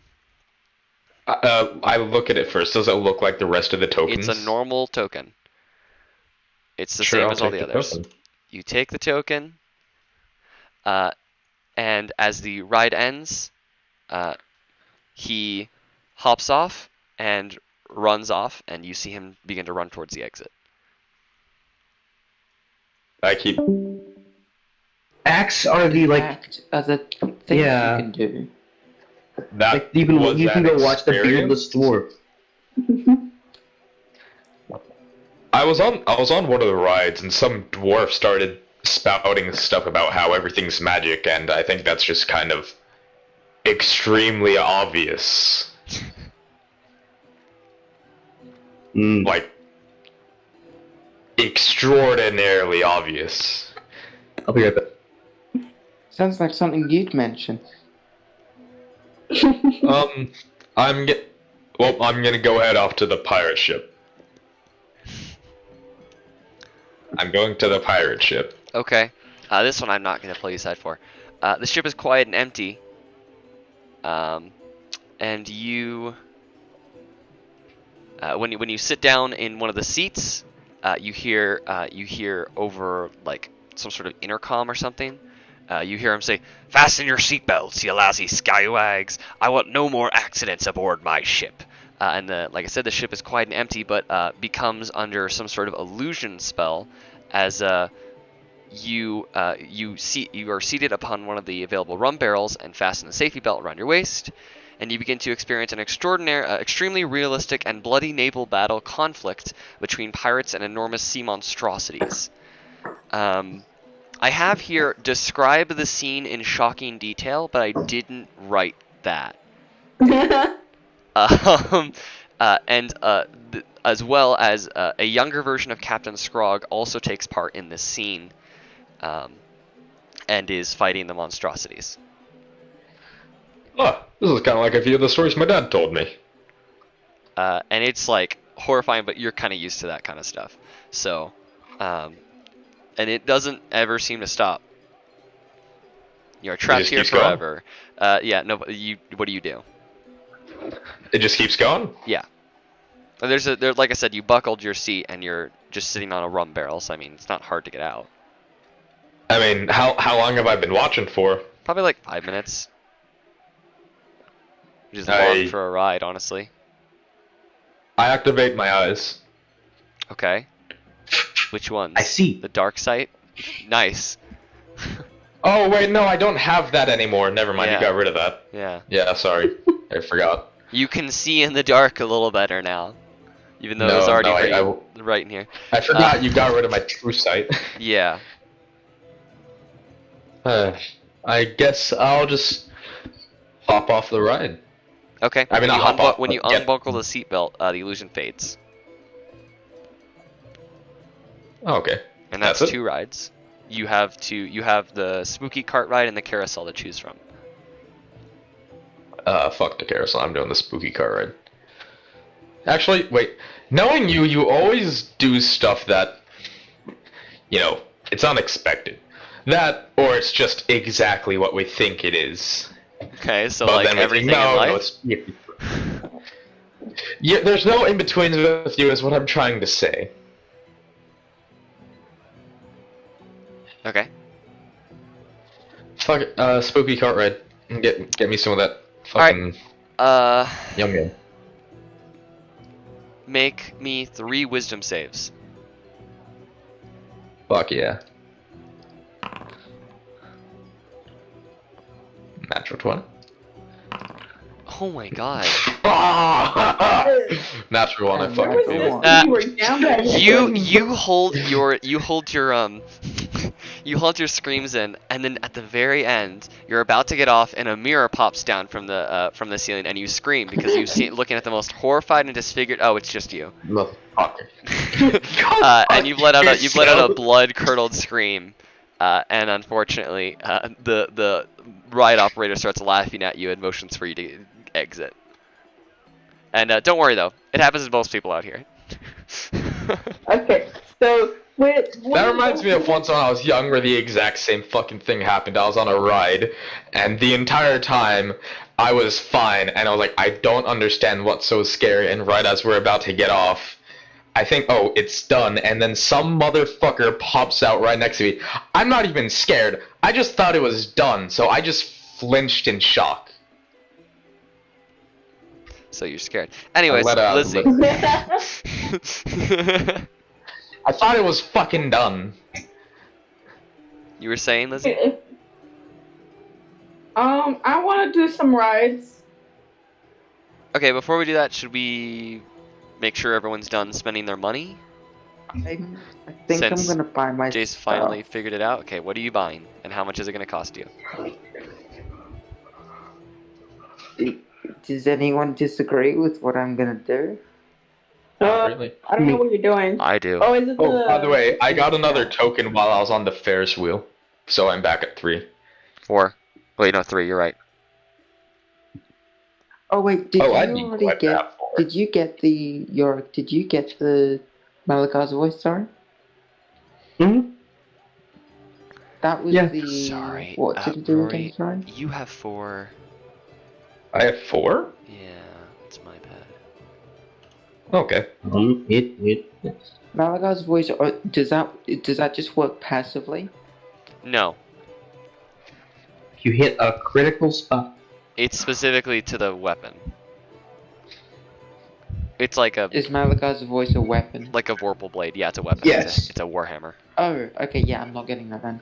I look at it first. Does it look like the rest of the tokens? It's a normal token. It's the Sure, same I'll as all take the the others. token. You take the token, and as the ride ends, he hops off and runs off, and you see him begin to run towards the exit. I keep. Acts are the like. Act other things Yeah. you can do. That Like you can go watch the Beardless Dwarf. I was on one of the rides, and some dwarf started spouting stuff about how everything's magic, and I think that's just kind of extremely obvious. Like, extraordinarily obvious. I'll be right back. Sounds like something you'd mention. I'm gonna go head off to the pirate ship. I'm going to the pirate ship. Okay. This one I'm not going to play you side for. The ship is quiet and empty. And you... when you sit down in one of the seats, you hear over like some sort of intercom or something. You hear him say, "Fasten your seatbelts, you lousy scallywags! I want no more accidents aboard my ship." And like I said, the ship is quiet and empty, but becomes under some sort of illusion spell, as you are seated upon one of the available rum barrels and fasten the safety belt around your waist, and you begin to experience an extremely realistic and bloody naval battle conflict between pirates and enormous sea monstrosities. I have here, describe the scene in shocking detail, but I didn't write that. As well as a younger version of Captain Scrog also takes part in this scene, and is fighting the monstrosities. Oh, this is kind of like a few of the stories my dad told me. And it's like horrifying, but you're kind of used to that kind of stuff. So, and it doesn't ever seem to stop. You're trapped here forever. Yeah, no, but what do you do? It just keeps going? Yeah. There, like I said, you buckled your seat and you're just sitting on a rum barrel, so I mean, it's not hard to get out. I mean, how long have I been watching for? Probably like 5 minutes. Which is long for a ride, honestly. I activate my eyes. Okay. Which ones? I see. The dark sight? Nice. Oh, wait, no, I don't have that anymore. Never mind, Yeah. you got rid of that. Yeah. Yeah, sorry. I forgot. You can see in the dark a little better now. Even though it was already right in here. I forgot you got rid of my true sight. Yeah. I guess I'll just hop off the ride. Okay. I mean, when you unbuckle the seatbelt, the illusion fades. Oh, okay. And that's 2 rides. You have the spooky cart ride and the carousel to choose from. Fuck the carousel. I'm doing the spooky car ride. Actually, wait. Knowing you always do stuff that it's unexpected. That, or it's just exactly what we think it is. Okay, so But like then we everything think, in no, life. Yeah, there's no in betweens with you, is what I'm trying to say. Okay. Fuck it, spooky cart ride. Get me some of that Alright. fucking yum. Make me 3 wisdom saves. Fuck yeah. Natural 20. Oh my god. Natural 1, I Where fucking was failed. this when you were down there? You hold your you hold your screams in, and then at the very end, you're about to get off, and a mirror pops down from the ceiling, and you scream because you see looking at the most horrified and disfigured. Oh, it's just you. Motherfucker. And you've let out a blood curdled scream, and unfortunately, the ride operator starts laughing at you and motions for you to exit. And don't worry though, it happens to most people out here. Okay, so That reminds me of once when I was young where the exact same fucking thing happened. I was on a ride, and the entire time I was fine, and I was like, I don't understand what's so scary, and right as we're about to get off, I think, oh, it's done, and then some motherfucker pops out right next to me. I'm not even scared, I just thought it was done, so I just flinched in shock. So you're scared. Anyways, Lizzie. I thought it was fucking done. You were saying, Lizzie? I want to do some rides. Okay, before we do that, should we make sure everyone's done spending their money? I think Since I'm gonna buy my Jace stuff. finally figured it out. Okay, what are you buying, and how much is it going to cost you? Does anyone disagree with what I'm gonna do? Really? I don't know what you're doing. I do. Oh, is it the... Oh, by the way, I got another token while I was on the Ferris wheel, so I'm back at 3. 4. Wait, no, 3. You're right. Oh wait, did Oh, I'd you be already quite get? bad for it. Did you get the Yorick? Did you get the Malakaz's voice? Sorry. Hmm. That was Yeah. the. Sorry. What did it do Rory, again? Sorry. you have 4. I have 4? Yeah, it's my bad. Okay. Malakaz's voice. Does that just work passively? No, You hit a critical spot. it's specifically to the weapon. It's like a Is Malakaz's voice a weapon? Vorpal blade. Yeah, it's a weapon. Yes. It's a warhammer. Oh, okay. Yeah, I'm not getting that then.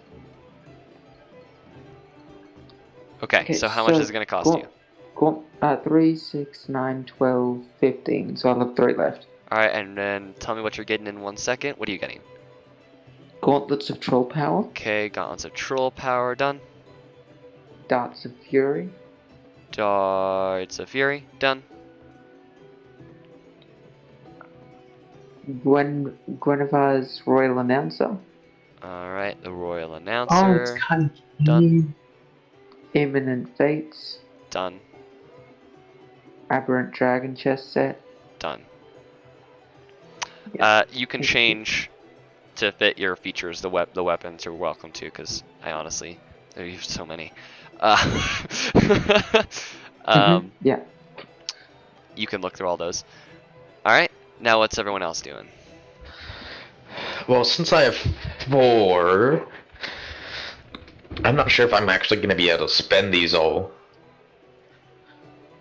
Okay, so how much is it going to cost you? Cool. 3, 6, 9, 12, 15. So I'll have 3 left. Alright, and then tell me what you're getting in 1 second. What are you getting? Gauntlets of Troll Power. Okay, Gauntlets of Troll Power, done. Darts of Fury. Darts of Fury, done. Guinevere's Royal Announcer. Alright, the Royal Oh, Announcer, it's kind of Done. Imminent Fates. done, Aberrant Dragon Chest Set. done. Yeah. You can change to fit your features, the weapons you're welcome to, because I honestly, there's so many. Yeah. You can look through all those. Alright, now what's everyone else doing? Well, since I have 4, I'm not sure if I'm actually going to be able to spend these all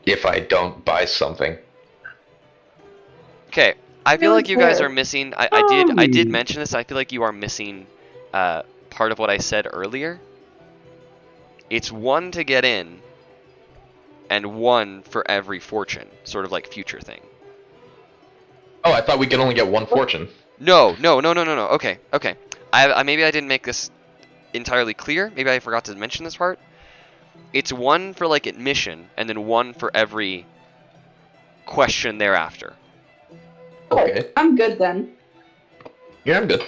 if I don't buy something. Okay, I feel like you guys are missing. I did mention this. I feel like you are missing part of what I said earlier. It's 1 to get in, and 1 for every fortune, sort of like future thing. Oh, I thought we could only get 1 fortune. No. Okay. Maybe I didn't make this entirely clear. Maybe I forgot to mention this part. It's 1 for like admission, and then 1 for every question thereafter. Okay. I'm good then. Yeah, I'm good.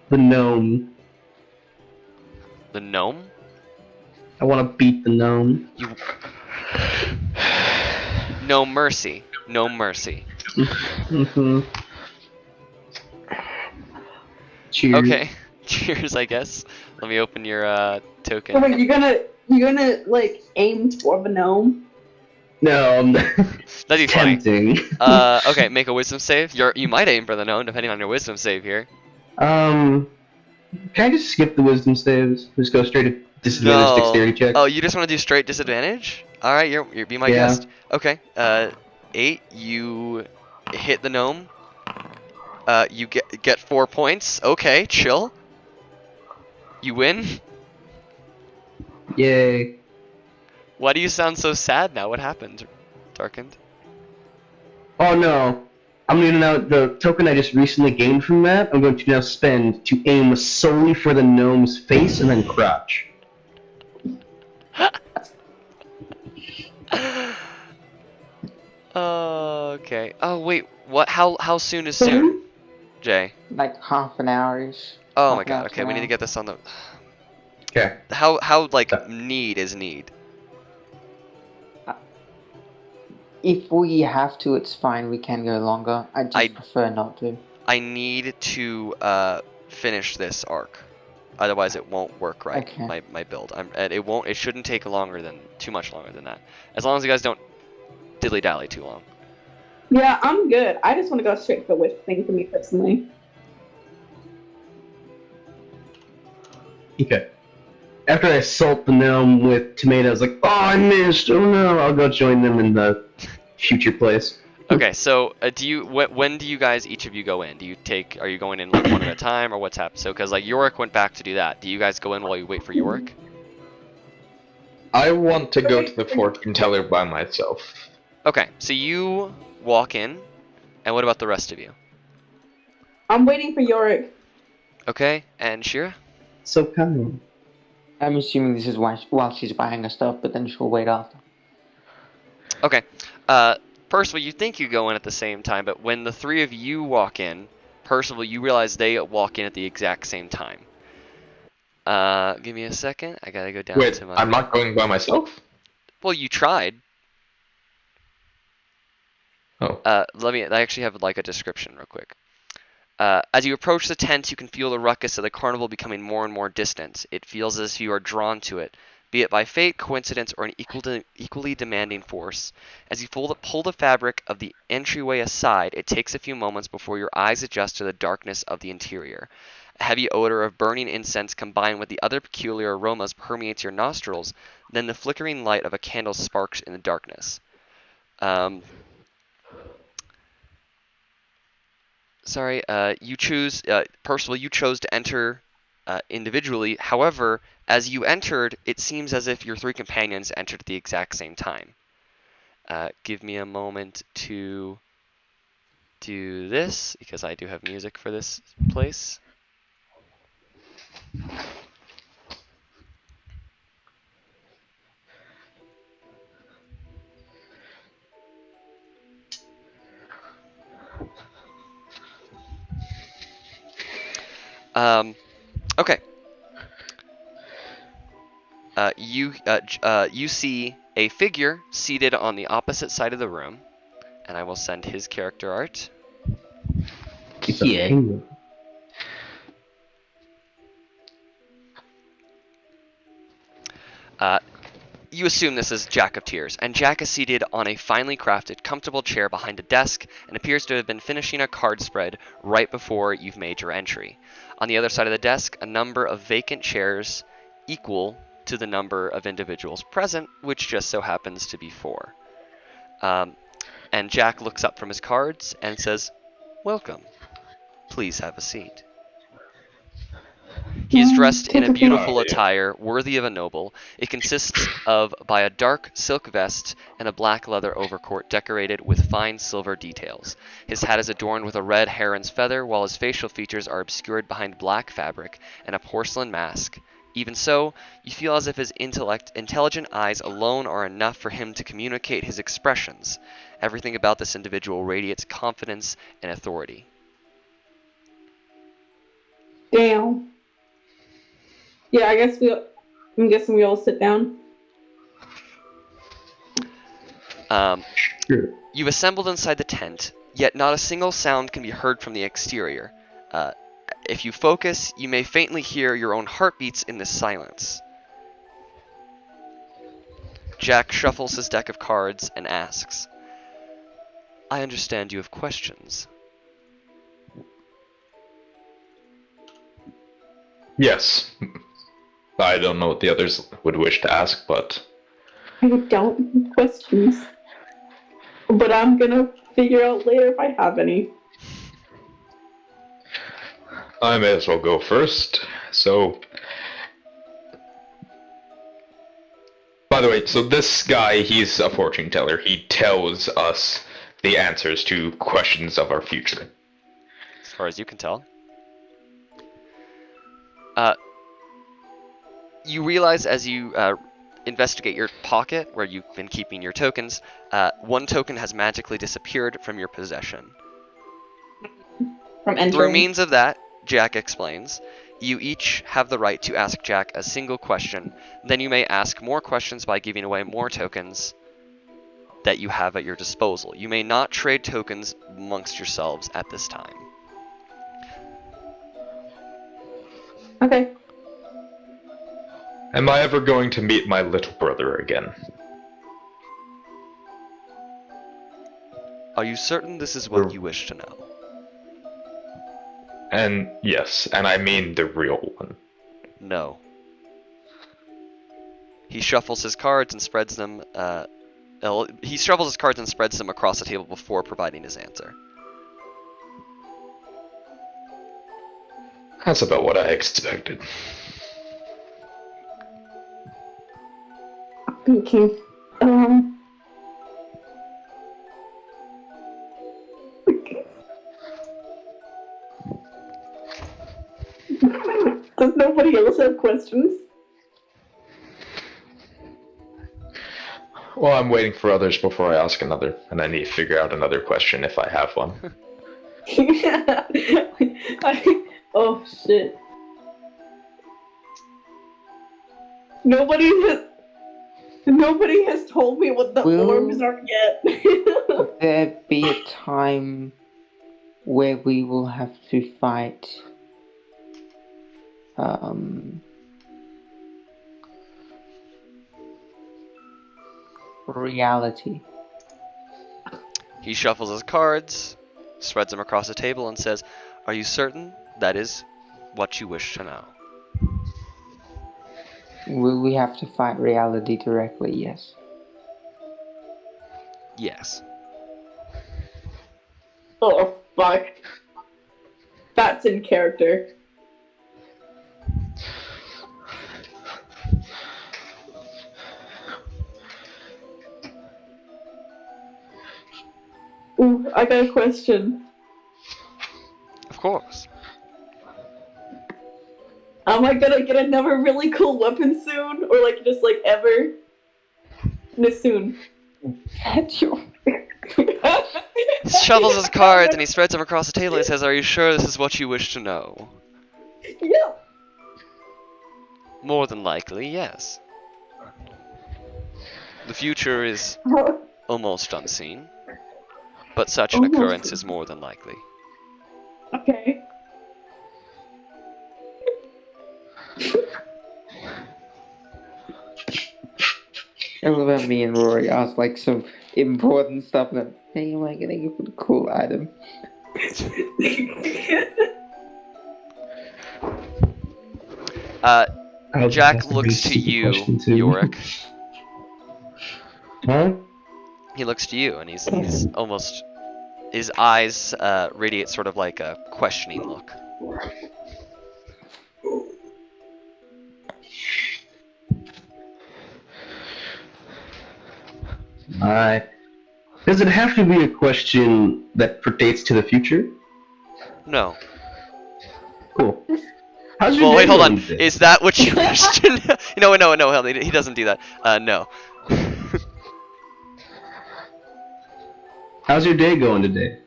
The gnome. The gnome? I want to beat the gnome. No mercy. No mercy. Mm-hmm. Cheers. Okay. Cheers, I guess. Let me open your So token. wait, you're gonna like aim for the gnome? No, That'd be funny. tempting. Okay, make a wisdom save. You might aim for the gnome, depending on your wisdom save here. Can I just skip the wisdom saves? Just go straight to disadvantage No. dexterity check? Oh, you just want to do straight disadvantage? Alright, you're be my Yeah. guest. Okay, 8, you hit the gnome. You get 4 points. Okay, chill. You win. Yay. Why do you sound so sad now? What happened, Darkened? Oh no. I'm gonna now, the token I just recently gained from that, I'm going to now spend to aim solely for the gnome's face and then crouch. Okay. Oh wait, what? How soon is soon, Jay? Like half an hour-ish. Oh Half my an god. hour Okay, to we need an to get this on the. Okay. How like need is need? hour. If we have to, it's fine. We can go longer. I just prefer not to. I need to finish this arc, otherwise it won't work right. Okay. My build. And it won't. It shouldn't take too much longer than that. As long as you guys don't dilly dally too long. Yeah, I'm good. I just want to go straight for the wish thing for me personally. Okay. After I assault the gnome with tomatoes, like, oh, I missed. Oh no, I'll go join them in the future place. Okay, so when do you guys, each of you go in? Are you going in like one at a time, or what's happened? So, because like Yorick went back to do that. Do you guys go in while you wait for Yorick? I want to go to the fortune teller by myself. Okay, so you walk in, and what about the rest of you? I'm waiting for Yorick. Okay, and Shira? So kind. I'm assuming this is while she's buying her stuff, but then she'll wait after. Okay, Percival, you think you go in at the same time, but when the three of you walk in, Percival, you realize they walk in at the exact same time. Give me a second. I gotta go down Wait, to my. I'm not going by myself? Well, you tried. Oh. I actually have like a description real quick. As you approach the tent, you can feel the ruckus of the carnival becoming more and more distant. It feels as if you are drawn to it, be it by fate, coincidence, or an equally demanding force. As you pull the fabric of the entryway aside, it takes a few moments before your eyes adjust to the darkness of the interior. A heavy odor of burning incense combined with the other peculiar aromas permeates your nostrils, then the flickering light of a candle sparks in the darkness. Sorry, Percival, you chose to enter individually. However, as you entered, it seems as if your three companions entered at the exact same time. Give me a moment to do this, because I do have music for this place. Okay. You see a figure seated on the opposite side of the room, and I will send his character art. Yeah. You assume this is Jack of Tears, and Jack is seated on a finely crafted, comfortable chair behind a desk and appears to have been finishing a card spread right before you've made your entry. On the other side of the desk, a number of vacant chairs equal to the number of individuals present, which just so happens to be 4. And Jack looks up from his cards and says, "Welcome. Please have a seat." He is dressed in a beautiful attire worthy of a noble. It consists of by a dark silk vest and a black leather overcoat decorated with fine silver details. His hat is adorned with a red heron's feather, while his facial features are obscured behind black fabric and a porcelain mask. Even so, you feel as if his intelligent eyes alone are enough for him to communicate his expressions. Everything about this individual radiates confidence and authority. Damn. Yeah, I'm guessing we all sit down. Sure. You've assembled inside the tent, yet not a single sound can be heard from the exterior. If you focus, you may faintly hear your own heartbeats in this silence. Jack shuffles his deck of cards and asks, I understand you have questions. Yes. I don't know what the others would wish to ask, but... I don't have questions. But I'm gonna figure out later if I have any. I may as well go first. So... By the way, so this guy, he's a fortune teller. He tells us the answers to questions of our future. As far as you can tell. You realize as you investigate your pocket, where you've been keeping your tokens, one token has magically disappeared from your possession. From entering. Through means of that, Jack explains, you each have the right to ask Jack a single question. Then you may ask more questions by giving away more tokens that you have at your disposal. You may not trade tokens amongst yourselves at this time. Okay. Am I ever going to meet my little brother again? Are you certain this is what you wish to know? And yes, and I mean the real one. No. He shuffles his cards and spreads them. He shuffles his cards and spreads them across the table before providing his answer. That's about what I expected. Okay. Does nobody else have questions? Well, I'm waiting for others before I ask another, and I need to figure out another question if I have one. Oh shit. Nobody has told me what the orbs are yet. Will there be a time where we will have to fight reality? He shuffles his cards, spreads them across the table, and says, are you certain that is what you wish to know? Will we have to fight reality directly? Yes. Yes. Oh, fuck. That's in character. Ooh, I got a question. Of course. Am I gonna get another really cool weapon soon? Or like just like ever? No, soon. He shovels his cards and he spreads them across the table and he says, are you sure this is what you wish to know? Yeah. More than likely, yes. The future is almost unseen, but such an occurrence is more than likely. Okay. I love how me and Rory ask like some important stuff and then, hey, am I gonna give it a cool item? Jack looks to you, Yorick. Huh? He looks to you and he's almost, his eyes radiate sort of like a questioning look. Does it have to be a question that pertains to the future? No. Cool. How's your Well, day wait, hold going on. today? Is that what you wish to know? No, he doesn't do that. No. How's your day going today?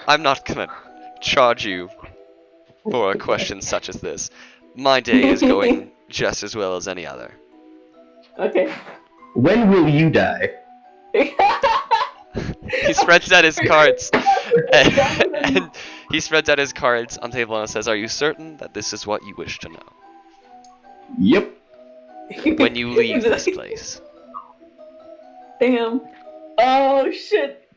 I'm not gonna charge you for a question such as this. My day is going just as well as any other. Okay. when will you die? He spreads out his cards, and he spreads out his cards on the table and says, "Are you certain that this is what you wish to know Yep. when you leave this place?" Damn. Oh shit.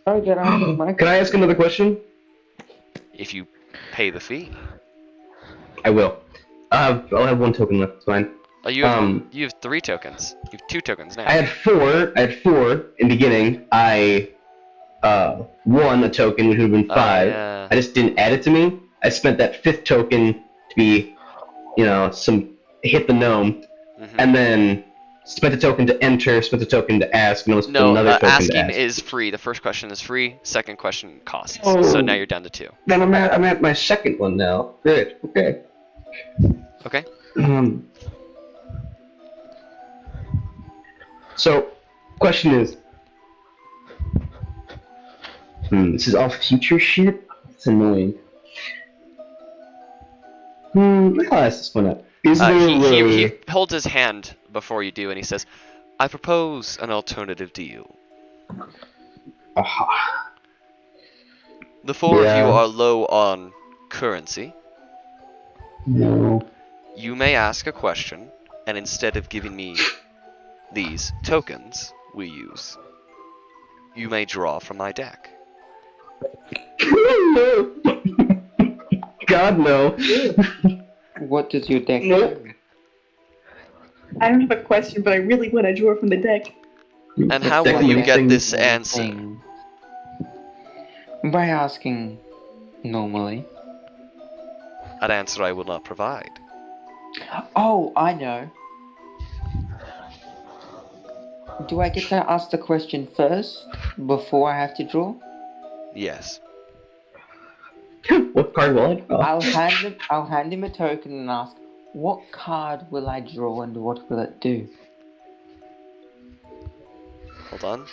Can I ask another question? If you pay the fee. I will. I'll have one token left. It's fine. Oh, you have 3 tokens. You have 2 tokens now. I had four in the beginning. I won a token, which would have been 5. Yeah. I just didn't add it to me. I spent that 5th token to be, hit the gnome, and then spent a token to enter, spent a token to ask, and spent another token to ask. Asking is free. The first question is free. Second question costs. So now you're down to 2. Then I'm at my second one now. Good. Okay. Okay. So, question is, this is all future shit? It's annoying. I'll ask this one up. He holds his hand before you do, and he says, "I propose an alternative deal. The 4 of you are low on currency. No. You may ask a question, and instead of giving me these tokens we use, you may draw from my deck." No. God, no. What does your deck do? I don't have a question, but I really want to draw from the deck. And how will you get this answer? By asking normally. An answer I will not provide. Oh, I know. Do I get to ask the question first before I have to draw? Yes. What card will I draw? I'll hand him a token and ask, what card will I draw and what will it do? Hold on.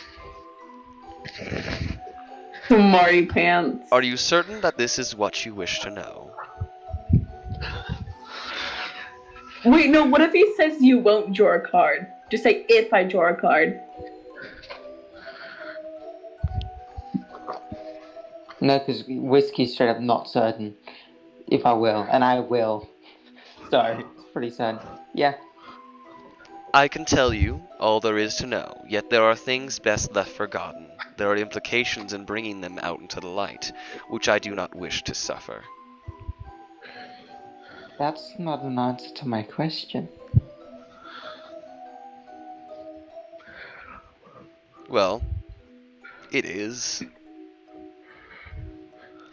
Mari pants. Are you certain that this is what you wish to know? Wait, no, what if he says you won't draw a card? Just say, if I draw a card. No, because Whiskey's straight up not certain if I will, and I will. So, it's pretty certain. Yeah. I can tell you all there is to know, yet there are things best left forgotten. There are implications in bringing them out into the light, which I do not wish to suffer. That's not an answer to my question. Well, it is.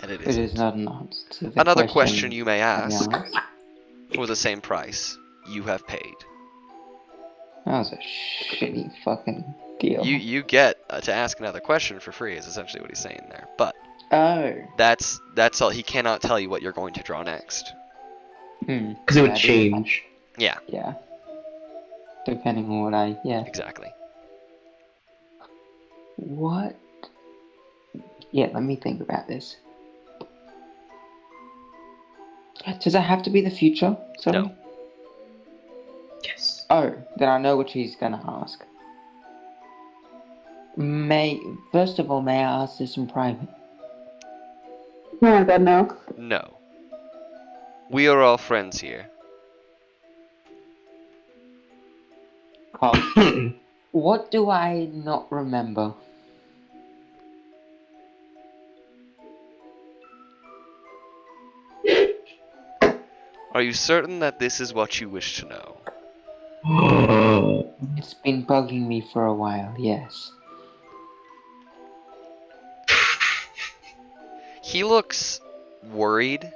And it isn't. It is not an answer to the Another question you may ask, Yeah. for the same price you have paid. That was a shitty fucking deal. You get to ask another question for free is essentially what he's saying there. But Oh. that's all. He cannot tell you what you're going to draw next. Because it would change. Yeah. Yeah. Depending on what I... Yeah. Exactly. What? Yeah, let me think about this. Does it have to be the future? Sorry? No. Yes. Oh, then I know what she's gonna ask. First of all, may I ask this in private? Oh god, no. No. We are all friends here. Carl, what do I not remember? Are you certain that this is what you wish to know? It's been bugging me for a while, yes. He looks worried.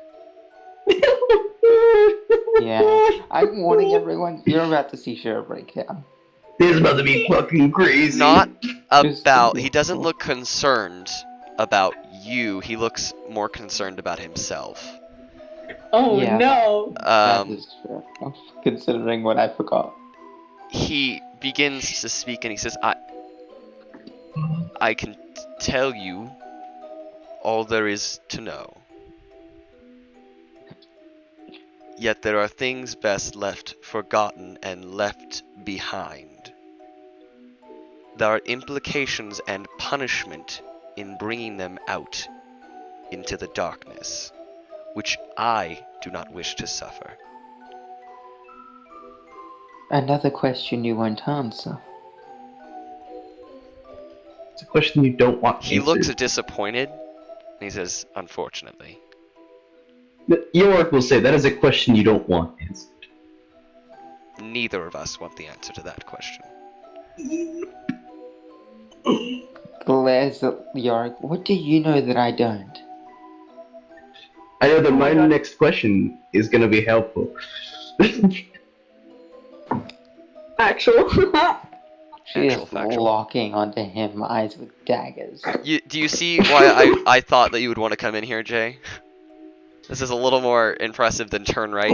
Yeah, I'm warning everyone, you're about to see Shara break down. This is about to be fucking crazy. Not about... He doesn't look concerned about you. He looks more concerned about himself. Oh Yeah. no. That is true, considering what I forgot. He begins to speak and he says, I can tell you all there is to know. Yet there are things best left forgotten and left behind. There are implications and punishment in bringing them out into the darkness, which I do not wish to suffer. Another question you won't answer. It's a question you don't want He answered. looks disappointed, and he says, unfortunately. York will say that is a question you don't want answered. Neither of us want the answer to that question. Glares at Yorick. What do you know that I don't? I know that my next question is going to be helpful. Actual. She Actual is factual. locking onto him, eyes with daggers. Do you see why I thought that you would want to come in here, Jay? This is a little more impressive than turn right.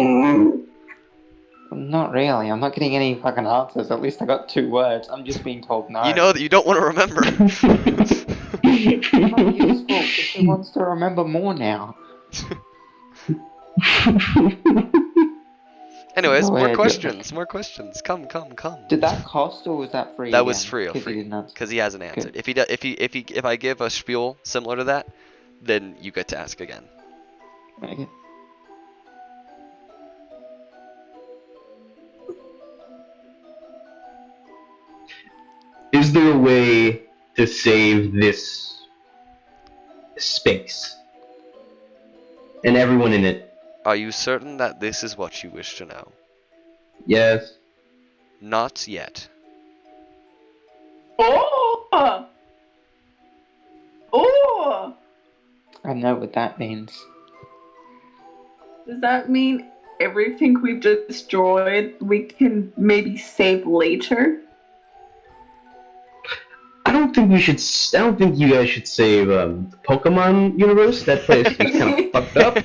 Not really. I'm not getting any fucking answers. At least I got 2 words. I'm just being told no. You know that you don't want to remember. Not useful because she wants to remember more now. Anyways, Go more ahead, questions. Come. Did that cost or was that free? That again? was free, 'Cause he didn't answer. because he hasn't answered. Good. If I give a spiel similar to that, then you get to ask again. Okay. Is there a way to save this space and everyone in it? Are you certain that this is what you wish to know? Yes. Not yet. Oh! Oh! I know what that means. Does that mean everything we've destroyed we can maybe save later? I don't think you guys should save the Pokemon universe. That place is kind of fucked up.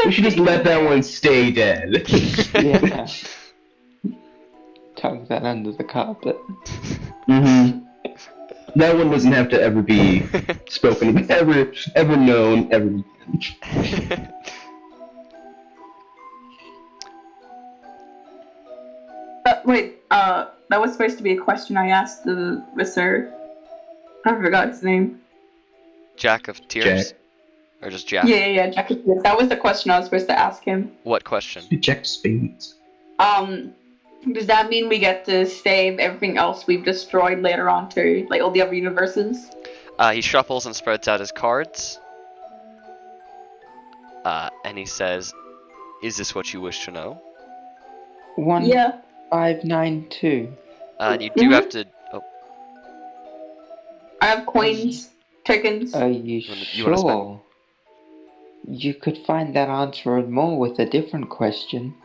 We should just let that one stay dead. Yeah. Tuck that under the carpet. Mm-hmm. That one doesn't have to ever be spoken of, ever known, ever. Wait, that was supposed to be a question I asked the Visser. I forgot his name. Jack of Tears? Jack. Or just Jack? Yeah, Jack of Tears. That was the question I was supposed to ask him. What question? Jack Spades. Does that mean we get to save everything else we've destroyed later on too? Like all the other universes? He shuffles and spreads out his cards. And he says, is this what you wish to know? 1592. And you do have to... Oh, I have coins, tokens. Are you You wanna spend? sure? You could find that answer and more with a different question.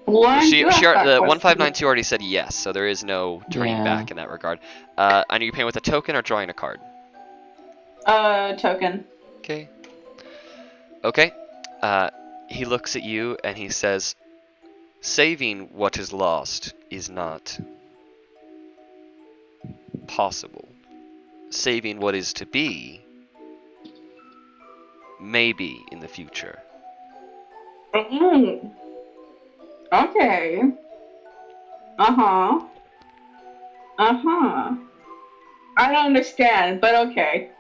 the 1592 already said yes, so there is no turning back in that regard. And are you paying with a token or drawing a card? Token. Okay. He looks at you and he says, saving what is lost is not possible. Saving what is to be, maybe in the future. Mm. Okay. Uh-huh. I don't understand, but okay.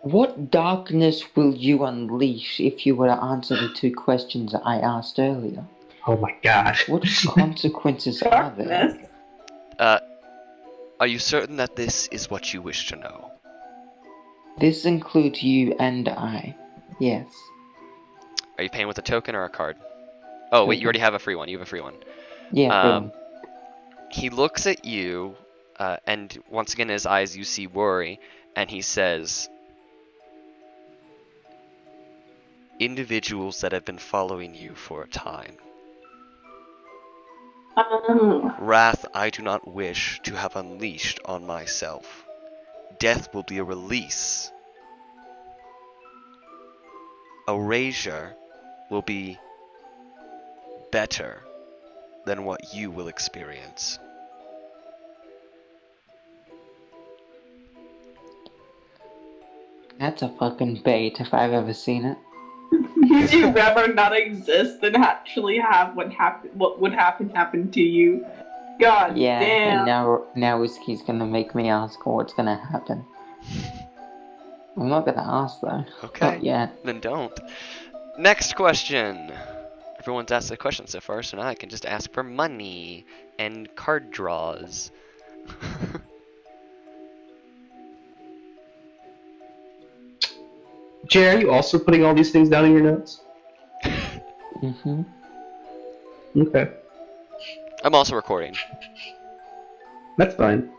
What darkness will you unleash if you were to answer the 2 questions I asked earlier? Oh my god. What consequences are there? Are you certain that this is what you wish to know? This includes you and I. Yes. Are you paying with a token or a card? Oh, wait, you Token. already have a free one. You have a free one. Yeah, He looks at you, and once again in his eyes you see worry, and he says, individuals that have been following you for a time. Wrath I do not wish to have unleashed on myself. Death will be a release. Erasure will be better than what you will experience. That's a fucking bait if I've ever seen it. Would you rather not exist than actually have what would happen to you? God Yeah, damn. and now Whiskey's gonna make me ask what's gonna happen. I'm not gonna ask though. Okay. Not yet. Then don't. Next question. Everyone's asked a question so far, so now I can just ask for money and card draws. Jay, are you also putting all these things down in your notes? Mm-hmm. Okay. I'm also recording. That's fine.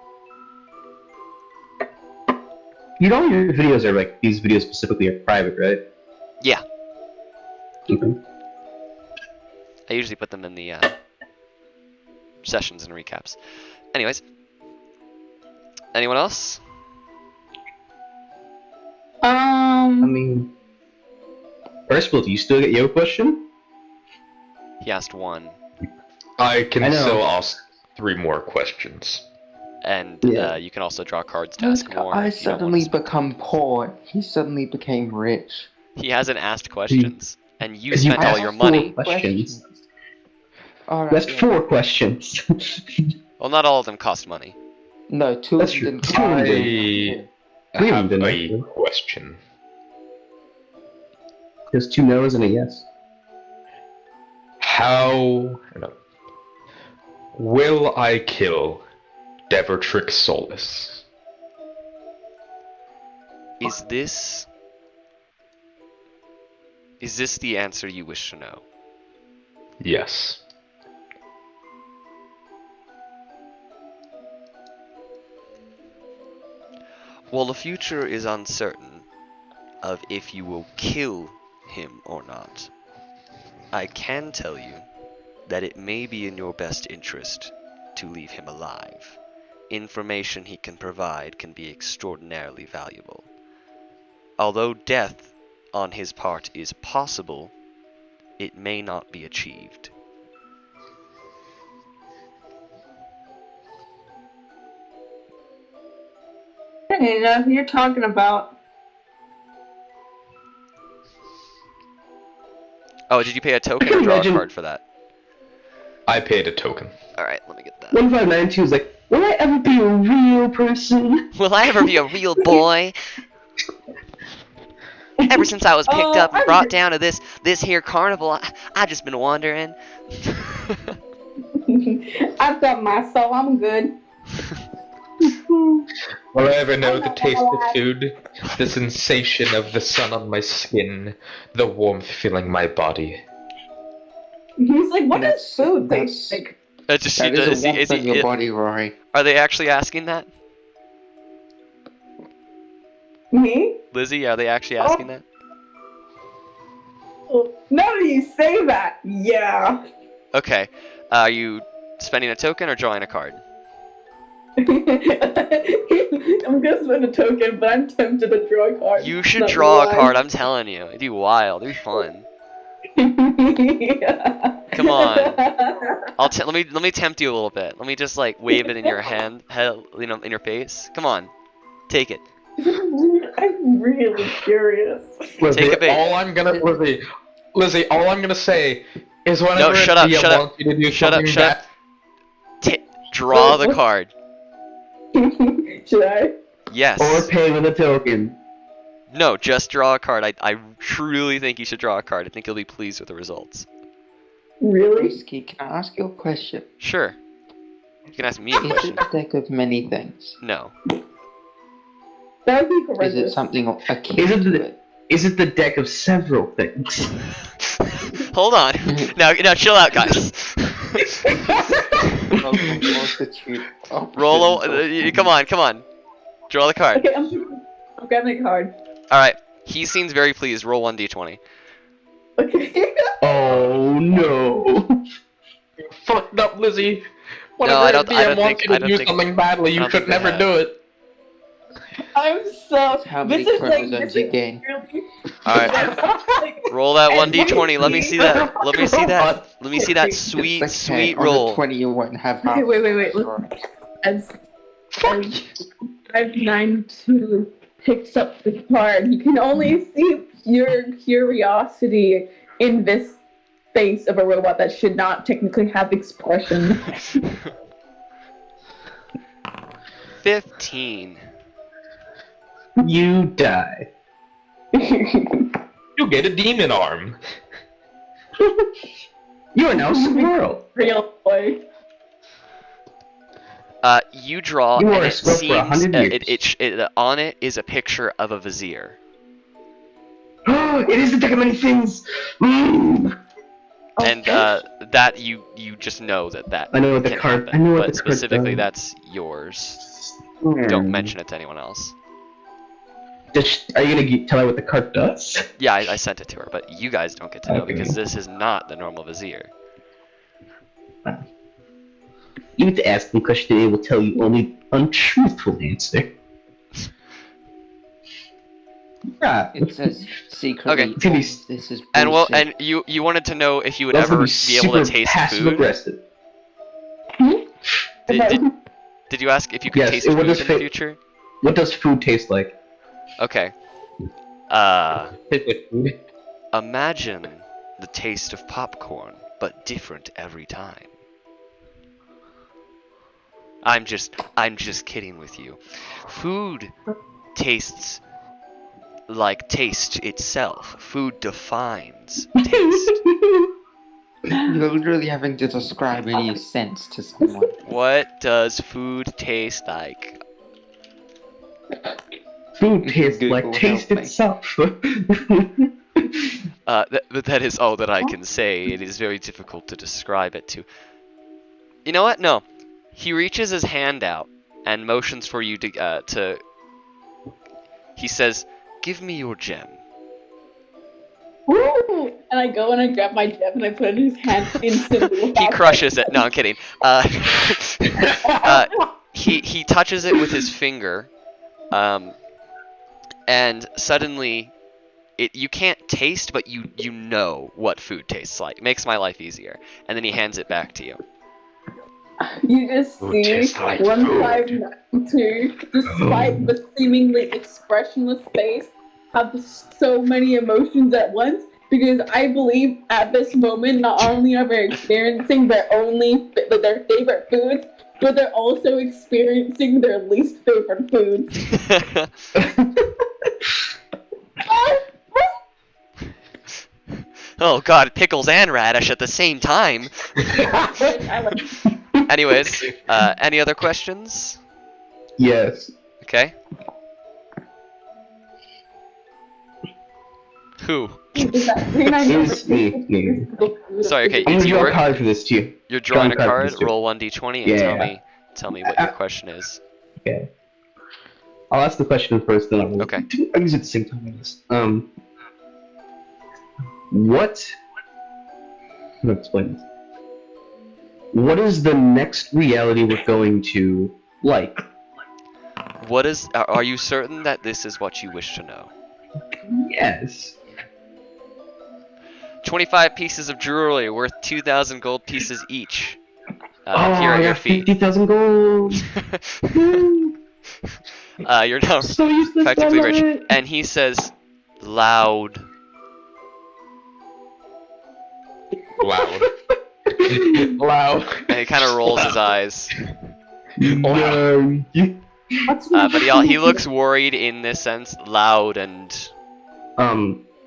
You know your videos are like, these videos specifically are private, right? Yeah. Okay. I usually put them in the sessions and recaps. Anyways. Anyone else? I mean, Percival, do you still get your question? He asked one. I can I know. still ask 3 more questions. And Yeah. you can also draw cards to ask more. I if you don't want suddenly to. become poor. He suddenly became rich. He hasn't asked questions. And you 'Cause you spent all asked your 4 money. questions. Alright, That's yeah. 4 questions. Well, not all of them cost money. No, 2 That's of true. them didn't. 2 of them I didn't. have didn't a actually. question. There's 2 no's and a yes. How will I kill Devertrick Solus? Is this the answer you wish to know? Yes. Well, the future is uncertain of if you will kill him or not. I can tell you that it may be in your best interest to leave him alive. Information he can provide can be extraordinarily valuable. Although death on his part is possible, it may not be achieved. Hey, now who you're talking about? Oh, did you pay a token can or draw a imagine- card for that? I paid a token. Alright, let me get that. 1592 is like, will I ever be a real person? Will I ever be a real boy? Ever since I was picked up and brought down to this here carnival, I just been wondering. I've got my soul. I'm good. Will I ever know the taste of food, the sensation of the sun on my skin, the warmth filling my body? He's like, what That's- does food that's- taste like? That is a warmth he, on your body, Rory. are they actually asking that? Me? Lizzie, are they actually asking that? Now that you say that, yeah. Okay. Are you spending a token or drawing a card? I'm gonna spend a token, but I'm tempted to draw a card. You should Not draw a gonna card, I'm telling you. It'd be wild. It'd be fun. lie. Come on. Let me tempt you a little bit. Let me just like wave it in your hand, in your face. Come on. Take it. I'm really curious. Take a bait. Lizzie, all I'm gonna say is whenever No, shut up, DM shut up. wants you to do Shut up, something shut up. Draw the card. Should I? Yes. Or pay with a token. No, just draw a card. I truly think you should draw a card. I think you'll be pleased with the results. Really? Whiskey, can I ask you a question? Sure. You can ask me a Is question. it a deck of many things? No. That would be Is horrendous. it something akin Is it to the- it? Is it the deck of several things? Hold on. Now chill out, guys. Roll. Come on. Draw the card. Okay, I'm grabbing a card. All right. He seems very pleased. Roll 1d20. Okay. Oh no! Fucked up, Lizzie. No, Whenever I a don't DM wants think- you I to don't do think- something badly, I you don't should think they never have. do it. I'm so. How many this is like. chromosomes This you is gain? really. All right. Roll that 1d20. Let me see that. Let me see that. Let me see that sweet, It's okay, sweet on roll. the 20 you won't have half. Wait. As, I have 9 2. picks up the card. You can only see pure curiosity in this face of a robot that should not technically have expression. 15. You die. You get a demon arm. You are now a squirrel. Real boy. You draw, You and are a it squirrel for seems 100 years. on it is a picture of a vizier. It is the deck of many things. Mm. And that you just know that I know what the can card. happen, I know what but the card specifically does. that's yours. Don't mention it to anyone else. Are you gonna tell her what the card does? Yeah, I sent it to her, but you guys don't get to know Okay. because this is not the normal vizier. You need to ask them because they will tell you only untruthful answer. Yeah. It says secretly. Okay. This is bullshit. And well, and you wanted to know if you would That's ever gonna be able to taste passive food. aggressive. Did you ask if you could Yes, taste it food would in just the fit- future? What does food taste like? Okay. Tastes like food. Imagine the taste of popcorn, but different every time. I'm just kidding with you. Food tastes like taste itself. Food defines taste. You're literally having to describe any sense to someone. What does food taste like? Food tastes Google, like taste help me. itself. But that is all that I can say. It is very difficult to describe it to. You know what? No. He reaches his hand out and motions for you to. He says, "Give me your gem." Woo! And I go and I grab my gem and I put it in his hand instantly. He without crushes it. No, I'm kidding. He touches it with his finger, and suddenly, you can't taste, but you know what food tastes like. It makes my life easier. And then he hands it back to you. You just Food see tastes like 1592, despite the seemingly expressionless face, have so many emotions at once. Because I believe at this moment, not only are they experiencing their favorite foods, but they're also experiencing their least favorite foods. Oh god, pickles and radish at the same time. Anyways, any other questions? Yes. Okay. Who? It's me. Sorry, okay, I'm it's gonna draw a your. card for this too. You're drawing a Draw a card card, for this roll 1d20, and Yeah. tell me what your question is. Okay. I'll ask the question first, then I'll roll. Okay. I'll use it at the same time, I guess. What? I'm gonna explain this. What is the next reality we're going to like? What is? Are you certain that this is what you wish to know? Yes. 25 pieces of jewelry worth 2,000 gold pieces each. Oh, Here I at your got feet. 50,000 gold. You're now So useless. effectively I love rich. it. And he says, loud. Loud. Loud. And he kind of rolls his eyes. No. But he looks worried in this sense. Loud and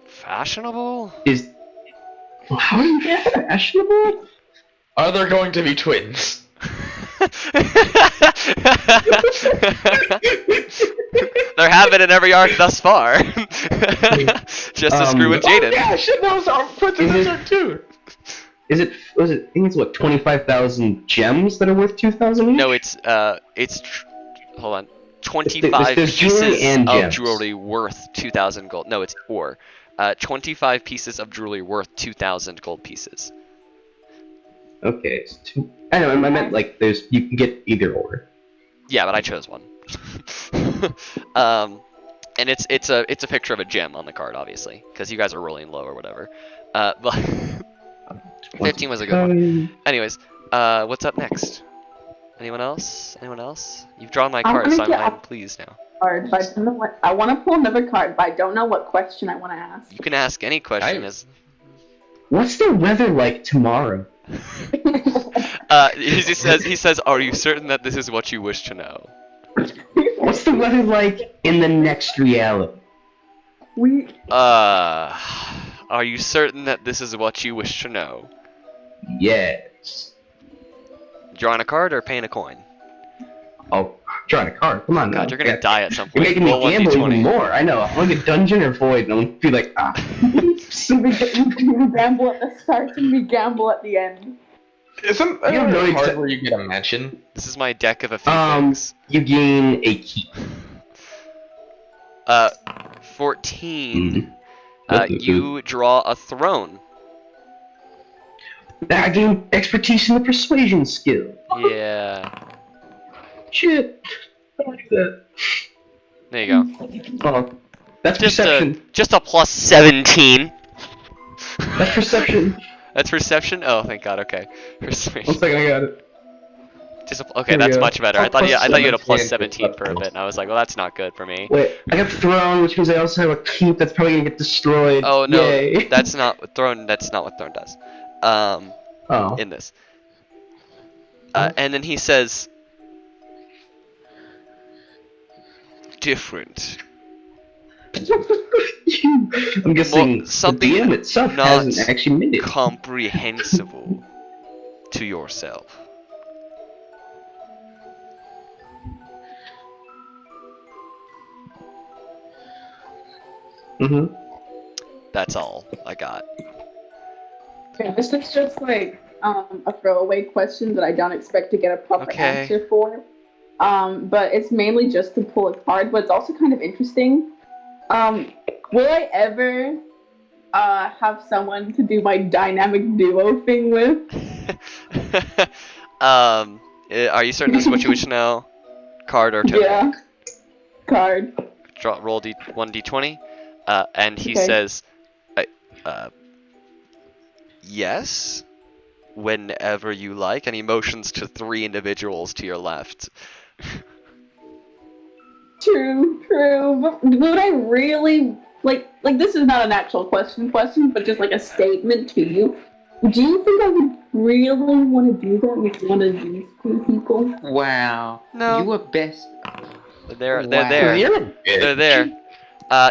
fashionable? Is loud fashionable? Are there going to be twins? There have been in every arc thus far. Just to screw with Jaden. Oh, gosh, those are princesses are too. Was it? I think it's what 25,000 gems that are worth 2,000 each. No, hold on. 25 There's jewelry pieces and of gems. jewelry worth 2,000 gold. No, it's ore. 25 pieces of jewelry worth 2,000 gold pieces. Okay, it's two. I know. I meant like you can get either or. Yeah, but I chose one. And it's a picture of a gem on the card, obviously, because you guys are rolling low or whatever. But 15 was a good one. Anyways, what's up next? Anyone else? Anyone else? You've drawn my card, so I'm pleased now. card, but I don't know what. I want to pull another card, but I don't know what question I want to ask. You can ask any question. What's the weather like tomorrow? He says, "Are you certain that this is what you wish to know?" What's the weather like in the next reality? Are you certain that this is what you wish to know? Yes. Drawing a card or paying a coin? Oh, drawing a card. Come on, God, now. you're gonna die at some You're point. making me Roll gamble 1d20. even more. I know. I want to get dungeon or void, and I'm gonna be like, We gamble at the start and we gamble at the end. Isn't there a card where you get a mansion? This is my deck of a few things. You gain a key. 14. You draw a throne. I gain expertise in the persuasion skill. Yeah. Shit. I like that. There you go. Oh, that's Just perception. just a plus 17. That's perception. That's perception? Oh, thank God. Okay. Persuasion. 1 second, I got it. Okay, that's much better. I thought you had a plus 17 for a bit, and I was like, well, that's not good for me. Wait, I got throne, which means I also have a keep that's probably gonna get destroyed. Oh no, Yay. that's not what throne does. In this. And then he says, different. I'm guessing something the DM itself not hasn't actually made it. comprehensible to yourself. Mm-hmm. That's all I got. Okay, this is just like a throwaway question that I don't expect to get a proper answer for. But it's mainly just to pull a card, but it's also kind of interesting. Will I ever have someone to do my dynamic duo thing with? Are you certain this is what you wish to know? Card or token? Yeah. Card. Roll 1d20. And he Okay. says, yes, whenever you like, and he motions to 3 individuals to your left. True. But would I really like this is not an actual question, but just like a statement to you. Do you think I would really want to do that with one of these 2 people? Wow. No. You were best. They're Wow. there. They're there.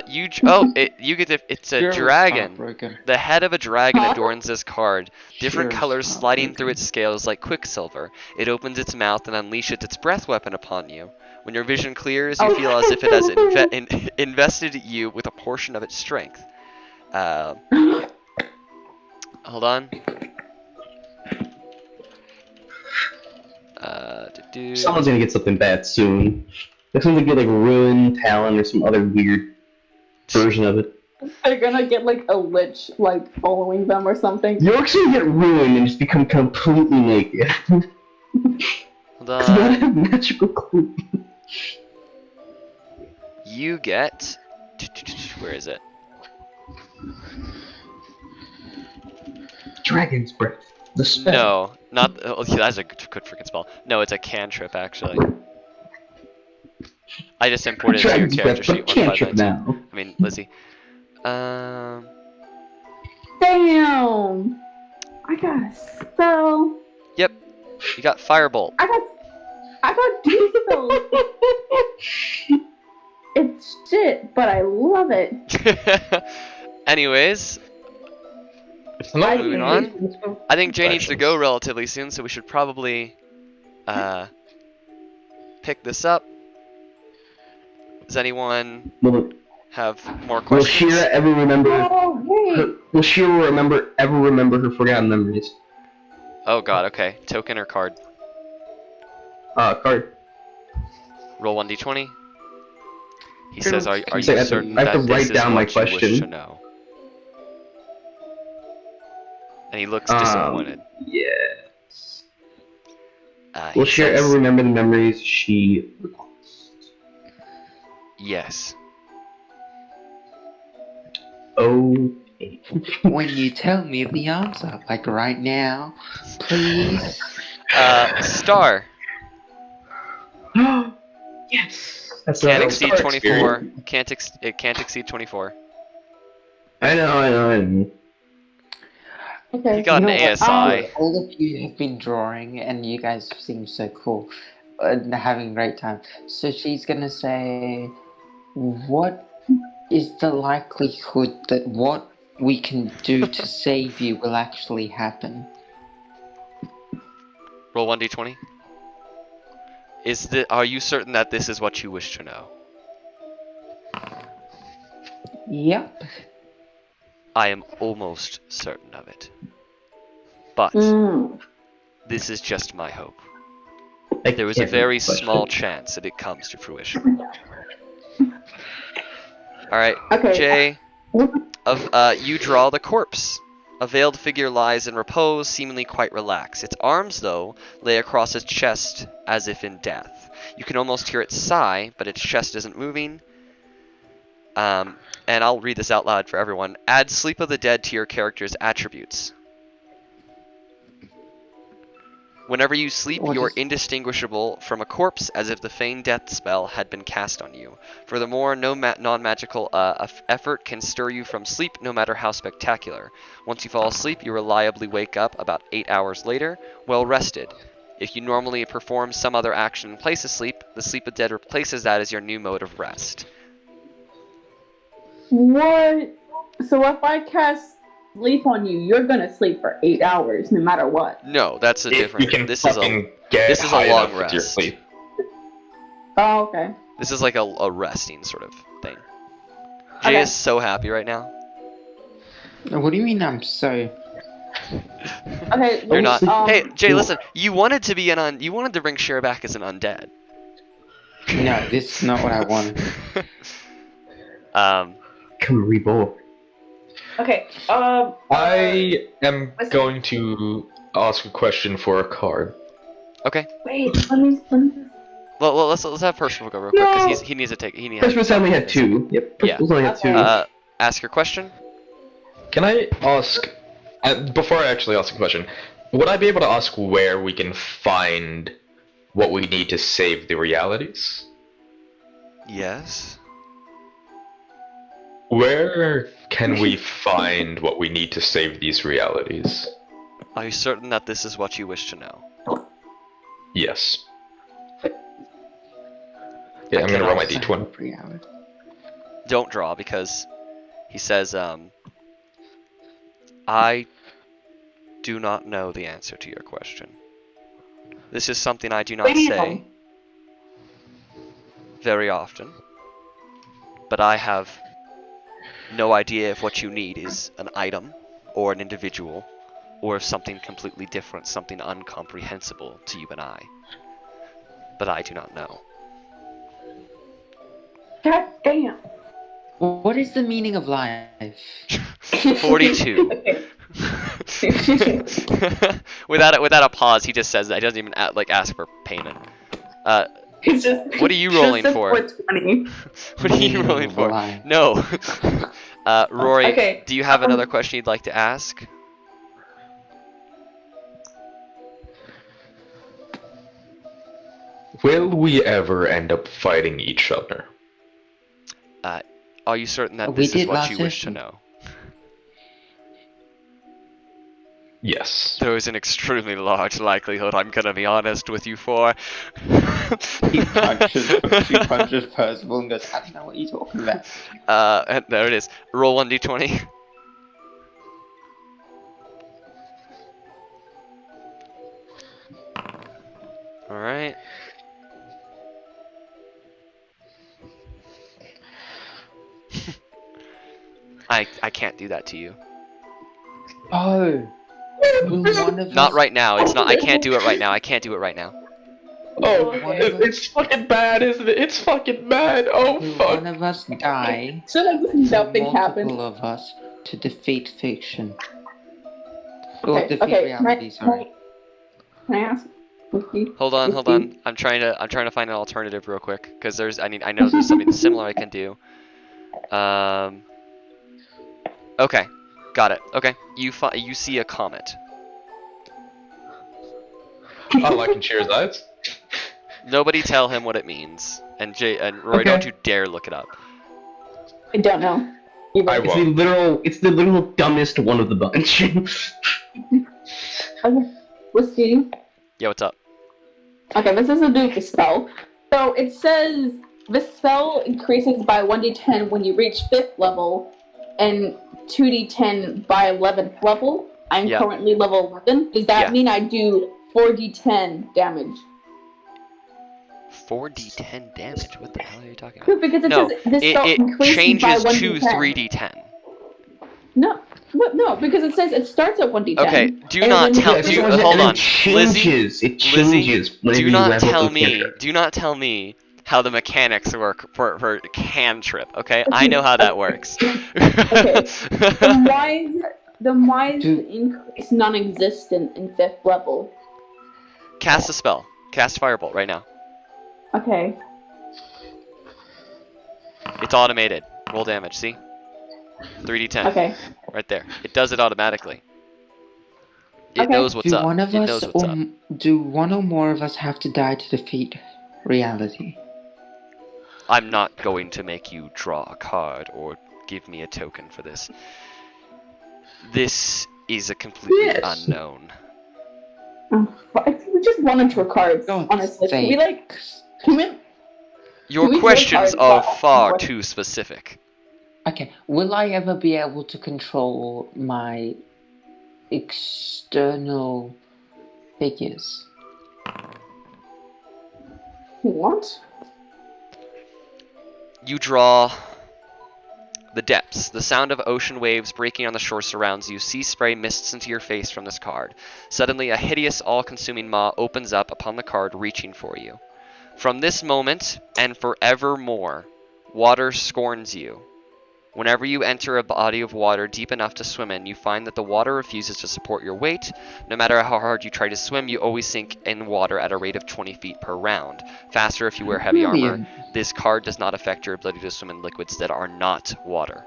You get to, it's a Sure, dragon. heartbroken. The head of a dragon Huh? adorns this card. Different Sure, colors sliding heartbroken. through its scales like quicksilver. It opens its mouth and unleashes its breath weapon upon you. When your vision clears, you feel as if it has invested you with a portion of its strength. Hold on. Someone's gonna get something bad soon. They're gonna get like Ruin, Talon, or some other weird version of it. They're gonna get like a lich like following them or something. You're actually gonna get ruined and just become completely naked. Hold Because you don't on. have magical clue. You get. Where is it? Dragon's Breath. The spell. No, not. Oh, yeah, that's a good freaking spell. No, it's a cantrip actually. I just imported it to your Dragon's character Breath, sheet. but cantrip 1592. now. I mean, Lizzie. Damn! I got a spell. Yep. You got Firebolt. I got 2 spells. It's shit, but I love it. Anyways, It's not moving on. I think Jay needs to go relatively soon, so we should probably pick this up. Does anyone have more Will questions? Shira ever remember? Oh, wait. Will Shira ever remember her forgotten memories? Oh god, okay. Token or card? Card. Roll 1d20. He Sure. says, are you So I have to- certain I have to that write this is down my what you wish question. to know? And he looks disappointed. Yes. He Will Shira says, ever remember the memories she lost? yes. Okay. When you tell me the answer, like right now, please. Star. Yes. That's Can't not exceed our 24. It can't exceed 24. I know. Okay. He got an You know what? ASI. All of you have been drawing, and you guys seem so cool and having a great time. So she's gonna say, "What is the likelihood that what we can do to save you will actually happen?" Roll 1d20. Are you certain that this is what you wish to know? Yep. I am almost certain of it. But this is just my hope. There is a very small chance that it comes to fruition. Alright, Okay. Jay, you draw the corpse. A veiled figure lies in repose, seemingly quite relaxed. Its arms, though, lay across its chest as if in death. You can almost hear it sigh, but its chest isn't moving. And I'll read this out loud for everyone. Add Sleep of the Dead to your character's attributes. Whenever you sleep, you are indistinguishable from a corpse, as if the feigned death spell had been cast on you. Furthermore, no non-magical effort can stir you from sleep, no matter how spectacular. Once you fall asleep, you reliably wake up about 8 hours later, well rested. If you normally perform some other action in place of sleep, the Sleep of the Dead replaces that as your new mode of rest. What? So if I cast sleep on you, you're gonna sleep for 8 hours no matter what. No, that's a different. This is a long rest. Oh, okay. This is like a resting sort of thing. Jay is so happy right now. What do you mean I'm so... Okay. You're not. Hey, Jay, listen. You wanted to bring Cher back as an undead. No, this is not what I want. Come reborn. Okay. I am going to ask a question for a card. Okay. Wait. Let me. Well, let's have Percival go real quick because he needs to take. Percival's only had 2. Yep. Percival's only had 2. Ask your question. Can I ask, before I actually ask a question, would I be able to ask where we can find what we need to save the realities? Yes. Where can we find what we need to save these realities? Are you certain that this is what you wish to know? Yes. Yeah, I'm gonna roll my d20. Don't draw because he says, I do not know the answer to your question. This is something I do not say very often, but I have no idea if what you need is an item or an individual or if something completely different, something incomprehensible to you and I. But I do not know. God damn. What is the meaning of life? 42. without a pause, he just says that. He doesn't even ask for payment. What are you rolling for? What are you rolling for? No. Rory, do you have another question you'd like to ask? Will we ever end up fighting each other? Are you certain that this is what you wish to know? Yes. There is an extremely large likelihood, I'm gonna be honest with you for. He punches Percival and goes, I don't know what you're talking about. And there it is. Roll 1d20. Alright. I can't do that to you. Oh. Not right now. It's not. I can't do it right now. I can't do it right now. Oh, it's fucking bad, isn't it? It's fucking bad. Oh, fuck. One of us die. So like nothing happened. Multiple of us to defeat fiction. Okay, Or defeat reality, sorry. Can I ask? Hold on. I'm trying to find an alternative real quick because I know there's something similar I can do. Okay, got it. Okay, you see a comet. I like Cher's eyes. Nobody tell him what it means. And Roy, don't you dare look it up. I don't know. It's the literal dumbest one of the bunch. Okay. Whiskey. Yeah, what's up? Okay, this has to do with the spell. So it says the spell increases by 1d10 when you reach 5th level, and 2d10 by 11th level. I'm currently level 11. Does that mean I do 4d10 damage? 4d10 damage? What the hell are you talking about? Because it says this spell increases changes by to 1d10. 3d10. No. What? No, because it says it starts at 1d10. Okay, do not tell me. Hold on, It changes whenever you level up the cantrip. Do not tell me how the mechanics work for cantrip. Okay, I know how that works. Okay. Why is the increase non-existent in 5th level? Cast a spell. Cast Firebolt right now. Okay. It's automated. Roll damage. See? 3d10. Okay. Right there. It does it automatically. It knows what's up. Do one or more of us have to die to defeat reality? I'm not going to make you draw a card or give me a token for this. This is a completely unknown. I think we just run into a card, honestly. Your questions are far too specific. Okay, will I ever be able to control my external figures? What? You draw the depths. The sound of ocean waves breaking on the shore surrounds you. Sea spray mists into your face from this card. Suddenly, a hideous, all-consuming maw opens up upon the card, reaching for you. From this moment, and forevermore, water scorns you. Whenever you enter a body of water deep enough to swim in, you find that the water refuses to support your weight. No matter how hard you try to swim, you always sink in water at a rate of 20 feet per round. Faster if you wear heavy armor. This card does not affect your ability to swim in liquids that are not water.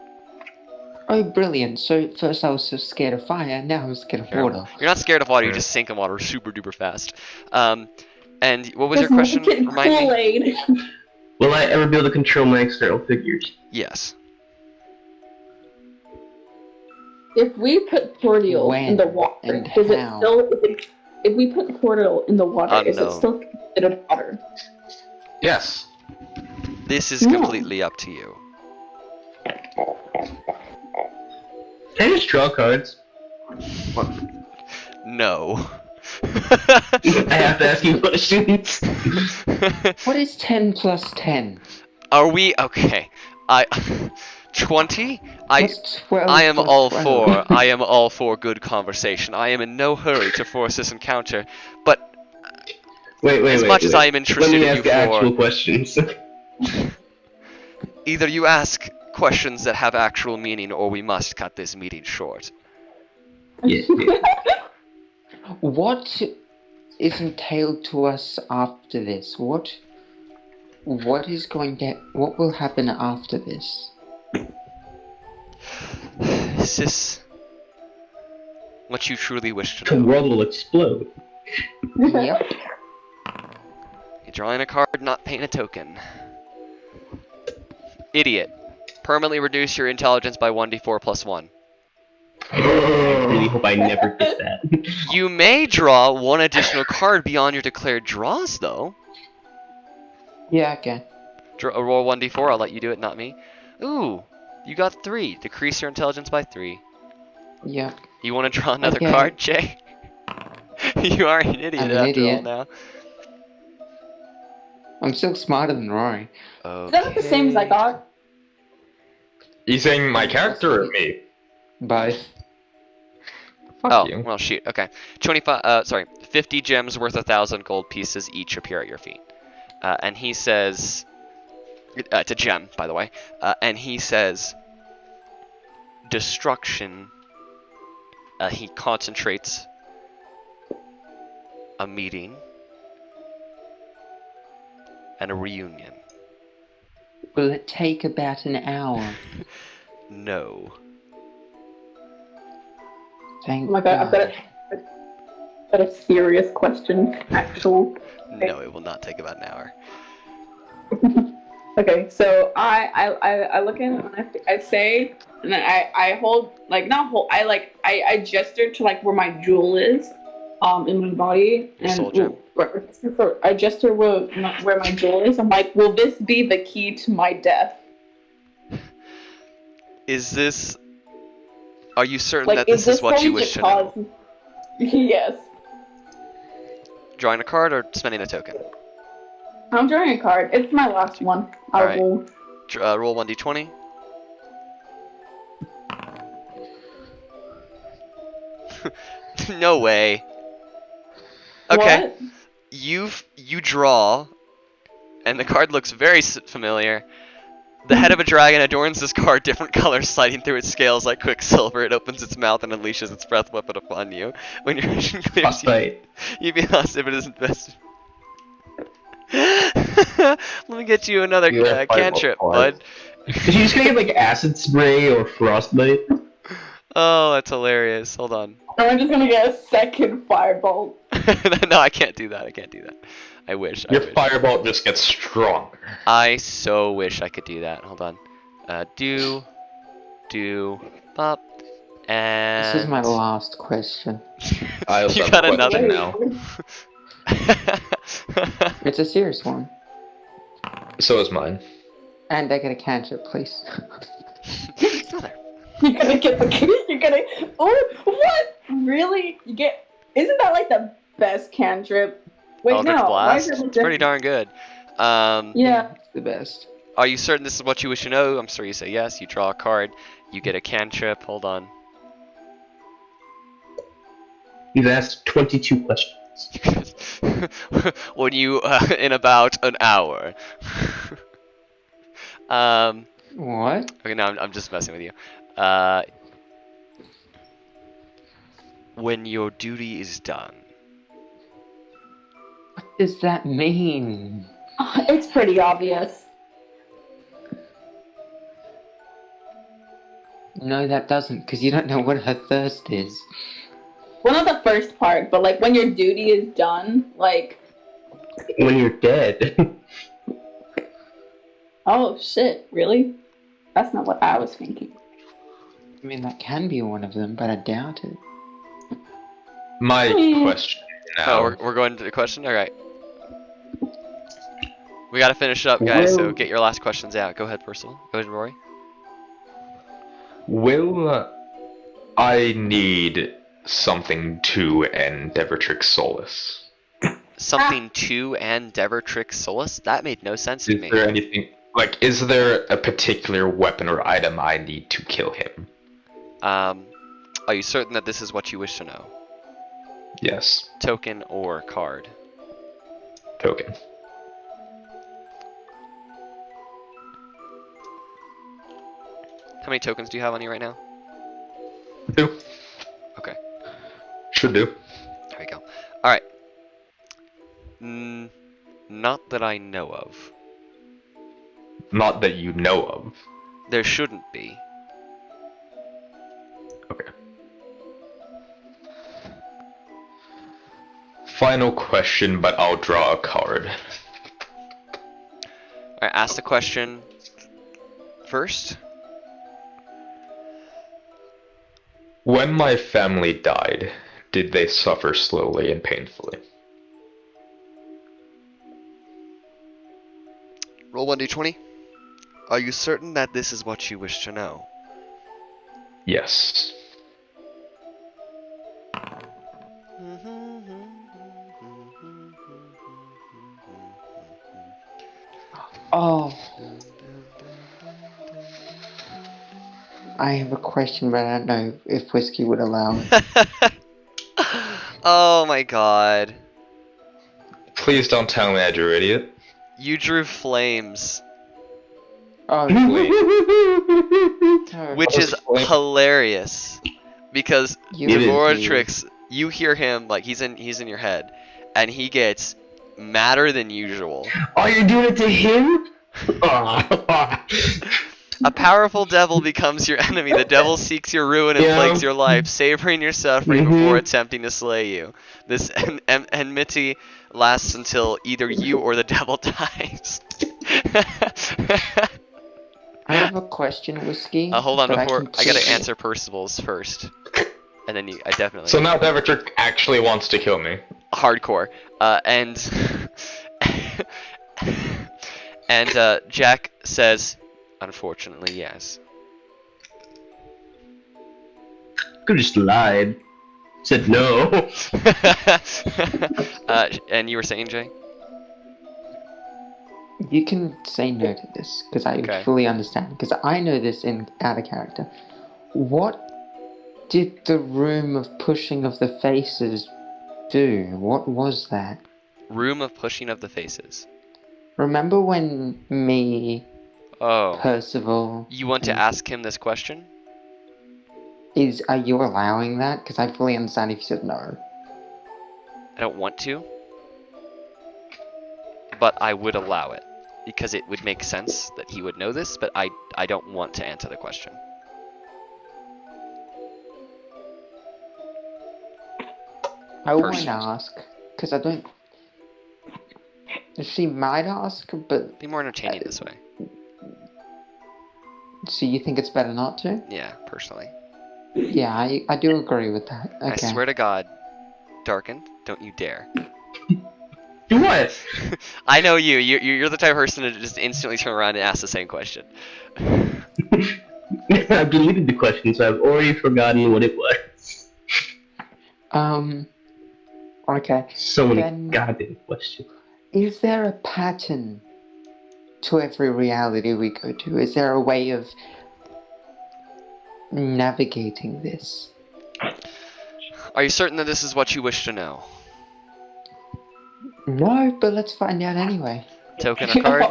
Oh, brilliant. So first I was so scared of fire, now I'm scared of water. You're not scared of water, you just sink in water super duper fast. And what was your question? Remind me. Will I ever be able to control my external figures? Yes. If we put cordial in the water, does it still? If we put cordial in the water, is it still considered water? Yes. This is completely up to you. Can I just draw cards? No. I have to ask you questions. What is 10 plus 10? Are we okay? 20? What's 12 I am plus all 12? for. I am all for good conversation. I am in no hurry to force this encounter, but as much as I am interested in you Let me ask actual questions. Either you ask questions that have actual meaning, or we must cut this meeting short. Yeah. What is entailed to us after this? What will happen after this? Is this what you truly wish to know? The world will explode. Yep. You're drawing a card, not paying a token. Idiot. Permanently reduce your intelligence by 1d4 plus 1. I really hope I never get that. You may draw one additional card beyond your declared draws, though. Yeah, okay. Roll 1d4, I'll let you do it, not me. Ooh, you got 3. Decrease your intelligence by 3. Yeah. You want to draw another card, Jay? You are an idiot after all now. I'm still smarter than Rory. Okay. Is that not the same as I got? You saying my character or me? Both. Fuck you. Well, shoot. Okay. 50 gems worth 1,000 gold pieces each appear at your feet. And he says, it's a gem, by the way. And he says, destruction. He concentrates a meeting and a reunion. Will it take about an hour? No. Thank Oh my god, I've got it. That a serious question, actual. No, it will not take about an hour. Okay, so I look in and I say, and then I hold, like, not hold, I gesture to like where my jewel is, in my body, Your and soul gem. I gesture where my jewel is. I'm like, will this be the key to my death? Is this? Are you certain Like, that this is what you going wish to cause... know? Yes. Drawing a card or spending a token? I'm drawing a card. It's my last one. I'll Alright. roll. Roll 1d20. No way. Okay. What? You draw, and the card looks very familiar. The head of a dragon adorns this card, different colors sliding through its scales like quicksilver. It opens its mouth and unleashes its breath weapon upon you. When your vision clears, you be lost if it isn't best. Let me get you another cantrip, bud. Is he just gonna get like acid spray or frostbite? Oh, that's hilarious. Hold on. I'm just gonna get a second firebolt. No, I can't do that. I can't do that. I wish. Your firebolt just gets stronger. I so wish I could do that. Hold on. Pop, and... This is my last question. I also You have got a another question now. It's a serious one. So is mine. And I get a cantrip, please. Mother. You're gonna get the key. You're gonna. Oh, what? Really? You get? Isn't that like the best cantrip? Wait, Eldritch no. Why Blast. is it It's pretty darn good. Yeah. It's the best. Are you certain this is what you wish to know? I'm sure you say yes. You draw a card. You get a cantrip. Hold on. You've asked 22 questions. When you in about an hour. What? Okay, no, I'm just messing with you. When your duty is done. What does that mean? It's pretty obvious. No, that doesn't, because you don't know what her thirst is. Well, not the first part, but like when your duty is done, like. When you're dead. Oh shit! Really? That's not what I was thinking. I mean, that can be one of them, but I doubt it. My question now. Oh, we're going to the question? Alright. We gotta finish up, guys, so get your last questions out. Go ahead, Percival. Go ahead, Rory. Will I need something to Endeavortrix Solus? Something to Endeavortrix Solus? That made no sense to me. Is there anything... Like, is there a particular weapon or item I need to kill him? Are you certain that this is what you wish to know? Yes. Token or card? Token. How many tokens do you have on you right now? 2. Okay, Should do. there we go. Alright. Not that I know of. Not that you know of. There shouldn't be. Okay. Final question, but I'll draw a card. Alright, ask the question first. When my family died, did they suffer slowly and painfully? Roll 1d20. Are you certain that this is what you wish to know? Yes. Oh. I have a question, but I don't know if whiskey would allow it. Oh my god. Please don't tell me I drew idiot. You drew flames. Oh, It Which is hilarious. Because You is, Devoratrix, you hear him, like, he's in your head, and he gets madder than usual. Oh, you're doing it to him? A powerful devil becomes your enemy. The devil seeks your ruin and plagues your life, savoring your suffering before attempting to slay you. This enmity lasts until either you or the devil dies. I have a question, Whiskey. Hold on, before I gotta answer Percival's first, and then I definitely. So now Devitrick actually wants to kill me. Hardcore, and Jack says, unfortunately, yes. Could have just lied. Said no. And you were saying, Jay? You can say no to this, because I fully understand. Because I know this out of character. What did the room of pushing of the faces do? What was that? Room of pushing of the faces. Remember when Percival... You want to ask him this question? Are you allowing that? Because I fully understand if you said no. I don't want to. But I would allow it. Because it would make sense that he would know this, but I don't want to answer the question. I won't ask, because I don't... She might ask, but... Be more entertaining this way. So you think it's better not to? Yeah, personally. Yeah, I do agree with that. Okay. I swear to God, Darken, don't you dare. Do what? I know you. You're the type of person to just instantly turn around and ask the same question. I've deleted the question, so I've already forgotten what it was. Okay. So many goddamn questions. Is there a pattern to every reality we go to? Is there a way of navigating this? Are you certain that this is what you wish to know? No, but let's find out anyway. Token a card.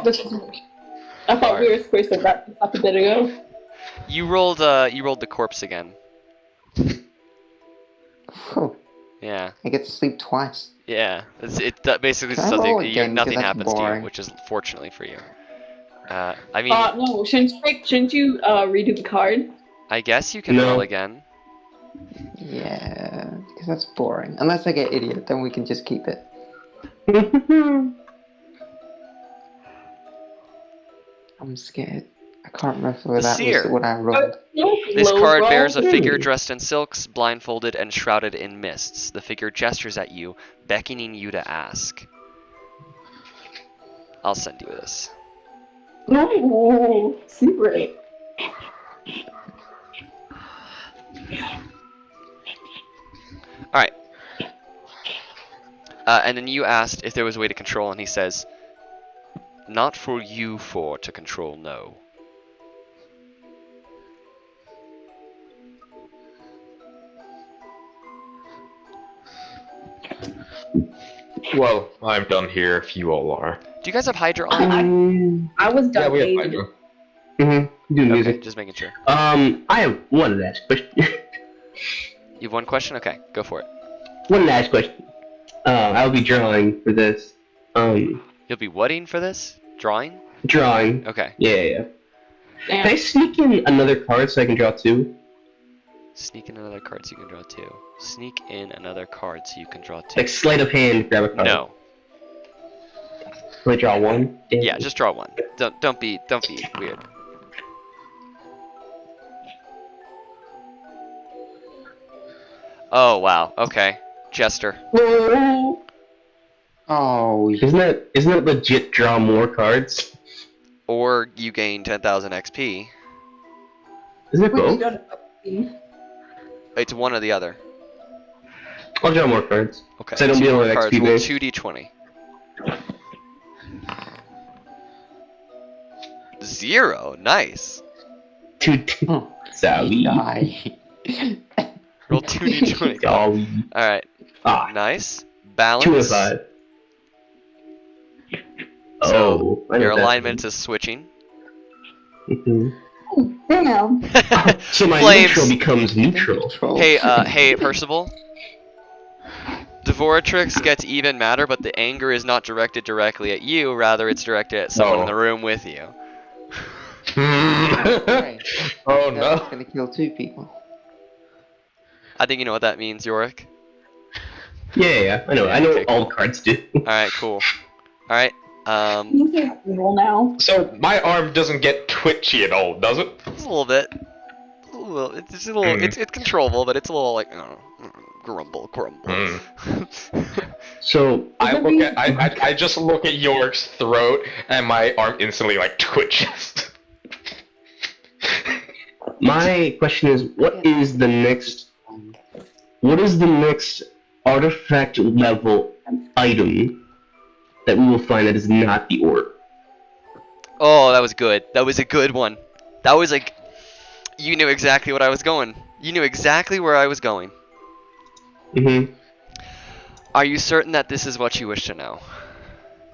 I thought we were supposed to wrap this up a bit ago. You rolled the corpse again. Oh. Yeah. I get to sleep twice. Yeah. It basically Can I roll says again, nothing because that's happens to boring. you, which is fortunately for you. I mean. No, shouldn't you redo the card? I guess you can roll again. Yeah, because that's boring. Unless I get idiot, then we can just keep it. I'm scared. I can't remember whether that was what I rolled. This card bears a figure dressed in silks, blindfolded and shrouded in mists. The figure gestures at you, beckoning you to ask. I'll send you this. No, secret. Alright. And then you asked if there was a way to control, and he says, not for you to control, no. Well, I'm done here if you all are. Do you guys have Hydra on? I was done. Yeah, we have Hydra. Do music. Okay, just making sure. I have one last question. You have one question? Okay, go for it. One last question. I'll be drawing for this. You'll be whatting for this? Drawing? Drawing. Okay. Yeah. Can I sneak in another card so I can draw two? Sneak in another card so you can draw two. Sneak in another card so you can draw two. Like sleight of hand, grab a card. No. Can I draw one? Yeah, just draw one. Don't be weird. Oh wow. Okay. Jester. Oh, Isn't that legit? Draw more cards. Or you gain 10,000 XP. Isn't it both? It's one or the other. I'll draw more cards. Okay. So I don't two deal more with cards. XP Roll base. 2d20. 0. Nice. Sorry. die. Roll 2d20. Sorry. All right. Nice. Balance. 2 and 5. So I know your that alignment is switching. one. Damn. So my Flames. neutral becomes neutral. Hey, Percival. Devoratrix gets even madder, but the anger is not directed directly at you. Rather, it's directed at someone in the room with you. Right. Oh That's no. gonna kill 2 people. I think you know what that means, Yorick. Yeah, I know. Yeah, I know okay, what all cool. the cards do. Alright, cool. Alright, You say evil now. So my arm doesn't get twitchy at all, does it? just a little bit. It's just a little, Mm. it's controllable, but it's a little like, I don't know, grumble. So I just look at York's throat and my arm instantly like twitches. my question is, what is the next artifact level item that we will find that is not the orb? Oh, that was good. That was a good one. That was like, you knew exactly what I was going. You knew exactly where I was going. Mm-hmm. Are you certain that this is what you wish to know?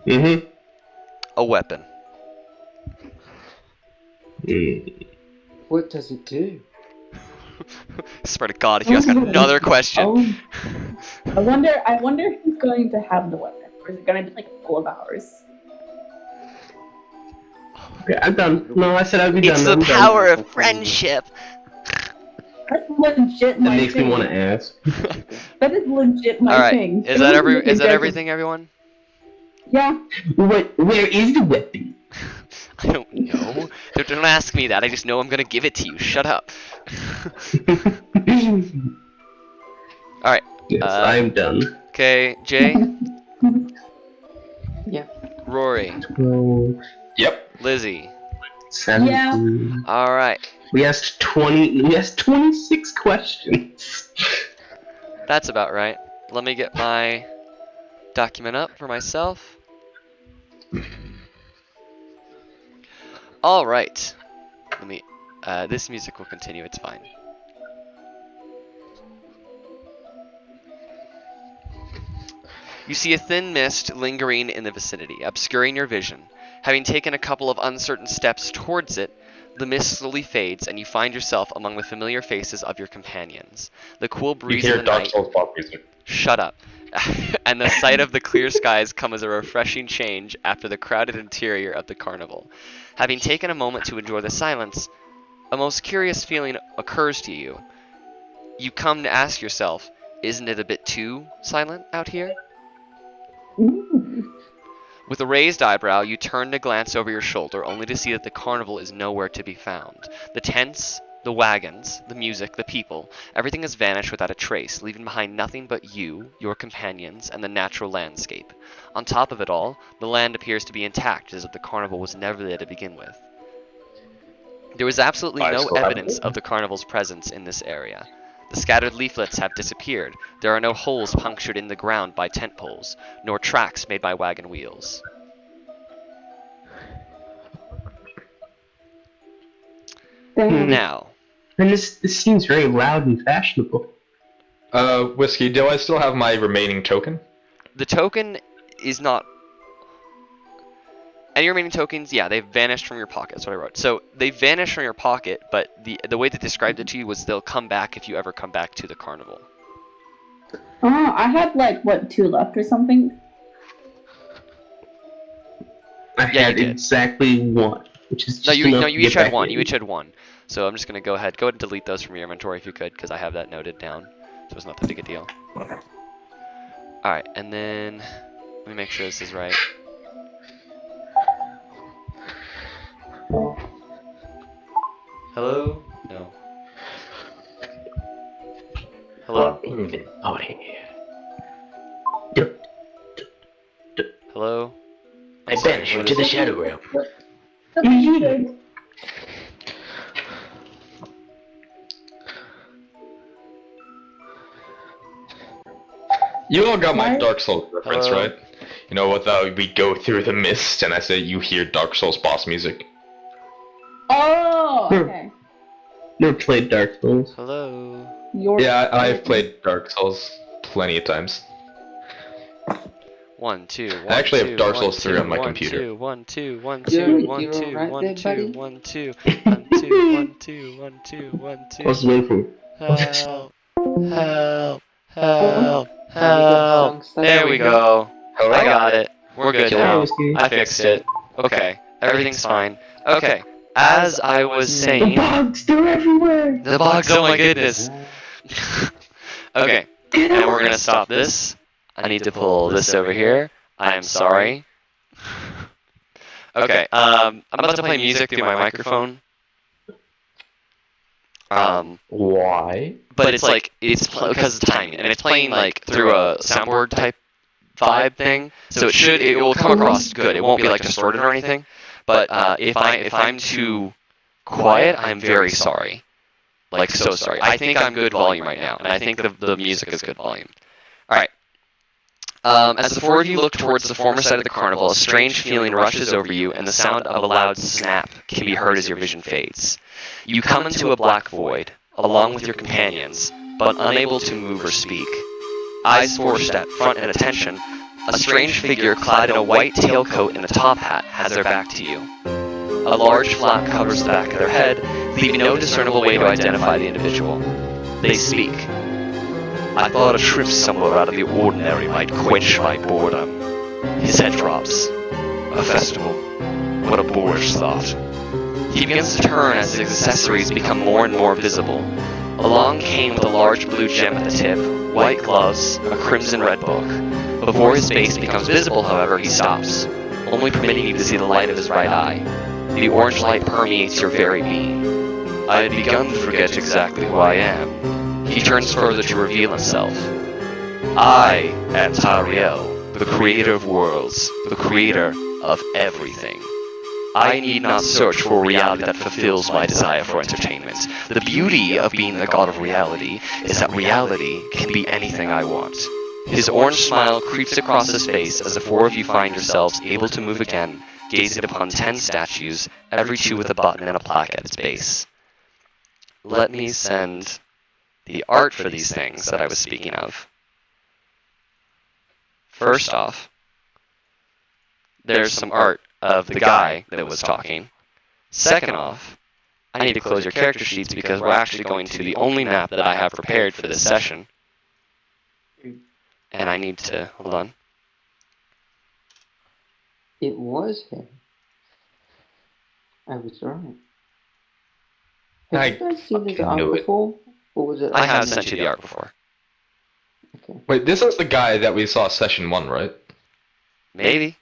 Mm-hmm. A weapon. Mm. What does it do? Swear to God, if you ask another question. I wonder who's going to have the weapon. Or is it going to be like full of ours? Okay, I'm done. No, I said I'd be done. It's the I'm power done. of friendship. That's legit That my makes thing. me want to ask. That is legit my Alright, thing. is that everything, everyone? Yeah. Where is the weapon? I don't know. Don't ask me that. I just know I'm gonna give it to you. Shut up. Alright. Yes, I'm done. Okay, Jay, Yeah. Rory, 12, Yep. Lizzie. 17. Alright. We asked 26 questions. That's about right. Let me get my document up for myself. Alright. Let me, this music will continue, it's fine. You see a thin mist lingering in the vicinity, obscuring your vision. Having taken a couple of uncertain steps towards it, the mist slowly fades, and you find yourself among the familiar faces of your companions. The cool You breeze hear of the Dark night. Souls pop music. Shut up. And the sight of the clear skies come as a refreshing change after the crowded interior of the carnival. Having taken a moment to enjoy the silence, a most curious feeling occurs to you. You come to ask yourself, isn't it a bit too silent out here? Ooh. With a raised eyebrow, you turn to glance over your shoulder, only to see that the carnival is nowhere to be found. The tents, the wagons, the music, the people, everything has vanished without a trace, leaving behind nothing but you, your companions, and the natural landscape. On top of it all, the land appears to be intact, as if the carnival was never there to begin with. There is absolutely I no still have evidence it. of the carnival's presence in this area. The scattered leaflets have disappeared. There are no holes punctured in the ground by tent poles, nor tracks made by wagon wheels. Damn. Now, And this seems very loud and fashionable. Whiskey, do I still have my remaining token? the token is not... Any remaining tokens, yeah, they've vanished from your pocket. That's what I wrote. So they vanish from your pocket, but the way they described it to you was they'll come back if you ever come back to the carnival. Oh, I had like what 2 left or something. I Yeah, had you did. exactly 1, which is No, just you enough no, to you get each had back one. in. You each had one. So I'm just gonna go ahead and delete those from your inventory if you could, because I have that noted down. So it's not that big a deal. All right, and then let me make sure this is right. Hello? No. Hello? Oh, here. Hello? I banish you to the shadow realm. Good. You all got my What? Dark Souls reference, Hello? right? You know what? We go through the mist, and I say you hear Dark Souls boss music. Oh, okay. Never played Dark Souls. Hello? Yeah, I've played Dark Souls plenty of times. 1, 2, 1, I actually have 2, Dark 1, Souls 3 2, on my 1, computer. 2, 1, 2, 1, You're- 2, 1, you're 2, alright 1, there, 2, buddy? 1, 2, 1, 2, 1, 2, 1, 2, 1, I was 2. waiting for Help! Help! Help! You got a Help! song stuck There in we your go. Hello? I got it. We're good Hey, now. Whiskey. I fixed it. Okay. Everything's fine. Okay. as I was The saying, bugs, they're everywhere! the bugs. Oh my goodness. Okay, and we're gonna stop this. I need to pull this over here. I am sorry. Okay, I'm about to play music through my microphone. Why? But it's like because of the timing, and it's playing like through a soundboard type vibe thing, so it will come across good. It won't be like distorted or anything. But if I'm too quiet, I'm very sorry. Like so sorry. I think I'm good volume right now, and I think the music is good volume. All right. As the four of you look towards the former site of the carnival, a strange feeling rushes over you, and the sound of a loud snap can be heard as your vision fades. You come into a black void, along with your companions, but unable to move or speak. Eyes forced at front and attention, a strange figure clad in a white tailcoat and a top hat has their back to you. A large flap covers the back of their head, leaving no discernible way to identify the individual. They speak. I thought a trip somewhere out of the ordinary might quench my boredom. His head drops. A festival. What a boorish thought. He begins to turn as his accessories become more and more visible. Along came with a large blue gem at the tip, white gloves, a crimson red book. Before his face becomes visible, however, he stops, only permitting you to see the light of his right eye. The orange light permeates your very being. I had begun to forget exactly who I am. He turns further to reveal himself. I am Tariel, the creator of worlds, the creator of everything. I need not search for a reality that fulfills my desire for entertainment. The beauty of being the god of reality is that reality can be anything I want. His orange smile creeps across his face as the four of you find yourselves able to move again, gazing upon 10 statues, every two with a button and a plaque at its base. Let me send the art for these things that I was speaking of. First off, there's some art of the guy that was talking. Second off, I need to close your character sheets because we're actually going to the only map that I have prepared for this session. And I need to, hold on. It was him. I was right. Have you guys seen his art before? Or was it? I have sent you the art before. Okay. Wait, this is the guy that we saw session 1, right? Maybe.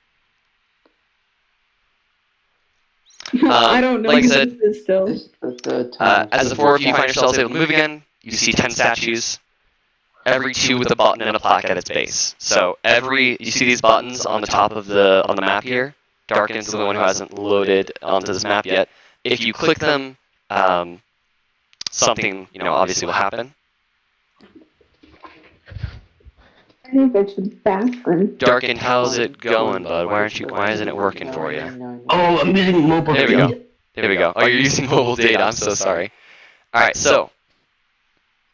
I don't know. Like I who said, this is still. This is the third time. as the four of you find yourselves able to move again, you see 10 statues, every two with a button and a plaque at its base. So you see these buttons on the top of on the map here. Darken is the one who hasn't loaded onto this map yet. If you click them, something obviously will happen. I think I should bathroom. Darken, how's it going, bud? Why isn't it working for you? Oh, I'm using mobile There we data. go. There we go. Oh, you're using mobile data. I'm so sorry. Alright, so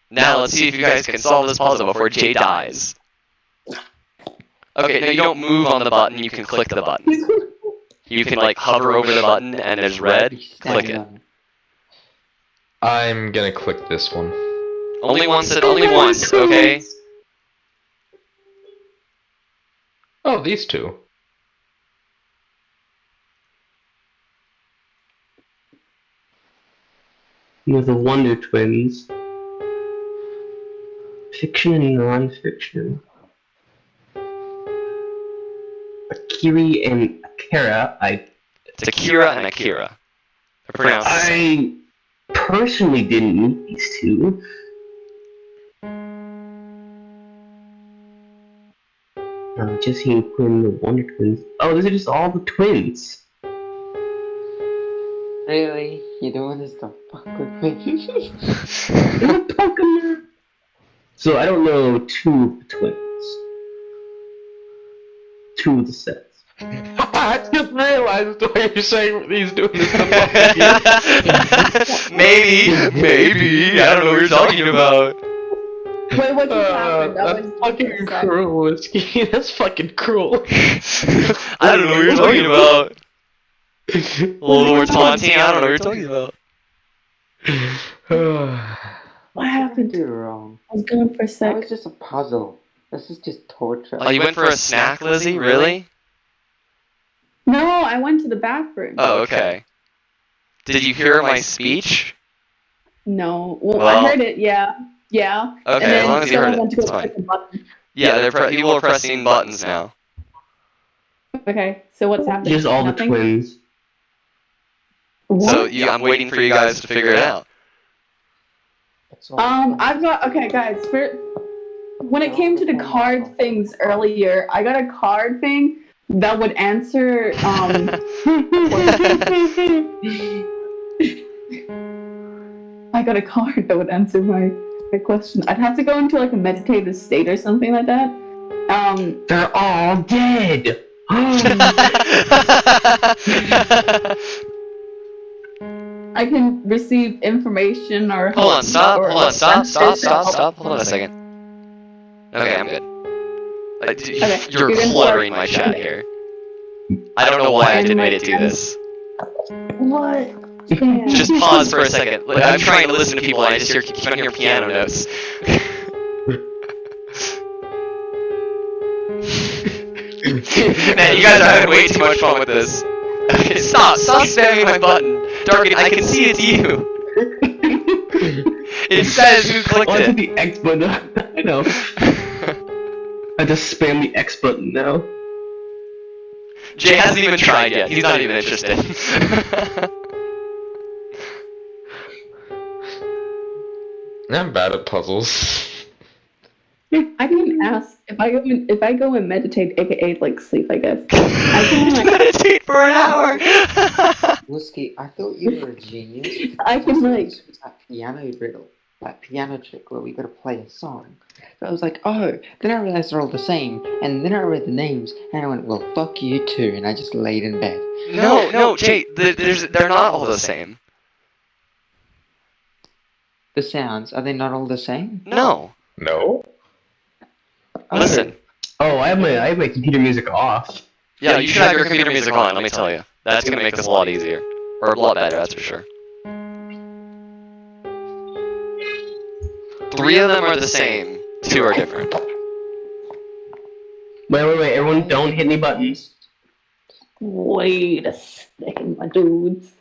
now let's see if you guys can solve this puzzle before Jay dies. Okay, no, you don't move on the button, you can click the button. You can like hover over the button and there's red, click it. I'm gonna click this one. Only once, okay? Oh, these two. The Wonder Twins. Fiction and non-fiction. Akiri and Akira, It's Akira and Akira. They're pronounced the same. I personally didn't meet these two. Jesse and Quinn, the Wonder Twins. Oh, these are just all the twins. Really? You don't want to stop fuck with me? They're Pokemon. So I don't know two of the twins. Two of the sets. I just realized why you're saying he's doing this to Maybe. I don't know what you're talking about. Wait, what just happened? That's fucking cruel, Whiskey. That's fucking cruel. I don't know what you're talking about. Lord taunting, I don't know what you're talking about. What happened? You're wrong. I was going for a That sec. was just a puzzle. This is just torture. Oh, you went for a snack, Lizzie? Really? No, I went to the bathroom. Oh, okay. Did you hear my speech? No. Well, Well- I heard it. Yeah. Yeah. Okay, and then as long as you heard someone it, went to go it's click fine. the button. Yeah, people are pressing buttons now. Okay. So what's happening? Just all the Nothing? twins. What? So I'm waiting for you guys to figure it out. That's all. I've got guys. When it came to the card things earlier, I got a card thing that would answer. I got a card that would answer my question. I'd have to go into like a meditative state or something like that. They're all dead. I can receive information or Hold on, stop. or- Hold on, stop. or- Hold on a second. Okay, I'm good. Okay, You're you're gonna cluttering start- my chat here. I don't know why I didn't make it do this. What? Just pause for a second. Like, I'm trying to listen to people and I just keep on hearing piano notes. Man, you guys are having way too much fun with this. Okay, stop spamming my button. Darken, I can see it's you. It says who clicked Oh, I it. hit the X button. I know. I just spam the X button now. Jay hasn't even tried yet. He's not even interested. I'm bad at puzzles. I can ask if I go and meditate, aka like sleep, I guess. I can like Meditate for an hour. Whiskey, I thought you were a genius. I can, like- This was that piano riddle, that piano trick where we gotta play a song. So I was like, oh. Then I realized they're all the same, and then I read the names, and I went, well, fuck you too, and I just laid in bed. No, Jay, they're not all the same. The sounds, are they not all the same? No. No? Oh. Listen. Oh, I have my computer music off. Yeah, you should have your computer music on, let me tell you. That's gonna make this a lot easier. Or a lot better, that's for sure. 3 of them are the same, 2 are different. Wait, everyone don't hit any buttons. wait a second, my dudes.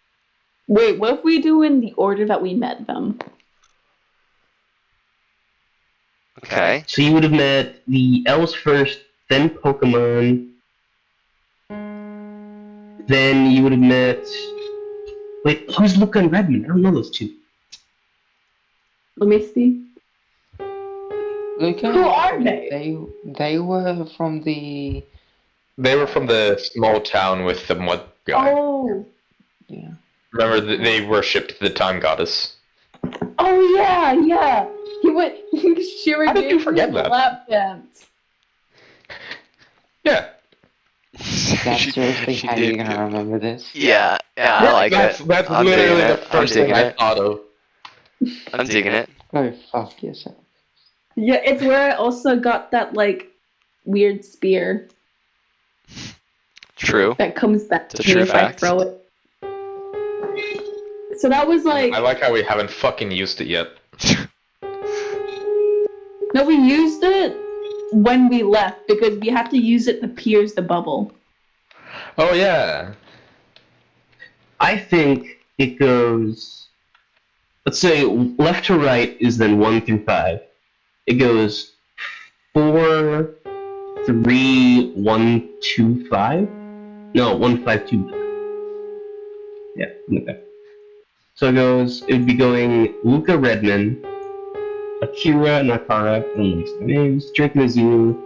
Wait, what if we do in the order that we met them? Okay. So you would have met the elves first, then Pokemon. Then you would have met... Wait, who's Luca and Redmond? I don't know those two. Let me see. Luca, Who are they? They were from the... They were from the small town with the mud guy. Oh, Yeah. Remember, they worshipped the time goddess. oh yeah. He went. Shira How did you gave forget him that? a lap dance. Yeah. That's seriously she how did you're gonna get- remember this? Yeah, I like that's, it. That's I'm literally digging the it. I'm first thing digging I it. thought of. I'm digging it. Go fuck yourself. Yeah, it's where I also got that like weird spear True. that comes back It's a to me true if fact. I throw it. So that was like I like how we haven't fucking used it yet. no, we used it when we left because we have to use it to pierce the bubble. Oh yeah. I think it goes... Let's say left to right is then 1 through 5. It goes 4, 3, 1, 2, 5? No, 1, 5, 2. Yeah, okay. So it would be going Luca Redman, Akira Nakara, I don't know their names, Drake and Azul,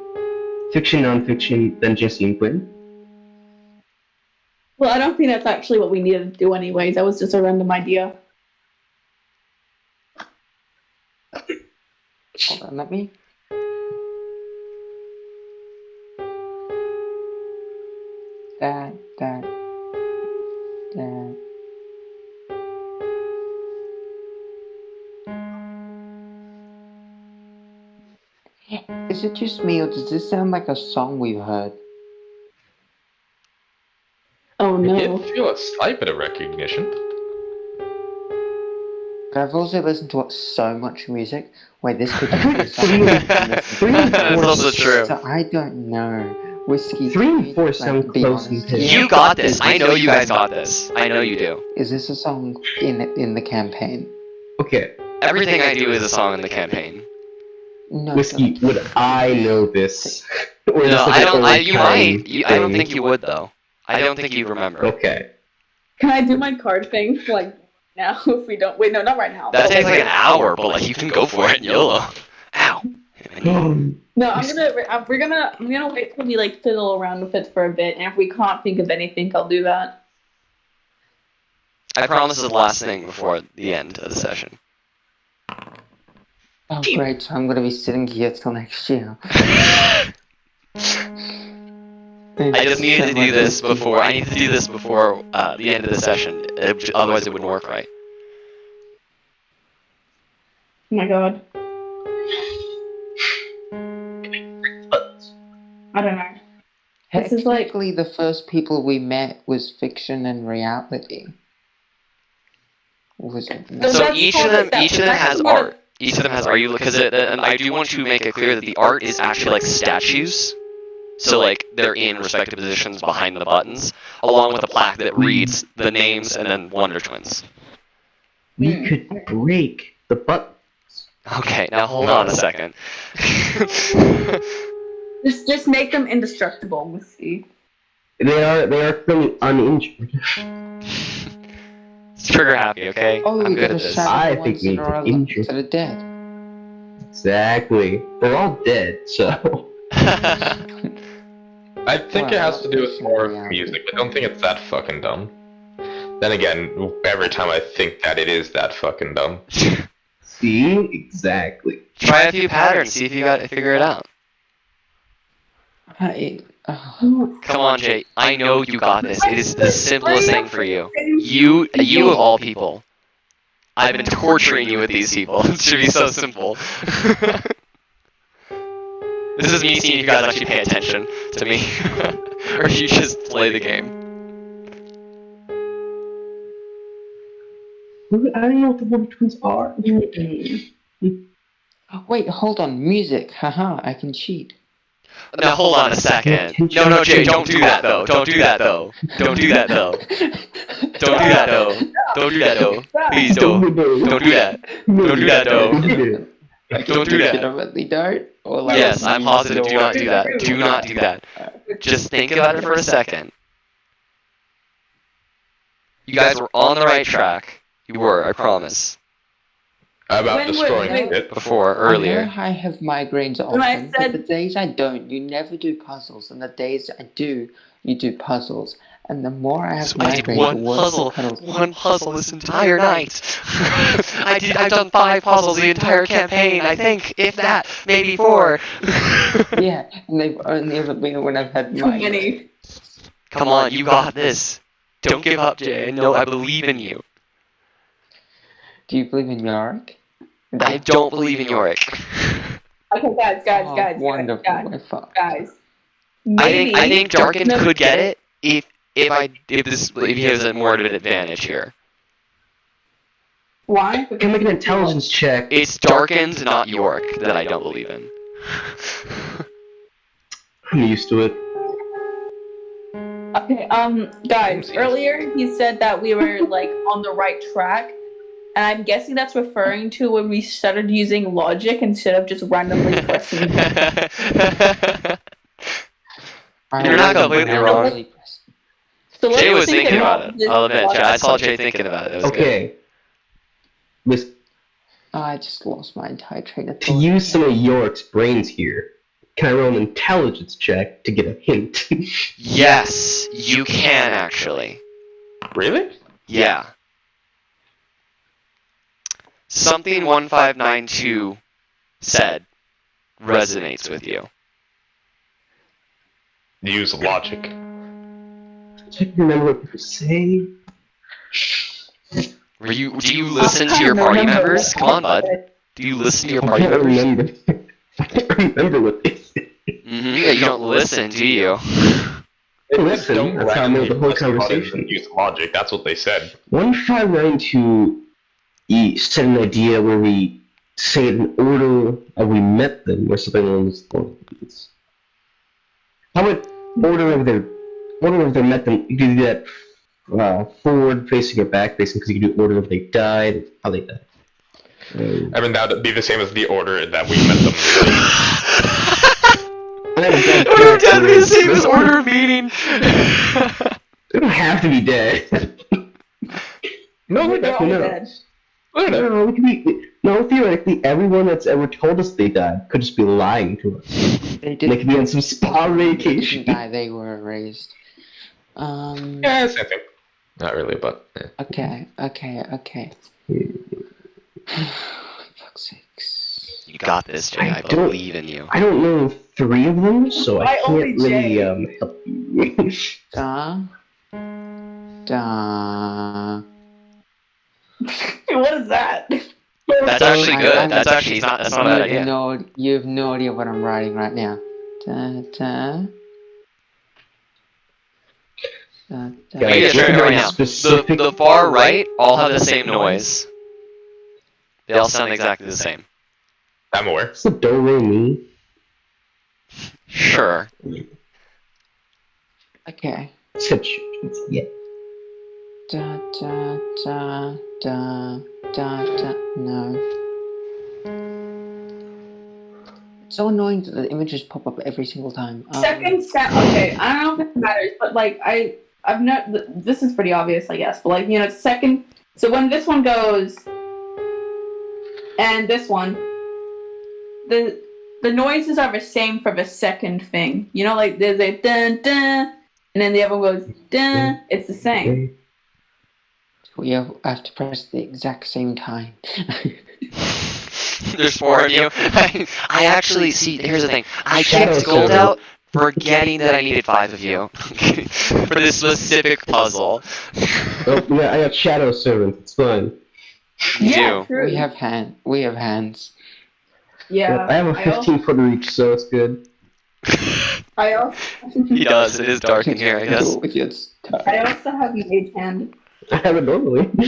Fiction, Non-Fiction, then Jesse and Quinn. Well, I don't think that's actually what we needed to do anyways. That was just a random idea. Hold on, let me... That... Is it just me, or does this sound like a song we've heard? Oh I no. did feel a slight bit of recognition. But I've also listened to so much music where this could just be a song we've been listening to. That's also true. So I don't know Whiskey. 3 and 4 sound be close honest. in pitch. You got this. I know you guys got this. I know you do. Is this a song in the campaign? Okay. Everything I do is a song in the campaign. No. Whiskey, would I know this? Or is No, this I like don't. an You old might. time I don't thing? think you would though. I don't think you'd remember. Okay. Can I do my card thing like now? If we don't, wait, no, not right now. That takes like an hour, but like you can go for it, YOLO. Ow. No, I'm gonna wait till we like fiddle around with it for a bit, and if we can't think of anything, I'll do that. I promise it's the last thing before the end of the session. Oh great, so I'm gonna be sitting here till next year. I just needed to do this before. I need to do this before the end of the session. Otherwise, it wouldn't work right. Oh my god. I don't know. This is like Technically, the first people we met was fiction and reality. Was it? So So that's each called of them that- has that's what art. Each of them has art. Because I do want to make it clear that the art is actually like statues. So like they're in respective positions behind the buttons, along with a plaque that reads the names and then Wonder Twins. We could break the buttons. Okay, now hold on a second. Just make them indestructible. We'll see. They are fairly uninjured. It's trigger happy, okay? Oh, I'm we good gotta at this. shatter I the think ones we that are need to injure. that are dead. Exactly. They're all dead, so. I think it has to do with more of music. I don't think it's that fucking dumb. Then again, every time I think that, it is that fucking dumb. See? Exactly. Try a few patterns, see if you figure it out. Come on, Jay. I know you got this. It is the simplest thing for you. You of all people. I've been torturing you with these people. It should be so simple. This is me seeing if you guys actually pay attention to me. Or if you just play the game. I don't know what the Wonder Twins are. Wait, hold on. Music. Haha, I can cheat. Now hold on a second. No, Jay, don't do that though. Don't do that though. Don't do that though. Don't do that though. Don't do that though. Please don't. Don't do that. Don't do that though. Don't do that. Legitimately don't? Or like, Yes, I'm positive. Do not do that. Do not do that. Just think about it for a second. You guys were on the right track. You were, I promise. About When destroying would- it. Before, I know earlier. I have migraines When I often, said- but the days I don't, you never do puzzles, and the days I do, you do puzzles. And the more I have So I did migraines, one the worse puzzle. the puzzles. One puzzle this entire night. I've done 5 puzzles the entire campaign, I think. If that, maybe 4. Yeah, and they've only ever been when I've had Too migraines. many. Come on, you got this. Don't give up, Jay. No, I believe in you. Do you believe in Yorick? I don't believe in Yorick. Okay, guys, Wonderful. guys. I Maybe. think Darkin could get it if he has a more of an advantage here. Why? Can I make an intelligence check? It's Darkin's, not Yorick, that I don't believe in. I'm used to it. Okay, guys, earlier he said that we were, like, on the right track, and I'm guessing that's referring to when we started using logic instead of just randomly pressing. You're not completely wrong. So let's Jay was think thinking about it. this I'll admit, logic. I saw Jay thinking about it. It was good. Okay. Listen, I just lost my entire train of to thought. use some of Yorick's brains here, can I roll an intelligence check to get a hint? Yes, you can actually. Really? Yeah. Something 1592 said resonates with you. Use logic. I can remember what people say. Do you listen to your party members? Come on, bud. Do you listen to your I party can't members? remember. I can't remember what they say. Yeah, you don't listen, do you? Listen, Don't that's how I know the whole press the button conversation. and use logic. That's what they said. 1592 set an idea where we say it in order of we met them, or something along those lines. How about order of their method? You can do that forward facing or back facing because you can do order if they died, how they died. I mean, that would be the same as the order that we met them. Order of death be the same as order of meeting. They don't have to be dead. No, They're definitely all not. dead. No, it could be, no, theoretically, everyone that's ever told us they died could just be lying to us. They They could be on some spa They vacation. didn't die, they were erased. Yeah, same thing. Not really, but. Yeah. Okay. Fuck's sakes. You got this, Jay. I don't- believe in you. I don't know 3 of them, so I Why can't only really Jay? help you. What is that? That's actually good. That's actually that's not a bad idea. You have no idea what I'm writing right now. Guys, I get look it at right the now. specific- The far right all have the same noise. They all sound exactly the same. I'm aware. What's the do re mi? Sure. Okay. Yeah. No. It's so annoying that the images pop up every single time. Second sound. Okay, I don't know if it matters, but like I've not. This is pretty obvious, I guess. But like second. So when this one goes, and this one, the noises are the same for the second thing. Like there's a dun dun, and then the other one goes dun. It's the same. We have to press the exact same time. There's 4 of you. I actually see. Here's the thing. I Shadow kicked gold server. out, forgetting that I needed 5 of you for this specific puzzle. Oh, yeah, I got Shadow Servant. It's fine. You Yeah, do. true. We have hands. Yeah. I have a 15-foot reach, so it's good. I also. He does. It is dark in here, I guess. With your stuff. I also have mage hand. I have it normally. What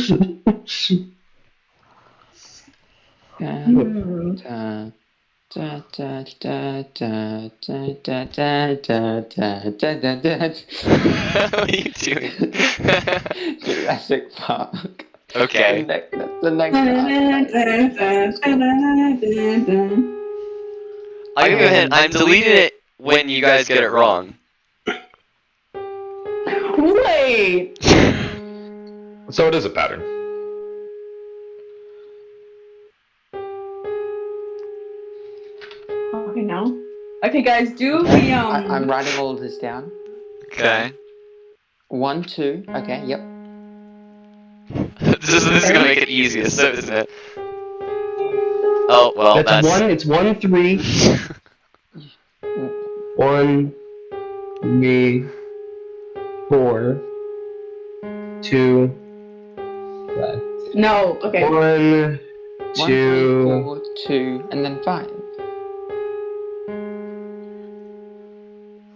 are you doing? Jurassic Park. Okay. The next I'll give you a hint. I'm deleting it when you guys get it wrong. Wait. So it is a pattern. Okay, no. Okay, guys, do the I'm writing all of this down. Okay. 1, 2. Okay, yep. This is gonna make it easiest, isn't it? Oh, well, that's... It's 1, 3. 1, 3, 4, 2, 5. No. Okay. 1, 1, 3, 2. 4, 2, and then 5.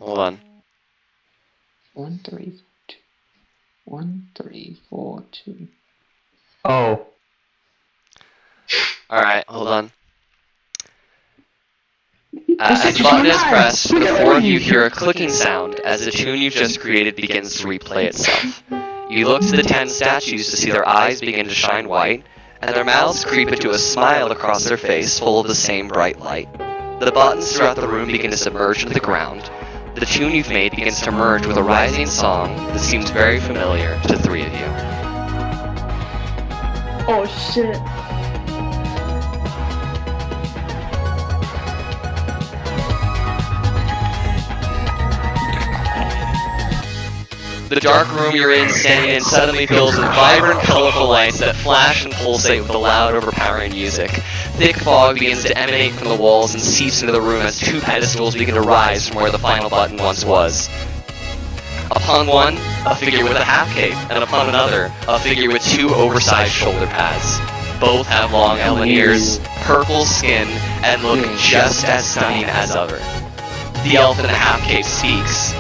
Hold on. 1, 3, 4, 2. 1, 3, 4, 2. Oh. Alright, hold on. As the button is pressed, the 4 of you hear a clicking sound as the tune you've just created begins to replay itself. You look to the 10 statues to see their eyes begin to shine white, and their mouths creep into a smile across their face full of the same bright light. The buttons throughout the room begin to submerge into the ground. The tune you've made begins to merge with a rising song that seems very familiar to 3 of you. Oh shit. The dark room you're standing in suddenly fills with vibrant, colorful lights that flash and pulsate with the loud, overpowering music. Thick fog begins to emanate from the walls and seeps into the room as 2 pedestals begin to rise from where the final button once was. Upon one, a figure with a half cape, and upon another, a figure with 2 oversized shoulder pads. Both have long elven ears, purple skin, and look just as stunning as ever. The elf in the half cape speaks.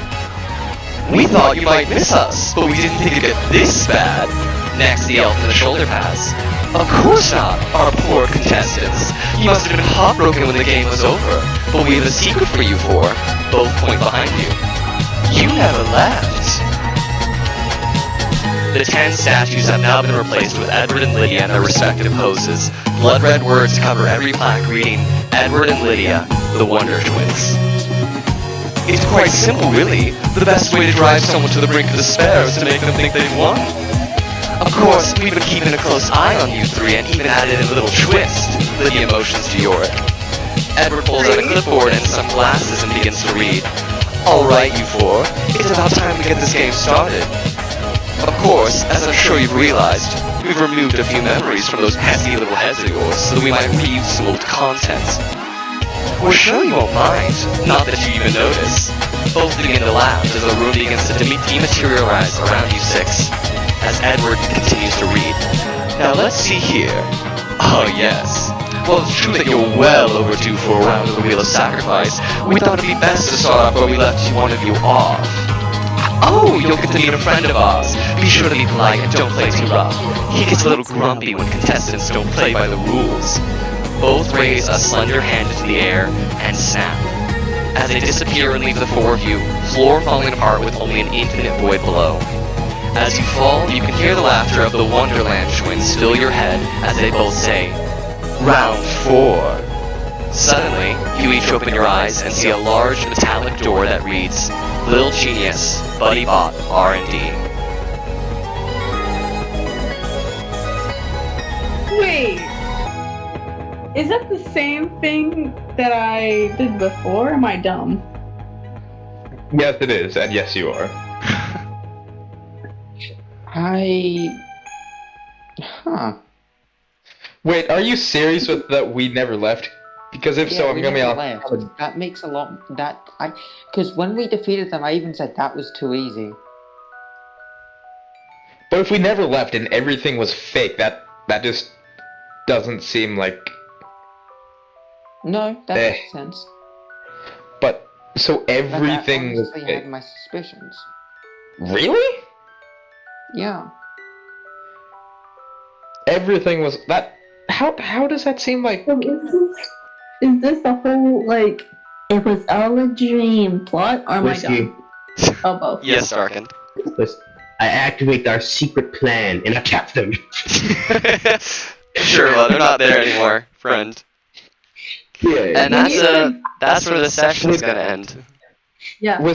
We thought you might miss us, but we didn't think it'd get this bad. Next, the elf in the shoulder pads. Of course not, our poor contestants. You must have been heartbroken when the game was over, but we have a secret for you four. Both point behind you. You never left. The 10 statues have now been replaced with Edward and Lydia in their respective poses. Blood red words cover every plaque reading, Edward and Lydia, the Wonder Twins. It's quite simple, really. The best way to drive someone to the brink of despair is to make them think they've won. Of course, we've been keeping a close eye on you three and even added a little twist. Lydia motions to Yorick. Edward pulls out a clipboard and some glasses and begins to read. Alright, you four. It's about time to get this game started. Of course, as I'm sure you've realized, we've removed a few memories from those pesky little heads of yours so that we might reuse some old content. We're sure you won't mind, not that you even notice. Both begin to laugh as the room begins to dematerialize around you six, as Edward continues to read. Now let's see here. Oh yes. Well, it's true that you're well overdue for a round of the Wheel of Sacrifice. We thought it'd be best to start off where we left one of you off. Oh, you'll get to meet a friend of ours. Be sure to be polite and don't play too rough. He gets a little grumpy when contestants don't play by the rules. Both raise a slender hand into the air and snap. As they disappear and leave the four of you, floor falling apart with only an infinite void below. As you fall, you can hear the laughter of the Wonderland twins fill your head as they both say, Round 4. Suddenly, you each open your eyes and see a large metallic door that reads, Little Genius, Buddy Bot, R&D. Wait. Is that the same thing that I did before? Am I dumb? Yes, it is, and yes, you are. Wait, are you serious with that we never left? Because if so, I'm gonna be honest. That makes a lot. Because when we defeated them, I even said that was too easy. But if we never left and everything was fake, that just doesn't seem like. No, that makes sense. But so everything was fake. I had my suspicions. Really? Yeah. Everything was that. How does that seem like? So is this the whole, like, it was all a dream plot, or am I dumb? Oh, both. Yes, Darkin. I activate our secret plan and attack them. Sure, well, they're not there anymore, friend. Yeah. And that's where the session's gonna end. Yeah. Was